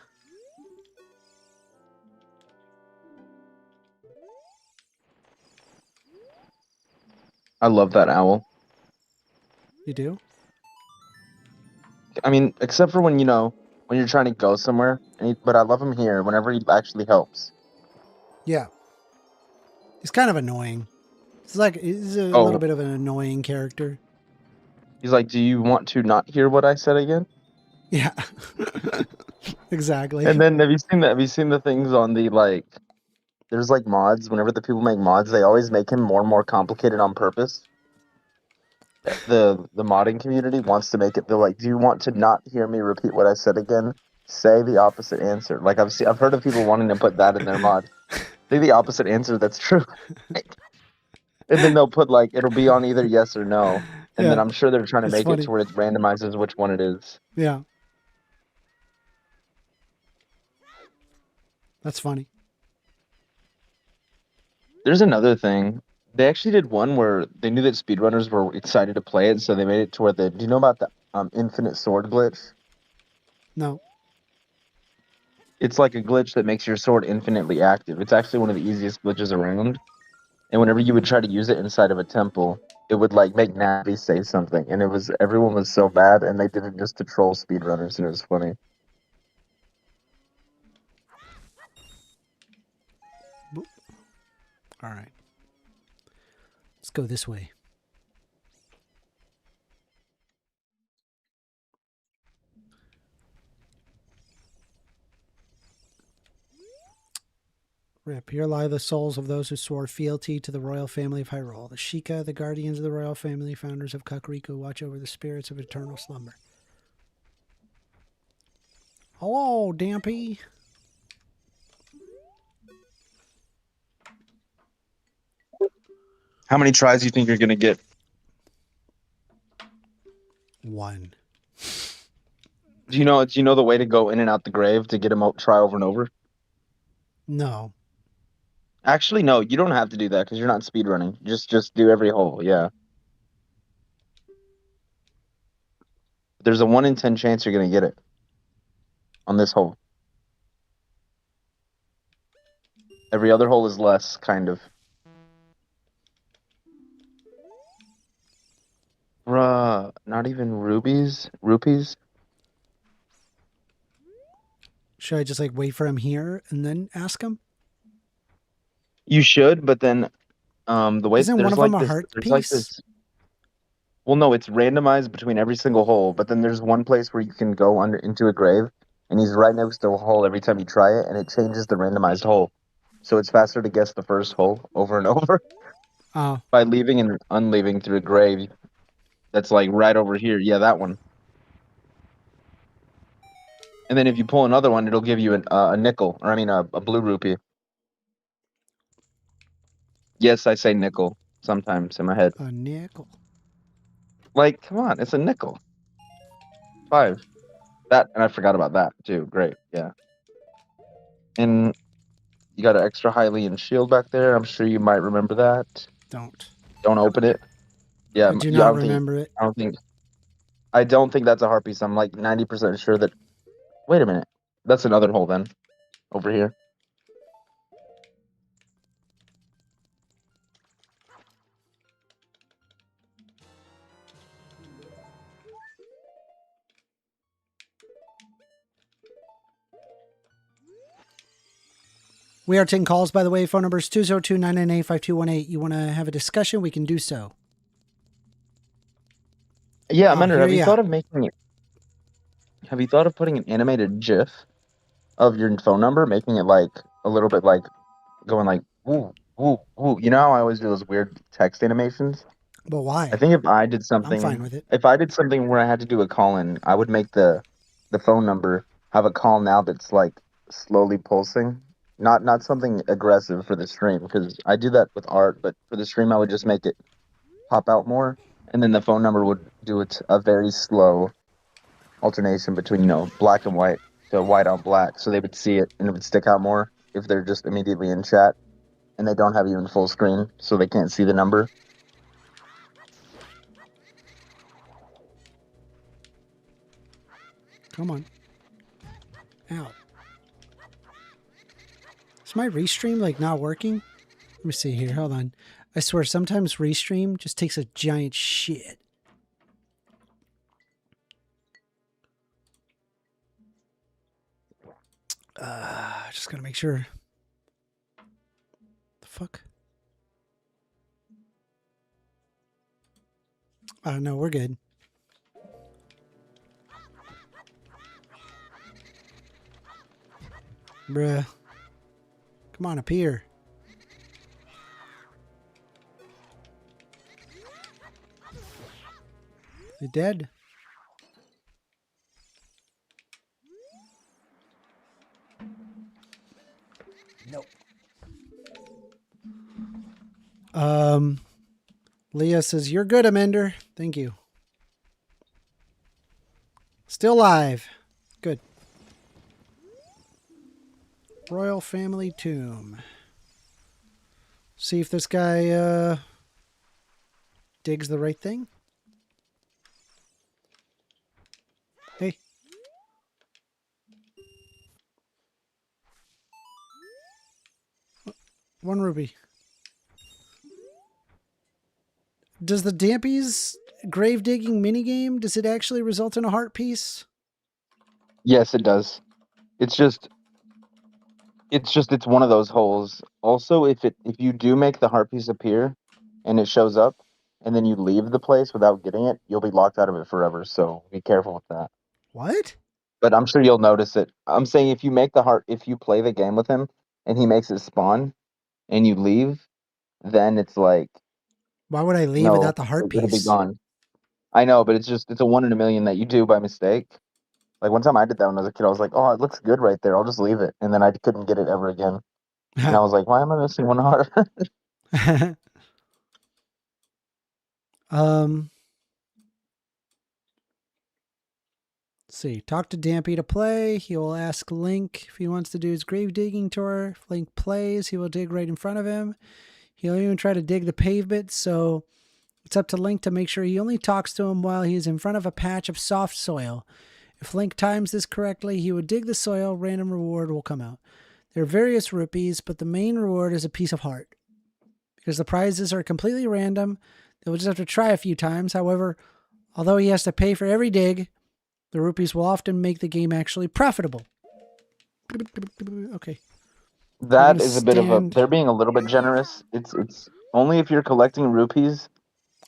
I love that owl. You do? I mean, except for when when you're trying to go somewhere, but I love him here whenever he actually helps. Yeah. He's kind of annoying. He's a Oh. little bit of an annoying character. He's like, do you want to not hear what I said again? Yeah. Exactly. And then have you seen the things on the like? There's like mods. Whenever the people make mods, they always make him more and more complicated on purpose. The modding community wants to make it. They're like, do you want to not hear me repeat what I said again? Say the opposite answer. Like I've heard of people wanting to put that in their mod. Say the opposite answer. That's true. And then they'll put like it'll be on either yes or no. And then I'm sure they're trying to make it to where it randomizes which one it is. Yeah. That's funny. There's another thing. They actually did one where they knew that speedrunners were excited to play it, so they made it to where do you know about the infinite sword glitch? No. It's like a glitch that makes your sword infinitely active. It's actually one of the easiest glitches around. And whenever you would try to use it inside of a temple, it would like make Navi say something, and everyone was so bad, and they did it just to troll speedrunners, and it was funny. All right. Let's go this way. Rip. Here lie the souls of those who swore fealty to the royal family of Hyrule. The Sheikah, the guardians of the royal family, founders of Kakariko, watch over the spirits of eternal slumber. Hello, Dampy. How many tries do you think you're gonna get? 1. Do you know the way to go in and out the grave to get him try over and over? No. Actually, no, you don't have to do that because you're not speedrunning. Just do every hole, yeah. There's a 1 in 10 chance you're gonna get it on this hole. Every other hole is less, kind of. Bruh, not even rupees? Should I just like wait for him here and then ask him? You should, but then the way Isn't one of them a heart piece? Well, no, it's randomized between every single hole, but then there's one place where you can go into a grave, and he's right next to a hole every time you try it, and it changes the randomized hole. So it's faster to guess the first hole over and over. Oh. By leaving and unleaving through a grave that's like right over here. Yeah, that one. And then if you pull another one, it'll give you a nickel, or I mean a blue rupee. Yes, I say nickel sometimes in my head. A nickel. Like, come on, it's a nickel. 5. That, and I forgot about that too. Great, yeah. And you got an extra Hylian shield back there. I'm sure you might remember that. Don't open it. Yeah, I do not remember it. I don't think that's a heart piece. I'm like 90% sure that. Wait a minute. That's another hole then. Over here. We are taking calls, by the way. Phone number is 202-998-5218. You want to have a discussion? We can do so. Yeah, Menor, have you thought of making it? have you thought of putting an animated GIF of your phone number, making it like a little bit like going like woo woo woo? You know how I always do those weird text animations? But why? I think if I did I'm fine something, with it. if I did something where I had to do a call in, I would make the phone number have a call now that's like slowly pulsing. Not something aggressive for the stream because I do that with art, but for the stream I would just make it pop out more, and then the phone number would do it a very slow alternation between black and white to white on black, so they would see it and it would stick out more if they're just immediately in chat and they don't have you in full screen, so they can't see the number. Come on. Ow. Is my restream like not working? Let me see here. Hold on. I swear sometimes restream just takes a giant shit. Just gotta make sure. The fuck? No, we're good. Bruh. Come on up here. You dead? Nope. Leah says, you're good, Amender. Thank you. Still live. Good. Royal Family Tomb. See if this guy digs the right thing. Hey. One rupee. Does the Dampy's grave digging minigame, does it actually result in a heart piece? Yes, it does. It's one of those holes. Also, if you do make the heart piece appear and it shows up and then you leave the place without getting it, you'll be locked out of it forever. So be careful with that. What? But I'm sure you'll notice it. I'm saying if you play the game with him and he makes it spawn and you leave, then it's like, Why would I leave no, without the heart it'll be piece? gone. I know, but it's a 1 in a million that you do by mistake. Like one time I did that when I was a kid. I was like, oh, it looks good right there. I'll just leave it. And then I couldn't get it ever again. And I was like, why am I missing one heart? Let's see. Talk to Dampy to play. He will ask Link if he wants to do his grave digging tour. If Link plays, he will dig right in front of him. He'll even try to dig the pavement, so it's up to Link to make sure he only talks to him while he is in front of a patch of soft soil. If Link times this correctly, he would dig the soil, random reward will come out. There are various rupees, but the main reward is a piece of heart. Because the prizes are completely random, they will just have to try a few times. However, although he has to pay for every dig, the rupees will often make the game actually profitable. Okay. That is a bit of a... They're being a little bit generous. It's only if you're collecting rupees.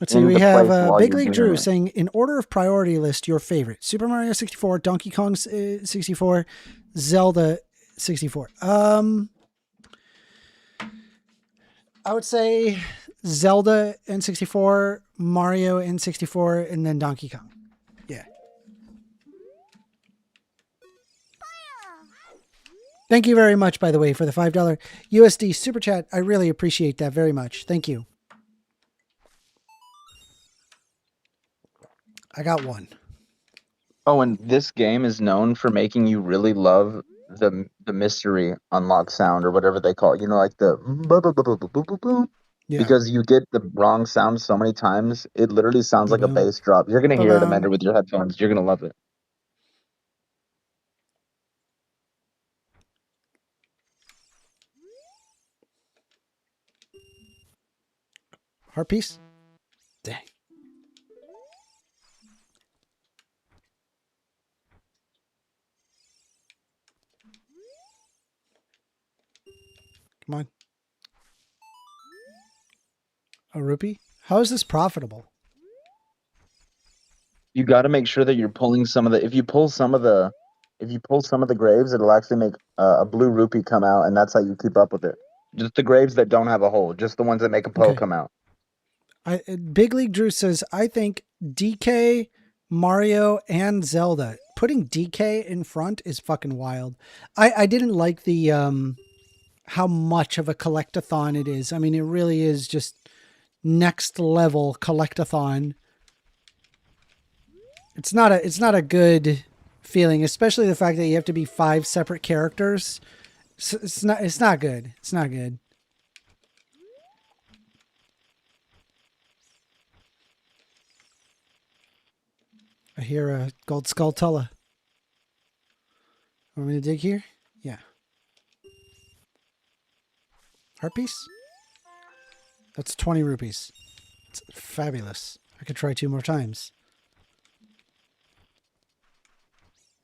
Let's see, we have Big League Drew it. saying, in order of priority list, your favorite. Super Mario 64, Donkey Kong 64, Zelda 64. I would say Zelda N64, Mario N64, and then Donkey Kong. Yeah. Thank you very much, by the way, for the $5 USD Super Chat. I really appreciate that very much. Thank you. I got one. Oh, and this game is known for making you really love the mystery unlock sound or whatever they call it. You know, like the boop. Yeah. Because you get the wrong sound so many times, it literally sounds like a bass drop. You're gonna hear it, Amanda, with your headphones. You're gonna love it. Heart piece? Dang. Come on. A rupee? How is this profitable? You got to make sure that you're pulling some of the. If you pull some of the graves, it'll actually make a blue rupee come out, and that's how you keep up with it. Just the graves that don't have a hole, just the ones that make a poe come out. Big League Drew says, I think DK, Mario, and Zelda. Putting DK in front is fucking wild. I didn't like the how much of a collectathon it is. I mean, it really is just next level collectathon. It's not a good feeling, especially the fact that you have to be 5 separate characters. It's not good. It's not good. I hear a gold skull Tulla. Want me to dig here? Yeah. Heart piece? That's 20 rupees. It's fabulous. I could try 2 more times.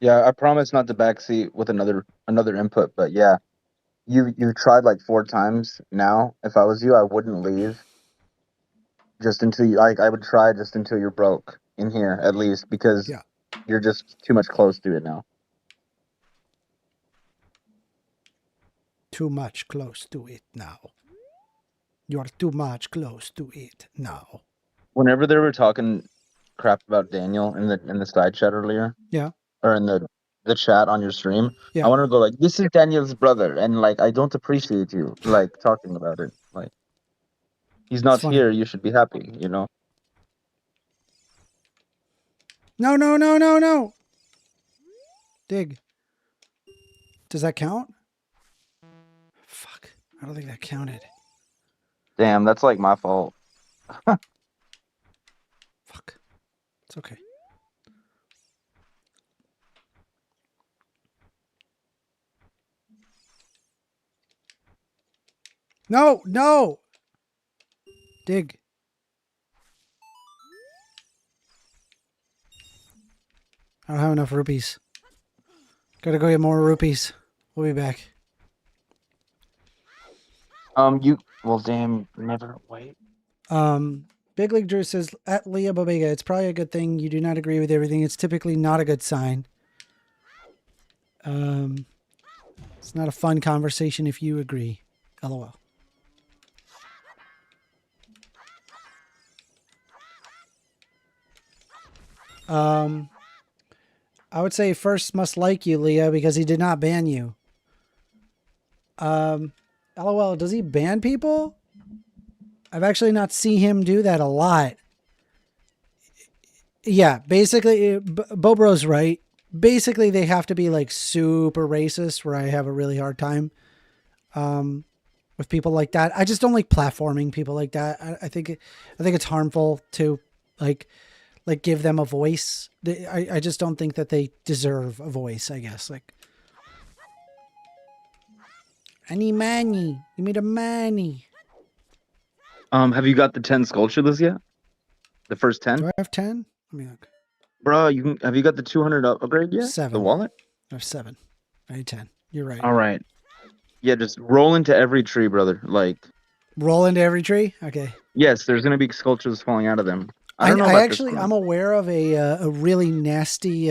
Yeah, I promise not to backseat with another input, but yeah, you tried like 4 times now. If I was you, I wouldn't leave just until you I would try just until you're broke in here at least, because you're just too much close to it now. Too much close to it now. You're too much close to it now. Whenever they were talking crap about Daniel in the side chat earlier, or in the chat on your stream, I wanted to go like, this is Daniel's brother, and like I don't appreciate you like talking about it. Like, he's not here, you should be happy, you know? No. Dig. Does that count? Fuck. I don't think that counted. Damn, that's like my fault. Fuck. It's okay. No! Dig. I don't have enough rupees. Gotta go get more rupees. We'll be back. Well, damn, never wait. Big League Drew says, at Leah Bobega, it's probably a good thing you do not agree with everything. It's typically not a good sign. It's not a fun conversation if you agree. LOL. I would say first must like you, Leah, because he did not ban you. LOL, does he ban people? I've actually not seen him do that a lot. Yeah, basically, Bobro's right. Basically, they have to be like super racist, where I have a really hard time with people like that. I just don't like platforming people like that. I think it's harmful to like give them a voice. I just don't think that they deserve a voice, I guess. Like, I need money. Give me the money. Have you got the 10 sculpture list yet? The first 10? Do I have 10? Let me look. Bro, have you got the 200 upgrade yet? 7. The wallet? I have 7. I need 10. You're right. All right. Yeah, just roll into every tree, brother. Like, roll into every tree? Okay. Yes, there's gonna be sculptures falling out of them. I don't know. I'm aware of a really nasty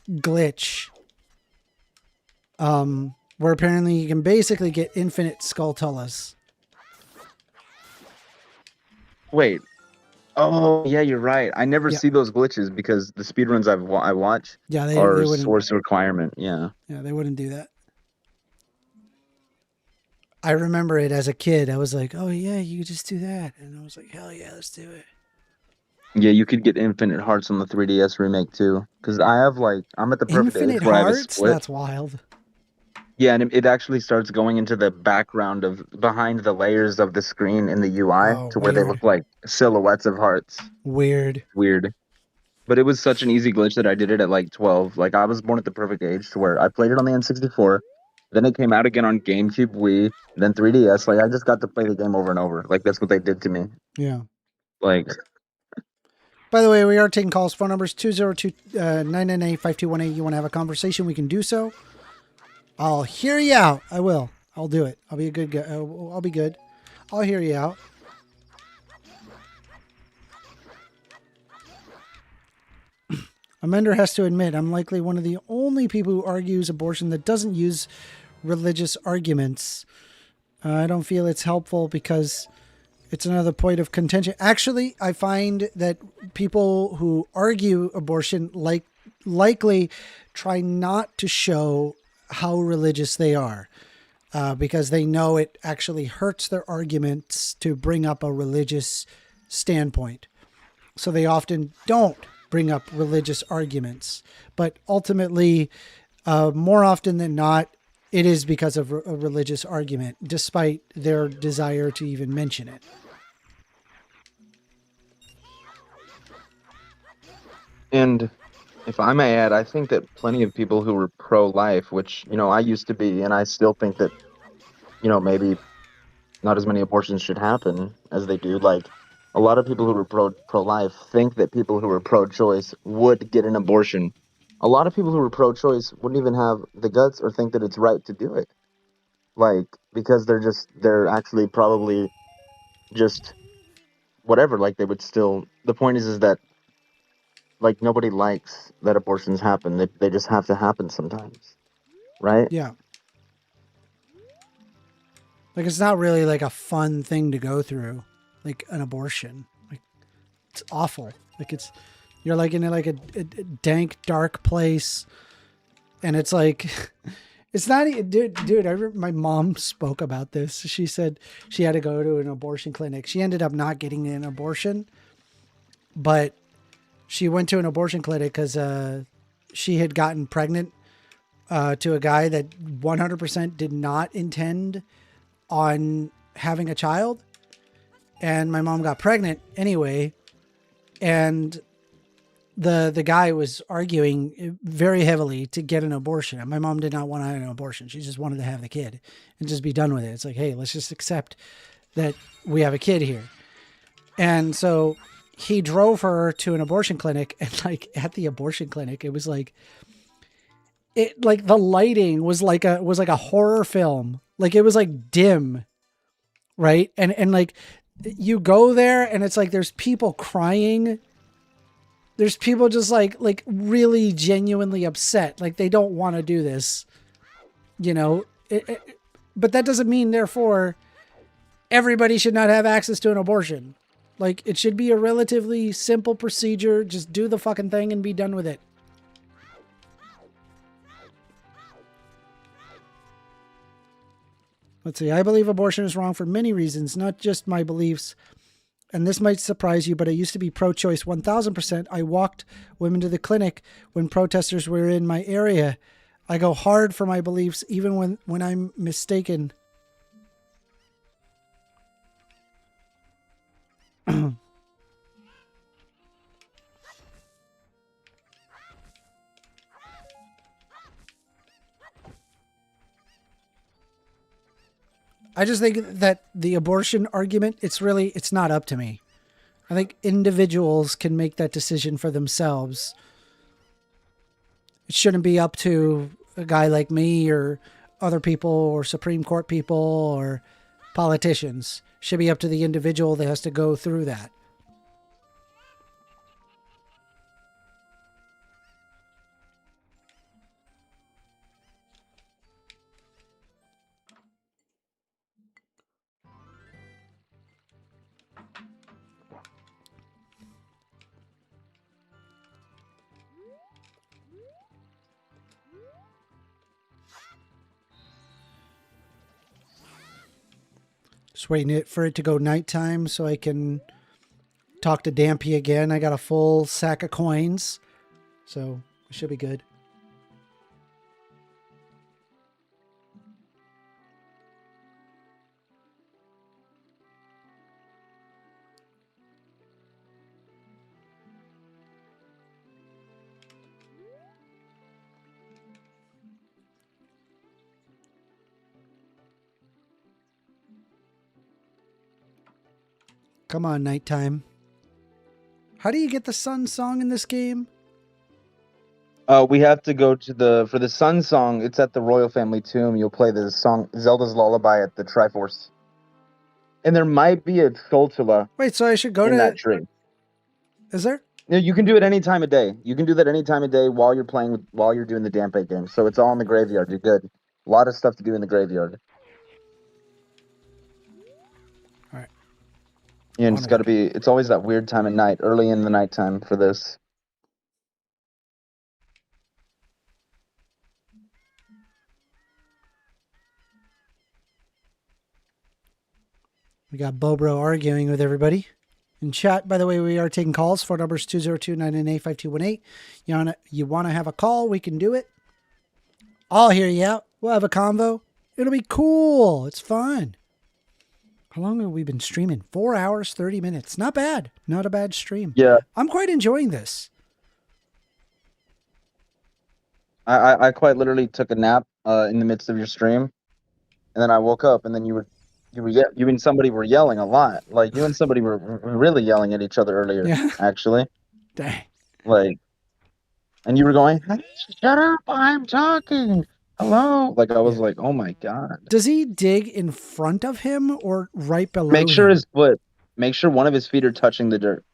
glitch. Where apparently you can basically get infinite skulltullas. Wait. Oh, yeah, you're right. I never see those glitches because the speedruns I watch are a source requirement. Yeah. Yeah, they wouldn't do that. I remember it as a kid. I was like, oh, yeah, you could just do that. And I was like, hell yeah, let's do it. Yeah, you could get infinite hearts on the 3DS remake too. Because I'm at the perfect age where I have a split. That's wild. Yeah, and it actually starts going into the background behind the layers of the screen in the UI to where they look like silhouettes of hearts. Weird. But it was such an easy glitch that I did it at like 12. Like, I was born at the perfect age to where I played it on the N64. Then it came out again on GameCube, Wii, then 3DS. Like, I just got to play the game over and over. Like, that's what they did to me. Yeah. Like. By the way, we are taking calls. Phone numbers 202-998-5218. You want to have a conversation, we can do so. I'll hear you out. I will. I'll do it. I'll be a good guy. I'll be good. I'll hear you out. Amender has to admit, I'm likely one of the only people who argues abortion that doesn't use religious arguments. I don't feel it's helpful because it's another point of contention. Actually, I find that people who argue abortion likely try not to show how religious they are because they know it actually hurts their arguments to bring up a religious standpoint. So they often don't bring up religious arguments. But ultimately, more often than not, it is because of a religious argument, despite their desire to even mention it. And if I may add, I think that plenty of people who were pro-life, which, I used to be, and I still think that, maybe not as many abortions should happen as they do. Like, a lot of people who were pro-life think that people who were pro-choice would get an abortion. A lot of people who were pro-choice wouldn't even have the guts or think that it's right to do it. Like, because they're actually probably just whatever. Like, they would still, the point is that, like, nobody likes that abortions happen. They just have to happen sometimes. Right? Yeah. Like, it's not really like a fun thing to go through, like an abortion. Like, it's awful. Like, you're like in like a dank, dark place. And it's like, it's not, dude, my mom spoke about this. She said she had to go to an abortion clinic. She ended up not getting an abortion, but she went to an abortion clinic because she had gotten pregnant to a guy that 100% did not intend on having a child. And my mom got pregnant anyway. And the guy was arguing very heavily to get an abortion. And my mom did not want to have an abortion. She just wanted to have the kid and just be done with it. It's like, hey, let's just accept that we have a kid here. And so he drove her to an abortion clinic, and like at the abortion clinic, it was like, the lighting was like a horror film. Like, it was like dim, right? And like you go there and it's like, there's people crying. There's people just like really genuinely upset. Like, they don't want to do this, but that doesn't mean therefore everybody should not have access to an abortion. Like, it should be a relatively simple procedure. Just do the fucking thing and be done with it. Let's see. I believe abortion is wrong for many reasons, not just my beliefs. And this might surprise you, but I used to be pro-choice 1000%. I walked women to the clinic when protesters were in my area. I go hard for my beliefs, even when I'm mistaken. I just think that the abortion argument, it's not up to me. I think individuals can make that decision for themselves. It shouldn't be up to a guy like me or other people or Supreme Court people or politicians. It should be up to the individual that has to go through that. Just waiting for it to go nighttime so I can talk to Dampy again. I got a full sack of coins, so it should be good. Come on, nighttime. How do you get the sun song in this game? We have to go to for the Sun song. It's at the Royal Family Tomb. You'll play the song Zelda's Lullaby at the Triforce, and there might be a Soltula. Wait, so I should go in to that tree. Is there? Yeah, you can do it any time of day. You can do that any time of day while you're while you're doing the damn bait game. So it's all in the graveyard. You're good. A lot of stuff to do in the graveyard. All right. Yeah, and it's always that weird time at night, early in the nighttime for this. We got Bobro arguing with everybody. In chat, by the way, we are taking calls. Phone number is 202-998-5218. You want to have a call, we can do it. I'll hear you out. We'll have a convo. It'll be cool. It's fun. How long have we been streaming? 4 hours, 30 minutes. Not bad. Not a bad stream. Yeah. I'm quite enjoying this. I quite literally took a nap in the midst of your stream, and then I woke up, and then you and somebody were yelling a lot. Like you and somebody were really yelling at each other earlier. Yeah. Actually. Dang. Like, and you were going, "Hey, shut up! I'm talking. Hello." Like I was like, "Oh my god." Does he dig in front of him or right below? Make sure him? his foot. Make sure one of his feet are touching the dirt,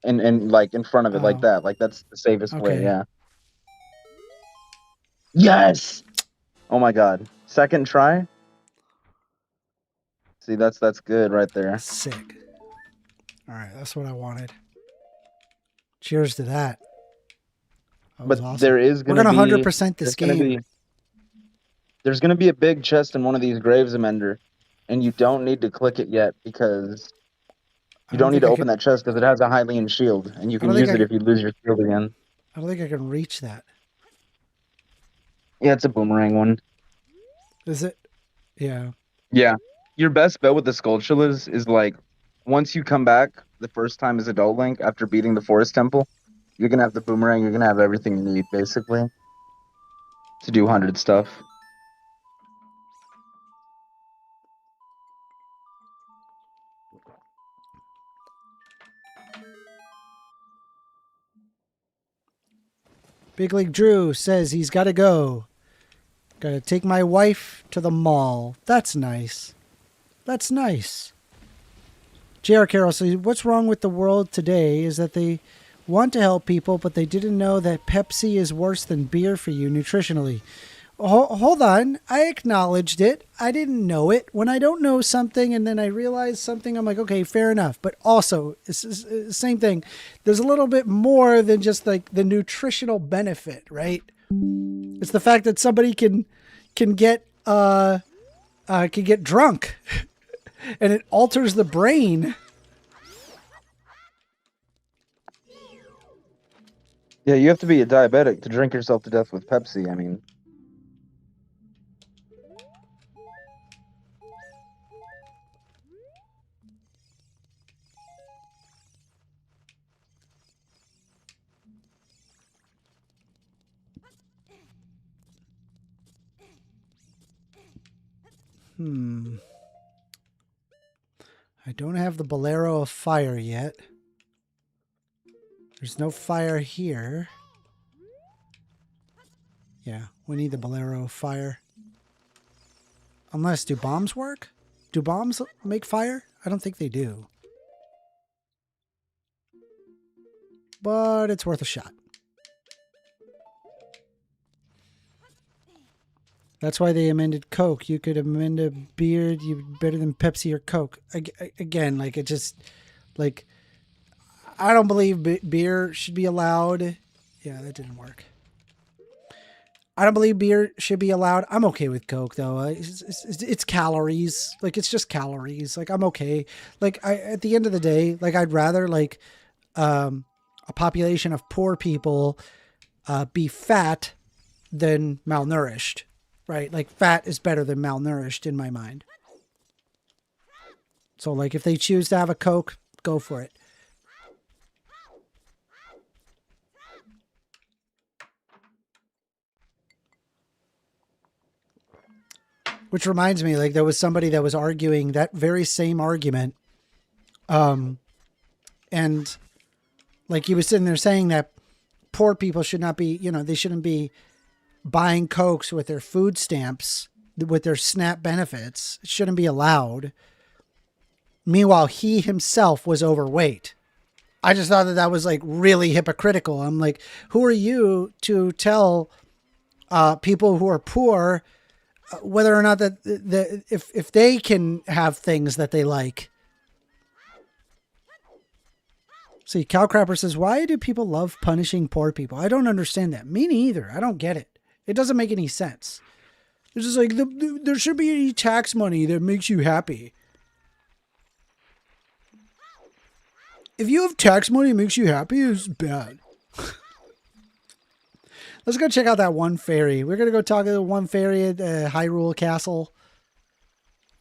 and like in front of it, like that. Like that's the safest way. Yeah. Yes. Oh my god. Second try. See, that's good right there. Sick. All right, that's what I wanted. Cheers to that. But awesome. there is going to be... We're going to 100% this game. There's going to be a big chest in one of these Graves Amender, and you don't need to click it yet because you don't need to open that chest because it has a Hylian shield, and you can use it if you lose your shield again. I don't think I can reach that. Yeah, it's a boomerang one. Is it? Yeah. Yeah. Your best bet with the Skulltula is like, once you come back the first time as Adult Link after beating the Forest Temple, you're going to have the boomerang, you're going to have everything you need, basically, to do 100 stuff. Big League Drew says he's got to go. Got to take my wife to the mall. That's nice. That's nice. J.R. Carroll says, what's wrong with the world today is that they want to help people, but they didn't know that Pepsi is worse than beer for you nutritionally. Hold on. I acknowledged it. I didn't know it. When I don't know something and then I realize something, I'm like, okay, fair enough. But also, it's the same thing. There's a little bit more than just like the nutritional benefit, right? It's the fact that somebody can get drunk and it alters the brain. Yeah, you have to be a diabetic to drink yourself to death with Pepsi. I mean, I don't have the Bolero of Fire yet. There's no fire here. Yeah, we need the Bolero of Fire. Unless, do bombs work? Do bombs make fire? I don't think they do. But it's worth a shot. That's why they amended Coke. You could amend a beer better than Pepsi or Coke. Again, like it just, like, I don't believe beer should be allowed. Yeah, that didn't work. I don't believe beer should be allowed. I'm okay with Coke though. It's calories. Like it's just calories. Like I'm okay. Like at the end of the day, like I'd rather like a population of poor people be fat than malnourished. Right? Like fat is better than malnourished in my mind. So like if they choose to have a Coke, go for it. Which reminds me, like there was somebody that was arguing that very same argument. And like he was sitting there saying that poor people should not be, they shouldn't be buying Cokes with their food stamps, with their SNAP benefits. It shouldn't be allowed. Meanwhile, he himself was overweight. I just thought that that was like really hypocritical. I'm like, who are you to tell people who are poor whether or not that if they can have things that they like? See, Cowcrapper says, why do people love punishing poor people? I don't understand that. Me neither. I don't get it. It doesn't make any sense. It's just like, there should be any tax money that makes you happy. If you have tax money that makes you happy, it's bad. Let's go check out that one fairy. We're going to go talk to the one fairy at Hyrule Castle.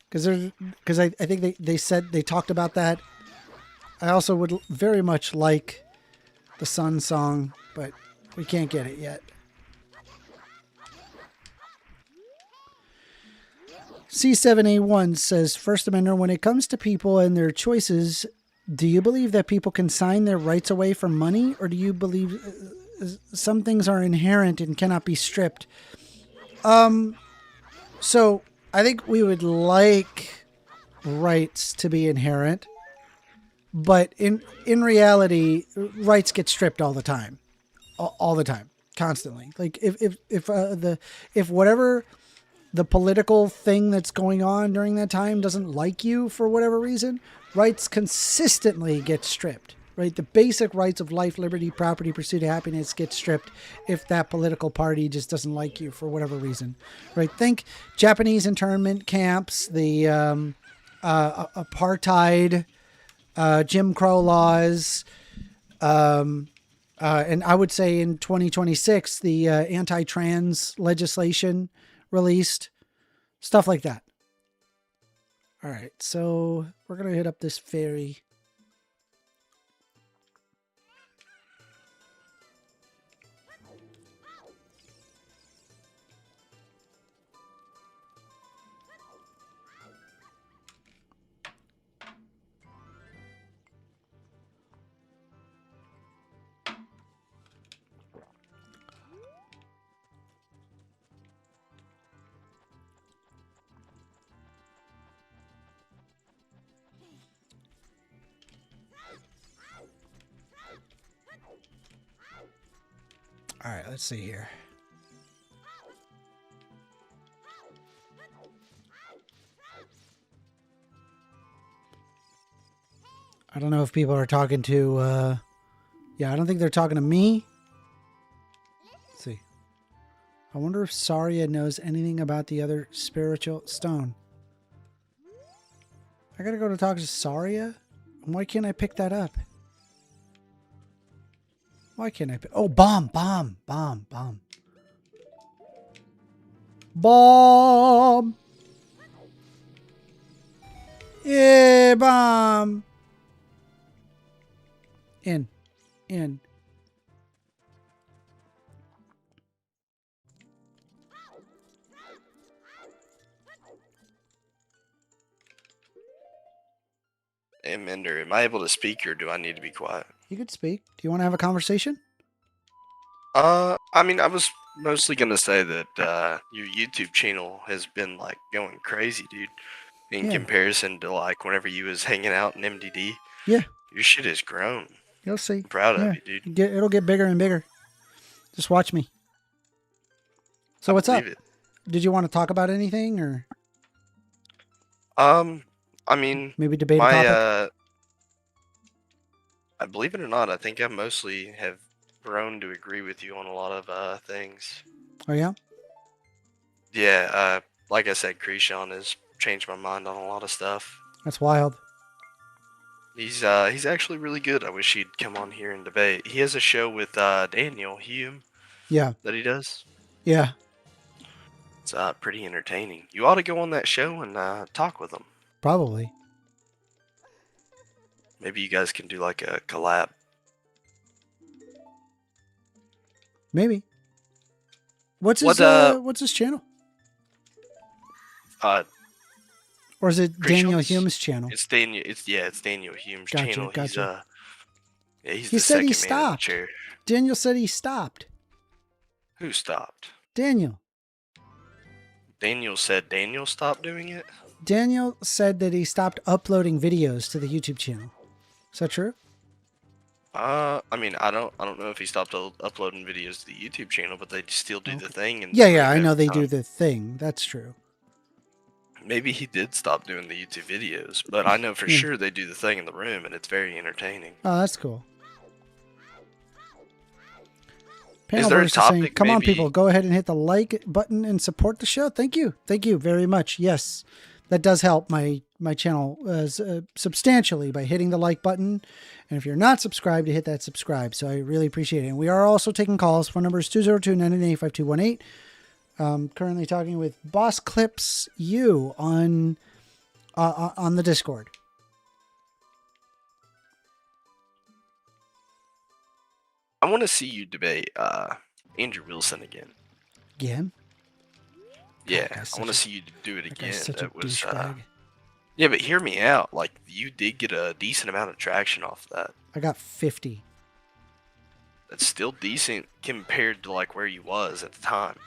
Because I think they said, they talked about that. I also would very much like the Sun Song, but we can't get it yet. C7A1 says, First Amendment, when it comes to people and their choices, do you believe that people can sign their rights away for money, or do you believe some things are inherent and cannot be stripped? So I think we would like rights to be inherent, but in reality, rights get stripped all the time, all the time, constantly. Like if whatever the political thing that's going on during that time doesn't like you for whatever reason, rights consistently get stripped, right? The basic rights of life, liberty, property, pursuit of happiness get stripped if that political party just doesn't like you for whatever reason, right? Think Japanese internment camps, the apartheid, Jim Crow laws, and I would say in 2026, the anti-trans legislation released, stuff like that. All right, so we're going to hit up this fairy. All right, let's see here. I don't know if people are talking to, yeah, I don't think they're talking to me. Let's see. I wonder if Saria knows anything about the other spiritual stone. I gotta go to talk to Saria? Why can't I pick that up? Why can't I pick... Oh, bomb. Bomb. Yeah, bomb. In. Hey, Mender, am I able to speak or do I need to be quiet? You could speak. Do you want to have a conversation? I mean, I was mostly going to say that your YouTube channel has been, like, going crazy, dude. In comparison to, like, whenever you was hanging out in MDD. Yeah. Your shit has grown. You'll see. I'm proud of you, dude. It'll get bigger and bigger. Just watch me. So what's up? Did you want to talk about anything, or? I mean, maybe debate a topic? I believe it or not, I think I mostly have grown to agree with you on a lot of things. Oh yeah? Yeah, like I said, Krishan has changed my mind on a lot of stuff. That's wild. He's actually really good. I wish he'd come on here and debate. He has a show with Daniel Hume. Yeah. That he does. Yeah. It's pretty entertaining. You ought to go on that show and talk with him. Probably. Maybe you guys can do like a collab. Maybe. What's his channel? Or is it Daniel Hume's channel? It's Daniel. It's Daniel Hume's channel. Gotcha. He's he the said he second man in the stopped. chair. Daniel said he stopped. Who stopped? Daniel. Daniel said Daniel stopped doing it? Daniel said that he stopped uploading videos to the YouTube channel. Is that true? I mean, I don't know if he stopped uploading videos to the YouTube channel, but they still do the thing. And Yeah, I know they do the thing. That's true. Maybe he did stop doing the YouTube videos, but I know for Yeah. sure they do the thing in the room, and it's very entertaining. Oh, that's cool. Is there a Panelverse is saying, topic? come on, maybe- people, go ahead and hit the like button and support the show. Thank you. Thank you very much. Yes, that does help my channel substantially by hitting the like button. And if you're not subscribed, to hit that subscribe. So I really appreciate it. And we are also taking calls. Phone number is 202-998-5218. Currently talking with Boss Clips U on the Discord. I want to see you debate Andrew Wilson again. Again? Yeah, guy's I want to such see you do it That again. guy's such a That was douchebag. yeah, but hear me out. Like you did get a decent amount of traction off that. I got 50. That's still decent compared to like where you was at the time.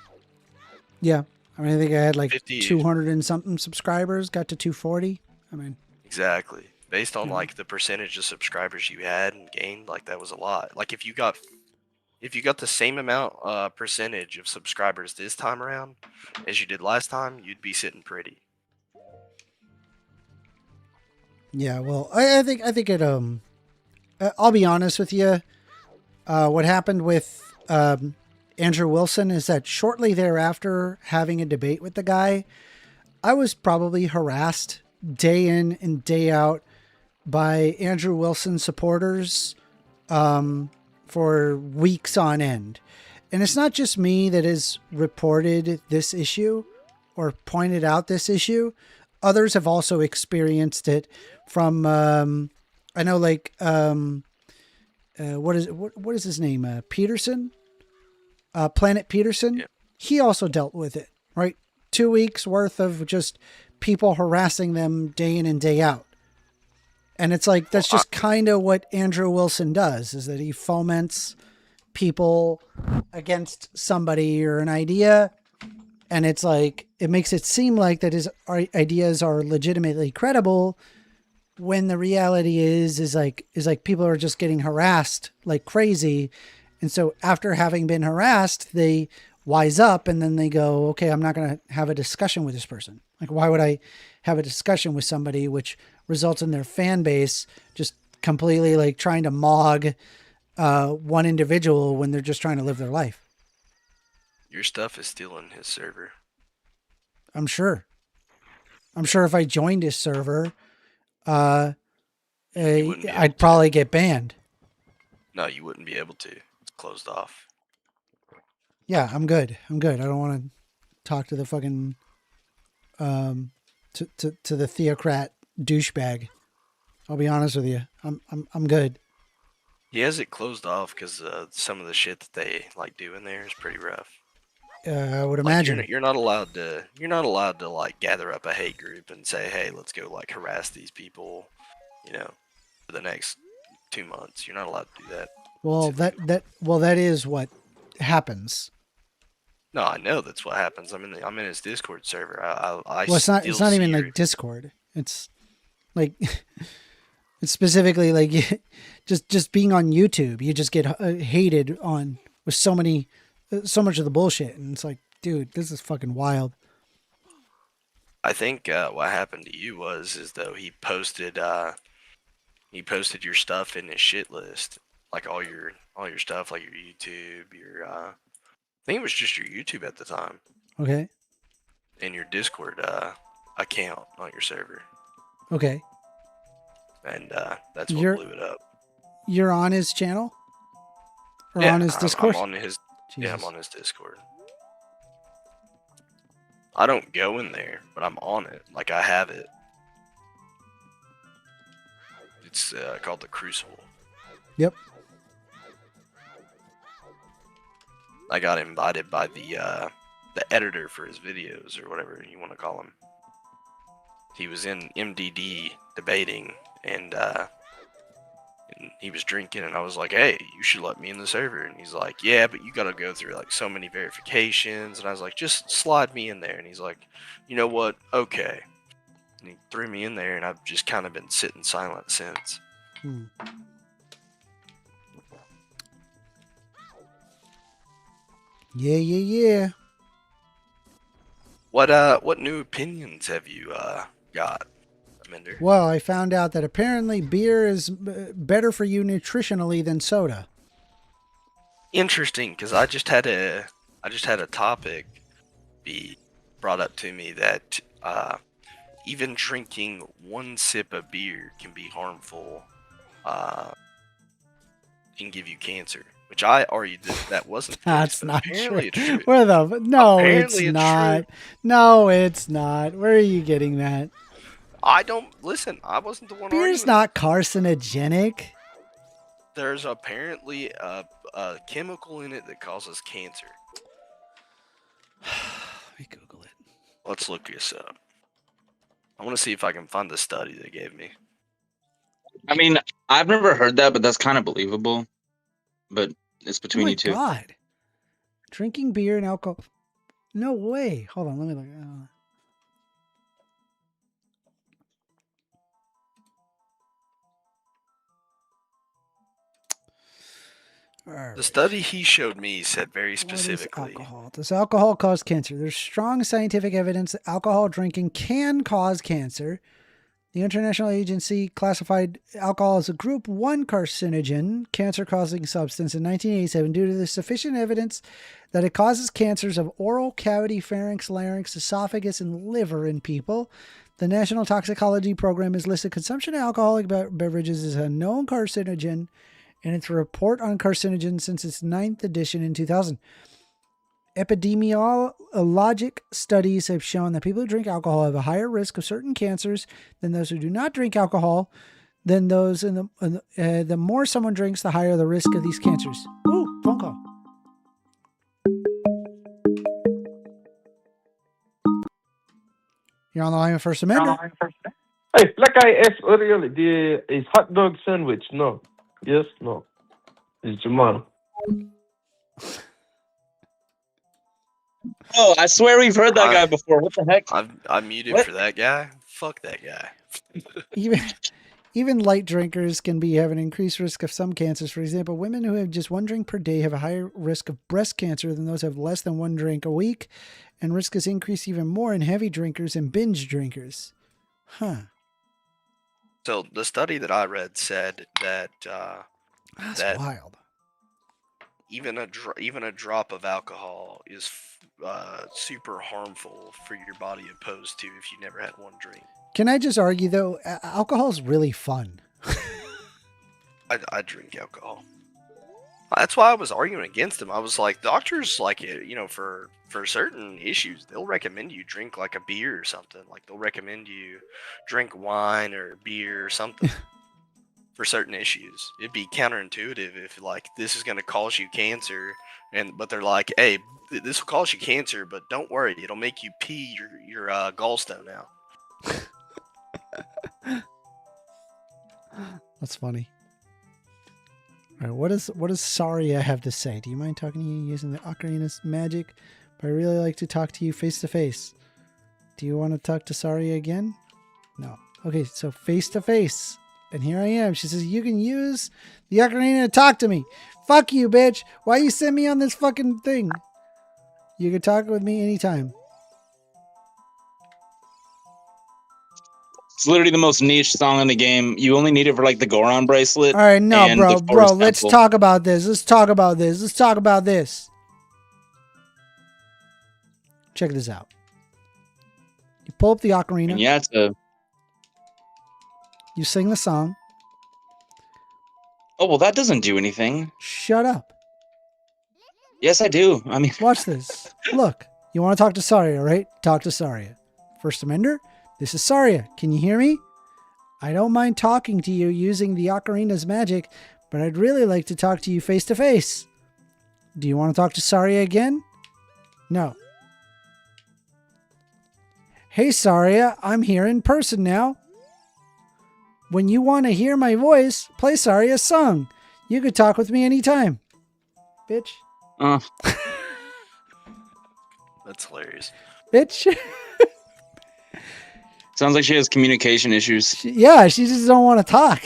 Yeah. I mean, I think I had like 50. 200 and something subscribers, got to 240. I mean, Exactly. Based on Yeah. like the percentage of subscribers you had and gained, like that was a lot. Like if you got the same amount percentage of subscribers this time around as you did last time, you'd be sitting pretty. yeah, well, I think it, I'll be honest with you. What happened with, Andrew Wilson is that shortly thereafter having a debate with the guy, I was probably harassed day in and day out by Andrew Wilson supporters, for weeks on end. And it's not just me that has reported this issue or pointed out this issue. Others have also experienced it from, I know like, what is his name? Peterson, Planet Peterson. Yeah. He also dealt with it, right? 2 weeks worth of just people harassing them day in and day out. And it's like, that's just kind of what Andrew Wilson does, is that he foments people against somebody or an idea. And it's like, it makes it seem like that his ideas are legitimately credible, when the reality is like people are just getting harassed like crazy. And so after having been harassed, they wise up and then they go, okay, I'm not going to have a discussion with this person. Like, why would I have a discussion with somebody, which results in their fan base just completely like trying to mog one individual when they're just trying to live their life? Your stuff is still in his server. I'm sure if I joined his server, wouldn't be able I'd probably get banned. No, you wouldn't be able to. It's closed off. Yeah, I'm good. I don't want to talk to the fucking, to the theocrat douchebag. I'll be honest with you. I'm good. He has it closed off because some of the shit that they like do in there is pretty rough. I would Like, imagine. you're not allowed to. You're not allowed to like gather up a hate group and say, "Hey, let's go like harass these people," you know, for the next 2 months. You're not allowed to do that. Well, that is what happens. No, I know that's what happens. I'm in his Discord server. I Well, it's not still even see like your- Discord. It's like, it's specifically like just being on YouTube. You just get hated on with so much of the bullshit. And it's like, dude, this is fucking wild. I think what happened to you is though he posted your stuff in his shit list, like all your stuff, like your YouTube, your I think it was just your YouTube at the time, Okay. and your Discord account on your server, Okay. and that's what You're- blew it up. You're on his channel? Or Yeah, on his Discord? I'm on his. Yeah, I'm Jesus. on his Discord. I don't go in there, but I'm on it. Like I have it. It's called the Crucible. Yep. I got invited by the editor for his videos, or whatever you want to call him. He was in MDD debating, and he was drinking, and I was like, "Hey, you should let me in the server." And he's like, "Yeah, but you got to go through like so many verifications." And I was like, "Just slide me in there." And he's like, "You know what? Okay." And he threw me in there, and I've just kind of been sitting silent since. Yeah. What new opinions have you got, Mender? Well, I found out that apparently beer is better for you nutritionally than soda. Interesting, because I just had a topic be brought up to me that even drinking one sip of beer can be harmful, can give you cancer. Which I argued that wasn't the case, That's but not apparently true. it's true. Where the? No, Apparently it's it's not. true. No, it's not. Where are you getting that? I don't listen. I wasn't the one Beer's arguing. not carcinogenic. There's apparently a chemical in it that causes cancer. Let me Google it. Let's look this up. I want to see if I can find the study they gave me. I mean, I've never heard that, but that's kind of believable. But it's between you two. Oh my God. Drinking beer and alcohol. No way. Hold on. Let me look. The study he showed me said very What is specifically. alcohol? Does alcohol cause cancer? There's strong scientific evidence that alcohol drinking can cause cancer. The International Agency classified alcohol as a Group 1 carcinogen, cancer-causing substance, in 1987 due to the sufficient evidence that it causes cancers of oral cavity, pharynx, larynx, esophagus, and liver in people. The National Toxicology Program has listed consumption of alcoholic beverages as a known carcinogen in its report on carcinogens since its 9th edition in 2000. Epidemiologic studies have shown that people who drink alcohol have a higher risk of certain cancers than those who do not drink alcohol. Then those the more someone drinks, the higher the risk of these cancers. Ooh, phone call. You're on the line with First Amendment. Hey, like I asked earlier, is hot dog sandwich? No. Yes, no. It's Jamal. Oh, I swear we've heard that guy before. What the heck? I'm muted What? for that guy. Fuck that guy. Even light drinkers can have an increased risk of some cancers. For example, women who have just one drink per day have a higher risk of breast cancer than those who have less than one drink a week, and risk is increased even more in heavy drinkers and binge drinkers. Huh. So the study that I read said that That's wild. even a drop of alcohol is super harmful for your body, opposed to if you never had one drink. Can I just argue, though, alcohol is really fun. I drink alcohol. That's why I was arguing against him. I was like, doctors, like, for certain issues, they'll recommend you drink like a beer or something. Like, they'll recommend you drink wine or beer or something for certain issues. It'd be counterintuitive if, like, this is going to cause you cancer, but they're like, hey, this will cause you cancer, but don't worry, it'll make you pee your gallstone out. That's funny. All right, what does Saria have to say? Do you mind talking to you using the ocarina's magic? But I really like to talk to you face to face. Do you want to talk to Saria again? No. Okay, so face to face. And here I am. She says, you can use the ocarina to talk to me. Fuck you, bitch. Why you send me on this fucking thing? You can talk with me anytime. It's literally the most niche song in the game. You only need it for like the Goron bracelet. All right, no, and bro, the Forest let's Temple. talk about this. Let's talk about this. Check this out. You pull up the ocarina. And yeah, it's a. You sing the song. Oh well, that doesn't do anything. Shut up. Yes, I do. I mean, watch this. Look, you want to talk to Saria, right? Talk to Saria. First Amender, this is Saria. Can you hear me? I don't mind talking to you using the ocarina's magic, but I'd really like to talk to you face to face. Do you want to talk to Saria again? No. Hey, Saria, I'm here in person now. When you want to hear my voice, play Saria's song. You could talk with me anytime. Bitch. That's hilarious. Bitch. Sounds like she has communication issues. She just don't want to talk.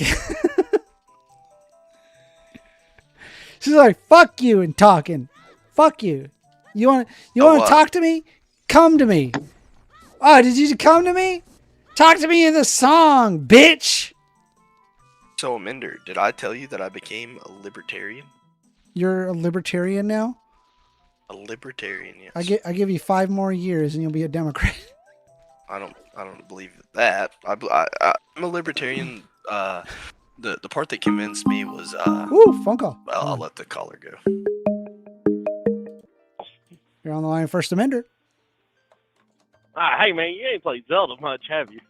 She's like, fuck you and talking. Fuck you. You want to what? talk to me? Come to me. Oh, did you come to me? Talk to me in the song, bitch. So, Minder, did I tell you that I became a libertarian? You're a libertarian now? A libertarian, yes. I give you 5 more years and you'll be a Democrat. I don't believe that. I'm a libertarian. The part that convinced me was Ooh, phone call. Well, I'll let the caller go. You're on the line, First Amender. Hey man, you ain't played Zelda much, have you?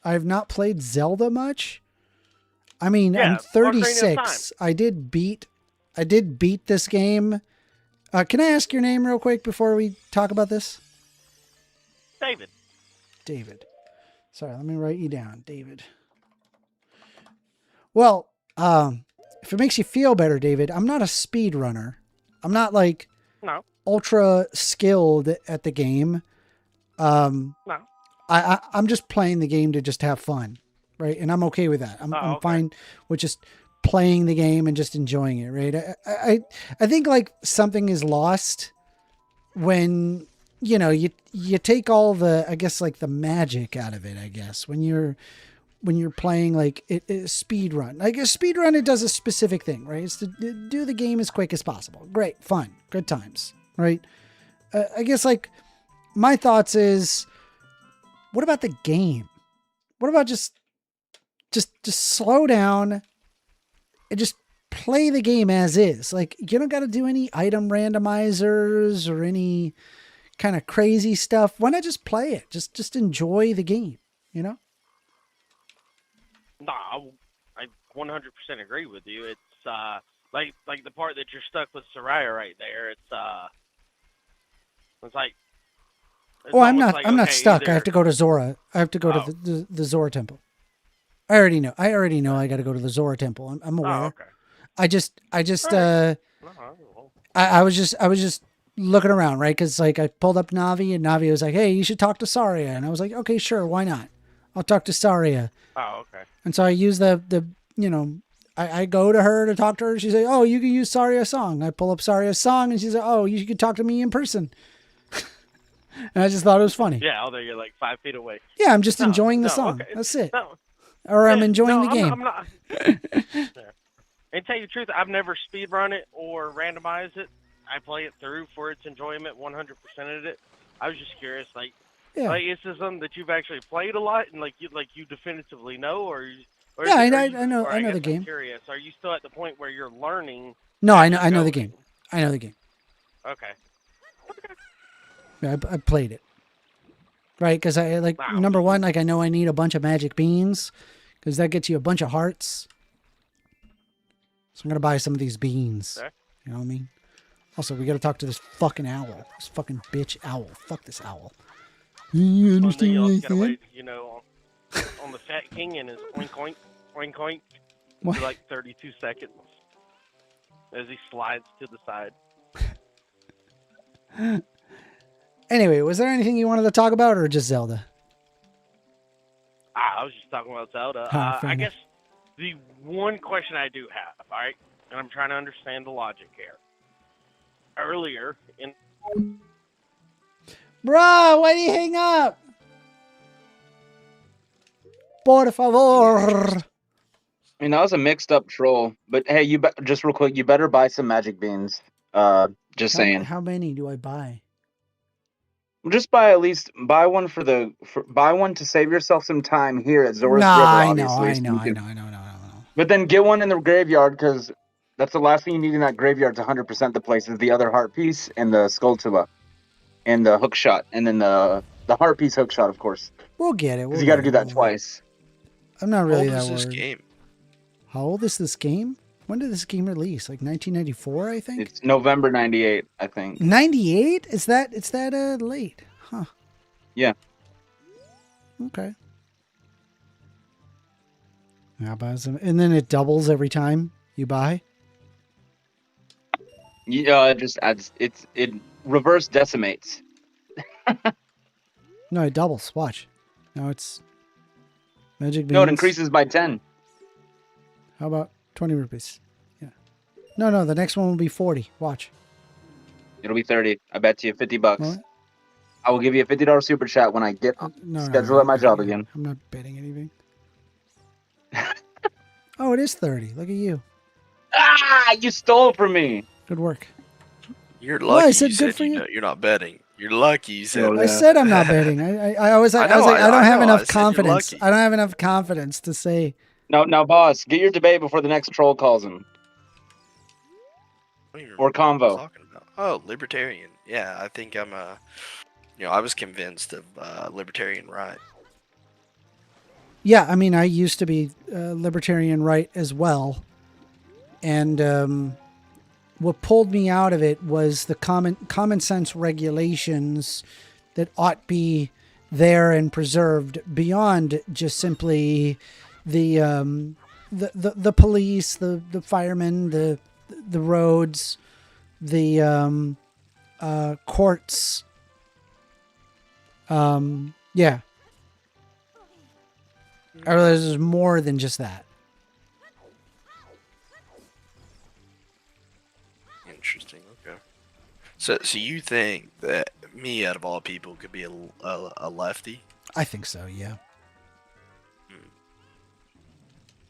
I have not played Zelda much. I mean, Yeah, I'm 36. I did beat this game. Can I ask your name real quick before we talk about this? David. David. Sorry, let me write you down, David. Well, if it makes you feel better, David, I'm not a speed runner. I'm not like ultra skilled at the game. No. I'm just playing the game to just have fun, right? And I'm okay with that. I'm fine with just playing the game and just enjoying it, right? I think like something is lost when, you know, you take all the, I guess, like the magic out of it, I guess, when you're playing like it speed run. Like a speed run, it does a specific thing, right? It's to do the game as quick as possible. Great, fun, good times, right? I guess like my thoughts is, what about the game? What about just slow down and just play the game as is? Like, you don't got to do any item randomizers or any kind of crazy stuff. Why not just play it? Just enjoy the game, you know? No, I 100% agree with you. It's like the part that you're stuck with Soraya right there. It's like. Oh, I'm not stuck. Either. I have to go to Zora. I have to go to the Zora temple. I already know. I got to go to the Zora temple. I'm aware. Oh, okay. I was just looking around, right? Because like I pulled up Navi and Navi was like, "Hey, you should talk to Saria," and I was like, "Okay, sure, why not? I'll talk to Saria." Oh, okay. And so I use the you know, I go to her to talk to her. She's like, "Oh, you can use Saria's song." I pull up Saria's song and she's like, "Oh, you could talk to me in person." And I just thought it was funny. Yeah, although you're like 5 feet away. Yeah, I'm just enjoying the song. Okay. That's it. No. Or I'm enjoying the game. I'm not. And tell you the truth, I've never speed run it or randomized it. I play it through for its enjoyment, 100% of it. I was just curious, like is this something that you've actually played a lot and like you definitively know, or yeah, I know the game. I'm curious, are you still at the point where you're learning? No, I know the game. I know the game. Okay. Yeah, I played it. Right, because I like number one, like I know I need a bunch of magic beans because that gets you a bunch of hearts. So I'm gonna buy some of these beans. Okay. You know what I mean? Also, we gotta talk to this fucking owl. This fucking bitch owl. Fuck this owl. You understand what I said? Wait, you know, on the Fat King and his oink oink oink oink for like 32 seconds as he slides to the side. Anyway, was there anything you wanted to talk about or just Zelda? I was just talking about Zelda. I guess the one question I do have, all right, and I'm trying to understand the logic here. Earlier in... Bro, why do you hang up? Por favor. I mean, that was a mixed up troll, but hey, just real quick, you better buy some magic beans. Just saying. How many do I buy? Just buy buy one buy one to save yourself some time here at Zora's River. I know. But then get one in the graveyard because that's the last thing you need in that graveyard to 100% the place is the other heart piece and the skull tuba and the hook shot and then the heart piece hook shot, of course. We'll get it. Because you got to do that twice. I'm not really that worried. How old is this game? How old is this game? When did this game release? Like 1994, I think? It's November 98, I think. 98? It's that late. Huh. Yeah. Okay. I'll buy some. And then it doubles every time you buy? Yeah, it just adds, it reverse decimates. No, it doubles. Watch. No, it's magic beans. No, it increases by 10. How about 20 rupees? Yeah. No, the next one will be 40. Watch. It'll be 30. I bet you $50. What? I will give you a $50 super chat when I get scheduled at my job again. I'm not betting anything. Oh, it is 30. Look at you. Ah, you stole from me. Good work. You're Well, lucky. I said you good said for you. you're not betting. You're lucky. You said. I said I'm not betting. I was like, I don't have enough confidence. I don't have enough confidence to say. Now, boss, get your debate before the next troll calls him. Or convo. Talking about? Oh, libertarian. Yeah, I think I'm I was convinced of libertarian right. Yeah, I mean, I used to be libertarian right as well, and what pulled me out of it was the common sense regulations that ought be there and preserved beyond just simply the police, the firemen, the roads, the courts. Yeah. I realize there's more than just that. Interesting. Okay. So you think that me, out of all people, could be a lefty? I think so. Yeah.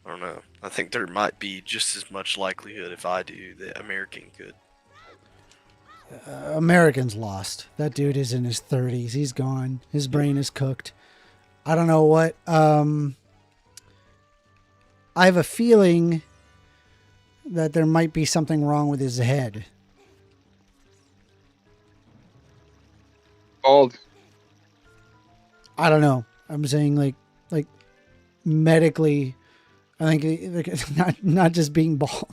I don't know. I think there might be just as much likelihood if I do that American could. Americans lost. That dude is in his 30s. He's gone. His brain is cooked. I don't know what. I have a feeling that there might be something wrong with his head. Bald. I don't know. I'm saying like medically, I think like, not just being bald.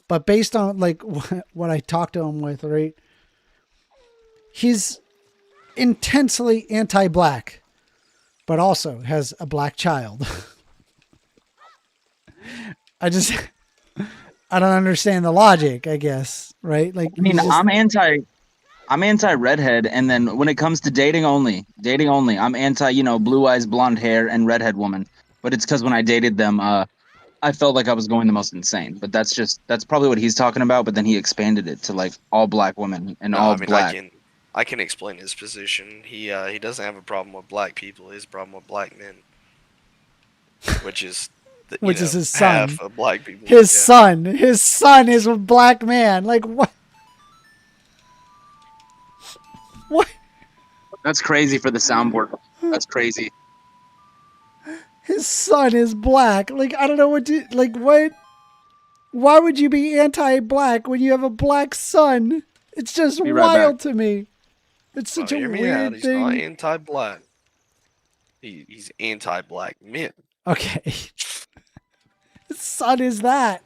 But based on like what I talked to him with, right? He's intensely anti-black, but also has a black child. I don't understand the logic, I guess, right? Like, I mean, I'm anti-redhead, and then when it comes to dating only, I'm anti, blue eyes, blonde hair, and redhead woman. But it's because when I dated them, I felt like I was going the most insane. But that's probably what he's talking about. But then he expanded it to like all black women and all black. I can explain his position. He doesn't have a problem with black people. He has a problem with black men, which is is his son. Half of black people. His son is a black man. Like what? What? That's crazy for the soundboard. That's crazy. His son is black. Like, I don't know what to, like, what? Why would you be anti-black when you have a black son? It's just wild to me. It's such a weird He's thing. not anti-black. He's anti-black men. Okay. His son is that.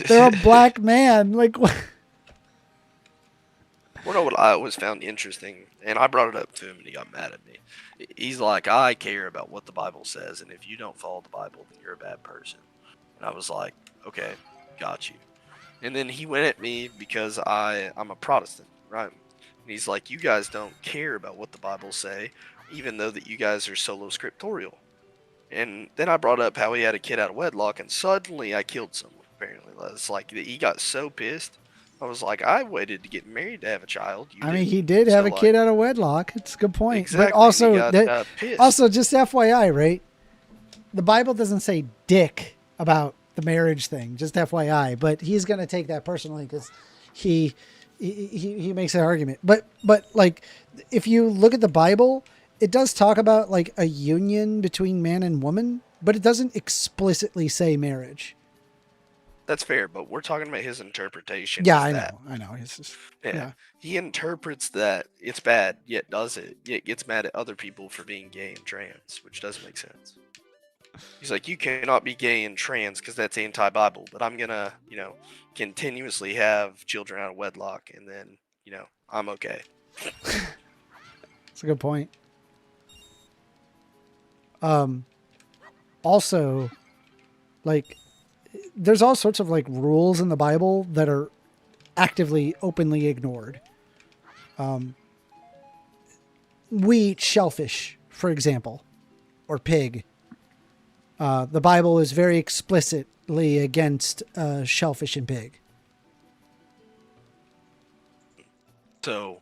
They're a black man. Like, what? Well, no, what I always found interesting, and I brought it up to him, and he got mad at me. He's like, I care about what the Bible says, and if you don't follow the Bible, then you're a bad person. And I was like, okay, got you. And then he went at me because I'm a Protestant, right? And he's like, you guys don't care about what the Bible say, even though that you guys are solo scriptorial. And then I brought up how he had a kid out of wedlock, and suddenly I killed someone, apparently. It's like, he got so pissed. I was like, I waited to get married to have a child. I mean, he did have a kid out of wedlock. It's a good point. Exactly. But also, pissed. also, just FYI, right? The Bible doesn't say dick about the marriage thing. Just FYI. But he's going to take that personally because he makes an argument. But like, if you look at the Bible, it does talk about like a union between man and woman, but it doesn't explicitly say marriage. That's fair, but we're talking about his interpretation. Yeah, I know. It's just, yeah. He interprets that it's bad, yet does it. Yet gets mad at other people for being gay and trans, which doesn't make sense. He's like, you cannot be gay and trans because that's anti-Bible, but I'm gonna, continuously have children out of wedlock, and then, I'm okay. That's a good point. Also, like, there's all sorts of like rules in the Bible that are actively, openly ignored. We eat shellfish, for example, or pig. The Bible is very explicitly against shellfish and pig. So,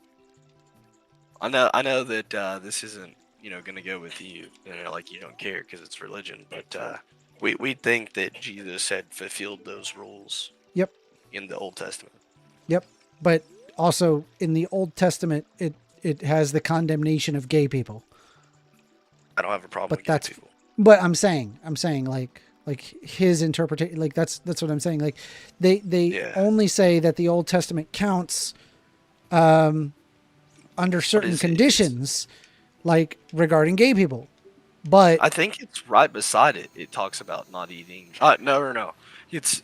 I know that this isn't, going to go with you. Like you don't care because it's religion, but we think that Jesus had fulfilled those rules. Yep. In the Old Testament. Yep. But also in the Old Testament, it has the condemnation of gay people. I don't have a problem But with that's gay people. But I'm saying like his interpretation, like that's what I'm saying. Like they only say that the Old Testament counts under certain conditions, like regarding gay people. But I think it's right beside it. It talks about not eating. No. It's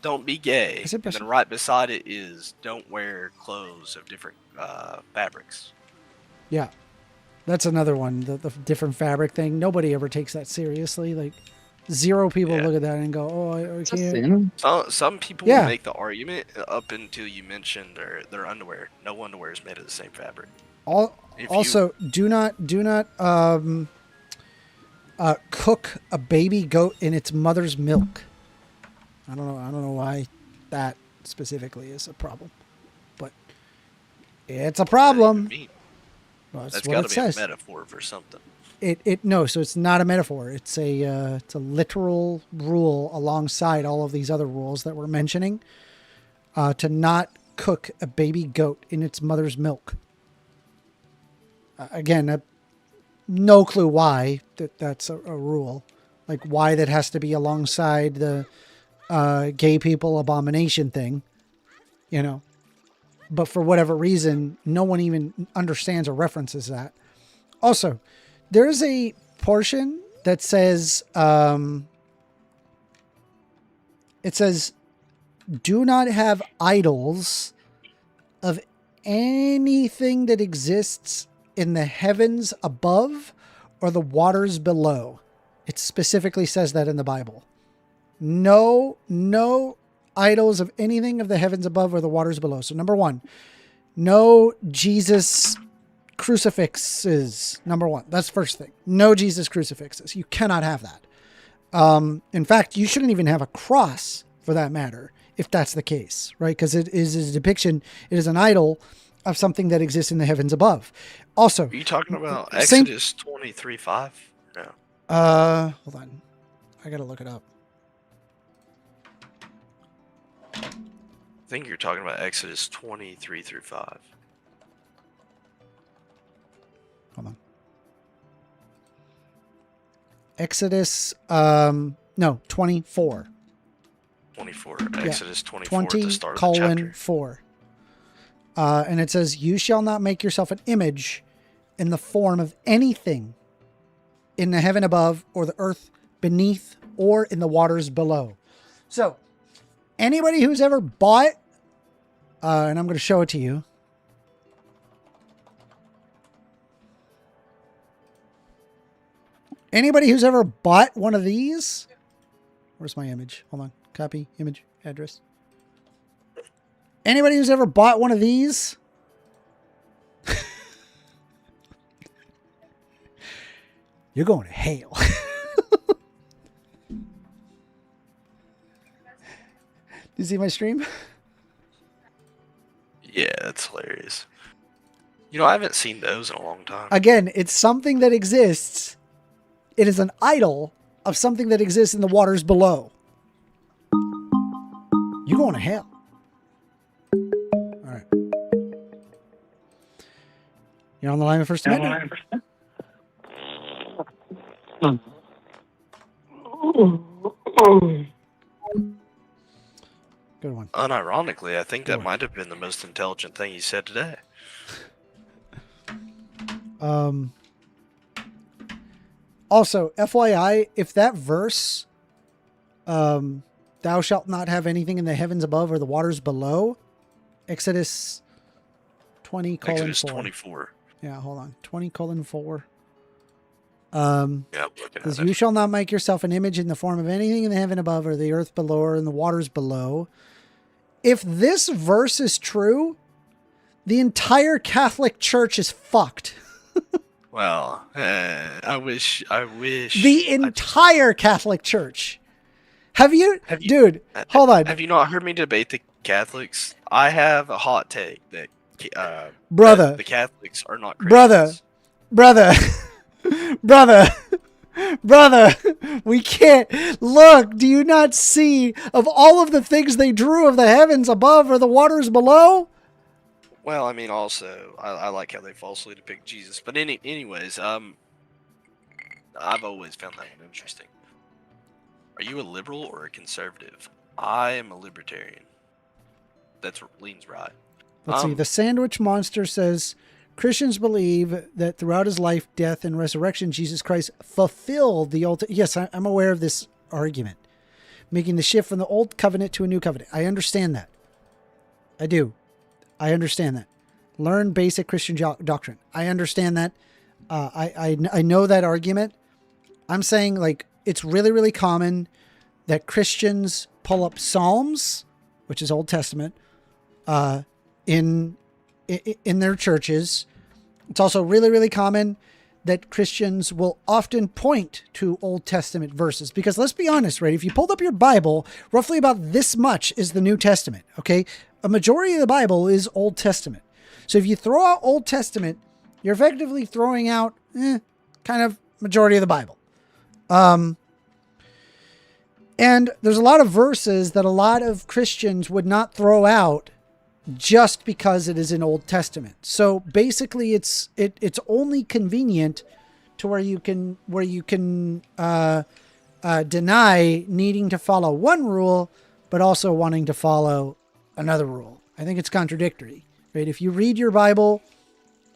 don't be gay. And then right beside it is don't wear clothes of different fabrics. yeah, that's another one. The different fabric thing. Nobody ever takes that seriously. Like 0 people look at that and go, "Oh, I can't." Some people Yeah. make the argument up until you mentioned their underwear. No underwear is made of the same fabric. Also, do not cook a baby goat in its mother's milk. I don't know why that specifically is a problem, but it's a problem. Well, That's what got it to be says. a metaphor for something. No, so it's not a metaphor. It's a literal rule alongside all of these other rules that we're mentioning. To not cook a baby goat in its mother's milk. Again, no clue why that's a rule. Like why that has to be alongside the gay people abomination thing, But for whatever reason, no one even understands or references that. Also, there's a portion that says, do not have idols of anything that exists in the heavens above or the waters below. It specifically says that in the Bible. No idols of anything of the heavens above or the waters below. So number 1, no Jesus crucifixes. Number 1, that's the first thing. No Jesus crucifixes. You cannot have that. In fact, you shouldn't even have a cross for that matter, if that's the case, right? Because it is a depiction. It is an idol of something that exists in the heavens above. Also, are you talking about Exodus 23:5? No. Hold on. I gotta look it up. I think you're talking about Exodus 23-5. Hold on. Exodus, no, 24. 24. Exodus 24 20, at the start of the chapter. 4. And it says, you shall not make yourself an image in the form of anything in the heaven above or the earth beneath or in the waters below. So anybody who's ever bought, and I'm going to show it to you. Anybody who's ever bought one of these, where's my image? Hold on. Copy, image, address. Anybody who's ever bought one of these, you're going to hell. You see my stream? Yeah, that's hilarious. I haven't seen those in a long time. Again, it's something that exists. It is an idol of something that exists in the waters below. You're going to hell. All right. You're on the line with First Amendment. Good one. Unironically, I think that might have been the most intelligent thing you said today. Also, FYI, if that verse, thou shalt not have anything in the heavens above or the waters below, Exodus 20:4. Exodus 24. Yeah, hold on. 20:4. Yeah, I'm looking Says, at it. you shall not make yourself an image in the form of anything in the heaven above or the earth below or in the waters below. If this verse is true, the entire Catholic Church is fucked. Well, I wish. The entire Catholic Church. Dude, hold on. Have you not heard me debate the Catholics? I have a hot take that Brother. the Catholics are not Christians. Brother, we can't look. Do you not see of all of the things they drew of the heavens above or the waters below? Well, I mean, also, I like how they falsely depict Jesus. But anyways, I've always found that one interesting. Are you a liberal or a conservative? I am a libertarian. That's leans right. Let's see. The Sandwich Monster says Christians believe that throughout his life, death, and resurrection, Jesus Christ fulfilled the old. Yes, I'm aware of this argument, making the shift from the old covenant to a new covenant. I understand that. I do. I understand that. Learn basic Christian doctrine. I understand that. I know that argument. I'm saying, like, it's really, really common that Christians pull up Psalms, which is Old Testament, in their churches. It's also really, really common that Christians will often point to Old Testament verses, because let's be honest, right? If you pulled up your Bible, roughly about this much is the New Testament. Okay. A majority of the Bible is Old Testament. So if you throw out Old Testament, you're effectively throwing out kind of majority of the Bible. And there's a lot of verses that a lot of Christians would not throw out just because it is in Old Testament. So basically it's only convenient to where you can deny needing to follow one rule, but also wanting to follow another rule. I think it's contradictory, right? If you read your Bible,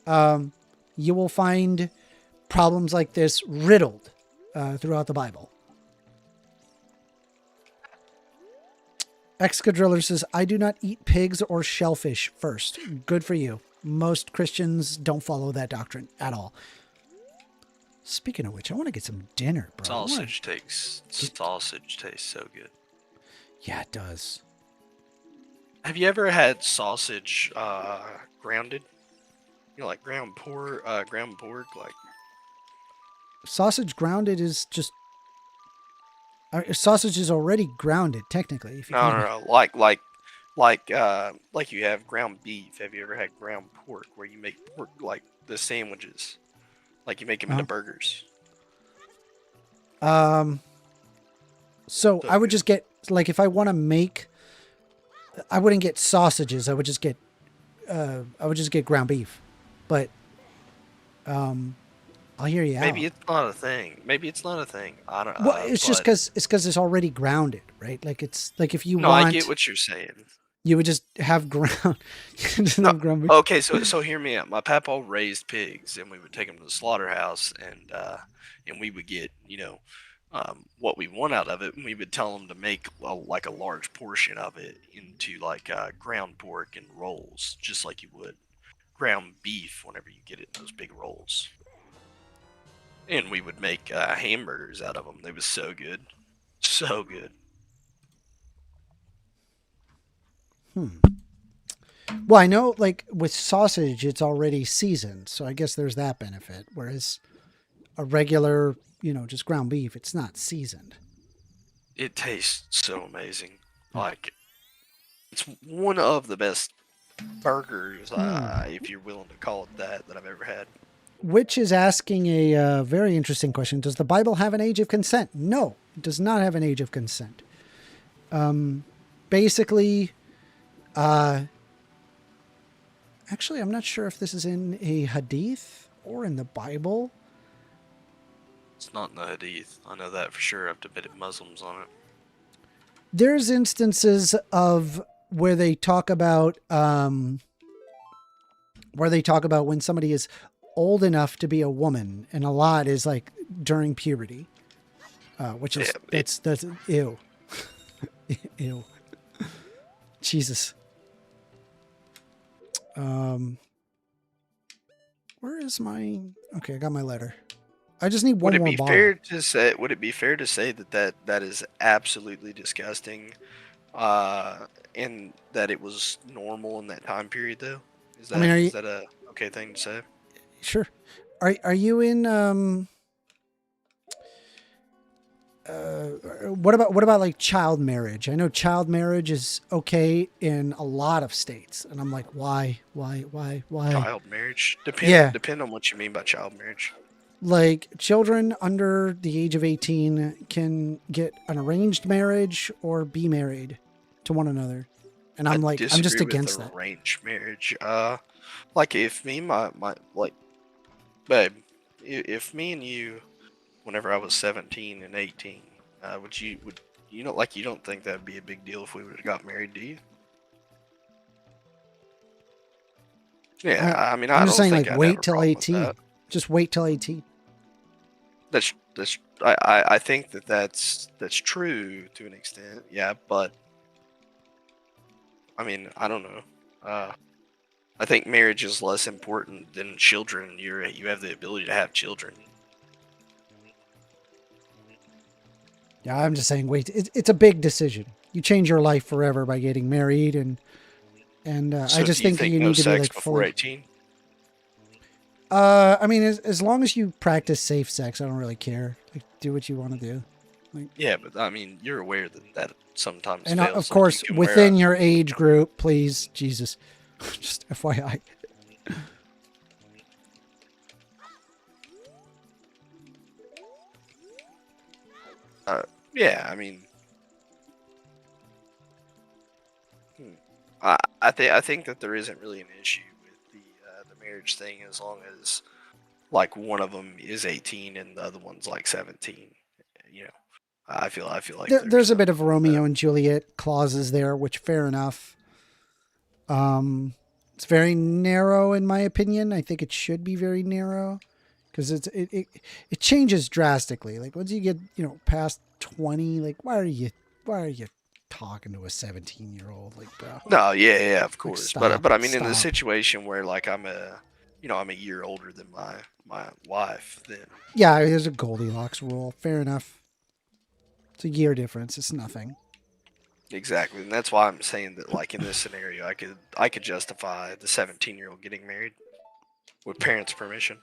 you will find problems like this riddled throughout the Bible. Excadriller says, I do not eat pigs or shellfish first. Good for you. Most Christians don't follow that doctrine at all. Speaking of which, I want to get some dinner, bro. Sausage tastes so good. Yeah, it does. Have you ever had sausage grounded? You know, like ground pork, like sausage grounded is just sausage is already grounded technically. If you no, like you have ground beef. Have you ever had ground pork, where you make pork like the sandwiches, like you make them into burgers? So I would just get, like, if I want to make, I wouldn't get sausages. I would just get ground beef. But I'll hear you out. Maybe it's not a thing. I don't know. Well, it's just because it's already grounded, right? Like, it's like if you no, want. I get what you're saying. You would just have ground. have ground beef. Okay, so hear me out. My papa raised pigs, and we would take them to the slaughterhouse, and we would get, what we want out of it, and we would tell them to make like a large portion of it into like ground pork and rolls, just like you would ground beef whenever you get it in those big rolls. And we would make hamburgers out of them. They was so good. So good. Well, I know, like, with sausage, it's already seasoned. So I guess there's that benefit. Whereas a regular, just ground beef, it's not seasoned. It tastes so amazing. Like, it's one of the best burgers, if you're willing to call it that I've ever had. Which is asking a very interesting question. Does the Bible have an age of consent? No, it does not have an age of consent. Basically, actually, I'm not sure if this is in a hadith or in the Bible. It's not in the hadith. I know that for sure. I've debated Muslims on it. There's instances of where they talk about when somebody is old enough to be a woman, and a lot is like during puberty, which is that's ew. Ew. Jesus. Where is my? Okay, I got my letter. I just need one more bottle. Would it be fair to say that is absolutely disgusting, and that it was normal in that time period, though? Is that a okay thing to say? Sure. Are you in what about like child marriage? I know child marriage is okay in a lot of states, and I'm like, why? Child marriage? Yeah. Depend on what you mean by child marriage. Like children under the age of 18 can get an arranged marriage or be married to one another. And I'm like, I'm just against that. Arranged marriage. Like if me, my like, babe, if me and you, whenever I was 17 and 18, would you don't think that'd be a big deal if we would have got married, do you? Yeah, I mean, I'm just saying, think like, I'd wait have a till problem with 18. that. Just wait till 18. I think that's true to an extent, yeah, but I mean, I don't know. I think marriage is less important than children. You have the ability to have children. Yeah, I'm just saying, wait. It's a big decision. You change your life forever by getting married, and So I just do you think you no need to be sex like before fully. 18? I mean, as long as you practice safe sex, I don't really care. Like, do what you want to do. Like, Yeah, but I mean, you're aware that sometimes and fails. of Like, course, you can wear within your age group, please, Jesus, just FYI. Yeah, I mean, I think that there isn't really an issue with the marriage thing as long as like one of them is 18 and the other one's like 17. You know, I feel like There's a bit of Romeo and Juliet clauses there, which fair enough. It's very narrow in my opinion. I think it should be very narrow because it changes drastically. Like once you get past 20, like why are you talking to a 17-year-old, like, bro? No, yeah, of course. Like, but I mean, in the stop. situation where like I'm a year older than my wife, then Yeah, there's a Goldilocks rule. Fair enough. It's a year difference. It's nothing. exactly, and that's why I'm saying that like in this scenario, I could justify the 17-year-old getting married with parents' permission.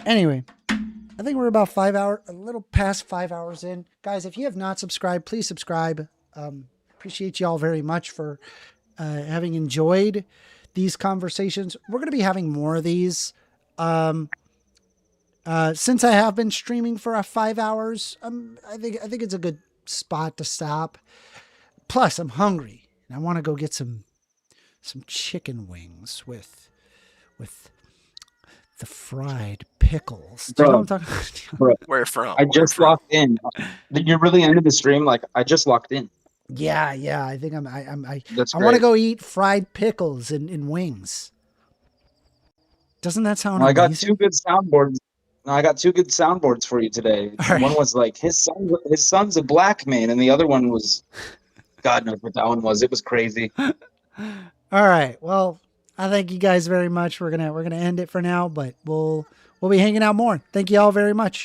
Anyway, I think we're about a little past 5 hours in. Guys, if you have not subscribed, please subscribe. Appreciate you all very much for having enjoyed these conversations. We're going to be having more of these. Since I have been streaming for 5 hours, I think it's a good spot to stop. Plus, I'm hungry and I want to go get some chicken wings with the fried pickles. Do you know what I'm talking about? Bro, Where from? I just locked in. You're really into the stream? Like I just locked in. Yeah. I think I That's want to great. go eat fried pickles and wings. Doesn't that sound Well, I got amazing? two good soundboards. No, I got two good soundboards for you today. All One right. was like his son's a black man, and the other one was, God knows what that one was. It was crazy. All right. Well, I thank you guys very much. We're gonna end it for now, but we'll be hanging out more. Thank you all very much.